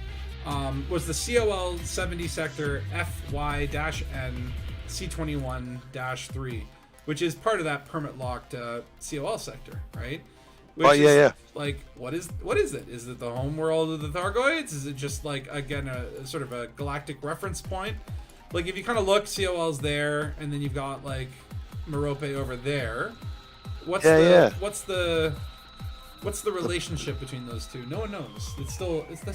was the COL 70 sector FY-N C21-3, which is part of that permit locked COL sector, right? Which like, what is it? Is it the home world of the Thargoids? Is it just like, again, a sort of a galactic reference point? Like if you kind of look, COL's there, and then you've got like Merope over there. What's the relationship between those two? No one knows. That's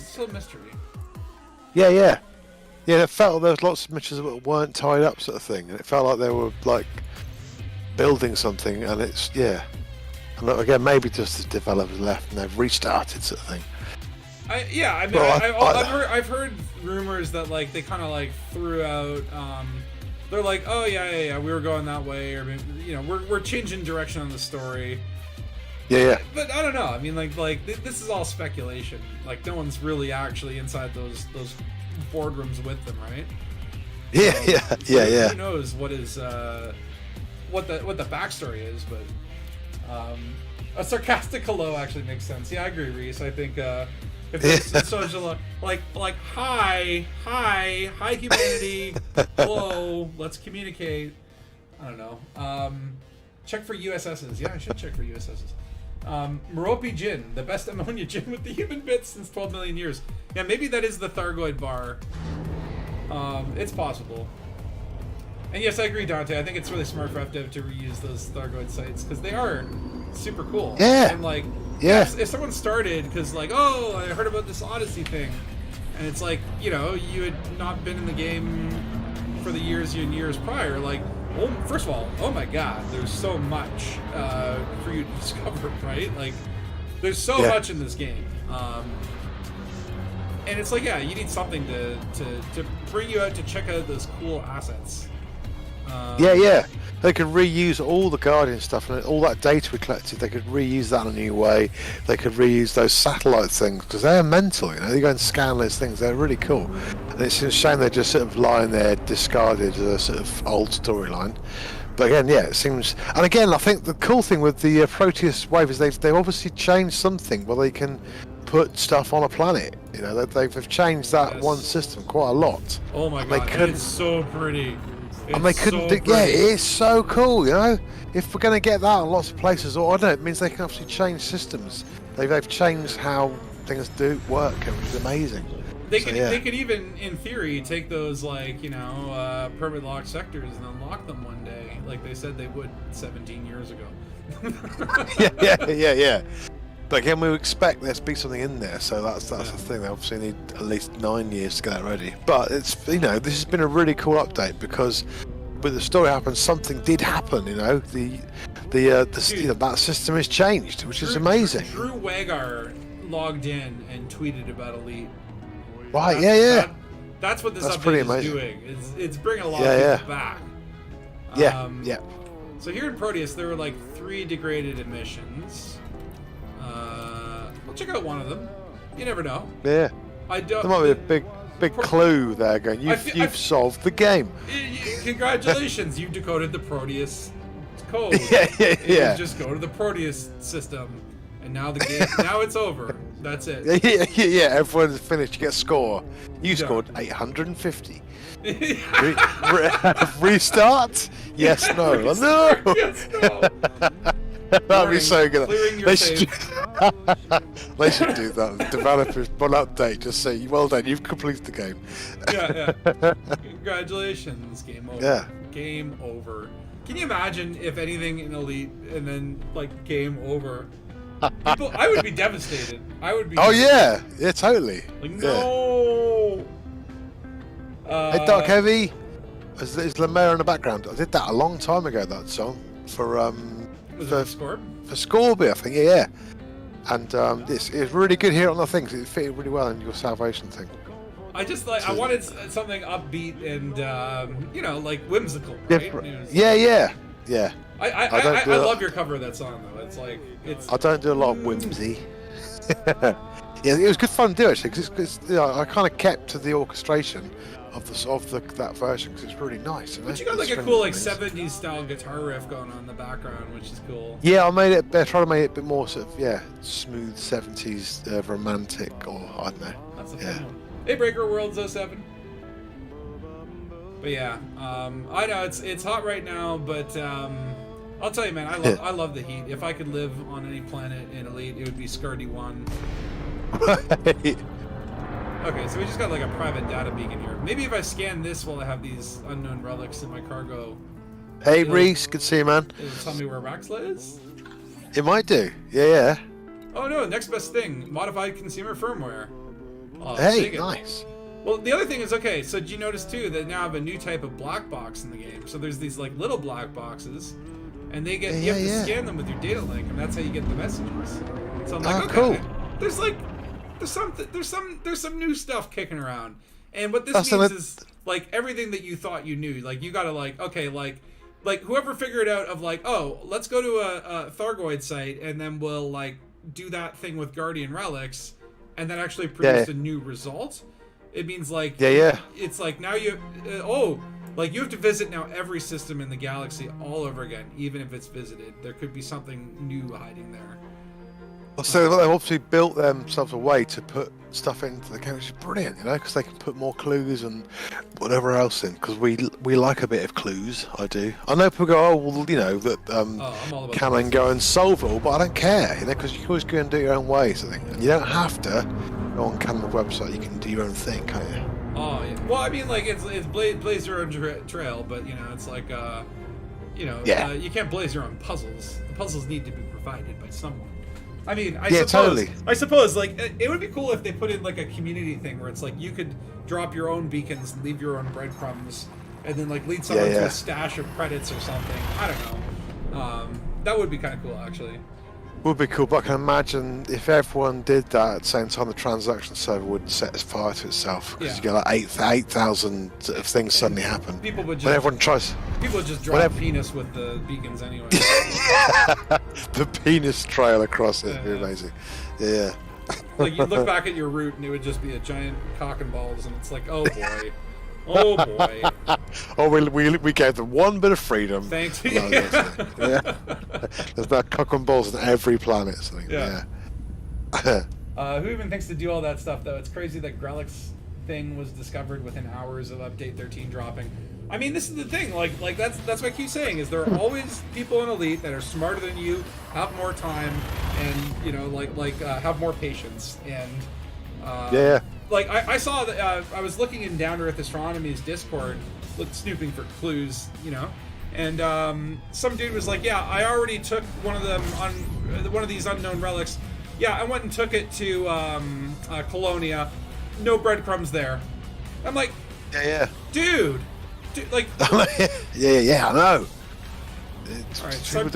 still a mystery. Yeah. It felt there was lots of missions that weren't tied up, sort of thing, and it felt like they were like building something, and it's And again, maybe just the developers left and they've restarted, sort of thing. I've heard rumors that like they kind of like threw out. They're like, oh yeah, we were going that way, or we're changing direction on the story. Yeah. But I don't know. I mean, like this is all speculation. Like no one's really actually inside those boardrooms with them, right? Yeah. Who knows what is what the backstory is, but. A sarcastic hello actually makes sense. Yeah, I agree, Reese. I think If there's a social, like hi humanity, hello, let's communicate. I don't know. Check for USSs. Yeah, I should check for USSs. Merope Gin, the best ammonia gin with the human bits since 12 million years. Yeah, maybe that is the Thargoid bar. It's possible. And yes, I agree, Dante. I think it's really smart for FDev to reuse those Thargoid sites because they are super cool. Yeah. And like, Yeah. if someone started because like, oh, I heard about this Odyssey thing, and it's like, you know, you had not been in the game for the years and years prior, like, well, first of all, oh my God, there's so much for you to discover, right? Like, there's so much in this game. And it's like, yeah, you need something to bring you out to check out those cool assets. Yeah. They could reuse all the Guardian stuff and all that data we collected. They could reuse that in a new way. They could reuse those satellite things because they're mental. You know, you go and scan those things. They're really cool. And it's a shame they're just sort of lying there discarded as a sort of old storyline. But again, yeah, it seems. And again, I think the cool thing with the Proteus Wave is they've obviously changed something where they can put stuff on a planet. You know, they've changed that one system quite a lot. Oh my And God, it's so pretty. And they couldn't do, yeah, it's so cool, you know. If we're going to get that in lots of places, or I don't know, it means they can actually change systems. They've changed how things do work, which is amazing. They could even, in theory, take those like, you know, permit locked sectors and unlock them one day, like they said they would 17 years ago. yeah. But again, we expect there to be something in there, so that's the thing. They obviously need at least 9 years to get that ready. But it's, you know, this has been a really cool update because with the story happened, something did happen. You know, the you know, that system has changed, which is amazing. Drew Wagar logged in and tweeted about Elite. Right? Yeah. That's what this That's update pretty is amazing. doing. It's bringing a lot of people back. Yeah. So here in Proteus, there were like 3 degraded emissions. We'll check out one of them. You never know. Yeah. I don't. There might be a big clue there going. You've solved the game. Congratulations, you decoded the Proteus code. Yeah. Just go to the Proteus system, and now the game. Now it's over. That's it. Yeah. Everyone's finished. You get a score. You scored 850. Restart? Yes, no. No. Yes, no. That'd be so good. Clearing your save. They should do that. Developers, one update. Just say, well done, you've completed the game. Yeah. Congratulations, game over. Yeah. Game over. Can you imagine if anything in Elite and then like game over? People, I would be devastated. I would be. Oh yeah, totally. Like no. Hey, Dark Heavy. Is Lemaire in the background? I did that a long time ago. That song for Was it Scorp? For Scorby, I think. Yeah. And it's really good here on the things. It fitted really well in your salvation thing. I just like I wanted something upbeat and you know, like whimsical, right? Different. Yeah. I love your cover of that song though. It's like I don't do a lot of whimsy. Yeah, it was good fun to do actually because you know, I kind of kept to the orchestration of that version because it's really nice. But you got like a cool like 70s style guitar riff going on in the background, which is cool. Yeah, I tried to make it a bit more sort of smooth 70s romantic, or I don't know. That's a fun one. Hey, Breaker Worlds 07. But yeah, I know it's hot right now, but I'll tell you, man, I love the heat. If I could live on any planet in Elite, it would be Scardy 1. Okay, so we just got like a private data beacon here. Maybe if I scan this while I have these unknown relics in my cargo. Hey, Reese, good to see you, man. It'll tell me where Raxla is? It might do. Yeah. Oh no, next best thing. Modified consumer firmware. Oh, Hey, nice. Well, the other thing is, okay, so did you notice too that now have a new type of black box in the game? So there's these like little black boxes, and they get you have to scan them with your data link, and that's how you get the messages. So I'm like, okay, cool. there's some new stuff kicking around, and what this means is like everything that you thought you knew, like you gotta like okay like whoever figured out of like, oh, let's go to a Thargoid site and then we'll like do that thing with Guardian relics, and then actually produce a new result. It means like it's like now you like you have to visit now every system in the galaxy all over again, even if it's visited. There could be something new hiding there. So they've obviously built themselves a way to put stuff into the game, which is brilliant, you know, because they can put more clues and whatever else in. Because we like a bit of clues. I do. I know people go, oh, well, you know, that I'm all about can and go and solve it all, but I don't care, you know, because you can always go and do your own way. So and you don't have to go on Canon's website. You can do your own thing, can't you? Oh yeah. Well, I mean, like it's blaze your own trail, but you know, it's like you know, you can't blaze your own puzzles. The puzzles need to be provided by someone. I mean, I suppose, like, it would be cool if they put in, like, a community thing where it's, like, you could drop your own beacons and leave your own breadcrumbs and then, like, lead someone to a stash of credits or something. I don't know. That would be kind of cool, actually. Would be cool, but I can imagine if everyone did that at the same time, the transaction server would set fire to itself. Because you get, like, 8,000 things suddenly happen. People would just... But everyone tries... People would just drop penis with the beacons anyway. The penis trail across it would be amazing. Yeah. Like, you look back at your route and it would just be a giant cock and balls, and it's like, oh boy. Oh boy. Oh, we gave them one bit of freedom. Thanks. Yeah. There's about cock and balls on every planet. So yeah. Who even thinks to do all that stuff, though? It's crazy that Grelix thing was discovered within hours of Update 13 dropping. I mean, this is the thing. Like that's what I keep saying, is there are always people in Elite that are smarter than you, have more time, and, you know, have more patience. And like I saw that I was looking in Down to Earth Astronomy's Discord, snooping for clues, you know, and some dude was like, "Yeah, I already took one of them on one of these unknown relics. Yeah, I went and took it to Colonia. No breadcrumbs there." I'm like, dude, like, I know. All right, so I'm in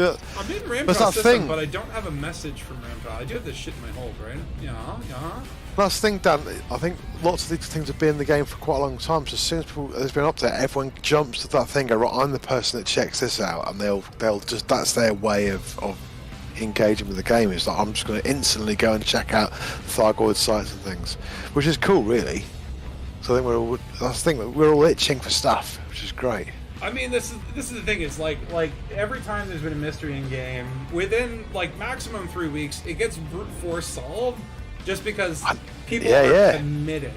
Ramjaw system, but I don't have a message from Ramjaw. I do have this shit in my hold, right? Yeah. Last thing, Dan, I think lots of these things have been in the game for quite a long time, so as soon as there's been an update, everyone jumps to that thing, go, right, I'm the person that checks this out, and they'll just, that's their way of engaging with the game. It's like, I'm just going to instantly go and check out Thargoid sites and things, which is cool, really. So I think we're all itching for stuff, which is great. I mean, this is the thing. It's like every time there's been a mystery in game, within like maximum 3 weeks, it gets brute force solved, just because people are committed.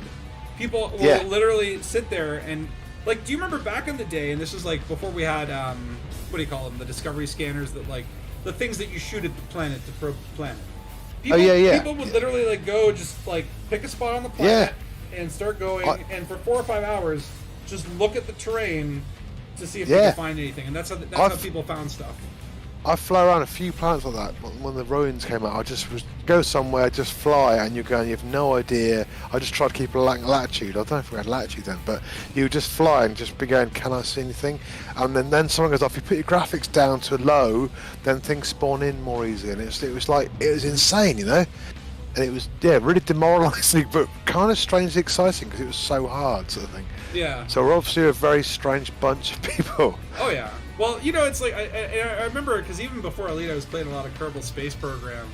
People will literally sit there and, like, do you remember back in the day? And this is like before we had what do you call them? The discovery scanners that, like, the things that you shoot at the planet to probe the planet. People would literally, like, go just like pick a spot on the planet and start going, and for 4 or 5 hours just look at the terrain to see if they can find anything, and that's how people found stuff. I fly around a few planets like that. When the ruins came out, I just go somewhere, just fly, and you're going, you have no idea. I just try to keep a latitude. I don't know if we had latitude then, but you just fly and just be going, can I see anything? And then someone goes, if you put your graphics down to low, then things spawn in more easily. And it was insane, you know? And it was, really demoralising, but kind of strangely exciting because it was so hard, sort of thing. Yeah. So we're obviously a very strange bunch of people. Oh, yeah. Well, you know, it's like, I remember, because even before Elite, I was playing a lot of Kerbal Space Program,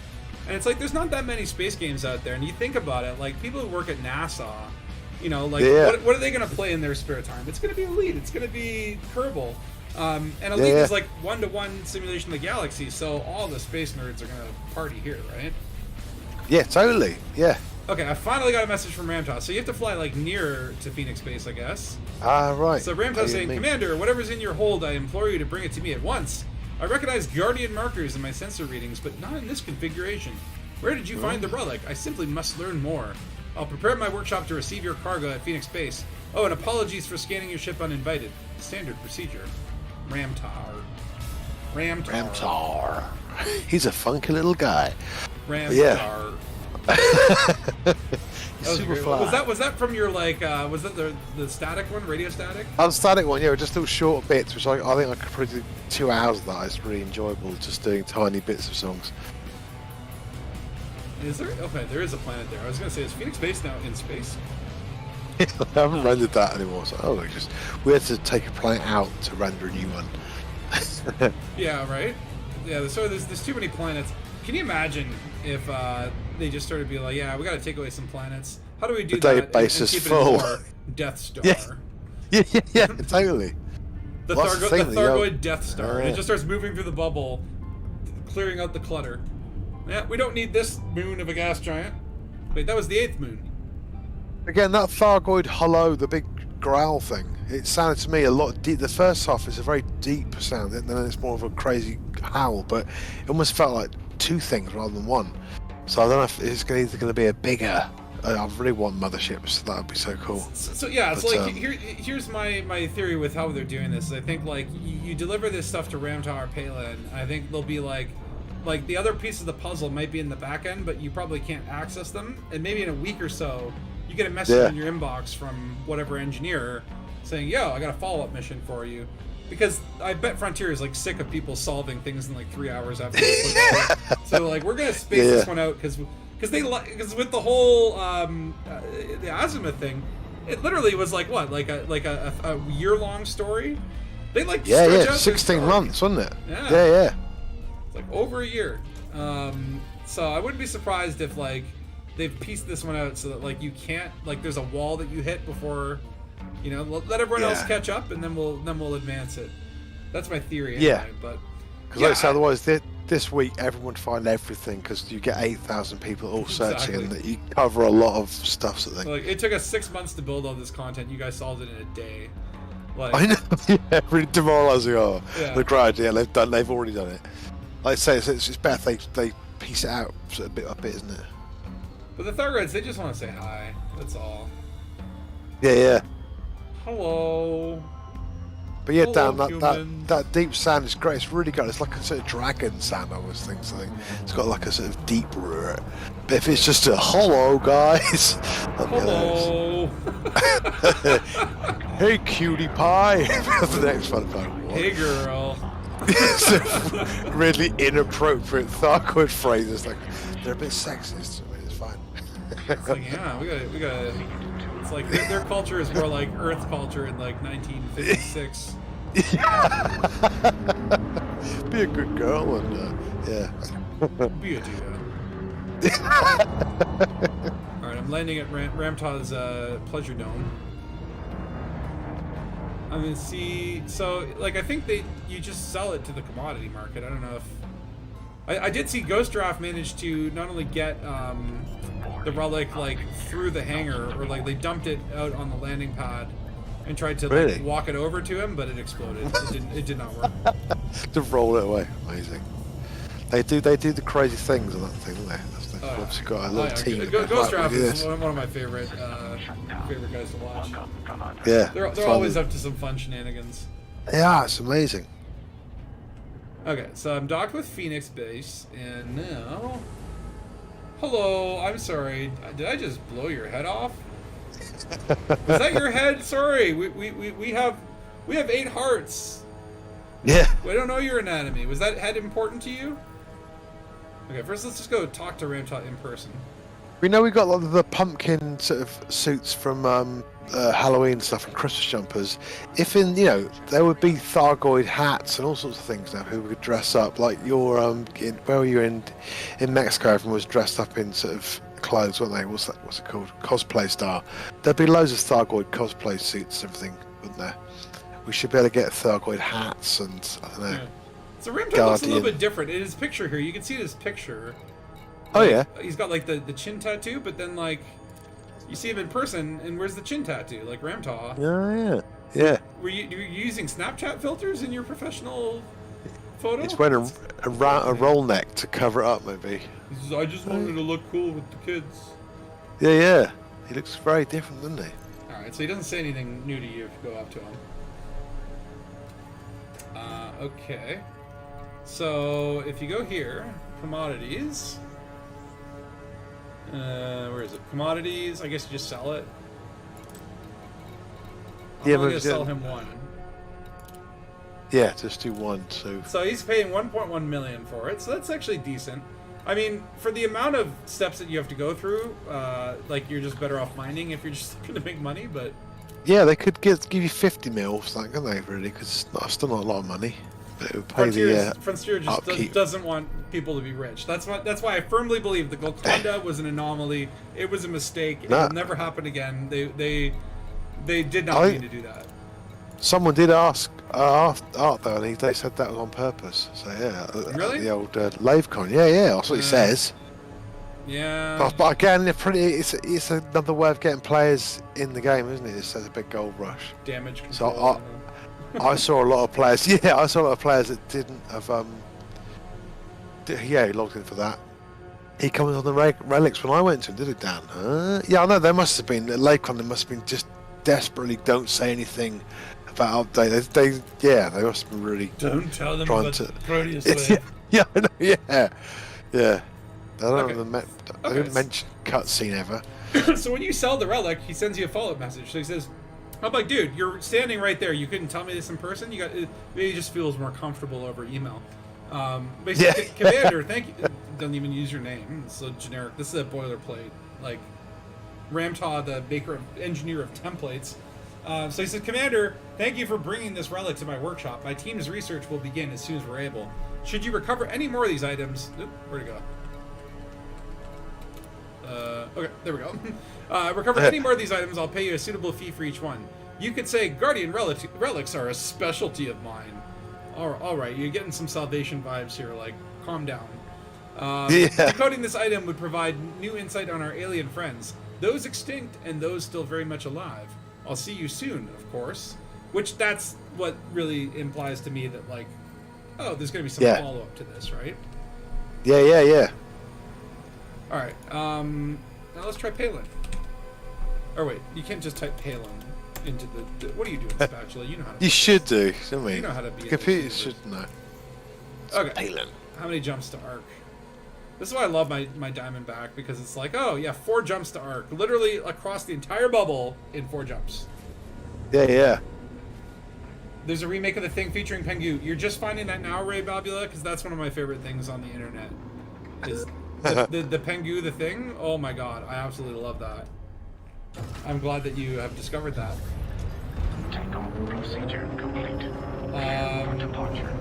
and it's like, there's not that many space games out there, and you think about it, like, people who work at NASA, you know, like, what are they going to play in their spare time? It's going to be Elite, it's going to be Kerbal, and Elite is like one-to-one simulation of the galaxy, so all the space nerds are going to party here, right? Yeah, totally, yeah. Okay, I finally got a message from Ramjaw. So you have to fly, like, nearer to Phoenix Base, I guess. Right. So Ramjaw's saying, Commander, whatever's in your hold, I implore you to bring it to me at once. I recognize Guardian markers in my sensor readings, but not in this configuration. Where did you find the relic? I simply must learn more. I'll prepare my workshop to receive your cargo at Phoenix Base. Oh, and apologies for scanning your ship uninvited. Standard procedure. Ramtar. He's a funky little guy. Ramtar. Yeah. Super fly. Was that from your, like, was that the static one, radio static? The static one, just little short bits, which I think I could probably do 2 hours of that. It's really enjoyable, just doing tiny bits of songs. Is there? Okay, there is a planet there. I was gonna say, is Phoenix Base now in space? I haven't rendered that anymore, so we had to take a planet out to render a new one. Yeah, right. Yeah, so there's too many planets. Can you imagine if they just started being like, yeah, we got to take away some planets. How do we do that? The database is keep full. It more Death Star. Yeah, totally. The Thargoid Death Star. It just starts moving through the bubble, clearing out the clutter. Yeah, we don't need this moon of a gas giant. Wait, that was the 8th moon. Again, that Thargoid hello, the big growl thing, it sounded to me a lot deep. The first half is a very deep sound, and then it's more of a crazy howl, but it almost felt like two things rather than one. So I don't know if it's either going to be a bigger... I really want motherships. That would be so cool. So yeah, it's like here's my theory with how they're doing this. I think like you deliver this stuff to Ram Tower Palin. I think they'll be like the other piece of the puzzle might be in the back end, but you probably can't access them. And maybe in a week or so, you get a message in your inbox from whatever engineer saying, "Yo, I got a follow-up mission for you." Because I bet Frontier is like sick of people solving things in like 3 hours after. So like we're gonna space this one out because with the whole the Azimuth thing, it literally was like what, like a year-long story. They like stretch out 16 months, wasn't it? Yeah. It's like over a year. So I wouldn't be surprised if like they've pieced this one out so that like you can't, like there's a wall that you hit before, you know, let everyone else catch up and then we'll advance it. That's my theory. Anyway, but because like I said, otherwise this week everyone would find everything because you get 8,000 people all searching and you cover a lot of stuff. So like it took us 6 months to build all this content. You guys solved it in a day. Like, I know, really demoralising. The great idea. They've already done it. Like I say, it's better they piece it out sort of bit by bit, isn't it? But the Thargoids, they just want to say hi. That's all. Yeah. Hello. But yeah, Hello, Dan, that deep sound is great. It's really good. It's like a sort of dragon sound, I always think. Something. It's got like a sort of deep roar. But if it's just a hello, guys. Hello. Hey, cutie pie. The next one. Hey, girl. It's a really inappropriate Thargoid phrases. Like they're a bit sexist. I mean, it's fine. It's like, yeah, we got. It's like their culture is more like Earth culture in like 1956. Be a good girl and Be a dear. All right, I'm landing at Ramtaw's Pleasure Dome. I'm gonna see. So, like, I think you just sell it to the commodity market. I don't know if I did see Ghost Draft managed to not only get the relic like through the hangar, or like they dumped it out on the landing pad and tried to like, walk it over to him, but it exploded. It did not work. To roll it away, amazing. They do the crazy things on that thing, don't they? They've obviously got a little team. Ghost Draft is one of my favorite guys to watch. Yeah, they're always up to some fun shenanigans. Yeah, it's amazing. Okay, so I'm docked with Phoenix Base, and now... Hello, I'm sorry. Did I just blow your head off? Was that your head? Sorry, we have 8 hearts. Yeah. We don't know your anatomy. Was that head important to you? Okay, first let's just go talk to Ramtot in person. We know we got a lot of the pumpkin sort of suits from Halloween stuff and Christmas jumpers. If there would be Thargoid hats and all sorts of things now who would dress up like your where were you in Mexico? Everyone was dressed up in sort of clothes, weren't they? What's it called? Cosplay style. There'd be loads of Thargoid cosplay suits and everything, wouldn't there? We should be able to get Thargoid hats and I don't know. Yeah. So Ramtot looks a little bit different. In his picture here, you can see his picture. Oh yeah. He's got like the chin tattoo, but then like you see him in person, and where's the chin tattoo? Like Ramtaw. Yeah. Were you using Snapchat filters in your professional photo? It's wearing a roll neck to cover it up, maybe. He says, I just wanted to look cool with the kids. Yeah. He looks very different, doesn't he? Alright, so he doesn't say anything new to you if you go up to him. Okay. So, if you go here, commodities. Where is it? Commodities. I guess you just sell it. I'm only gonna sell him one. Yeah, just do one. So he's paying 1.1 million for it. So that's actually decent. I mean, for the amount of steps that you have to go through, like you're just better off mining if you're just looking to make money. But yeah, they could give you 50 mil, something, couldn't they? Really, because it's still not a lot of money. But it would pay Frontier just doesn't want people to be rich. That's why I firmly believe the Golconda was an anomaly. It was a mistake. It will never happen again. They did not mean to do that. Someone did ask Art though, and they said that was on purpose. So yeah, Really? the old LaveCon. Yeah, that's what he says. Yeah. But again, it's another way of getting players in the game, isn't it? It says a big gold rush. Damage So control. I saw a lot of players. Yeah, I saw a lot of players that didn't have. He logged in for that. He comes on the relics when I went to him, did it, Dan? Yeah, I know. They must have been at LaveCon. They must have been just desperately don't say anything about update. They must have been really Don't tell them trying about to. the Proteus Wave. Yeah, I know, yeah. I don't Okay. know. I didn't mention cutscene ever. So when you sell the relic, he sends you a follow-up message. So he says, I'm like, dude, you're standing right there. You couldn't tell me this in person. Maybe he just feels more comfortable over email. Basically, Commander, thank you. Don't even use your name. It's so generic. This is a boilerplate. Like, Ramtaw, the engineer of templates. So he says, Commander, thank you for bringing this relic to my workshop. My team's research will begin as soon as we're able. Should you recover any more of these items... Oop, where'd it go? Okay, there we go. Recover any more of these items, I'll pay you a suitable fee for each one. You could say, Guardian relics are a specialty of mine. Alright, you're getting some Salvation vibes here, like, calm down. Decoding this item would provide new insight on our alien friends, those extinct and those still very much alive. I'll see you soon, of course. Which, that's what really implies to me that, like, oh, there's going to be some follow-up to this, right? Yeah. Alright, now let's try Palin. Or wait, you can't just type Palin into the what are you doing, Spatula? You know how to You should do. I mean, you know how to be computers should know. Okay. Palin. How many jumps to arc? This is why I love my Diamondback, because it's like, oh yeah, 4 jumps to arc. Literally across the entire bubble in 4 jumps. Yeah. There's a remake of The Thing featuring Pengu. You're just finding that now, Ray Babula? Because that's one of my favorite things on the internet. Is the Pengu The Thing? Oh my god, I absolutely love that. I'm glad that you have discovered that. Takeoff procedure complete. For departure.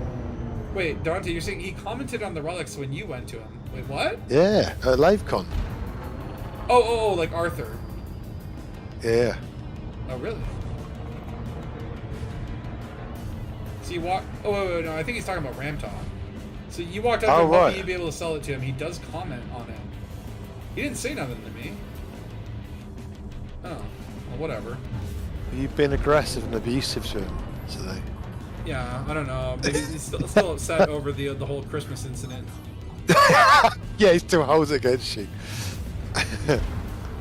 Wait, Dante, you're saying he commented on the relics when you went to him. Wait, what? Yeah, at LaveCon. Oh, like Arthur. Yeah. Oh, really? So you walk... Oh, wait, no, I think he's talking about Ramtaw. So you walked up to him, hoping you'd be able to sell it to him. He does comment on it. He didn't say nothing to me. Oh, well, whatever. You've been aggressive and abusive to him today. Yeah, I don't know. Maybe he's still upset over the whole Christmas incident. Yeah, he still holds it against you.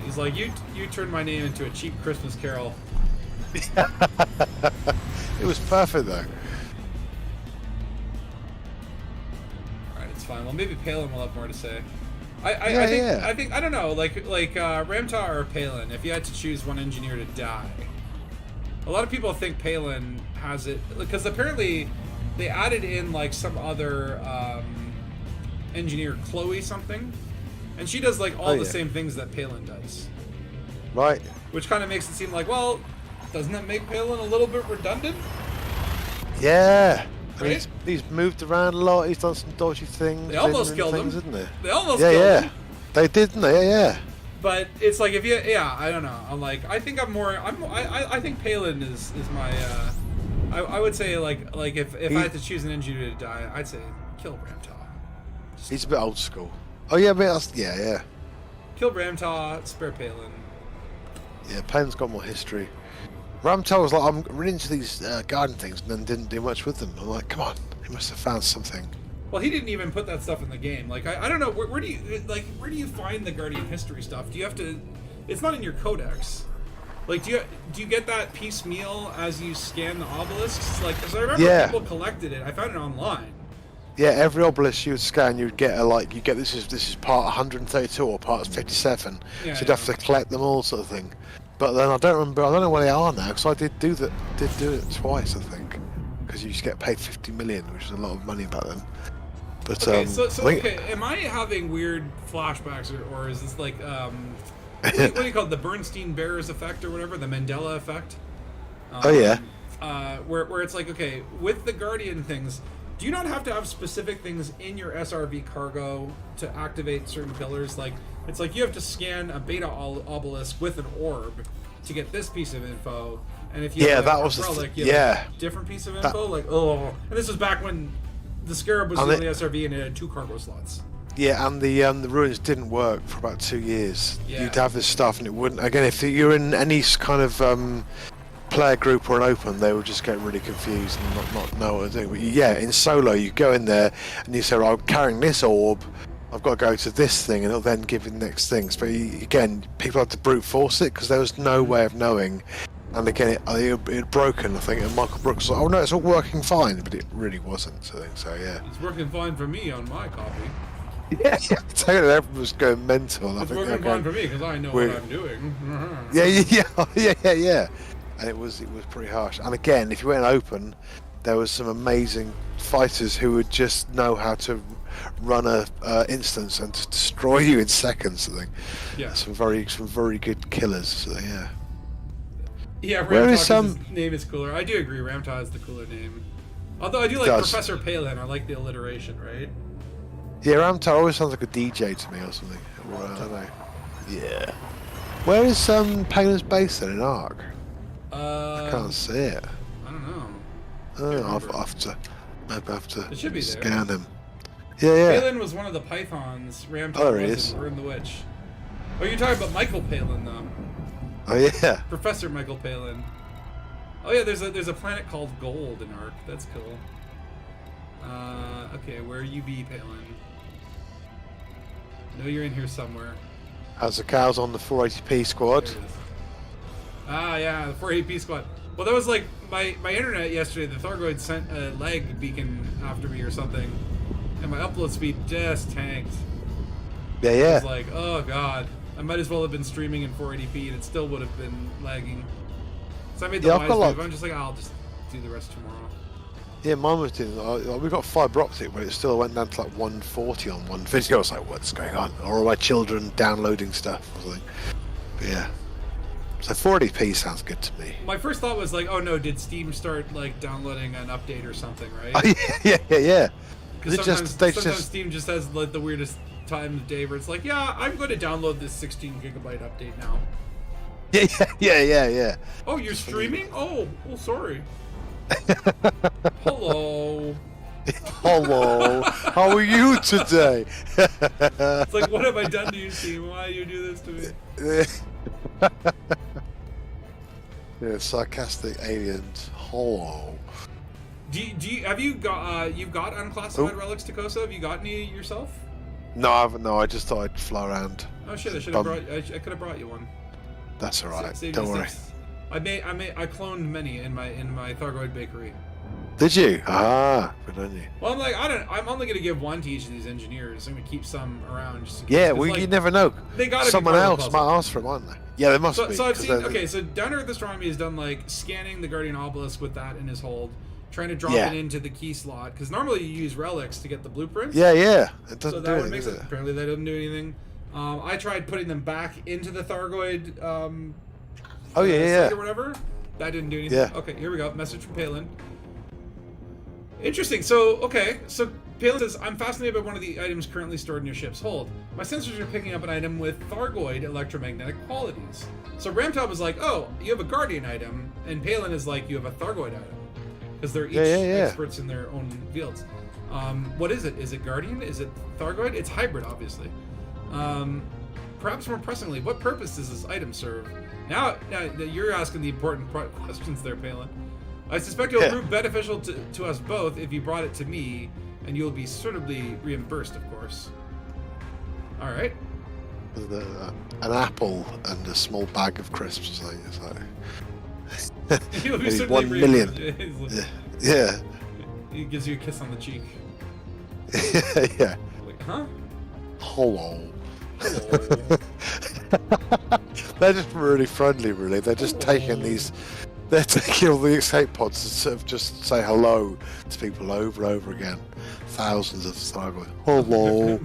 He's like, you turned my name into a cheap Christmas carol. It was perfect though. Alright, it's fine. Well, maybe Palin will have more to say. I think I don't know, like Ramtaw or Palin, if you had to choose one engineer to die. A lot of people think Palin has it because apparently they added in like some other engineer, Chloe something, and she does like all the same things that Palin does. Right. Which kind of makes it seem like, well, doesn't that make Palin a little bit redundant? Yeah. Right? And he's moved around a lot. He's done some dodgy things. They almost killed him. Isn't they? They almost killed him. They did, didn't they? Yeah. But it's like if you, I don't know. I'm like, I think I think Palin is my, I would say like if I had to choose an engineer to die, I'd say kill Ramtaw. He's a bit old school. Oh yeah, but yeah. Kill Ramtaw, spare Palin. Yeah, Palin's got more history. Ramtaw was like, I'm really into these garden things, and then didn't do much with them. I'm like, come on, he must have found something. Well, he didn't even put that stuff in the game. Like, I don't know, where do you find the Guardian history stuff? Do you have to? It's not in your codex. Like, do you get that piecemeal as you scan the obelisks? Like, because I remember people collected it. I found it online. Yeah, every obelisk you would scan, you'd get this is part 132 or part 57. Yeah, so you'd have to collect them all, sort of thing. But then I don't know where they are now, because I did do it twice, I think, because you used to get paid 50 million, which is a lot of money back then. But okay, okay, am I having weird flashbacks, or is this like what do you call it, the Bernstein Bears effect or whatever, the Mandela effect? Where it's like, okay, with the Guardian things, do you not have to have specific things in your SRV cargo to activate certain pillars? Like, it's like you have to scan a beta obelisk with an orb to get this piece of info, and if you Yeah, have that a was the relic, th- you have yeah. a different piece of info. Like, oh, and this was back when the Scarab was And the only SRV and it had 2 cargo slots. Yeah, and the ruins didn't work for about 2 years. Yeah. You'd have this stuff and it wouldn't. Again, if you're in any kind of player group or an open, they would just get really confused and not know what to do. But yeah, in solo, you go in there and you say, well, I'm carrying this orb, I've got to go to this thing, and it'll then give you the next things. But again, people had to brute force it because there was no way of knowing. And again, it had broken, I think, and Michael Brooks was like, oh no, it's all working fine, but it really wasn't. So yeah. It's working fine for me on my copy. Yeah, totally. Everyone was going mental. It's working fine for me because I know what I'm doing. Yeah. And it was pretty harsh. And again, if you went open, there was some amazing fighters who would just know how to run a instance and just destroy you in seconds. I think. Yeah. Some very good killers. So yeah. Yeah, Where is Ramtog, his name is cooler. I do agree, Ramtog is the cooler name. Although I do like Professor Palin. I like the alliteration, right? Yeah, Ramtar always sounds like a DJ to me or something. Or, I don't know. Yeah. Where is Palin's base then in Ark? I can't see it. I don't know. Oh, I'll have to. Maybe I have to It should be there. scan him. Yeah. Palin was one of the Pythons. Ramtog there he wasn't. is. We're in the Witch. Oh, you're talking about Michael Palin, though. Oh yeah. Professor Michael Palin. Oh yeah, there's a planet called Gold in Ark. That's cool. Okay, where you be, Palin? I know you're in here somewhere. How's the cows on the 480p squad? There it is. Ah, yeah, the 480p squad. Well, that was like my internet yesterday. The Thargoids sent a lag beacon after me or something, and my upload speed just tanked. Yeah. I was like, oh god, I might as well have been streaming in 480p, and it still would have been lagging. So I made the wise move. I'm just like, I'll just do the rest tomorrow. Yeah, mine was doing. We got fibre optic, but it still went down to like 140 on one video. I was like, what's going on? Or are my children downloading stuff or something? But yeah. So 40p sounds good to me. My first thought was like, oh no, did Steam start like downloading an update or something, right? Oh, yeah. Because sometimes Steam just has like the weirdest time of day where it's like, yeah, I'm going to download this 16 gigabyte update now. Yeah. Oh, you're streaming? Oh, sorry. Hello. Hello. How are you today? It's like, what have I done to you, Steam? Why do you do this to me? Yeah, sarcastic aliens. Hello. Have you got you've got unclassified relics to Kosa? Have you got any yourself? No, I haven't. No, I just thought I'd fly around. Oh shit! I should have brought. I could have brought you one. That's alright. Save Don't you worry. steps. I cloned many in my Thargoid bakery. Did you? Ah, good on you. Well, I'm like, I'm only gonna give one to each of these engineers. I'm gonna keep some around. Just in case, Yeah, 'cause, well, like, you never know. They gotta Someone be part of the else puzzle. might ask for them, aren't they? Yeah, they must be. So I've 'cause seen. they're- Okay, so Down Earth Astronomy has done like scanning the Guardian Obelisk with that in his hold, trying to drop Yeah. it into the key slot because normally you use relics to get the blueprints. Yeah. It doesn't So do that would anything, make does sense. it? Apparently, that doesn't do anything. I tried putting them back into the Thargoid. Oh, yeah. site or whatever. That didn't do anything. Yeah. Okay, here we go. Message from Palin. Interesting. So Palin says, I'm fascinated by one of the items currently stored in your ship's hold. My sensors are picking up an item with Thargoid electromagnetic qualities. So Ramtop was like, oh, you have a Guardian item, and Palin is like, you have a Thargoid item. Because they're each experts in their own fields. What is it? Is it Guardian? Is it Thargoid? It's hybrid, obviously. Perhaps more pressingly, what purpose does this item serve? Now you're asking the important questions there, Palin. I suspect it will prove beneficial to us both if you brought it to me, and you'll be suitably reimbursed, of course. All right. An apple and a small bag of crisps or something. It's like You'll be maybe suitably 1 million. reimbursed. Yeah. He gives you a kiss on the cheek. Yeah. Like, huh? Hello. Hello. They're just really friendly, really. They're just taking these. They're taking all the escape pods to sort of just say hello to people over and over again. Thousands of Thargoids. Hello.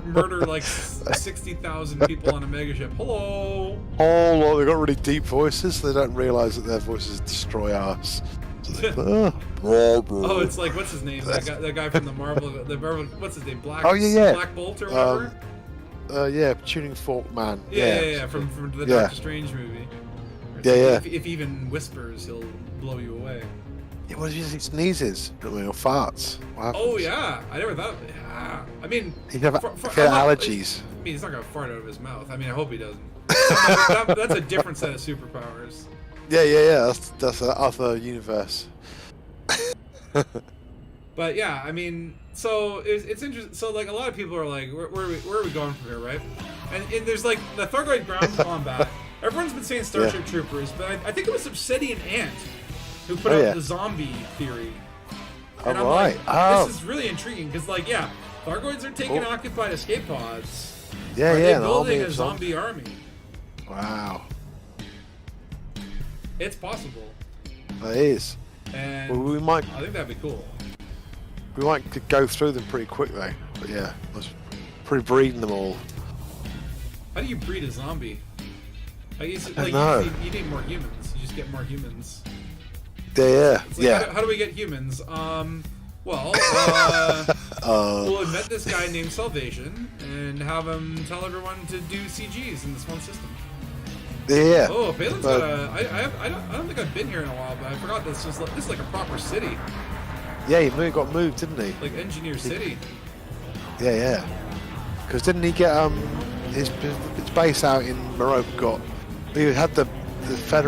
murder like 60,000 people on a megaship. Hello. Hello. They've got really deep voices. They don't realise that their voices destroy us. So they, Oh, it's like, what's his name? That guy from the Marvel. What's his name? Black. Oh, yeah. Black Bolt or whatever. yeah, tuning fork man. Yeah, from the Yeah. Doctor Strange movie. Yeah. If he even whispers, he'll blow you away. Yeah, what if he sneezes? I mean, or farts? What happens? Oh yeah, I never thought. Yeah, I mean, He'd have for- get I'm not- allergies. I mean, he's not gonna fart out of his mouth. I mean, I hope he doesn't. That's a different set of superpowers. Yeah. That's the other universe. But yeah, I mean, so it's interesting. So like, a lot of people are like, where are we going from here, right? And there's like the Thargoid ground combat. Everyone's been saying Starship Troopers, but I think it was Obsidian Ant who put out the zombie theory. And I'm Alright. like, this is really intriguing because, like, yeah, Thargoids are taking occupied escape pods. Yeah, Are yeah. they an building army a of zombie army? Wow. It's possible, That is. and Well, we might I think that'd be cool. go through them pretty quick though. But yeah, I was pre-breeding them all. How do you breed a zombie? Like, know. you need more humans. You just get more humans. Yeah. It's like, how do we get humans? Well, we'll invent this guy named Salvation and have him tell everyone to do CGs in this one system. Yeah. Oh, Palin's got a. I don't think I've been here in a while, but I forgot this is like a proper city, Yeah, he got moved, didn't he? like Engineer City. Yeah. Because didn't he get his base out in Morocco? He had the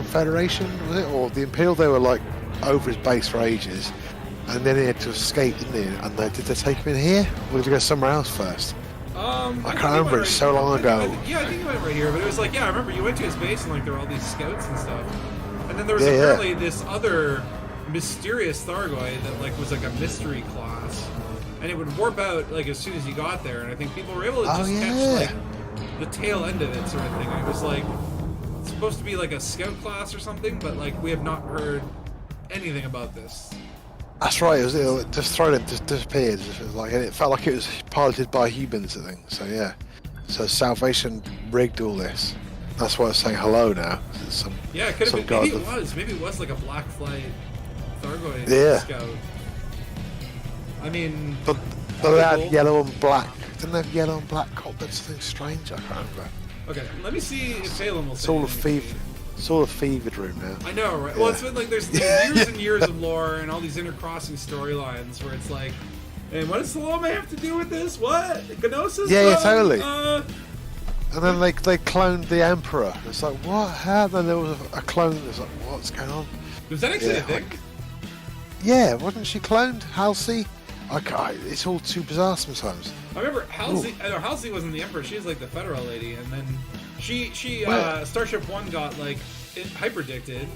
Federation, was it, or the Imperial? They were like over his base for ages, and then he had to escape, didn't he? And did they take him in here, or did he go somewhere else first? I can't remember, it's so long ago. Yeah, I think he went right here, but it was like, yeah, I remember you went to his base and like there were all these scouts and stuff, and then there was apparently this other mysterious Thargoid that like was like a mystery class, and it would warp out like as soon as you got there, and I think people were able to just catch like the tail end of it, sort of thing. And it was like it's supposed to be like a scout class or something, but like we have not heard anything about this. That's right. It just thrown it, just disappeared. And it felt like it was piloted by humans, I think. So yeah. So Salvation rigged all this. That's why it's saying hello now. Yeah, it could have been. Maybe it was like a Black Flight Thargoid scout. I mean, but they had yellow and black. Didn't they have yellow and black cockpits? Something strange. I can't remember. Okay, let me see if Palin will. It's all a fever. It's all a fevered room now. I know, right? Yeah. Well, it's been like there's years and years of lore and all these intercrossing storylines where it's like, and what does Salome have to do with this? What? Gnosis? Yeah, totally. And then they cloned the Emperor. It's like, what? How? Then there was a clone. It's like, what's going on? Was that actually a thing? Yeah, wasn't she cloned? Halsey? It's all too bizarre sometimes. I remember Halsey. I know Halsey wasn't the Emperor. She was like the Federal lady, and then she Starship One got like hyperdicted.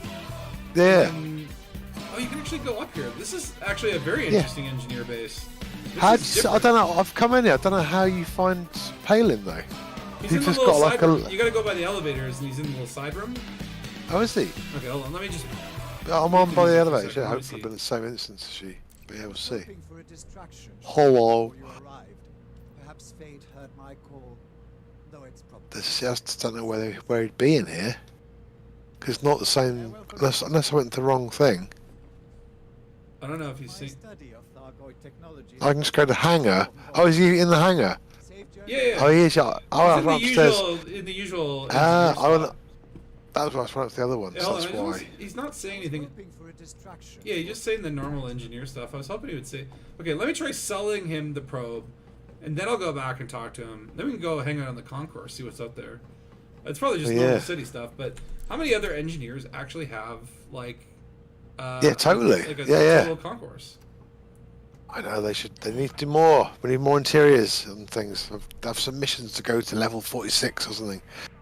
Yeah. Oh, you can actually go up here. This is actually a very interesting engineer base. I don't know. I've come in here. I don't know how you find Palin though. He's in the just little got side room. You gotta go by the elevators, and he's in the little side room. Oh, is he? Okay, hold on. Let me just. I'm on by the elevator. Yeah, hopefully I've been in the same instance as she. But yeah, we'll see. Hello. Perhaps fate heard my call, though it's probably. I just don't know where he'd be in here. Because it's not the same. Unless I went to the wrong thing. I don't know if he's seen. I can just go to hangar. Oh, is he in the hangar? Yeah. Oh, he is. Oh, I'm upstairs. In the usual. That was one of the other ones. Yeah, that's why. He's not saying anything. Yeah, he's just saying the normal engineer stuff. I was hoping he would say, okay, let me try selling him the probe, and then I'll go back and talk to him. Then we can go hang out on the concourse, see what's up there. It's probably just normal city stuff, but how many other engineers actually have, like... yeah, totally. Like a total concourse? I know, they need to do more. We need more interiors and things. I have some missions to go to level 46 or something.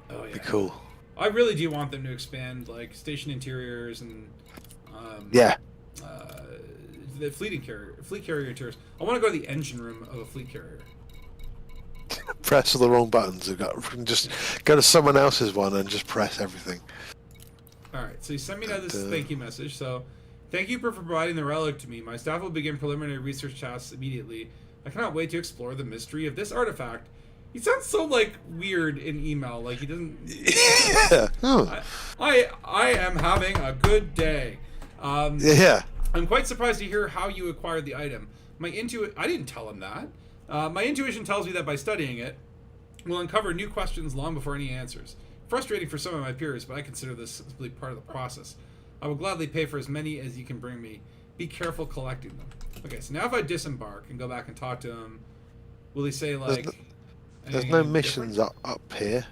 Oh, yeah. Be cool. I really do want them to expand, like, station interiors and... the fleet carrier interiors. I want to go to the engine room of a fleet carrier. Press all the wrong buttons. We can just go to someone else's one and just press everything. Alright, so you sent me now this thank you message. So, thank you for providing the relic to me. My staff will begin preliminary research tasks immediately. I cannot wait to explore the mystery of this artifact. He sounds so, like, weird in email. Like, he doesn't... Yeah. I am having a good day. Yeah. I'm quite surprised to hear how you acquired the item. I didn't tell him that. My intuition tells me that by studying it, will uncover new questions long before any answers. Frustrating for some of my peers, but I consider this simply part of the process. I will gladly pay for as many as you can bring me. Be careful collecting them. Okay, so now if I disembark and go back and talk to him, will he say, like... There's no missions up here.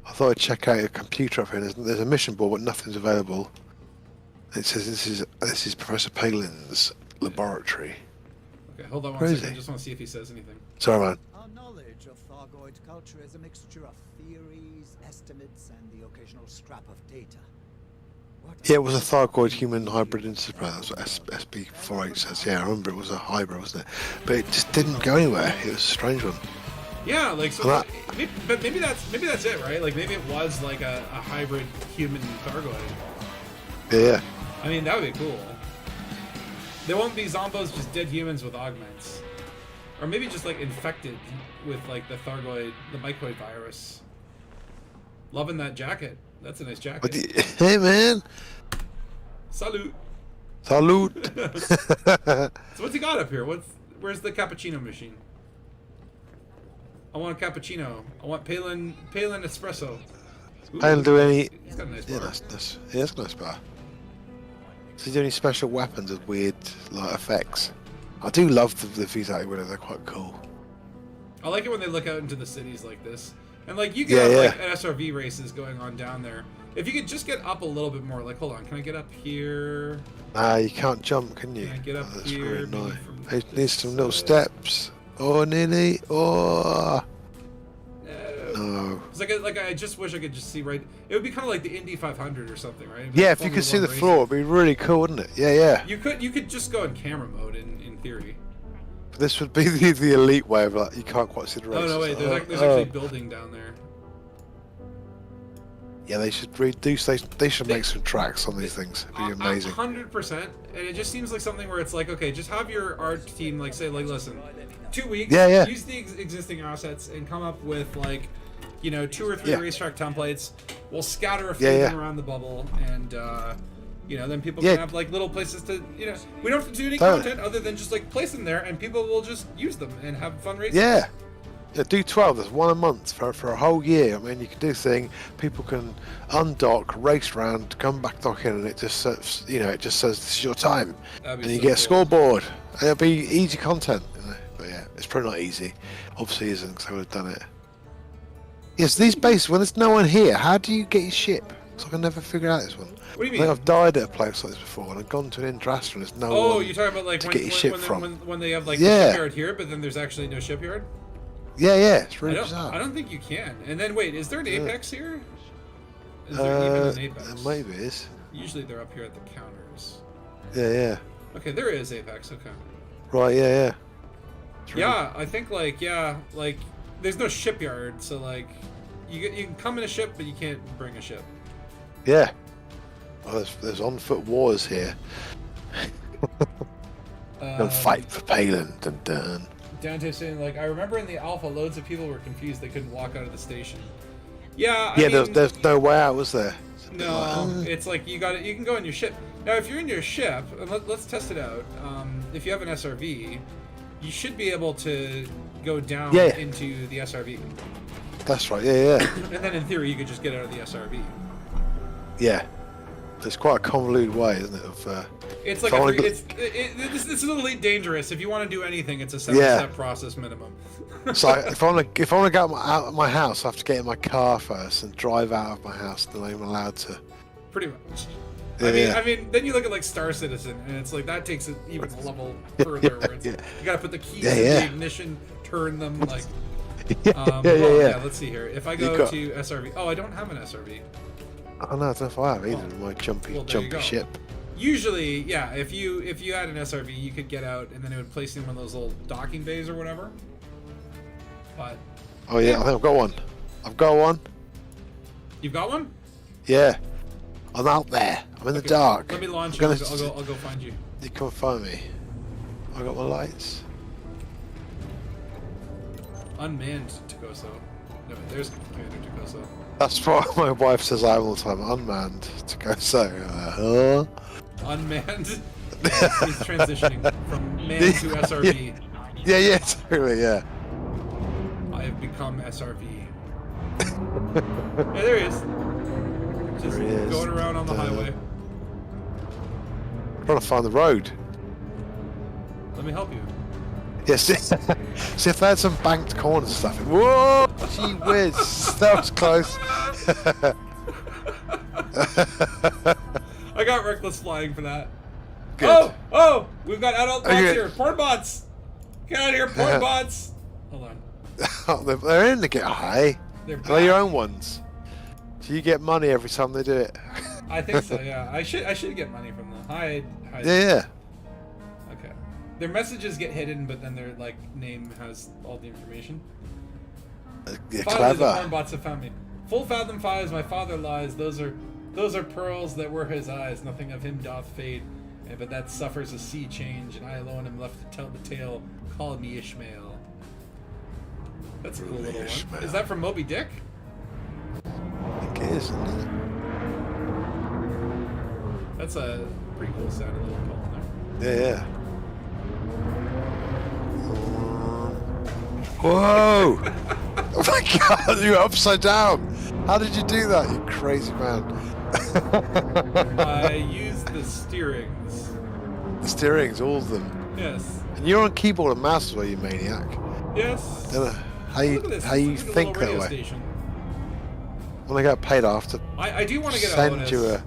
I thought I'd check out a computer up here. There's a mission board, but nothing's available. It says this is Professor Palin's laboratory. Okay, hold on Where one is second. I he? just want to see if he says anything. Sorry, man. Our knowledge of Thargoid culture is a mixture of theories, estimates, and the occasional scrap of data. Yeah, it was a Thargoid human hybrid interceptor. That's what SB48 says. Yeah, I remember it was a hybrid, wasn't it? But it just didn't go anywhere. It was a strange one. Yeah, like so. Well, But maybe that's it, right? Like maybe it was like a hybrid human Thargoid. Yeah. I mean, that would be cool. They won't be zombos, just dead humans with augments, or maybe just like infected with like the Thargoid, the mycoid virus. Loving that jacket. That's a nice jacket. Hey, man. Salute. Salute. So what's he got up here? Where's the cappuccino machine? I want a cappuccino. I want Palin espresso. Ooh, I don't do any. He's got a nice Yeah, bar. that's yeah, that's a nice bar. Does he do any special weapons with weird like effects? I do love the views out here. They're quite cool. I like it when they look out into the cities like this. And like you can have Yeah, like SRV races going on down there. If you could just get up a little bit more, like hold on, can I get up here? You can't jump, can you? Can I get up That's here? really maybe nice. from It needs some little this steps. Oh, nearly. Oh. No. It's like I just wish I could just see right. It would be kind of like the Indy 500 or something, right? Yeah, if you could see the floor, it'd be really cool, wouldn't it? Yeah, yeah. You could just go in camera mode in theory. But this would be the elite way of like you can't quite see the races. Oh no, wait, there's actually building down there. Yeah, they should reduce. They should make some tracks on these things. It'd be amazing. 100%. And it just seems like something where it's like, okay, just have your art team like say, like, listen, 2 weeks. Yeah, yeah. Use the existing assets and come up with like, 2 or 3 Yeah. racetrack templates. We'll scatter a few Yeah, of yeah. them around the bubble, and then people Yeah. can have like little places to, we don't have to do any Totally. content other than just like place them there, and people will just use them and have fun races. Yeah. Yeah, do 12. There's one a month for a whole year. I mean, you can do thing. People can undock, race round, come back dock in, and it just says, it just says this is your time, That'd be and you so get a cool. scoreboard. And it'll be easy content. But yeah, it's probably not easy. Obviously, isn't because I would have done it. Yes, these bases when there's no one here, how do you get your ship? So I can never figure out this one. What do you I mean? think I've died at a place like this before, and I've gone to an Indrastra and there's no Oh, one you're talking about like to when, get your ship when, from. when they have like Yeah. the shipyard here, but then there's actually no shipyard. Yeah, it's I really don't, bizarre. I don't think you can. And then wait, is there an apex here? Is there even an apex? Maybe it is. Usually they're up here at the counters. Yeah. Okay, there is apex. Okay. Right, yeah. It's really- Yeah, I think like there's no shipyard, so like you can come in a ship, but you can't bring a ship. Yeah. Well, there's on foot wars here. And fight for Palin. Dun dun. Dante saying like I remember in the alpha, loads of people were confused; they couldn't walk out of the station. Yeah. I Yeah, mean, there's no way out, was there? It's a bit No, like, it's like you can go in your ship. Now, if you're in your ship, and let's test it out. If you have an SRV, you should be able to go down Yeah. into the SRV, That's right, yeah. and then in theory you could just get out of the SRV. Yeah. It's quite a convoluted way, isn't it? It's like If I wanna go- this is a little danger. If you want to do anything, it's a Yeah. 7-step process minimum. So if I want to go out of my house, I have to get in my car first and drive out of my house. Then I'm allowed to. Pretty much. Yeah. I mean, then you look at like Star Citizen, and it's like that takes it even a level further. Where it's, Yeah. you gotta put the keys Yeah, in yeah. the ignition, turn them like. Yeah. Let's see here. If I You go got- to SRV, oh, I don't have an SRV. I don't know if I have either. My jumpy well, there you go. ship. Usually, yeah. If you had an SRV, you could get out, and then it would place you in one of those little docking bays or whatever. But Oh yeah, I think I've got one. you've got one. Yeah. I'm out there. I'm in the dark. Let me launch I'm you. gonna- I'll go find you. You can't find me. I got my lights. Unmanned Takoso. No, there's Commander Takoso. That's what my wife says I am all the time. Unmanned to go so. Unmanned. He's transitioning from man to SRV. Yeah, totally, yeah. I I've become SRV. Yeah, there he is. Just There he is. going around on the highway. Trying to find the road. Let me help you. Yes. See if they had some banked corners and stuff. Whoa! Gee whiz! That was close. I got reckless flying for that. Good. Oh! We've got adult bots Okay. here. Porn bots! Get out of here, porn bots! Hold on. Oh, they're in to get high. They're They're your back. own ones. Do you get money every time they do it? I think so, yeah. I should get money from them. Hi. Yeah. Okay. Their messages get hidden, but then their like name has all the information. You're Finally, the clever. porn bots have found me. Full fathom fives, my father lies. Those are pearls that were his eyes. Nothing of him doth fade, but that suffers a sea change, and I alone am left to tell the tale. Call me Ishmael. That's a cool little one. Ishmael. Is that from Moby Dick? I think it is, isn't it? That's a pretty cool sounding little poem there. Yeah. Whoa! Oh my god, you're upside down! How did you do that, you crazy man? I use the steerings. The steerings, all of them. Yes. And you're on keyboard and mouse as well, you maniac. Yes. Don't know how you, Look at this. how It's you like a little think that radio way. station. When I get paid, I have to I do want to get a send bonus. you a...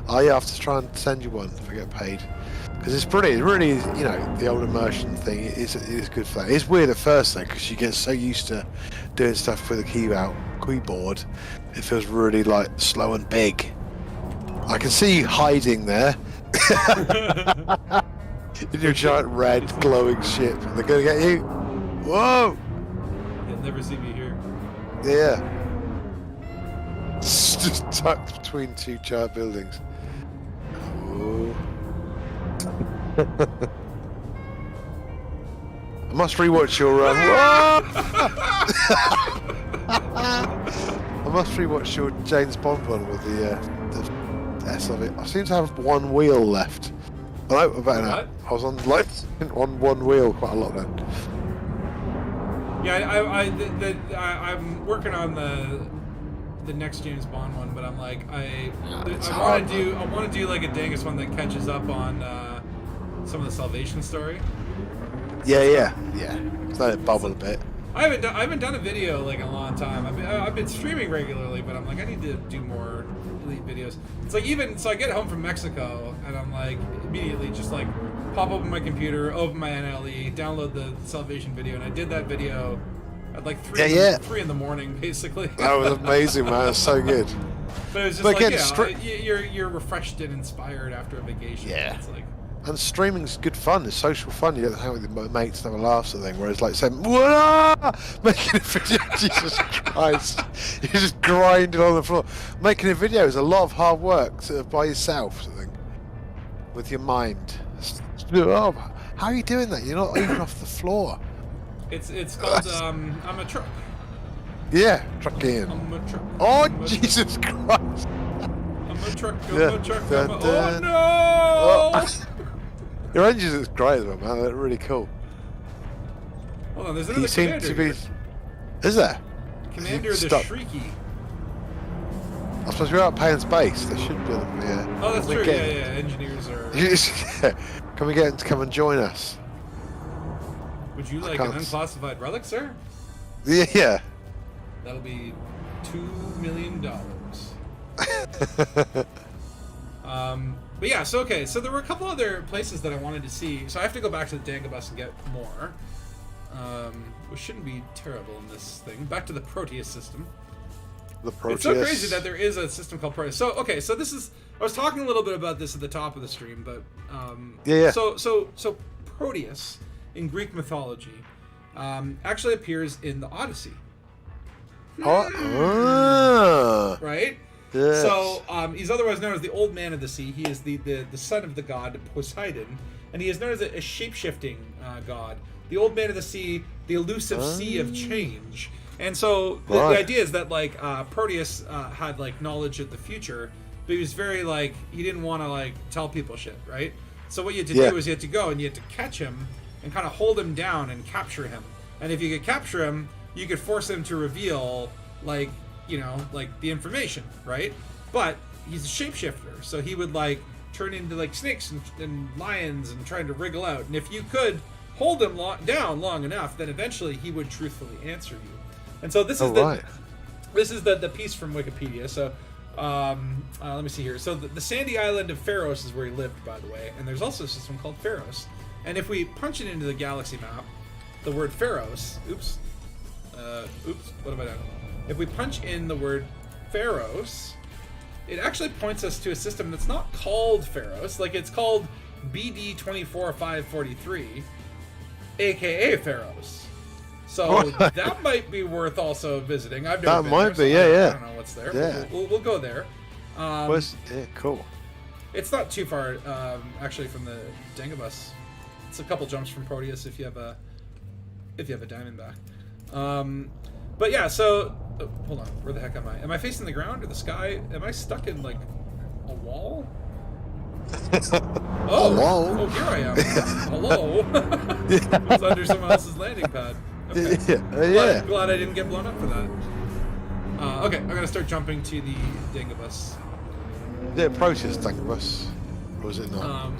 Oh yeah, I have to try and send you one if I get paid. Because it's pretty, it really is, you know, the old immersion thing is good fun. It's weird at first though, because you get so used to doing stuff with a keyboard, it feels really like slow and big. I can see you hiding there. In your giant red glowing ship. They're gonna get you. Whoa! You'll never see me here. Yeah. It's just tucked between two giant buildings. Oh. I must rewatch your. Whoa! I must rewatch your James Bond one with the S of it. I seem to have one wheel left. Oh, no, better not. What? I was on like on one wheel quite a lot then. Yeah, I'm working on the next James Bond one, but I'm like I hard, want to do like a Dangus one that catches up on some of the Salvation story. Yeah. Let it bubble a bit. I haven't done a video like in a long time. I've been streaming regularly, but I'm like I need to do more Elite videos. It's like even so I get home from Mexico and I'm like immediately just like pop open my computer, open my NLE, download the Salvation video, and I did that video at like 3 in the morning basically. That was amazing, man. It was so good. But it was just But like, again, you're refreshed and inspired after a vacation. Yeah. It's like, And streaming's good fun. It's social fun. You get to hang out with your mates and have a laugh sort of thing. Whereas like saying, "Whoa!" making a video, Jesus Christ, you're just grinding on the floor. Making a video is a lot of hard work sort of by yourself, sort of thing, with your mind. Oh, how are you doing that? You're not even off the floor. it's called I'm a truck. Yeah, truck in. I'm a truck. Oh, I'm a Jesus Christ! I'm a truck. I'm Yeah. a truck. Dun, Oh dun. no! Oh. Your engines is great as well, man. They're really cool. Hold on, there's You another seem commander. to be. Here. Is there? Commander the Stop. Shrieky. I suppose we're out paying space. There should be. Yeah. Oh, that's Can we true. get- Yeah. Engineers are. Can we get him to come and join us? Would you like an can't- unclassified relic, sir? Yeah. That'll be $2 million. But yeah, so there were a couple other places that I wanted to see. So I have to go back to the Dangabus and get more, which shouldn't be terrible in this thing. Back to the Proteus system. The Proteus. It's so crazy that there is a system called Proteus. So so this is I was talking a little bit about this at the top of the stream, but Yeah. So Proteus in Greek mythology actually appears in the Odyssey. Oh. Right? Yes. So he's otherwise known as the Old Man of the Sea. He is the son of the god Poseidon, and he is known as a shape-shifting god. The Old Man of the Sea, the elusive sea of change. And so the idea is that like Proteus had like knowledge of the future, but he was very like he didn't want to like tell people shit, right? So what you had to do is you had to go and you had to catch him and kind of hold him down and capture him. And if you could capture him, you could force him to reveal, like, you know, like the information, right? But he's a shapeshifter, so he would like turn into like snakes and lions and trying to wriggle out. And if you could hold him down long enough, then eventually he would truthfully answer you. And so this is the piece from Wikipedia. So let me see here. So the sandy island of Pharos is where he lived, by the way. And there's also a system called Pharos. And if we punch it into the galaxy map, the word Pharos, what have I done? If we punch in the word Pharos, it actually points us to a system that's not called Pharos, like it's called BD24543, aka Pharos. So that might be worth also visiting. I've never been there, so I don't know what's there. Yeah. We'll go there. Yeah, cool. It's not too far, actually, from the Dangus. It's a couple jumps from Proteus if you have a Diamondback. But yeah, so hold on, where the heck am I? Am I facing the ground or the sky? Am I stuck in like a wall? Hello? Oh, here I am. Hello. It's under someone else's landing pad. Okay. Glad I didn't get blown up for that. Okay, I'm gonna start jumping to the Dangus. Is it Proteus Dangus? Or was it not?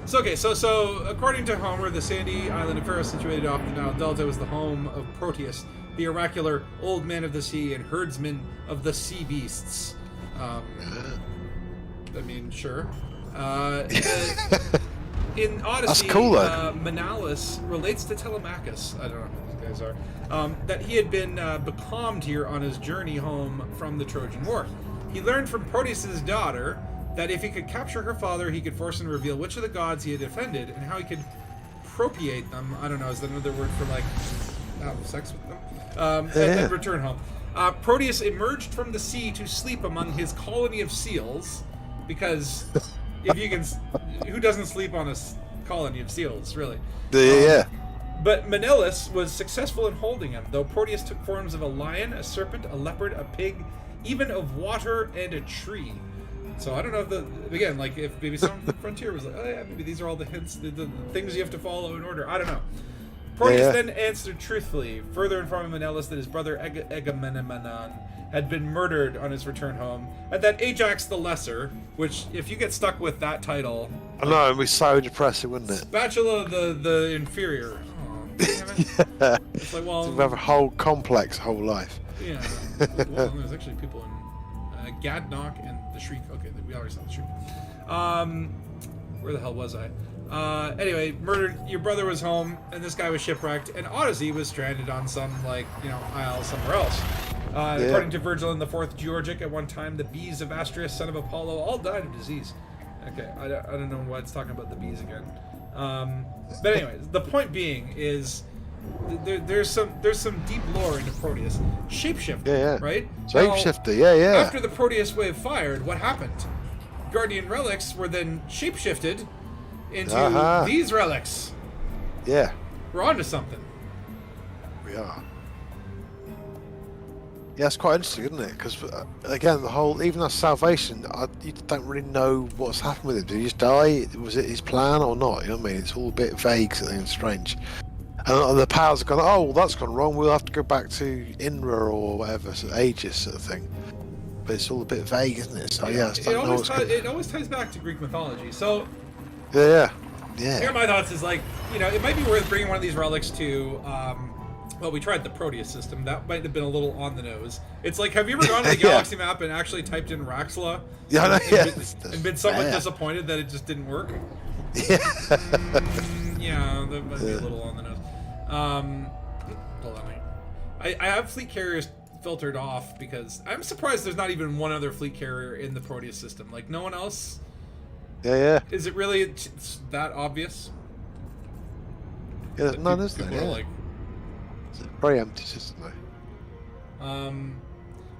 So according to Homer, the sandy island of Pharos, situated off the Nile Delta, was the home of Proteus, the oracular old man of the sea and herdsman of the sea beasts. I mean, sure. In Odyssey, That's cool, Menelaus relates to Telemachus, I don't know who these guys are, that he had been becalmed here on his journey home from the Trojan War. He learned from Proteus's daughter that if he could capture her father, he could force and reveal which of the gods he had offended and how he could propiate them. I don't know, is that another word for like have sex with them? And then return home. Proteus emerged from the sea to sleep among his colony of seals, because if you can, who doesn't sleep on a colony of seals, really? But Menelaus was successful in holding him, though Proteus took forms of a lion, a serpent, a leopard, a pig, even of water and a tree. So I don't know if maybe some frontier was like, oh yeah, maybe these are all the hints, the things you have to follow in order. I don't know. Proteus then answered truthfully, further informing Menelaus that his brother Agamemnon had been murdered on his return home, and that Ajax the Lesser, which, if you get stuck with that title... I know, it'd be so depressing, wouldn't it? Spatula the Inferior. Oh, damn it. It's like, well... We have a whole complex whole life. Yeah. Well, there's actually people in Gadnock and the Shriek. Okay, we already saw the Shriek. Where the hell was I? Anyway, murdered. Your brother was home, and this guy was shipwrecked, and Odyssey was stranded on some, isle somewhere else. According to Virgil in the 4th Georgic, at one time, the bees of Astraeus, son of Apollo, all died of disease. Okay, I don't know why it's talking about the bees again. But anyways, the point being is there's some deep lore into Proteus. Shapeshifter, right? Shapeshifter, After the Proteus Wave fired, what happened? Guardian relics were then shapeshifted into these relics. Yeah. We're onto something. We are. Yeah, it's quite interesting, isn't it? Because again, even our salvation, you don't really know what's happened with him. Did he just die? Was it his plan or not? You know what I mean? It's all a bit vague and strange. And the powers have gone, oh, well, that's gone wrong. We'll have to go back to Inra or whatever, so Aegis sort of thing. But it's all a bit vague, isn't it? So it always ties back to Greek mythology. So yeah. Here are my thoughts: is it might be worth bringing one of these relics to. Well, we tried the Proteus system. That might have been a little on the nose. It's like, have you ever gone to the galaxy map and actually typed in Raxla? And been somewhat disappointed that it just didn't work? Yeah. That might be a little on the nose. Hold on. I have fleet carriers filtered off because I'm surprised there's not even one other fleet carrier in the Proteus system. Like, no one else? Yeah. Is it really that obvious? Yeah, there's none, is there? Yeah. It's a very empty system, though.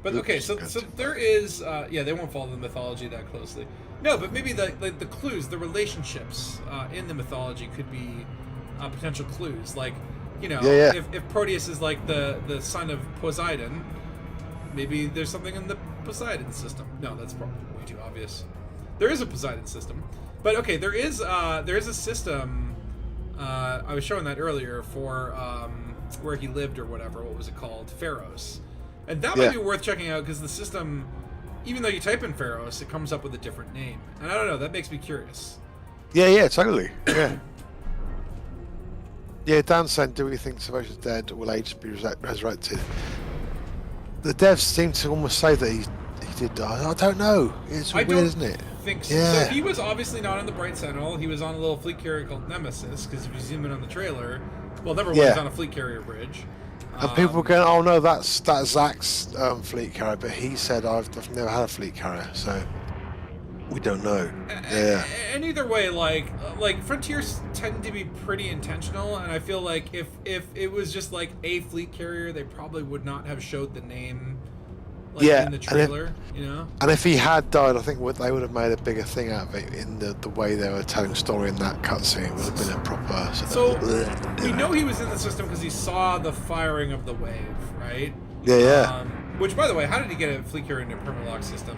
But okay, so there is, they won't follow the mythology that closely. No, but maybe the clues, the relationships in the mythology could be potential clues. Like, if Proteus is like the son of Poseidon, maybe there's something in the Poseidon system. No, that's probably way too obvious. There is a Poseidon system, but okay, there is a system. I was showing that earlier for where he lived or whatever. What was it called? Pharos. And that might be worth checking out because the system, even though you type in Pharos, it comes up with a different name. And I don't know, that makes me curious. Yeah, totally. Yeah. Yeah, Dan said, do we think Salvation's dead or will Age be resurrected? The devs seem to almost say that he did die. I don't know. It's weird, isn't it? Think so. Yeah. So he was obviously not on the Bright Sentinel. He was on a little fleet carrier called Nemesis, because if you zoom in on the trailer, well, number one, he's on a fleet carrier bridge. And people were going, oh no, that's Zach's fleet carrier, but he said, I've never had a fleet carrier, so we don't know. And either way, like Frontiers tend to be pretty intentional, and I feel like if it was just like a fleet carrier, they probably would not have showed the name in the trailer, you know? And if he had died, I think they would have made a bigger thing out of it in the way they were telling story in that cutscene. It would have been a proper... So, we know he was in the system because he saw the firing of the wave, right? Yeah. Which, by the way, how did he get a fleet carrier into a permalock system?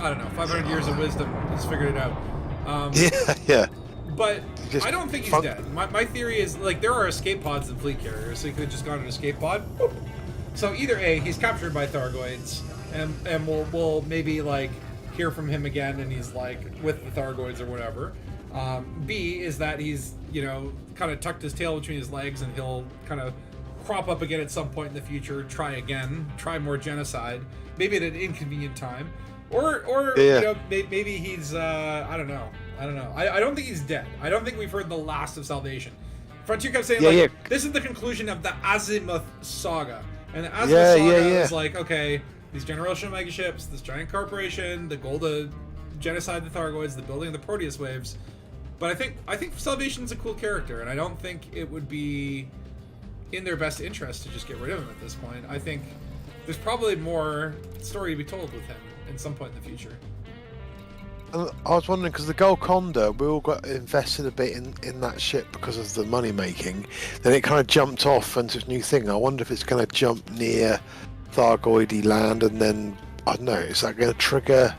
I don't know, 500 years of wisdom, he's figured it out. Yeah. But I don't think he's dead. My theory is, like, there are escape pods in fleet carriers, so he could have just gone an escape pod. Boop. So either A, he's captured by Thargoids, and we'll maybe, like, hear from him again, and he's, like, with the Thargoids or whatever. B is that he's, kind of tucked his tail between his legs, and he'll kind of crop up again at some point in the future, try more genocide, maybe at an inconvenient time. Or maybe he's, I don't know. I don't think he's dead. I don't think we've heard the last of Salvation. Frontier kept saying, this is the conclusion of the Azimuth saga. And the Azimuth saga is like, okay, these generational megaships, this giant corporation, the goal to genocide the Thargoids, the building of the Proteus waves. But I think Salvation's a cool character, and I don't think it would be in their best interest to just get rid of him at this point. I think there's probably more story to be told with him at some point in the future. And I was wondering, because the Golconda, we all got invested a bit in that ship because of the money making. Then it kind of jumped off into this new thing. I wonder if it's going to jump near Thargoidy land, and then, I don't know, is that going to trigger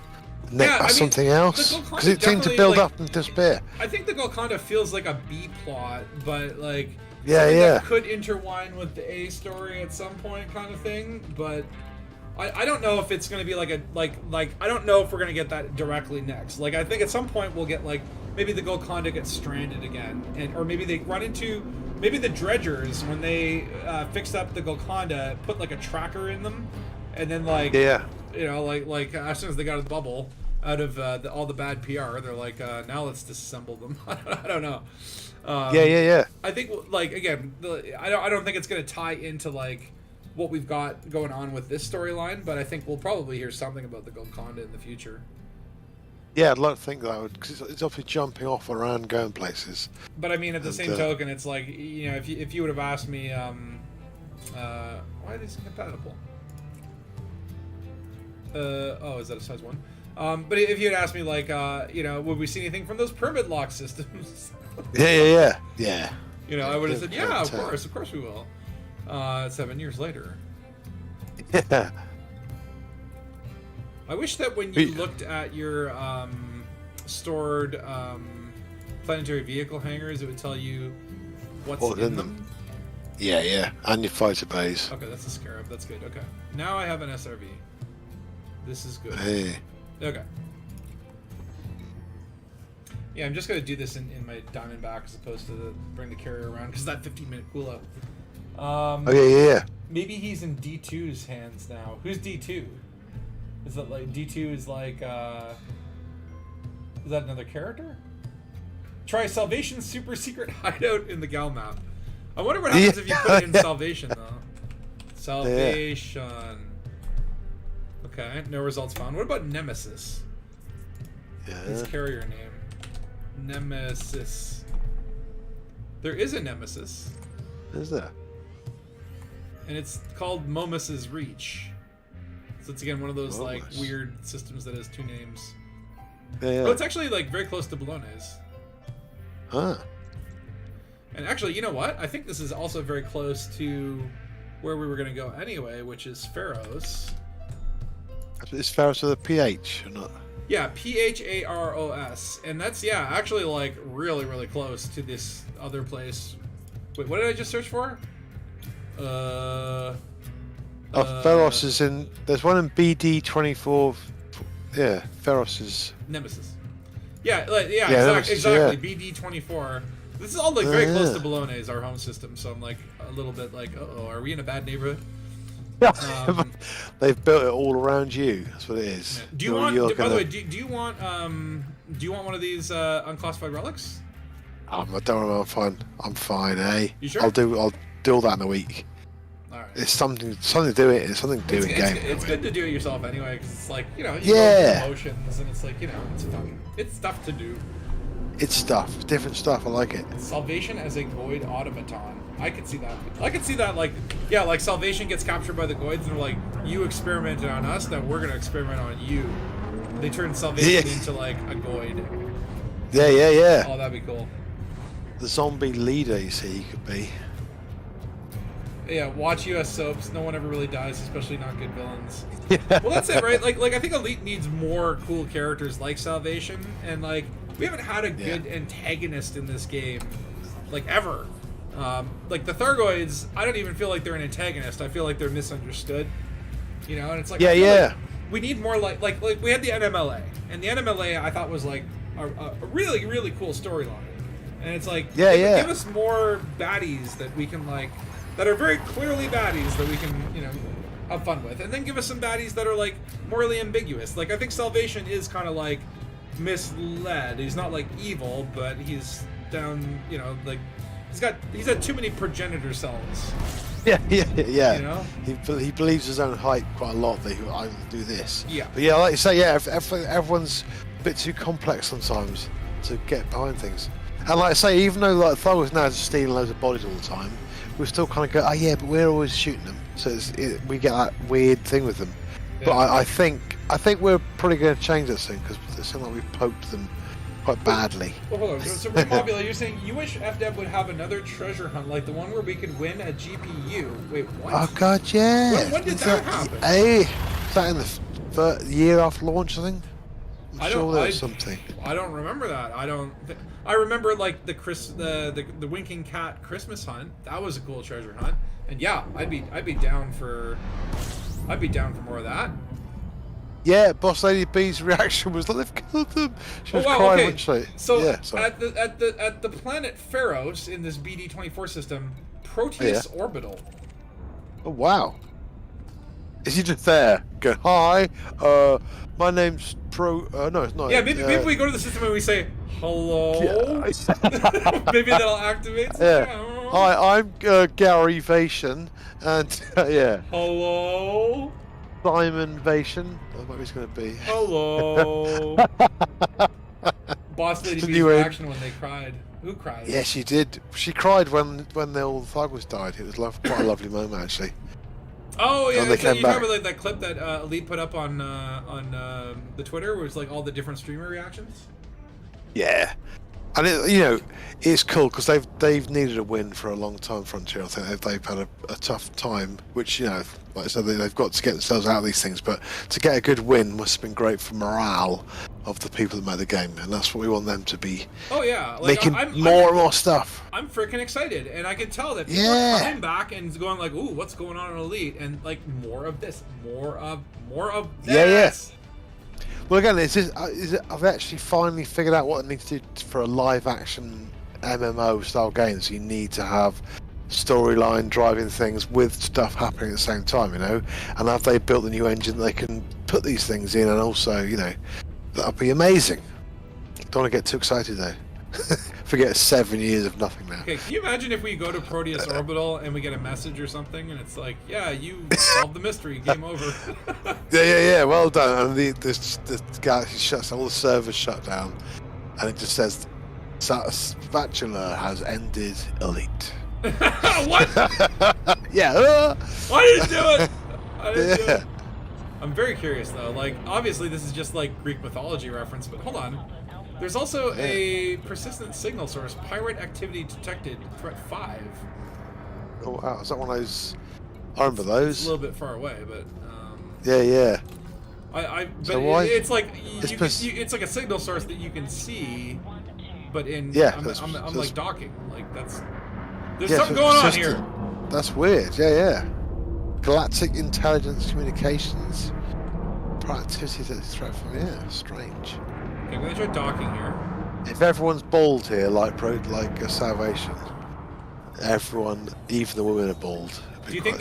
something else? Because it seemed to build up and disappear. I think the Golconda feels like a B plot, but like that could intertwine with the A story at some point, kind of thing. But I don't know if it's going to be like I don't know if we're going to get that directly next. Like, I think at some point we'll get, like, maybe the Golconda gets stranded again, or maybe they run into, maybe the dredgers, when they fixed up the Golconda, put like a tracker in them, and then like like as soon as they got the bubble out of all the bad PR, they're like, now let's disassemble them. I don't know. I think, like, again, I don't think it's going to tie into like what we've got going on with this storyline, but I think we'll probably hear something about the Golconda in the future. Yeah, I'd like to think that would, because it's obviously jumping off around, going places. But I mean, at the same token, it's like, if you would have asked me, why are these compatible? Is that a size 1? But if you had asked me, like, would we see anything from those permit lock systems? Yeah. I would have said, yeah, of course we will. 7 years later. Yeah. I wish that when you looked at your stored planetary vehicle hangars, it would tell you what's in them. Yeah. And your fighter bays. Okay, that's a Scarab. That's good. Okay. Now I have an SRV. This is good. Hey. Okay. Yeah, I'm just going to do this in my Diamondback as opposed to bring the carrier around, because that 15-minute cooldown. Yeah. Maybe he's in D2's hands now. Who's D2? Is that like D2 is like is that another character? Try Salvation's super secret hideout in the Gal map. I wonder what happens if you put it in Salvation though. Salvation. Okay, no results found. What about Nemesis? His carrier name. Nemesis. There is a Nemesis. Is there? And it's called Momus's Reach. So it's again one of those like weird systems that has two names. Yeah. Oh, it's actually like very close to Bologna's. Huh. And actually, you know what? I think this is also very close to where we were going to go anyway, which is Pharos. Is Pharos with a PH or not? Yeah, Pharos. And that's, actually like really, really close to this other place. Wait, what did I just search for? Feros is in. There's one in BD24. Yeah, Feros is. Nemesis. Yeah, Nemesis, exactly. BD24. This is all like very close to Bologna's, our home system. So I'm like a little bit like, oh, are we in a bad neighborhood? They've built it all around you. That's what it is. Do you want? By the way, do you want one of these unclassified relics? I don't know. I'm fine. Eh? You sure? I'll do all that in a week. All right. It's something to do it. It's something to do in game. It's good to do it yourself anyway, because it's like you go through emotions, and it's like it's fun. It's stuff to do. It's stuff, different stuff. I like it. Salvation as a Goid automaton. I could see that. I could see that, like Salvation gets captured by the Goids, and they're like, you experimented on us, now we're gonna experiment on you. They turn Salvation into like a Goid. Yeah. Oh, that'd be cool. The zombie leader, you see, he could be. Yeah, watch US soaps. No one ever really dies, especially not good villains. Yeah. Well, that's it, right? Like I think Elite needs more cool characters like Salvation, and like we haven't had a good antagonist in this game, like ever. Like the Thargoids, I don't even feel like they're an antagonist. I feel like they're misunderstood. You know, and it's like like we need more like we had the NMLA, and the NMLA I thought was like a really really cool storyline, and it's like give us more baddies that we can like that are very clearly baddies that we can have fun with, and then give us some baddies that are like morally ambiguous. Like I think Salvation is kind of like misled. He's not like evil, but he's down. Like he's had too many progenitor cells. Yeah. You know, he believes his own hype quite a lot. That I will do this. Yeah. But like you say, everyone's a bit too complex sometimes to get behind things. And like I say, even though like Thargoids now just stealing loads of bodies all the time, we still kind of go, but we're always shooting them. So we get that weird thing with them. Yeah. But I think we're probably going to change that soon because it seems like we've poked them quite badly. Well, hold on. So Remobula, you're saying you wish FDev would have another treasure hunt like the one where we could win a GPU. Wait, what? Oh god, yeah. When did that happen? Is that in the year after launch, I think? I'm sure there was something. I don't remember that. I remember like the Winking Cat Christmas hunt. That was a cool treasure hunt. And yeah, I'd be down for more of that. Yeah, Boss Lady B's reaction was like, they've killed them. She was crying, wasn't she? So at the planet Pharos in this BD24 system, Proteus Orbital. Oh wow. Is he just there? Go, hi, my name's no, it's not. Yeah, maybe we go to the system and we say, hello? Yeah. Maybe that'll activate. Yeah. Hi, I'm Gary Vation, and hello? Simon Vation. That's what he's going to be. Hello. Boss Lady B's reaction when they cried. Who cried? Yeah, she did. She cried when all the Thargoids died. It was quite a lovely moment, actually. Oh yeah, you remember like that clip that Elite put up on the Twitter, where it's like all the different streamer reactions. Yeah, and it's cool because they've needed a win for a long time. Frontier, I think they've had a tough time, which like I said, they've got to get themselves out of these things. But to get a good win must have been great for morale of the people that made the game, and that's what we want them to be. Oh yeah, making more and more stuff. I'm freaking excited, and I can tell that people are coming back and going like, "Ooh, what's going on in Elite?" And like more of this, more of this. Yeah. Well, again, I've actually finally figured out what I need to do for a live-action MMO style game. So you need to have storyline driving things with stuff happening at the same time, and have they built the new engine they can put these things in, and also, that'll be amazing. Don't want to get too excited though. Forget 7 years of nothing now. Okay, can you imagine if we go to Proteus Orbital and we get a message or something, and it's like, yeah, you solved the mystery, game over. yeah, well done. And the galaxy shuts, all the servers shut down, and it just says, Spatula has ended Elite. What? Yeah. I didn't do it. Do it. I'm very curious though. Like, obviously this is just like Greek mythology reference, but hold on. There's also a persistent signal source, pirate activity detected, threat 5. Oh wow, is that one of those? I remember those. It's a little bit far away, but yeah. It's like it's like a signal source that you can see, but I'm like docking. Like there's something going on here. That's weird. Yeah. Galactic Intelligence Communications. Proactivity to threat from strange. Okay, I'm gonna try docking here. If everyone's bald here, like a Salvation, everyone, even the women, are bald. Do you think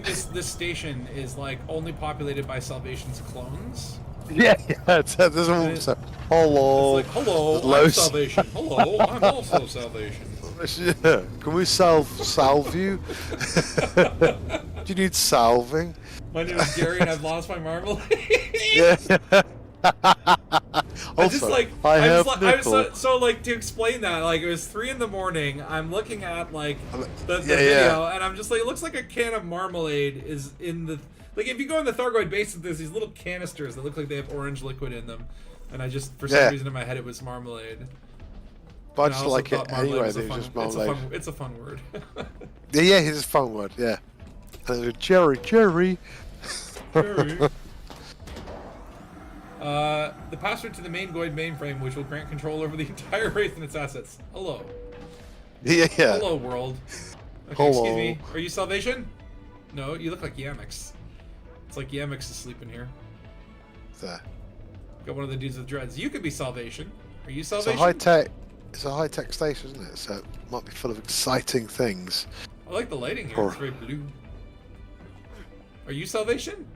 this station is like only populated by Salvation's clones? Yeah. There's all hello. It's like, hello, I'm loads. Salvation. Hello, I'm also Salvation. Yeah. Can we salve you? Do you need salving? My name is Gary, and I've lost my marmalade. Yeah. So like to explain that, like it was 3 a.m. I'm looking at like the video, and I'm just like, it looks like a can of marmalade is in the like if you go in the Thargoid basin, there's these little canisters that look like they have orange liquid in them, and I just for some reason in my head it was marmalade. But I just like it anyway. It's just marmalade. It's a fun word. Yeah, it's a fun word. Yeah. And Jerry. Jerry. The password to the main Goid mainframe, which will grant control over the entire race and its assets. Hello. Yeah. Hello, world. Okay, Hello. Excuse me. Are you Salvation? No, you look like Yamix. It's like Yamix is sleeping here. There. Got one of the dudes with dreads. You could be Salvation. Are you Salvation? It's a high-tech station, isn't it? So it might be full of exciting things. I like the lighting here. It's very blue. Are you Salvation?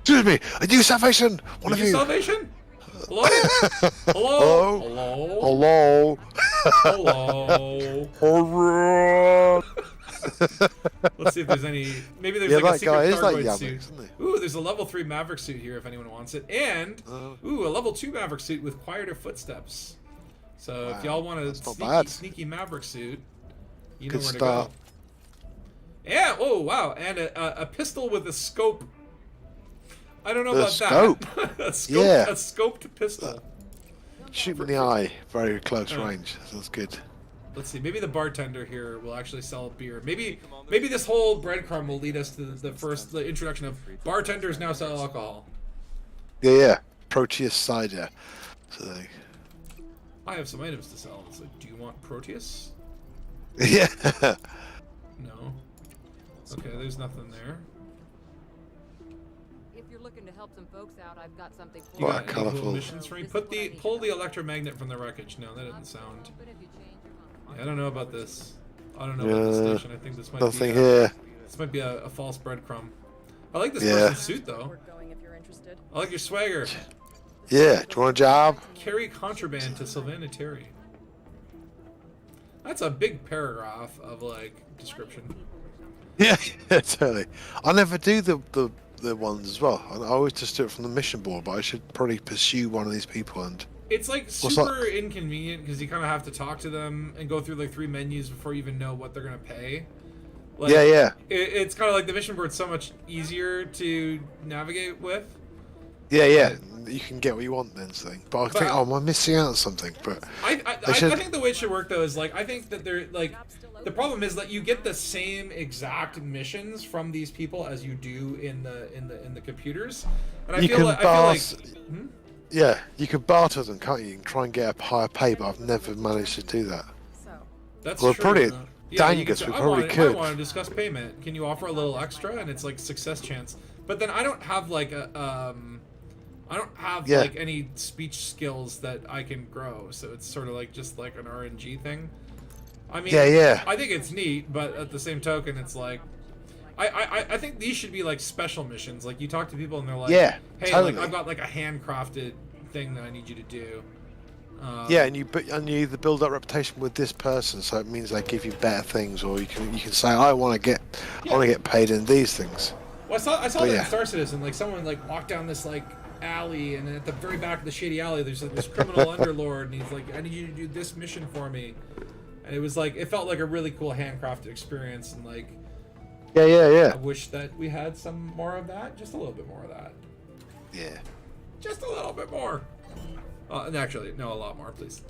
Excuse me, are you Salvation? One of you. Salvation? Hello? Hello? Hello? Hello? Hello? Let's see if there's any. Maybe there's like a secret Thargoid suit. Isn't he? Ooh, there's a level 3 Maverick suit here if anyone wants it, and ooh, a level 2 Maverick suit with quieter footsteps. So if y'all want a sneaky Maverick suit, you know where to go. Yeah. Oh wow, and a pistol with a scope. I don't know about that. a scoped pistol. Shoot me in the eye, very close range. That's good. Let's see. Maybe the bartender here will actually sell beer. Maybe this whole breadcrumb will lead us to the introduction of bartenders now sell alcohol. Yeah. Proteus cider. So I have some items to sell. So, do you want Proteus? Yeah. No. Okay, there's nothing there. If you're looking to help some folks out, I've got something for you. What Got any colorful cool missions for me? Pull the electromagnet from the wreckage. No, that doesn't sound. Yeah, I don't know about this. I don't know about this station. I think this might nothing be here. This might be a false breadcrumb. I like this person's suit though. I like your swagger. Yeah, do you want a job? Carry contraband to Sylvana Terry. That's a big paragraph of like description. Yeah, totally. I never do the ones as well. I always just do it from the mission board, but I should probably pursue one of these people and. It's like super inconvenient because you kind of have to talk to them and go through like 3 menus before you even know what they're gonna pay. Like, yeah. It's kind of like the mission board's so much easier to navigate with. Yeah. You can get what you want then, thing. But I think, am I missing out on something? But I think the way it should work though is like I think that they're like the problem is that you get the same exact missions from these people as you do in the computers, and I feel like. Yeah, you can barter them, can't you? You can try and get a higher pay, but I've never managed to do that. That's true. Probably Dangus, we probably could. I want to discuss payment. Can you offer a little extra? And it's like success chance. But then I don't have like a like any speech skills that I can grow. So it's sort of like just like an RNG thing. I mean, I think it's neat, but at the same token, it's like. I think these should be like special missions. Like you talk to people and they're like, hey, totally. like I've got like a handcrafted thing that I need you to do. And you either build up reputation with this person, so it means they give you better things, or you can say, I want to get paid in these things. Well, I saw that in Star Citizen. Like someone like walked down this like alley, and at the very back of the shady alley, there's like this criminal underlord, and he's like, I need you to do this mission for me. And it was like it felt like a really cool handcrafted experience, and like. Yeah. I wish that we had some more of that. Just a little bit more of that. Yeah. Just a little bit more. And actually, no, a lot more, please.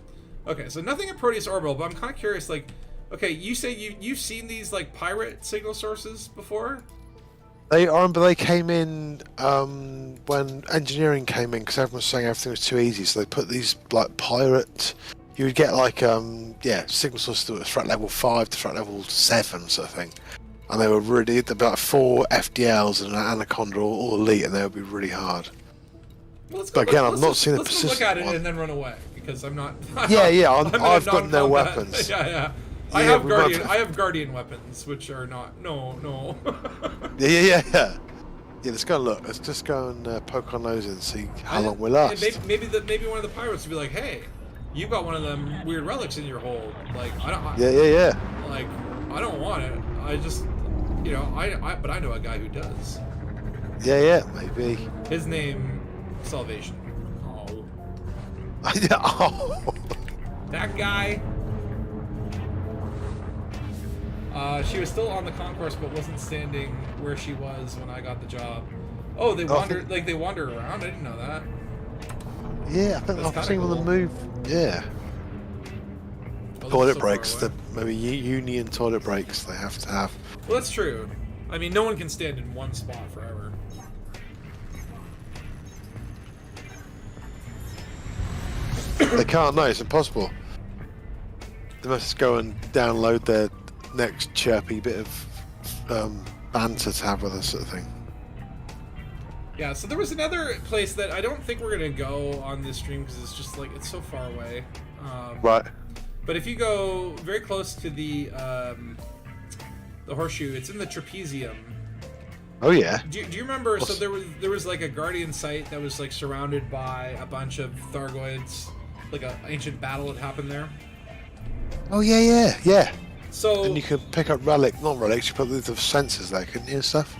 Okay, so nothing in Proteus Orbital, but I'm kind of curious, like, okay, you say you've seen these, like, pirate signal sources before? They came in when engineering came in, because everyone was saying everything was too easy, so they put these, like, pirate you would get like signal sources that were threat level 5 to threat level 7 sort of thing, and they were really they'd be like 4 FDLs and an Anaconda all elite, and they would be really hard. Well, let's go But again, look, I've let's not just- seen the let's just look persistent at it one. and then run away because I'm not. Yeah, I'm in a I've got no non-combat- weapons. Yeah. I Yeah, have we guardian. might- I have guardian weapons, which are not. No. Yeah. Yeah, let's go and look. Let's just go and poke our nose in and see how long we last. Maybe one of the pirates would be like, "Hey, you've got one of them weird relics in your hold. Like, I don't. Yeah. Like, I don't want it. I just, but I know a guy who does. Yeah, maybe. His name, Salvation. Oh, Oh. that guy. She was still on the concourse, but wasn't standing where she was when I got the job. Oh, they wander around. I didn't know that. Yeah, I think That's I've kinda seen them on cool. the move. Yeah. Well, Toilet this is so far breaks, away. maybe union toilet breaks they have to have. Well, that's true. I mean, no one can stand in one spot forever. They can't, no, it's impossible. They must go and download their next chirpy bit of banter to have with us, sort of thing. Yeah, so there was another place that I don't think we're gonna go on this stream because it's just like it's so far away. Right. But if you go very close to the horseshoe, it's in the Trapezium. Oh yeah. Do you remember? So there was like a guardian site that was like surrounded by a bunch of Thargoids, like an ancient battle had happened there. Oh yeah. So And you could pick up not relics, you put the sensors there, couldn't you, and stuff?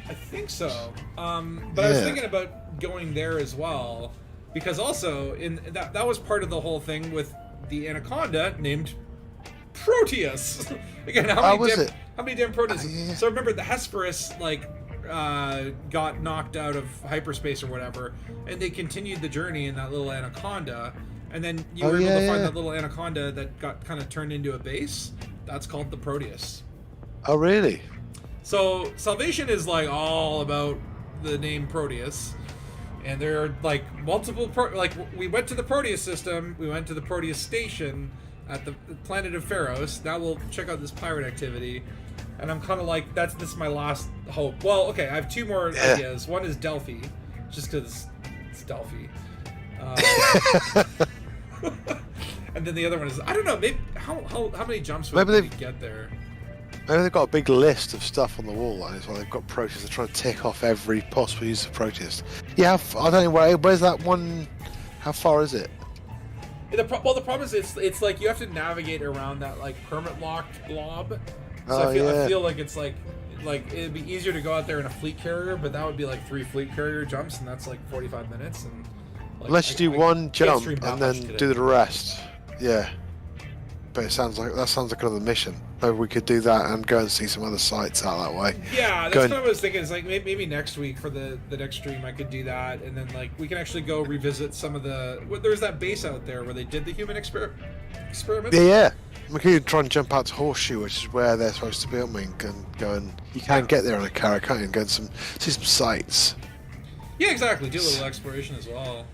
I think so. But I was Yeah. thinking about going there as well because also in that was part of the whole thing with the anaconda named Proteus. Again, how many damn Proteus? Yeah. So remember the Hesperus got knocked out of hyperspace or whatever, and they continued the journey in that little anaconda, and then you were able to find that little anaconda that got kind of turned into a base. That's called the Proteus. Oh really? So Salvation is like all about the name Proteus, and there are like multiple we went to the Proteus system, we went to the Proteus station at the planet of Pharos. Now we'll check out this pirate activity, and I'm kind of like this is my last hope. Well, okay, I have two more ideas. One is Delphi, just because it's Delphi, and then the other one is I don't know. Maybe how many jumps would we get there? Maybe they've got a big list of stuff on the wall, like it's like they've got Proteus. They're trying to tick off every possible use of Proteus. Yeah, I don't know where's that one. How far is it? The problem is it's like you have to navigate around that like permit locked blob. So I feel like it's like it'd be easier to go out there in a fleet carrier, but that would be like 3 fleet carrier jumps, and that's like 45 minutes. And like, Unless you do one jump stream that and much then today. do the rest. Yeah. But that sounds like another mission. Maybe we could do that and go and see some other sites out that way. Yeah, that's Go what I was thinking. Is like maybe next week for the next stream I could do that, and then like we can actually go revisit some of the. There's that base out there where they did the human experiment. Yeah. We could try and jump out to Horseshoe, which is where they're supposed to be. I mean, and go and you can get there on a carrot, can't you? And go and see some sites. Yeah, exactly. Do a little exploration as well.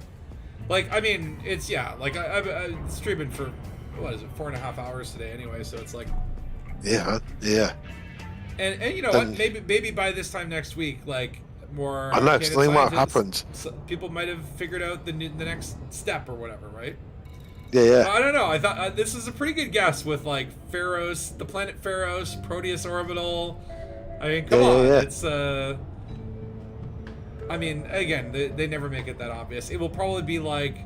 Like, I mean, it's like I'm streaming for what is it, 4.5 hours today anyway, so it's like. Yeah. Yeah. And you know what? Maybe by this time next week, like more. I know educated something might have scientists- happened. People might have figured out the next step or whatever, right? Yeah. I don't know. I thought this is a pretty good guess with like Pharos, the planet Pharos, Proteus orbital. I mean, come on, yeah. it's I mean, again, they never make it that obvious. It will probably be like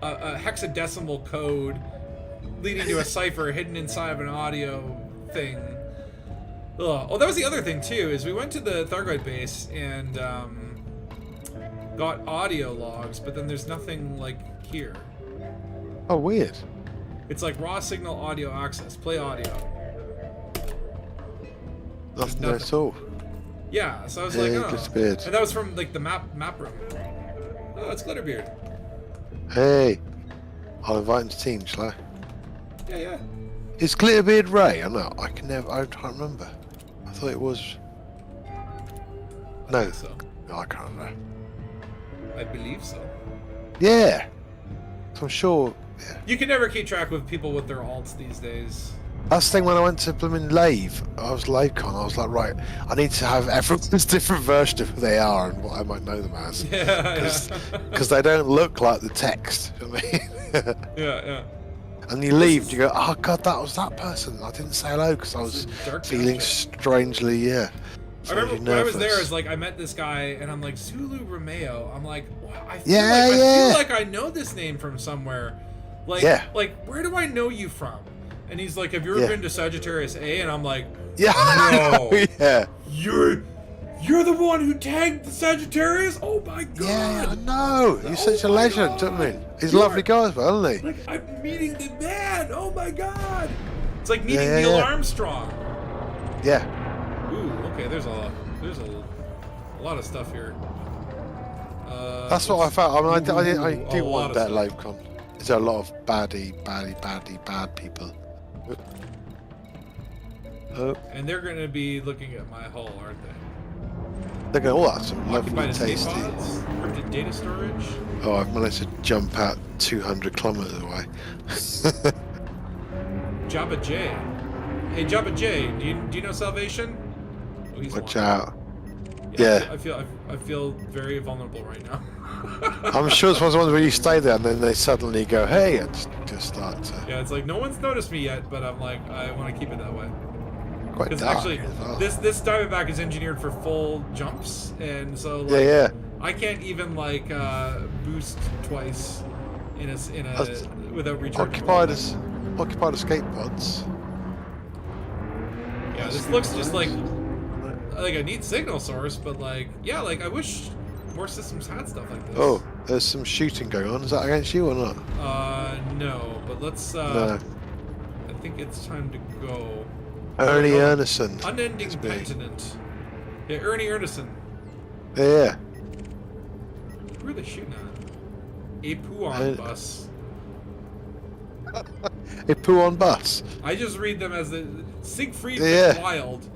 a hexadecimal code leading to a cipher hidden inside of an audio thing. Ugh. Oh, that was the other thing too. Is we went to the Thargoid base and got audio logs, but then there's nothing like here. Oh, weird. It's like raw signal audio access. Play audio. Nothing there at all. Yeah, so I was Yeah, like, it oh. disappeared. And that was from like the map room. Oh, it's Glitterbeard. Hey, I'll invite him to team, shall I? Yeah. Is Glitterbeard Ray? I know. I can't remember. I thought it was. No. think so. No, I can't remember. I believe so. Yeah. So I'm sure You can never keep track with people with their alts these days. That's the thing when I went to blooming Lave, I was LaveCon, I was like, right, I need to have everyone's different version of who they are and what I might know them as. Because they don't look like the text. I mean, yeah. And you leave and you go, oh god, that was that person. I didn't say hello because I was feeling strangely, I remember when I was there, nervous. it's like I met this guy and I'm like, Zulu Romeo. I'm like, wow, I Yeah, feel like I know this name from somewhere. Like, where do I know you from? And he's like, have you ever been to Sagittarius A? And I'm like, no. Yeah. You're the one who tagged the Sagittarius? Oh my god. Yeah, I know. He's such a legend, don't we? He's a lovely guy as well, isn't he? Like, I'm meeting the man. Oh my god. It's like meeting Neil Armstrong. Yeah. Ooh, okay, there's a lot of stuff here. That's what I felt. I mean, I do want that stuff. LaveCon. There's a lot of bad people. Oh. And they're going to be looking at my hull, aren't they? They're going, oh, that's lovely, Occupied escape tasty. pods, encrypted data storage. Oh, I've managed to jump out 200 kilometers away. Jabba J. Hey, Jabba J, do you know Salvation? Oh, he's Watch lying. out. Yeah. I feel very vulnerable right now. I'm sure it's one of the ones where you stay there and then they suddenly go, hey, and just start to... Yeah, it's like no one's noticed me yet, but I'm like, I want to keep it that way. Quite Because dark actually, as well. this Diamondback is engineered for full jumps, and so like, I can't even like boost twice in a without recharging. Occupied escape pods. Yeah, this looks just like a neat signal source, but like, yeah, like I wish more systems had stuff like this. Oh, there's some shooting going on. Is that against you or not? No, but let's. No. I think it's time to go. Ernie Ernison. Unending Continent. Yeah, Ernie Ernison. Yeah. Who are they shooting at? A Puan bus. A Puan bus. I just read them as the Siegfried Yeah. Wild.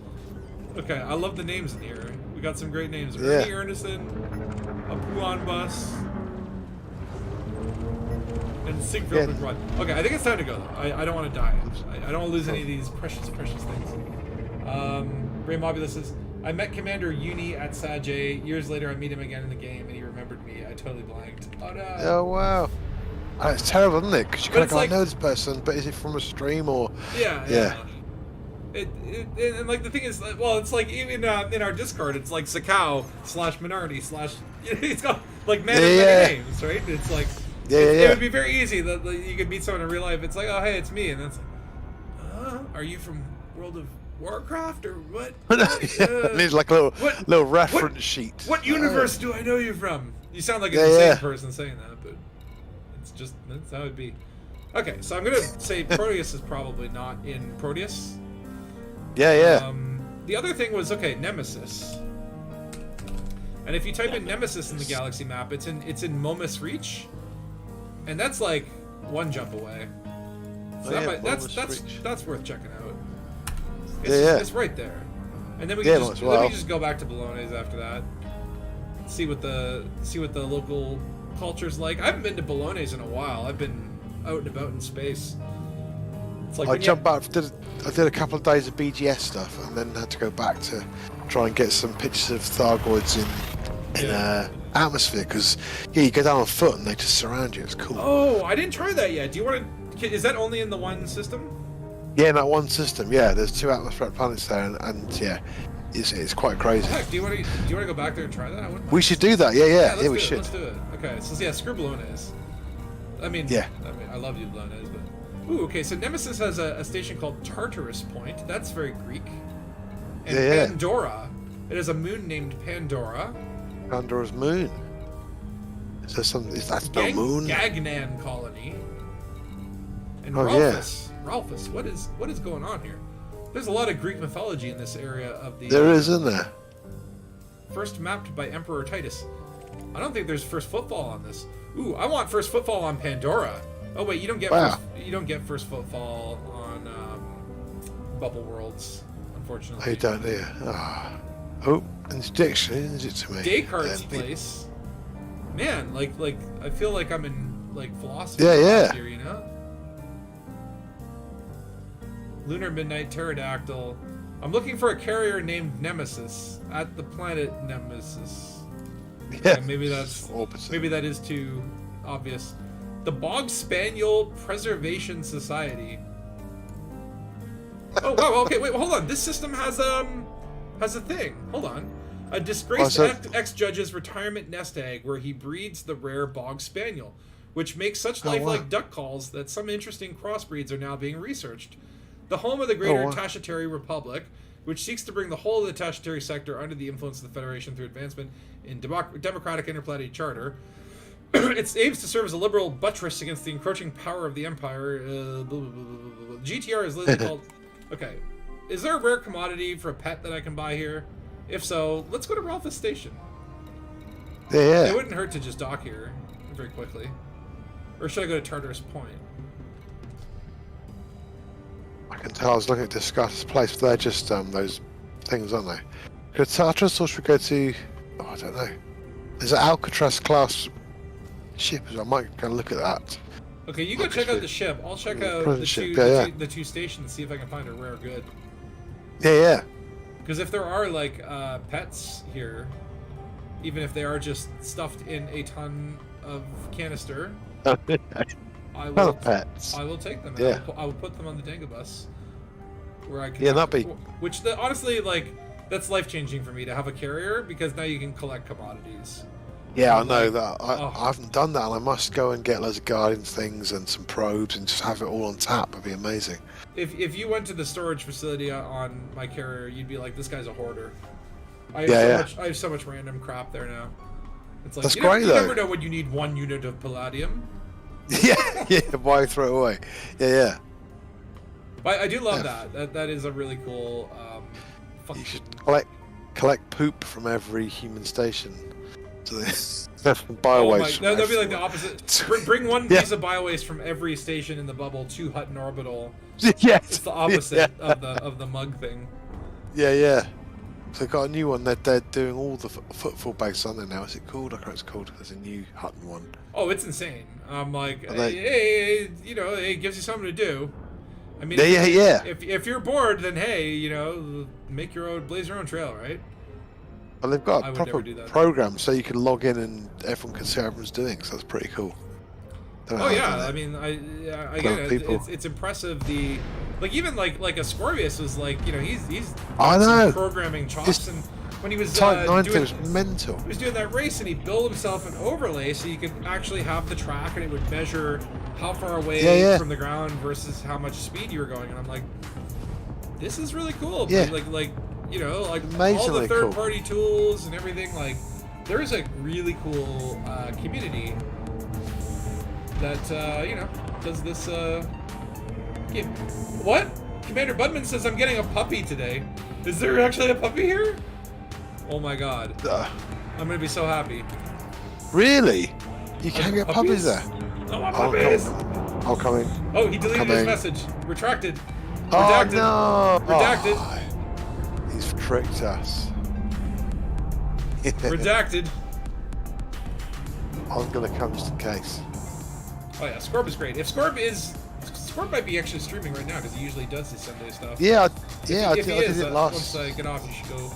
Okay, I love the names in here. We got some great names. Yeah. Ernie Ernison, a Puan bus, and Siegfried Wild. Okay, I think it's time to go though. I don't want to die. I don't want to lose any of these precious things. Ray Mobulus says, I met Commander Uni at Saj. Years later, I meet him again in the game, and he remembered me. I totally blanked. Oh no. Oh wow. Oh, it's terrible, isn't it? Because you kind of go, like, I know this person, but is it from a stream or? Yeah. And like the thing is, well, it's like even in our Discord, it's like Sakao / minority / it's got like man of many names, right? It's like it would be very easy that you could meet someone in real life. It's like, oh hey, it's me, and it's like, are you from World of Warcraft or what? It needs like a little reference sheet. What universe do I know you from? You sound like an insane person saying that, but it's just that's how it'd be. Okay, so I'm gonna say Proteus is probably not in Proteus. Yeah. The other thing was Nemesis. And if you type in Nemesis in the galaxy map, it's in Momus Reach, and that's like one jump away. So that's worth checking out. It's right there. And then we can just go back to Bologna's after that. See what the local culture's like. I haven't been to Bologna's in a while. I've been out and about in space. It's like I jumped back. I did a couple of days of BGS stuff, and then had to go back to try and get some pictures of Thargoids in atmosphere. Because you go down on foot and they just surround you. It's cool. Oh, I didn't try that yet. Do you want to? Is that only in the one system? Yeah, in that one system. Yeah, there's 2 atmospheric planets there, and yeah, it's quite crazy. Heck, do you want to go back there and try that? I wouldn't mind. We should do that. Yeah, we should. Let's do it. Okay, so yeah, screw Bologna's. I mean, I love you, Bologna's, but. Ooh, okay, so Nemesis has a station called Tartarus Point. That's very Greek. And Pandora. It has a moon named Pandora. Pandora's moon. Is there some? That's no moon. Gagnan colony. And Ralphus. Ralphus, what is going on here? There's a lot of Greek mythology in this area of the. There is, isn't there? First mapped by Emperor Titus. I don't think there's first footfall on this. Ooh, I want first footfall on Pandora. Oh wait, you don't get first footfall on Bubble Worlds, unfortunately. You don't, do you? Oh, and dictionary, is it to me? Descartes' place. Man, like I feel like I'm in like philosophy Yeah, yeah. here, you know? Lunar Midnight Pterodactyl. I'm looking for a carrier named Nemesis at the planet Nemesis. Yeah. Maybe that's Opposite. maybe that is too obvious. The Bog Spaniel Preservation Society. Oh wow, okay, wait, hold on. This system has a thing. Hold on. A disgraced ex-judge's retirement nest egg where he breeds the rare Bog Spaniel, which makes such lifelike duck calls that some interesting crossbreeds are now being researched. The home of the Greater Tashatary Republic, which seeks to bring the whole of the Tashatary sector under the influence of the Federation through advancement in democratic interplanetary charter. It aims to serve as a liberal buttress against the encroaching power of the Empire. GTR is literally called... Okay. Is there a rare commodity for a pet that I can buy here? If so, let's go to Ralphus Station. Yeah. It wouldn't hurt to just dock here very quickly. Or should I go to Tartarus Point? I can tell I was looking at Discuss Place, but they're just those things, aren't they? Go to Tartarus, or should we go to... Oh, I don't know. There's an Alcatraz class ship, I might go and look at that. Okay, you go check out the ship. I'll check out the two stations, see if I can find a rare good. Yeah. Because if there are, like, pets here, even if they are just stuffed in a ton of canister, I will pets. I will take them. Yeah. I will put them on the Dangabus, where I can. Yeah, that'd be. Which, honestly, like, that's life-changing for me to have a carrier, because now you can collect commodities. Yeah, I know that. I haven't done that, and I must go and get loads of Guardians things and some probes and just have it all on tap. It'd be amazing. If you went to the storage facility on my carrier, you'd be like, this guy's a hoarder. I have so much random crap there now. It's like, That's great, you though. never know when you need 1 unit of palladium. Yeah, why throw it away? Yeah. But I do love that. That is a really cool. You should collect poop from every human station. So biowaste. That'd be like the opposite. Bring one piece of biowaste from every station in the bubble to Hutton Orbital. Yes. It's the opposite of the mug thing. Yeah. So they've got a new one. They're doing all the footfall base, aren't they now? Is it called? I can't know what it's called. There's a new Hutton one. Oh, it's insane. I'm like, hey, it gives you something to do. I mean, yeah. If you're bored, then hey, make your own, blaze your own trail, right? Well, they've got a proper program so you can log in and everyone can see what everyone's doing. So that's pretty cool. Oh yeah, I mean, it's impressive. Even like a Scorpius was like, he's I know some programming chops, and when he was Type 9 thing was mental. He was doing that race, and he built himself an overlay so you could actually have the track, and it would measure how far away from the ground versus how much speed you were going. And I'm like, this is really cool. Yeah. Like amazingly all the third-party tools and everything. Like, there is a really cool community that does this game. What? Commander Budman says I'm getting a puppy today. Is there actually a puppy here? Oh my god. I'm gonna be so happy. Really? You can get puppies there? I want puppies! I'll come in. Oh, he deleted his message. Retracted. Oh Redacted. no! Redacted. Oh, he's tricked us. Redacted. I'm gonna come just in case. Oh yeah, Scorp is great. Scorp might be actually streaming right now because he usually does his Sunday stuff. Yeah, I did it last. Once I get off, you should go.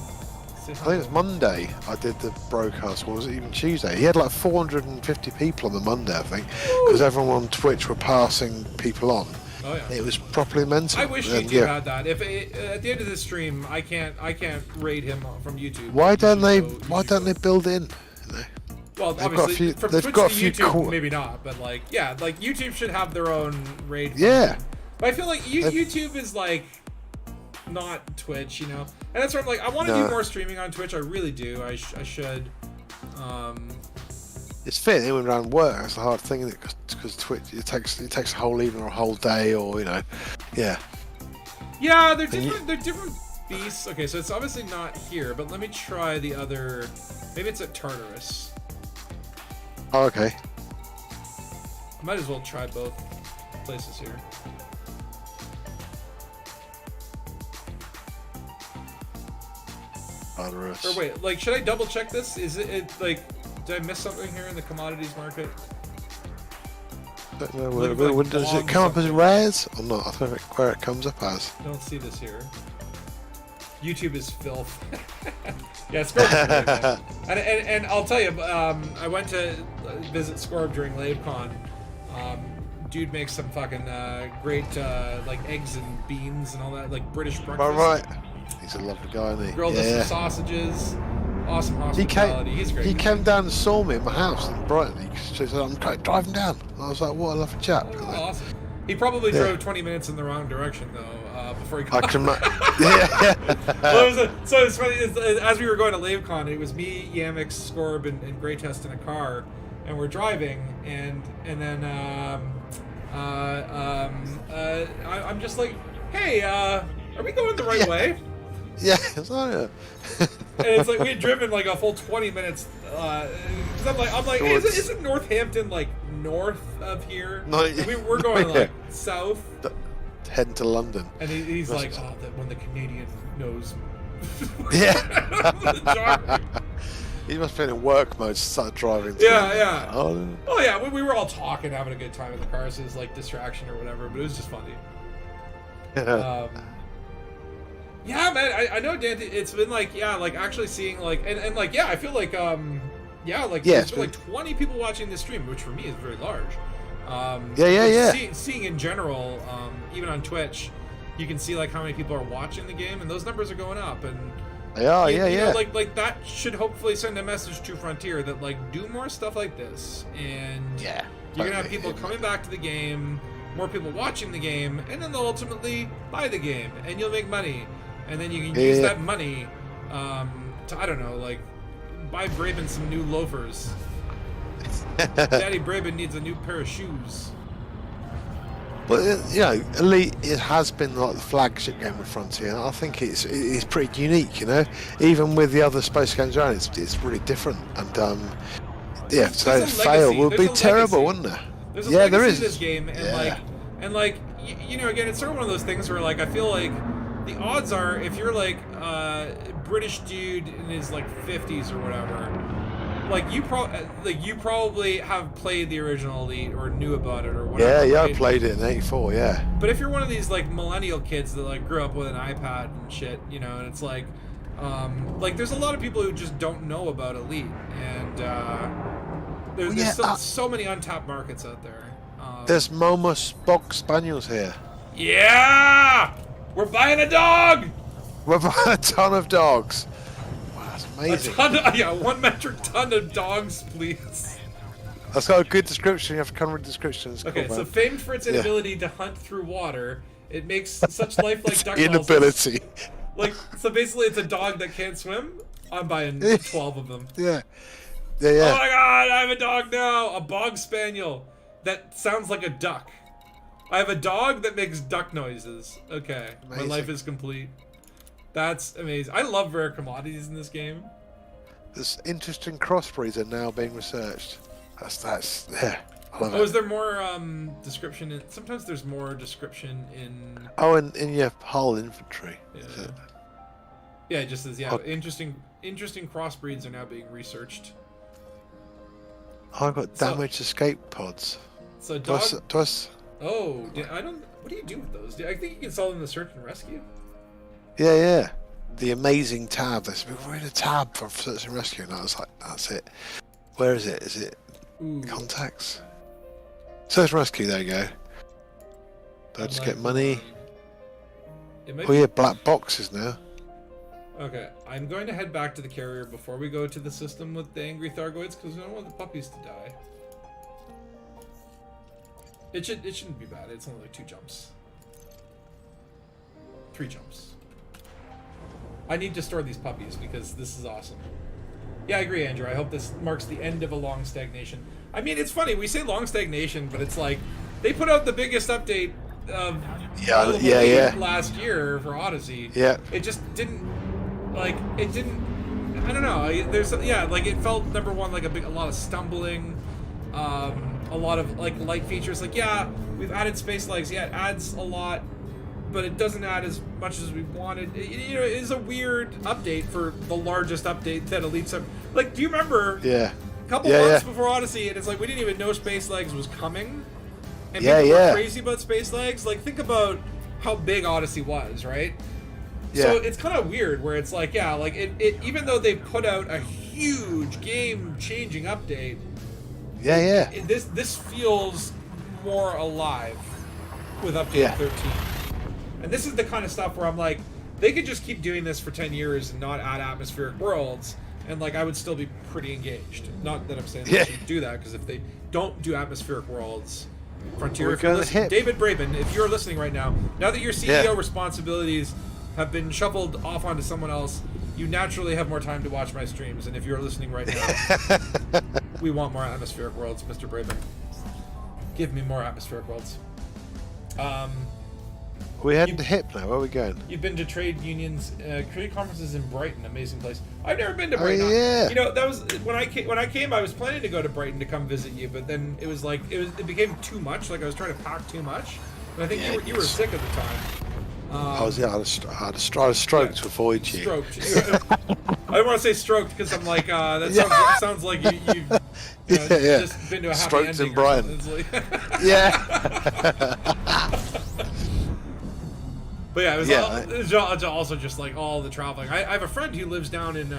I think it was Monday I did the broadcast, or was it even Tuesday? He had like 450 people on the Monday, I think, because everyone on Twitch were passing people on. Oh yeah. It was properly mental. I wish YouTube had that. If at the end of the stream, I can't raid him from YouTube. Why don't they build in? Well, they've obviously, got from they've Twitch got to a few YouTube, maybe not, but like YouTube should have their own raid. Yeah. But I feel like YouTube is like not Twitch, and that's where I'm like, I want to do more streaming on Twitch. I really do. I should. It's fitting in around work. That's the hard thing, isn't it? Because Twitch it takes a whole evening or a whole day, or yeah. Yeah, they're different. They're different beasts. Okay, so it's obviously not here, but let me try the other. Maybe it's at Tartarus. Oh, okay. I might as well try both places here. Tartarus. Or wait, like, should I double check this? Is it like, did I miss something here in the commodities market? don't know Looks where, like does it bombs come up as something. rares or not? I don't know where it comes up as. I don't see this here. YouTube is filth. Yeah, Scorb is really good. And I'll tell you, I went to visit Scorb during LaveCon. Dude makes some fucking great like eggs and beans and all that, like British breakfast. Right. He's a lovely guy, isn't he? Grilled us some sausages. Awesome He hospitality. He's great. He came down and saw me at my house in Brighton. He said, "I'm driving down." And I was like, "What a lovely chap." Oh, awesome. He probably drove 20 minutes in the wrong direction though before he got. I can. Yeah. Well, so it's funny. As we were going to LaveCon, it was me, Yamix, Scorb, and Greytest in a car, and we're driving, and then I'm just like, "Hey, are we going the right way?" Yeah. And it's like we had driven like a full 20 minutes. Cause I'm like, hey, isn't Northampton like north of here? No, we're going like south. Heading to London. And he's like, oh, that when the Canadian knows. Yeah. He must have been in work mode, started driving. Yeah. Oh yeah, we were all talking, having a good time in the car, so it was like distraction or whatever, but it was just funny. Yeah, man, I know, Dan. It's been like, like actually seeing like, and like, I feel like, there's been like 20 people watching this stream, which for me is very large. Seeing in general, even on Twitch, you can see like how many people are watching the game, and those numbers are going up, and they are, you know, like that should hopefully send a message to Frontier that like do more stuff like this, and you're gonna have people coming back to the game, more people watching the game, and then they'll ultimately buy the game, and you'll make money. And then you can use that money to, I don't know, like, buy Braben some new loafers. Daddy Braben needs a new pair of shoes. But, Elite, it has been like the flagship game of Frontier, and I think it's pretty unique, you know? Even with the other space games around, it's really different. And, so it fail would be terrible, wouldn't there? There's a legacy to this game, and you know, again, it's sort of one of those things where, like, I feel like the odds are, if you're like a British dude in his like 50s or whatever, like you probably have played the original Elite or knew about it or whatever. Yeah, right? I played it in '84. Yeah. But if you're one of these like millennial kids that like grew up with an iPad and shit, you know, and it's like there's a lot of people who just don't know about Elite, and there's still so many untapped markets out there. There's Momus box spaniels here. Yeah. We're buying a dog! We're buying a ton of dogs. Wow, that's amazing. 1 metric ton of dogs, please. That's got a good description. You have to come with descriptions. Okay, cool, so famed for its inability to hunt through water, it makes such lifelike duck inability. So basically it's a dog that can't swim. I'm buying 12 of them. Yeah. Oh my god, I have a dog now! A bog spaniel that sounds like a duck. I have a dog that makes duck noises. Okay, amazing. My life is complete. That's amazing. I love rare commodities in this game. There's interesting crossbreeds are now being researched. That's I love it. Is there more description in? Sometimes there's more description in. Oh, in your hull inventory. Yeah, it just says interesting crossbreeds are now being researched. I've got damaged escape pods. So dog. Oh, I don't. What do you do with those? I think you can sell them to search and rescue. Yeah. The amazing tab. We're in a tab for search and rescue, and I was like, that's it. Where is it? Is it contacts? Search and rescue. There you go. Do I just get money? Black boxes now. Okay, I'm going to head back to the carrier before we go to the system with the angry Thargoids because we don't want the puppies to die. It shouldn't be bad. It's only like 2 jumps. 3 jumps. I need to store these puppies because this is awesome. Yeah, I agree, Andrew. I hope this marks the end of a long stagnation. I mean, it's funny. We say long stagnation, but it's like they put out the biggest update of last year for Odyssey. Yeah. It just didn't I don't know. It felt, number one, like a lot of stumbling. A lot of like light features, we've added space legs. Yeah, it adds a lot, but it doesn't add as much as we wanted. It is a weird update for the largest update that Elite's ever. Like, do you remember? Yeah. A couple months before Odyssey, and it's like we didn't even know space legs was coming, And Yeah, people were yeah. crazy about space legs. Like, think about how big Odyssey was, right? Yeah. So it's kind of weird where it's like, yeah, like it even though they put out a huge game-changing update, Yeah. this feels more alive with update Yeah. 13. And this is the kind of stuff where I'm like, they could just keep doing this for 10 years and not add atmospheric worlds, and like I would still be pretty engaged. Not that I'm saying they should do that, because if they don't do atmospheric worlds, Frontier, if you're listening, David Braben, if you're listening right now that your CEO responsibilities have been shuffled off onto someone else, you naturally have more time to watch my streams. And if you're listening right now, we want more atmospheric worlds, Mr. Braben. Give me more atmospheric worlds. We heading to HIP now. Where are we going? You've been to trade unions, trade conferences in Brighton, amazing place. I've never been to Brighton. Oh, yeah. You know, that was when I came. I was planning to go to Brighton to come visit you, but then it was like it became too much. Like I was trying to pack too much. And I think you were sick at the time. I had a stroke to avoid you. Stroked. I don't want to say stroked because I'm like that sounds like you've just been to a happy Stroked ending in Brighton. Yeah. But yeah, it was also just like all the traveling. I have a friend who lives down in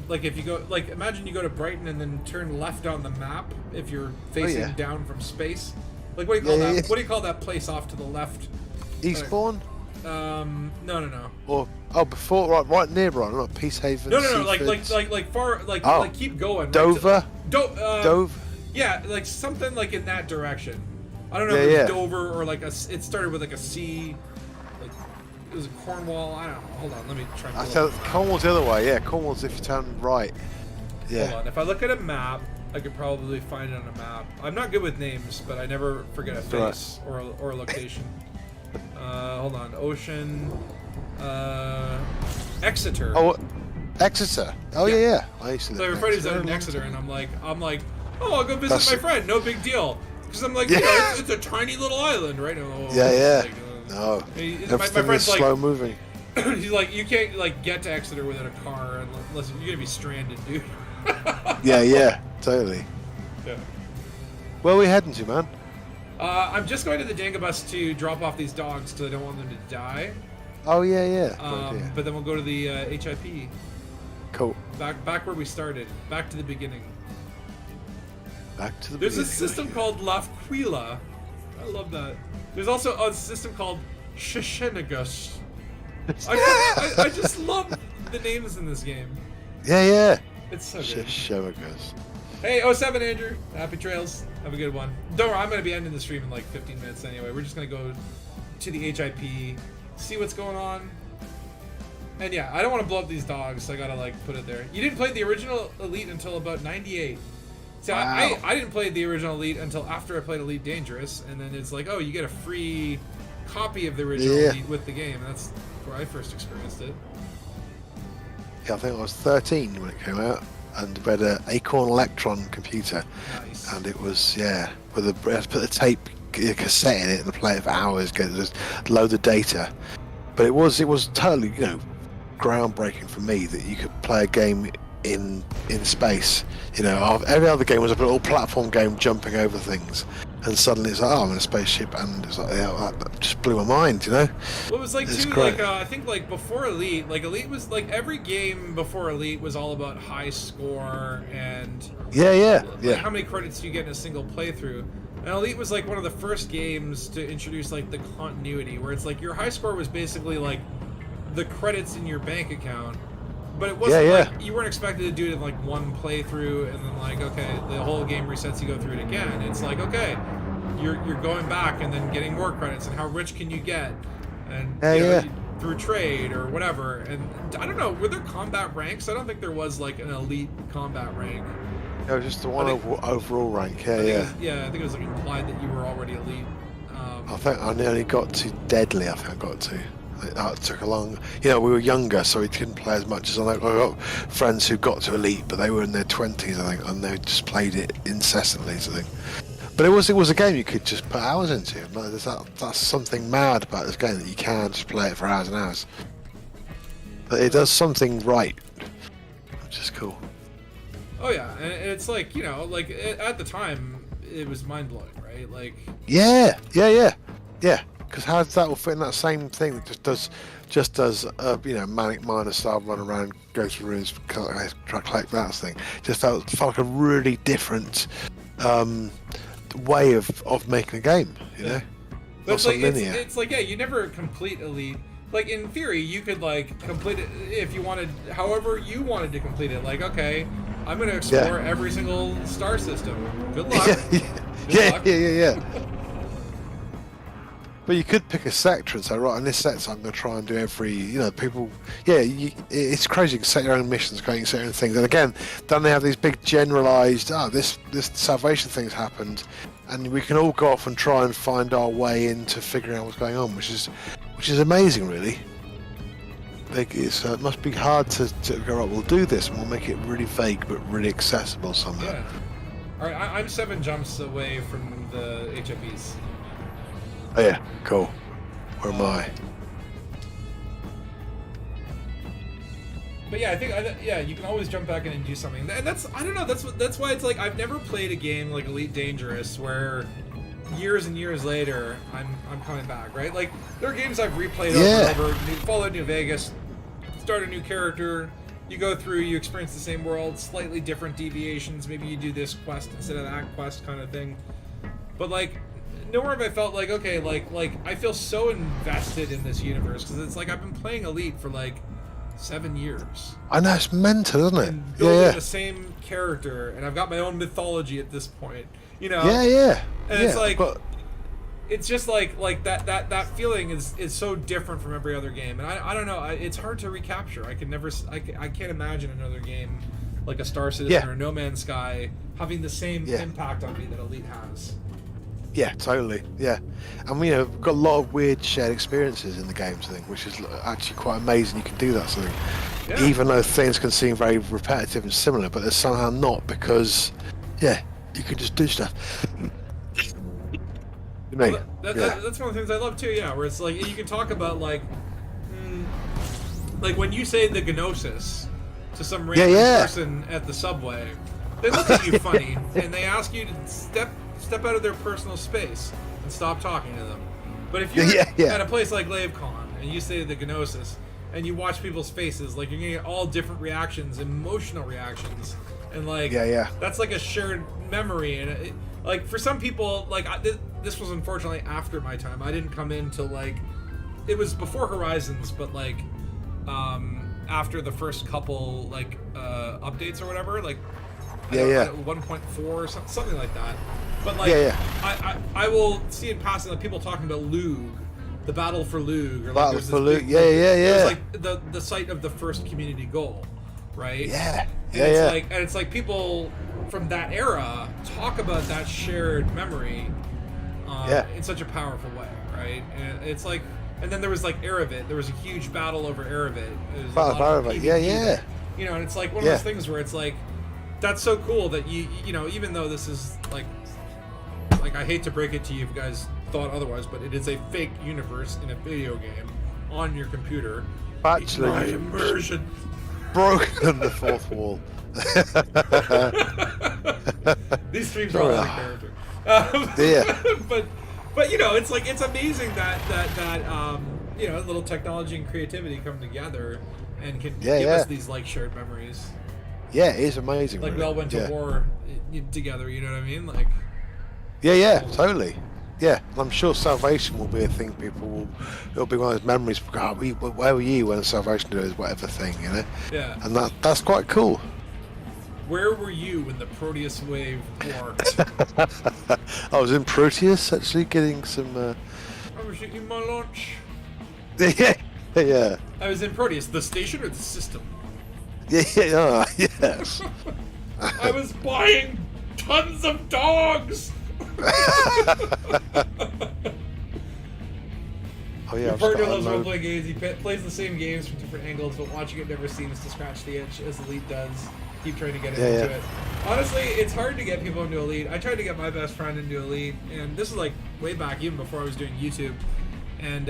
like if you go like imagine you go to Brighton and then turn left on the map if you're facing down from space. Like what do you call that? What do you call that place off to the left? Eastbourne? No. Or before right near Brighton, not Peacehaven. No, like far like keep going. Dover. Dover. Yeah, like something like in that direction. I don't know if it was Dover or like it started with like a C. It was Cornwall. I don't know. Hold on, let me try. I tell Cornwall's the other way. Yeah, Cornwall's if you turn right. Yeah. Hold on. If I look at a map, I could probably find it on a map. I'm not good with names, but I never forget a face or a location. Hold on. Ocean. Exeter. Oh, Exeter. Oh yeah. I used to live so in everybody's Exeter. out in Exeter, and I'm like, oh, I'll go visit my friend. No big deal. Because I'm like, it's a tiny little island, right? Oh, Yeah. Like, no. My friend's like slow moving. He's like, you can't like get to Exeter without a car unless you're gonna be stranded, dude. yeah, totally. Yeah. Where are we heading to, man? I'm just going to the Dangabus to drop off these dogs because I don't want them to die. Oh yeah. But then we'll go to the HIP. Cool. Back where we started. Back to the beginning. Back to the There's beginning. a system called Lafquila. I love that. There's also a system called Shishenigus. I just love the names in this game. Yeah. It's so good. Shishenigus. Hey, 07 Andrew. Happy trails. Have a good one. Don't worry, I'm going to be ending the stream in like 15 minutes anyway. We're just going to go to the HIP, see what's going on. And yeah, I don't want to blow up these dogs, so I got to like put it there. You didn't play the original Elite until about 98. So wow. I didn't play the original Elite until after I played Elite Dangerous, and then it's like, oh, you get a free copy of the original Elite with the game, and that's where I first experienced it. Yeah, I think I was 13 when it came out, and we had an Acorn Electron computer. Nice. And it was, with a put the tape cassette in it and play it for hours, get just load of data. But it was totally, groundbreaking for me that you could play a game in space. Every other game was a little platform game jumping over things, and suddenly it's like, oh, I'm in a spaceship, and it's like, that just blew my mind. Well, it was like it's too, great. like I think like before Elite, like Elite was like every game before Elite was all about high score and like, how many credits do you get in a single playthrough. And Elite was like one of the first games to introduce like the continuity, where it's like your high score was basically like the credits in your bank account. But it wasn't like you weren't expected to do it in like one playthrough and then like, okay, the whole game resets, you go through it again. It's like, okay, you're going back and then getting more credits, and how rich can you get? And through trade or whatever. And I don't know, were there combat ranks? I don't think there was like an elite combat rank. It was just the one overall rank. I think it was like implied that you were already elite. I think I nearly got to deadly. I think I got to. That took a long. We were younger, so we didn't play as much as I got friends who got to elite, but they were in their 20s, I think, and they just played it incessantly. So I think. But it was a game you could just put hours into. That's something mad about this game, that you can just play it for hours and hours. But it does something right, which is cool. Oh yeah, and it's like at the time it was mind blowing, right? right? Like, Yeah. Because how does that all fit in that same thing that just does manic miner style, run around, go through rooms, collect that thing. Just felt like a really different way of making a game, you know. but it's Not like so linear. it's like, yeah, you never complete Elite. Like, in theory, you could like complete it if you wanted, however you wanted to complete it. Like, okay, I'm gonna explore every single star system. Good luck. Yeah. But you could pick a sector and say, right, in this sector I'm going to try and do every, people, it's crazy. You can set your own missions, you can set your own things. And again, then they have these big generalised, this salvation thing's happened, and we can all go off and try and find our way into figuring out what's going on, which is amazing, really. It must be hard to go, right, we'll do this, and we'll make it really vague but really accessible somehow. Yeah. All right, I'm 7 jumps away from the HFEs. Oh yeah, cool. Where am I? But yeah, I think you can always jump back in and do something. And that's why it's like I've never played a game like Elite Dangerous where years and years later I'm coming back, right? Like there are games I've replayed over and over. Fallout New Vegas, start a new character, you go through, you experience the same world, slightly different deviations. Maybe you do this quest instead of that quest, kind of thing. But like, nowhere have I felt like, okay, like I feel so invested in this universe because it's like I've been playing Elite for like 7 years. I know, it's mental, isn't it? And building the same character, and I've got my own mythology at this point, you know. And it's like, it's just like that feeling is so different from every other game, and I don't know, it's hard to recapture. I can't imagine another game like a Star Citizen or No Man's Sky having the same impact on me that Elite has. Yeah, totally. Yeah, and we've got a lot of weird shared experiences in the games, I think, which is actually quite amazing. You can do that sort of thing, even though things can seem very repetitive and similar, but they're somehow not, because you can just do stuff. Well, that's one of the things I love too. Yeah, where it's like you can talk about like when you say the Gnosis to some random person at the subway, they look at you funny and they ask you to step out of their personal space and stop talking to them. But if you're at a place like LaveCon and you say the Gnosis and you watch people's faces, like you're gonna get all different reactions, emotional reactions, and like that's like a shared memory. And like for some people, like this was unfortunately after my time. I didn't come in till like it was before Horizons, but like after the first couple like updates or whatever, like 1.4 or something like that. But like, I will see in passing like people talking about Lug, the battle for Lug, or like there's like the site of the first community goal, right? It's like people from that era talk about that shared memory in such a powerful way, right? And it's like, and then there was like Erebit. There was a huge battle over Erebit. You know, and it's like one of those things where it's like, that's so cool that you know, even though this is like I hate to break it to you if you guys thought otherwise, but it is a fake universe in a video game on your computer. Actually, immersion. Broken the fourth wall. These streams are all out of character. But you know, it's like it's amazing that you know, little technology and creativity come together and can give us these like shared memories. Yeah, it is amazing. Like really. we all went to war together, you know what I mean? Like. Totally. Yeah, I'm sure Salvation will be a thing. It'll be one of those memories. God, where were you when Salvation did whatever thing, you know? Yeah. And that's quite cool. Where were you when the Proteus Wave worked? I was in Proteus, actually, getting some... I was eating my lunch. Yeah. I was in Proteus, the station or the system? Yes. I was buying tons of dogs! Your partner loves role-playing games. He plays the same games from different angles, but watching it never seems to scratch the itch as Elite does. Keep trying to get into it. Honestly, it's hard to get people into Elite. I tried to get my best friend into Elite, and this is like way back, even before I was doing YouTube. And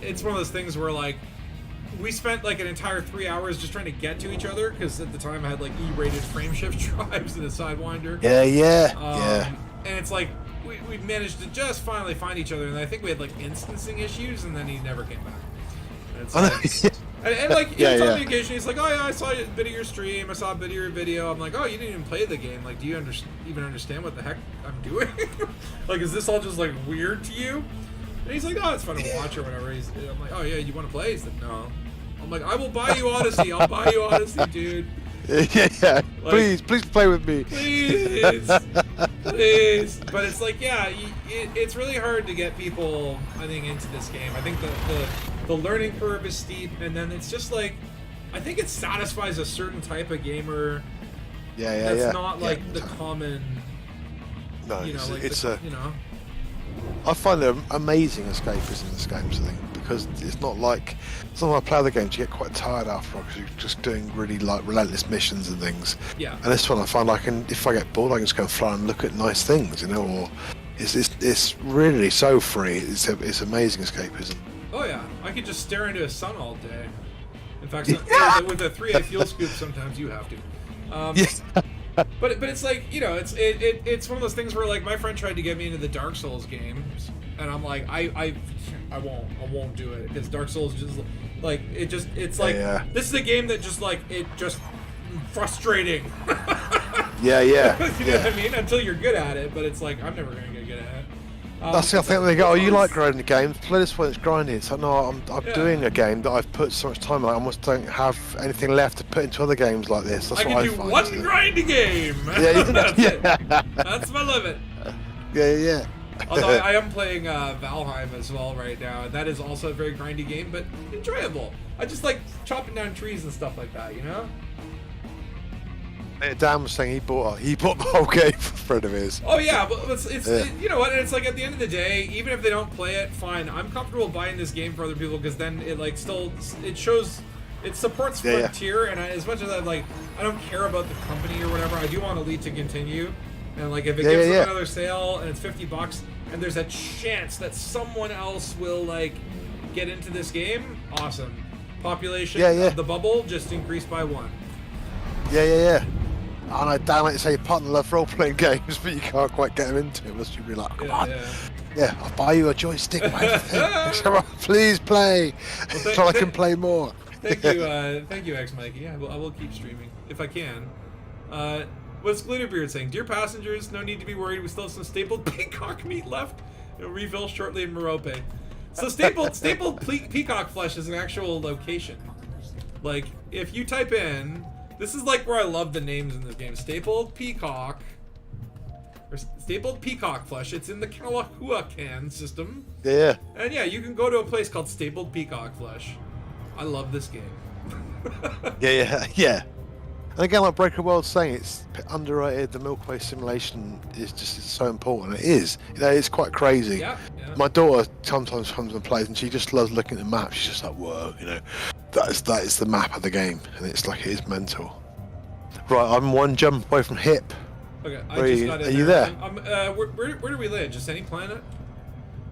it's one of those things where like we spent like an entire 3 hours just trying to get to each other because at the time I had like E-rated frame shift drives and a Sidewinder. Yeah. And it's like we managed to just finally find each other, and I think we had like instancing issues, and then he never came back. And it's like, and like he told me occasionally, he's like, oh yeah, I saw a bit of your stream, I saw a bit of your video. I'm like, oh, you didn't even play the game. Like, do you even understand what the heck I'm doing? Like, is this all just like weird to you? And he's like, oh, it's fun to watch or whatever. I'm like, oh yeah, you want to play? He's like, no. I'm like, I will buy you Odyssey. I'll buy you Odyssey, dude. Yeah. Like, please play with me. Please. But it's like, yeah, it's really hard to get people, I think, into this game. I think the learning curve is steep, and then it's just like, I think it satisfies a certain type of gamer. That's not like the common. No, you know, I find there amazing escapism in this game, I think, because it's not like some I play other games you get quite tired after because you're just doing really like relentless missions and things. Yeah. And this one I find if I get bored I can just go and fly and look at nice things, you know, or it's really so free. It's amazing escapism. Oh yeah, I could just stare into a sun all day. In fact, with a 3A fuel scoop, sometimes you have to. But it's like, you know, it's one of those things where like my friend tried to get me into the Dark Souls games, and I'm like, I won't do it because Dark Souls just like it's like this is a game that just like frustrating. Yeah. You know what I mean? Until you're good at it, but it's like I'm never gonna get good at it. That's the thing. They go, oh, you like grinding games? Play this one. It's grinding. It's like, no, I'm doing a game that I've put so much time in. I almost don't have anything left to put into other games like this. That's I what can I do find. one grinding game. That's it. That's my limit. Yeah. Although I am playing Valheim as well right now, and that is also a very grindy game, but enjoyable. I just like chopping down trees and stuff like that, you know? Dan was saying he bought the whole game for a friend of his. Oh yeah, but it's you know what? And it's like at the end of the day, even if they don't play it, fine. I'm comfortable buying this game for other people because then it like it supports Frontier, and as much as I don't care about the company or whatever, I do want Elite to continue. And like if it gives them another sale and it's $50, and there's a chance that someone else will like get into this game, awesome. Population of the bubble just increased by 1. Yeah. I know, Dan, like you say, your partner loves role-playing games, but you can't quite get them into it. Must you be like, come on. Yeah, I'll buy you a joystick, mate. Come on, please play, so I can play more. Thank you, X Mikey. I will keep streaming if I can. What's Glitterbeard saying? Dear passengers, no need to be worried. We still have some stapled peacock meat left. It'll refill shortly in Merope. So stapled peacock flesh is an actual location. Like if you type in. This is like where I love the names in this game. Stapled peacock flesh. It's in the Kalahuacan system. Yeah. And yeah, you can go to a place called Stapled Peacock Flesh. I love this game. Yeah. And again, like Breaker World's saying, it's underrated. The Milky Way simulation is just so important. It is. You know, it's quite crazy. Yeah. My daughter sometimes comes and plays, and she just loves looking at the map. She's just like, whoa, you know. That is the map of the game, and it's like it is mental. Right, I'm one jump away from Hip. Okay, are you there? Where do we land? Just any planet?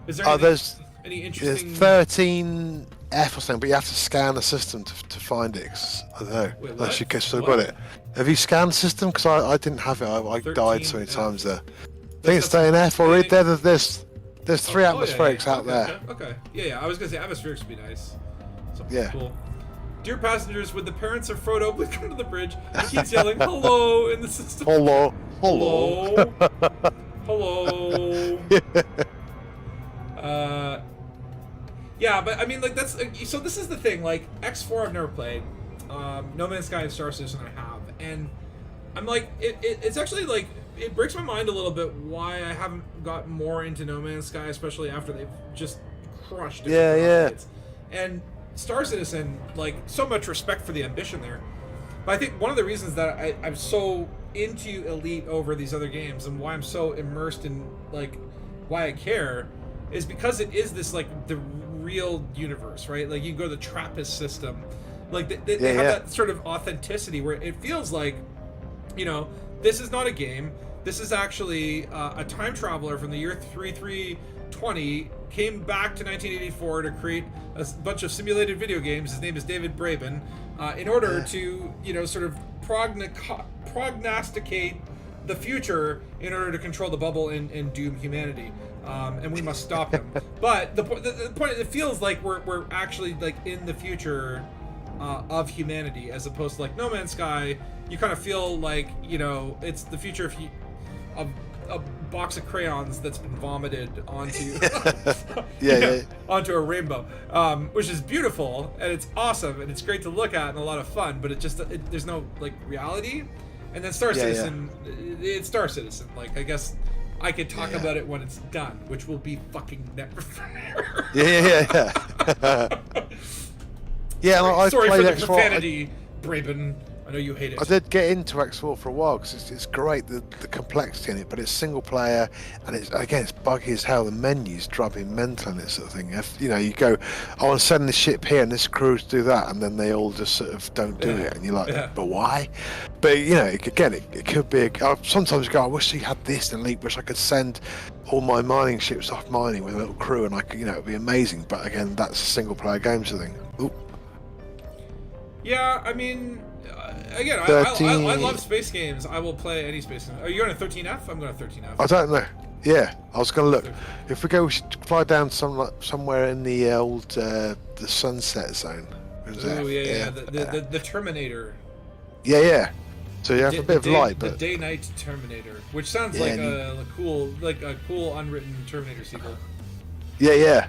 Is there any interesting? There's 13F or something, but you have to scan the system to find it. I don't know. Wait, unless you still got it. Have you scanned the system? Because I didn't have it. I died so many times there. I think it's 13F or there's 3 atmospherics out there. Okay. Yeah. I was gonna say atmospherics would be nice. Yeah. Cool. Dear passengers, would the parents of Frodo please come to the bridge? He keeps yelling hello in the system. Hello. Yeah, but I mean, like that's so. This is the thing. Like X4, I've never played. No Man's Sky and Star Citizen I have, and I'm like, it's actually like it breaks my mind a little bit why I haven't got more into No Man's Sky, especially after they've just crushed it. Yeah. And Star Citizen, like, so much respect for the ambition there. But I think one of the reasons that I'm so into Elite over these other games and why I'm so immersed in, like, why I care is because it is this, like, the real universe, right? Like, you go to the Trappist system. Like, they have that sort of authenticity where it feels like, you know, this is not a game. This is actually a time traveler from the year 3320 came back to 1984 to create a bunch of simulated video games. His name is David Braben, in order to, you know, sort of prognosticate the future in order to control the bubble and doom humanity, and we must stop him. But the point, it feels like we're actually like in the future of humanity, as opposed to like No Man's Sky. You kind of feel like, you know, it's the future of a box of crayons that's been vomited onto onto a rainbow, which is beautiful and it's awesome and it's great to look at and a lot of fun, but there's no like reality. And then Star Citizen, it's Star Citizen. Like, I guess I could talk about it when it's done, which will be fucking never. I Sorry played for the X4. profanity, Braben. I know you hate it. I did get into X4 for a while because it's great, the complexity in it, but it's single player and it's buggy as hell. The menus drive me mental in it, sort of thing. If you know, you go, I want to send this ship here and this crew to do that, and then they all just sort of don't do it, and you're like, but why? But you know, it could be. I sometimes go, I wish you had this elite, wish I could send all my mining ships off mining with a little crew, and I could, you know, it'd be amazing. But again, that's a single player game, sort of thing. Ooh. Yeah, I mean. Again, I love space games. I will play any space game. Are you going to 13F? I'm going to 13F. I don't know. Yeah, I was going to look. If we go, we should fly down somewhere in the old the sunset zone. Oh yeah. The Terminator. Yeah. So you have a bit of light, but the day-night Terminator, which sounds like a cool unwritten Terminator sequel. Yeah.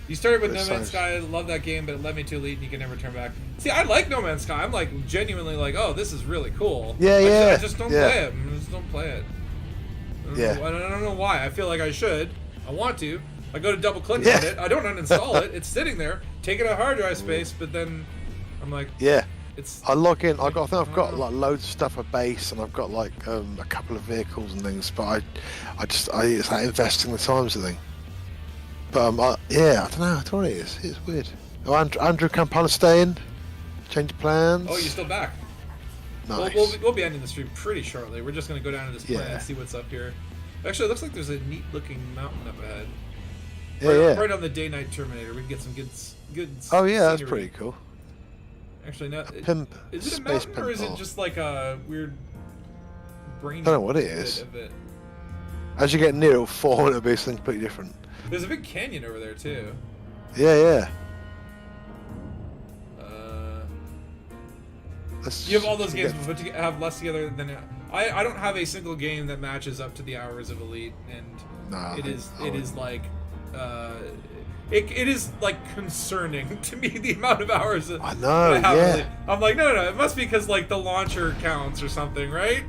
You started with No Man's Sky, love that game, but it led me to Elite and you can never turn back. See, I like No Man's Sky. I'm like genuinely like, oh, this is really cool. I just don't play it. I just don't play it. I don't know why. I feel like I should. I want to. I go to double click on it. I don't uninstall it. It's sitting there, taking a hard drive space, but then I'm like, I log in. I've got like loads of stuff at base, and I've got like a couple of vehicles and things, but it's like investing the time sort of thing. But I don't know. I don't know what it is. It's weird. Oh, Andrew Campana staying. Change of plans. Oh, you're still back. Nice. We'll be ending the stream pretty shortly. We're just gonna go down to this planet and see what's up here. Actually, it looks like there's a neat looking mountain up ahead. Right on the day-night Terminator. We can get some good. Oh yeah, that's scenery. pretty cool. Actually, no. Is it a space mountain or is it just like a weird brain? I don't know what it is. As you get near, it'll fall and it'll be something completely different. There's a big canyon over there too. Yeah. You have all those games, but to have less together than I don't have a single game that matches up to the hours of Elite, and it is like it is like concerning to me the amount of hours that I know. That I have I'm like no, it must be because like the launcher counts or something, right?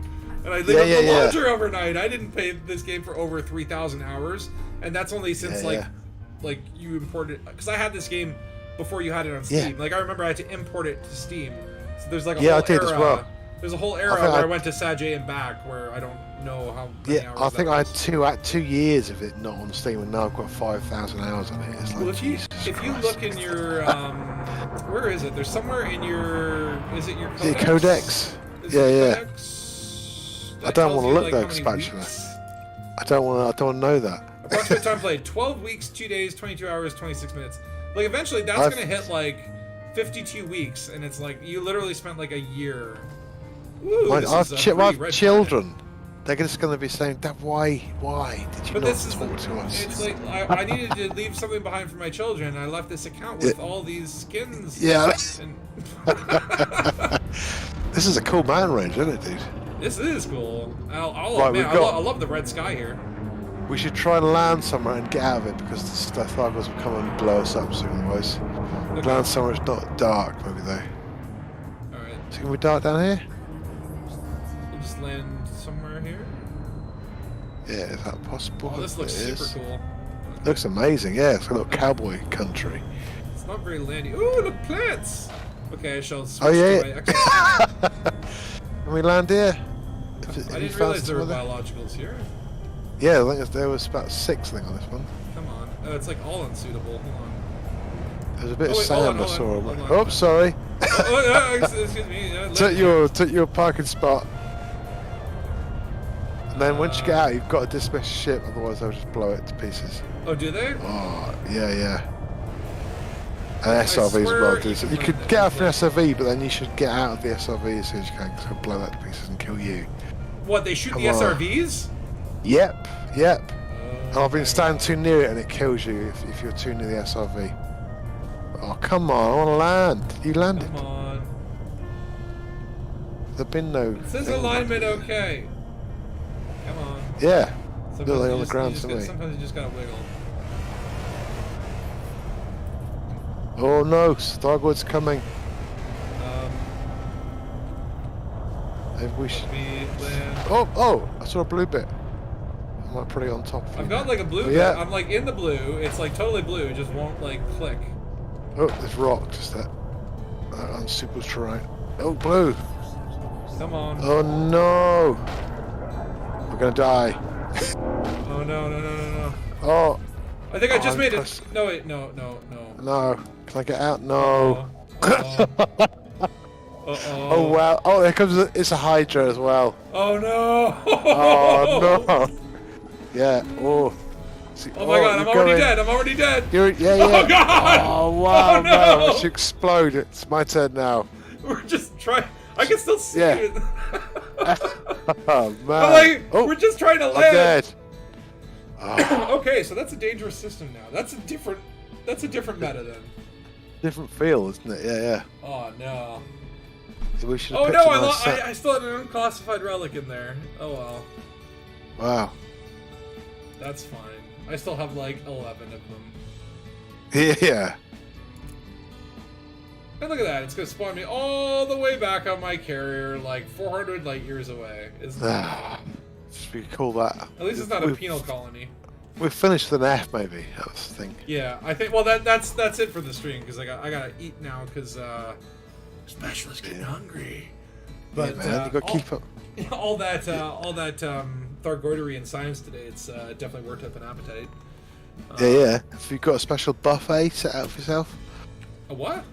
And I leave up the launcher overnight. I didn't play this game for over 3,000 hours, and that's only since like you imported, because I had this game before you had it on Steam. Like I remember I had to import it to Steam. So there's like a whole I did era. as well. There's a whole era where I went to Sajay and back, where I don't know how many hours. I think I had 2 years of it not on Steam, and now I've got 5,000 hours on it. It's like, well, if you look in your where is it? There's somewhere in your your codex? The codex. Codex? I don't want to look like though, Spatula. I don't want to know that. Approximate time played: 12 weeks, 2 days, 22 hours, 26 minutes. Like eventually, that's gonna hit like 52 weeks, and it's like you literally spent like a year. Ooh, I've children. They're just going to be saying, "Dad, why did you not talk to us?" It's like I needed to leave something behind for my children. I left this account with all these skins. Yeah. And this is a cool mountain range, isn't it, dude? This is cool. I'll admit, I love the red sky here. We should try and land somewhere and get out of it, because the Thargoids will come and blow us up soon otherwise. Land somewhere it's not dark, maybe though. Alright. So can we dart down here? We'll just land somewhere here. Yeah, is that possible? Oh, this looks super cool. Okay. Looks amazing, yeah. It's a little cowboy country. It's not very landy. Ooh, look, plants! Okay, I shall switch to my Can we land here? I didn't realize there were biologicals here. Yeah, I think there was about 6 on this one. Come on. Oh, it's like all unsuitable. Hold on. There's a bit of sand I saw. Oh, sorry. Excuse me. Took your parking spot. And then once you get out, you've got to dismiss your ship, otherwise they'll just blow it to pieces. Oh, do they? Oh, yeah. And SRVs as well, dude. So you could get out from an SRV, but then you should get out of the SRV as soon as you can, because they'll blow that to pieces and kill you. What, they shoot the Come on. SRVs? Yep. And I've been standing too near it, and it kills you if you're too near the SRV. Oh, come on! I want to land. You landed. Come on. There's been no. It says alignment okay. Come on. Yeah. Sometimes They're you on the just- ground you to just me. sometimes you just gotta wiggle. Oh no! Thargoids coming. Maybe we should. Speed, land. Oh! I saw a blue bit. I might put it on top. I've got like a blue Yeah. bit. I'm like in the blue. It's like totally blue. It just won't like click. Oh, there's rock just there. On super terrain. Oh, blue. Come on. Oh no! We're gonna die. Oh no. Oh I think I just I'm made it. press- No wait, no. no! Can I get out? No! Uh-oh. Oh wow! Oh, there comes. It's a Hydra as well. Oh no. Oh no! Yeah. Oh. See, Oh my god, I'm you're already going- dead. I'm already dead. Yeah. Oh god. Oh wow! Oh, no. Let's explode. It's my turn now. We're just trying. I can still see Yeah. it. Oh man! I'm like, oh, we're just trying to I'm land. dead. Oh, Okay, so that's a dangerous system now. That's a different meta then. different feel, isn't it? Yeah. Oh no. We should. Oh have no, picked a nice set. I still had an unclassified relic in there. Oh well. Wow. That's fine. I still have like 11 of them. Yeah. And look at that, it's gonna spawn me all the way back on my carrier, like 400 light years away. Isn't it? We call that. At least it's not a penal colony. We've finished with an F, maybe. That's the thing. Yeah, I think. Well, that's it for the stream because I gotta eat now because Spatula's getting hungry. But yeah, man, you gotta keep up. all that Thargoidery and science today, it's definitely worked up an appetite. Yeah. Have you got a special buffet set out for yourself? A what?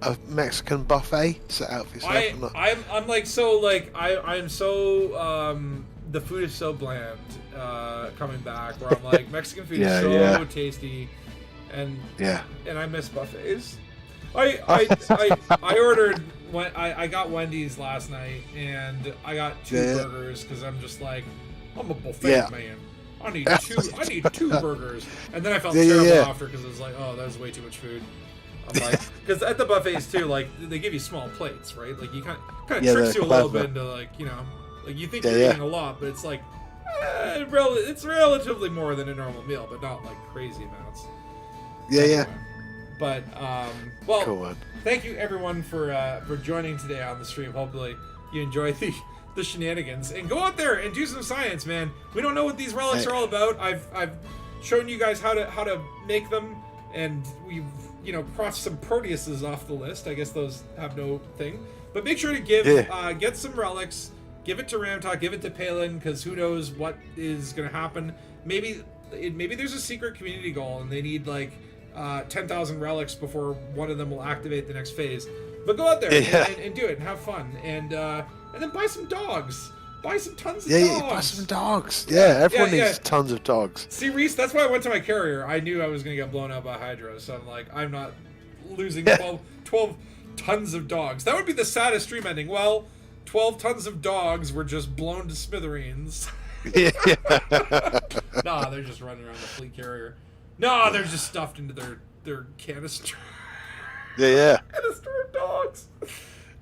A Mexican buffet set out for yourself? or not? I'm like so like I'm so the food is so bland coming back where I'm like Mexican food is so tasty and I miss buffets. I ordered I got Wendy's last night and I got 2 burgers because I'm just like I'm a buffet man. I need two burgers, and then I felt terrible after because it was like, oh, that was way too much food. I'm like, because at the buffets too, like they give you small plates, right? Like you kind of tricks you a little bit into like, you know, like you think you're eating a lot, but it's like, it's relatively more than a normal meal, but not like crazy amounts. Yeah. But well, Cool. thank you everyone for joining today on the stream. Hopefully you enjoy the shenanigans and go out there and do some science, man. We don't know what these relics are all about. I've shown you guys how to make them, and we've crossed some Proteuses off the list. I guess those have no thing, but make sure to get some relics. Give it to Ramtalk, give it to Palin, because who knows what is going to happen. Maybe there's a secret community goal and they need like 10,000 relics before one of them will activate the next phase. But go out there and do it and have fun and then buy some dogs. Buy some tons of dogs. Yeah, buy some dogs. Yeah, everyone needs tons of dogs. See, Reese, that's why I went to my carrier. I knew I was going to get blown out by Hydra, so I'm like, I'm not losing 12 tons of dogs. That would be the saddest stream ending. Well, 12 tons of dogs were just blown to smithereens. Nah, they're just running around the fleet carrier. No, they're just stuffed into their canister. Yeah. Canister of dogs.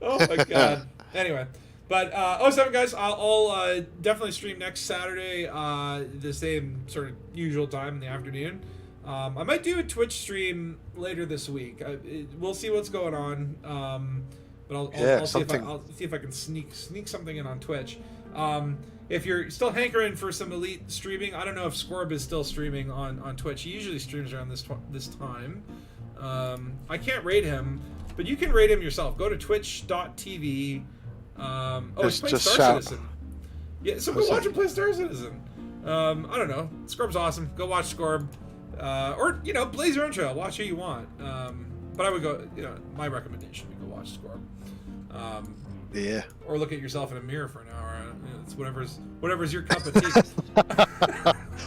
Oh my god. Anyway, but 07 guys, I'll definitely stream next Saturday, the same sort of usual time in the afternoon. I might do a Twitch stream later this week. We'll see what's going on. But I'll see if I can sneak something in on Twitch. If you're still hankering for some elite streaming, I don't know if Scorb is still streaming on Twitch. He usually streams around this time. I can't rate him, but you can rate him yourself. Go to twitch.tv. He's playing Star Citizen. Yeah, so go watch him play Star Citizen. I don't know. Scorb's awesome. Go watch Scorb. Or, blaze your own trail. Watch who you want. But I would go, my recommendation would be go watch Scorb. Or look at yourself in a mirror for an hour. It's whatever's your cup of tea.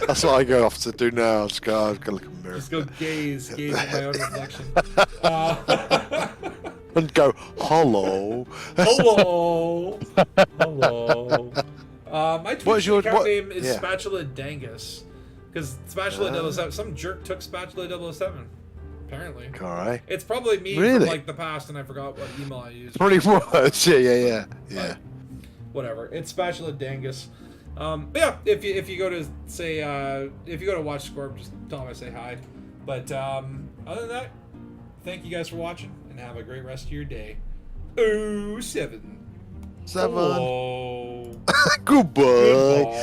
That's what I go off to do now. I'll just go look in the mirror. Just go gaze at my own reflection. And go, hello. Hello. My Twitch account name is Spatula Dangus. Because Spatula 007, some jerk took Spatula 007. Apparently. Alright. It's probably me from like the past, and I forgot what email I used. Pretty much. Yeah. But whatever. It's Spatula Dangus. But yeah, if you go to say if you go to watch Scorp, just tell them I say hi. But other than that, thank you guys for watching, and have a great rest of your day. 7. Goodbye. Goodbye.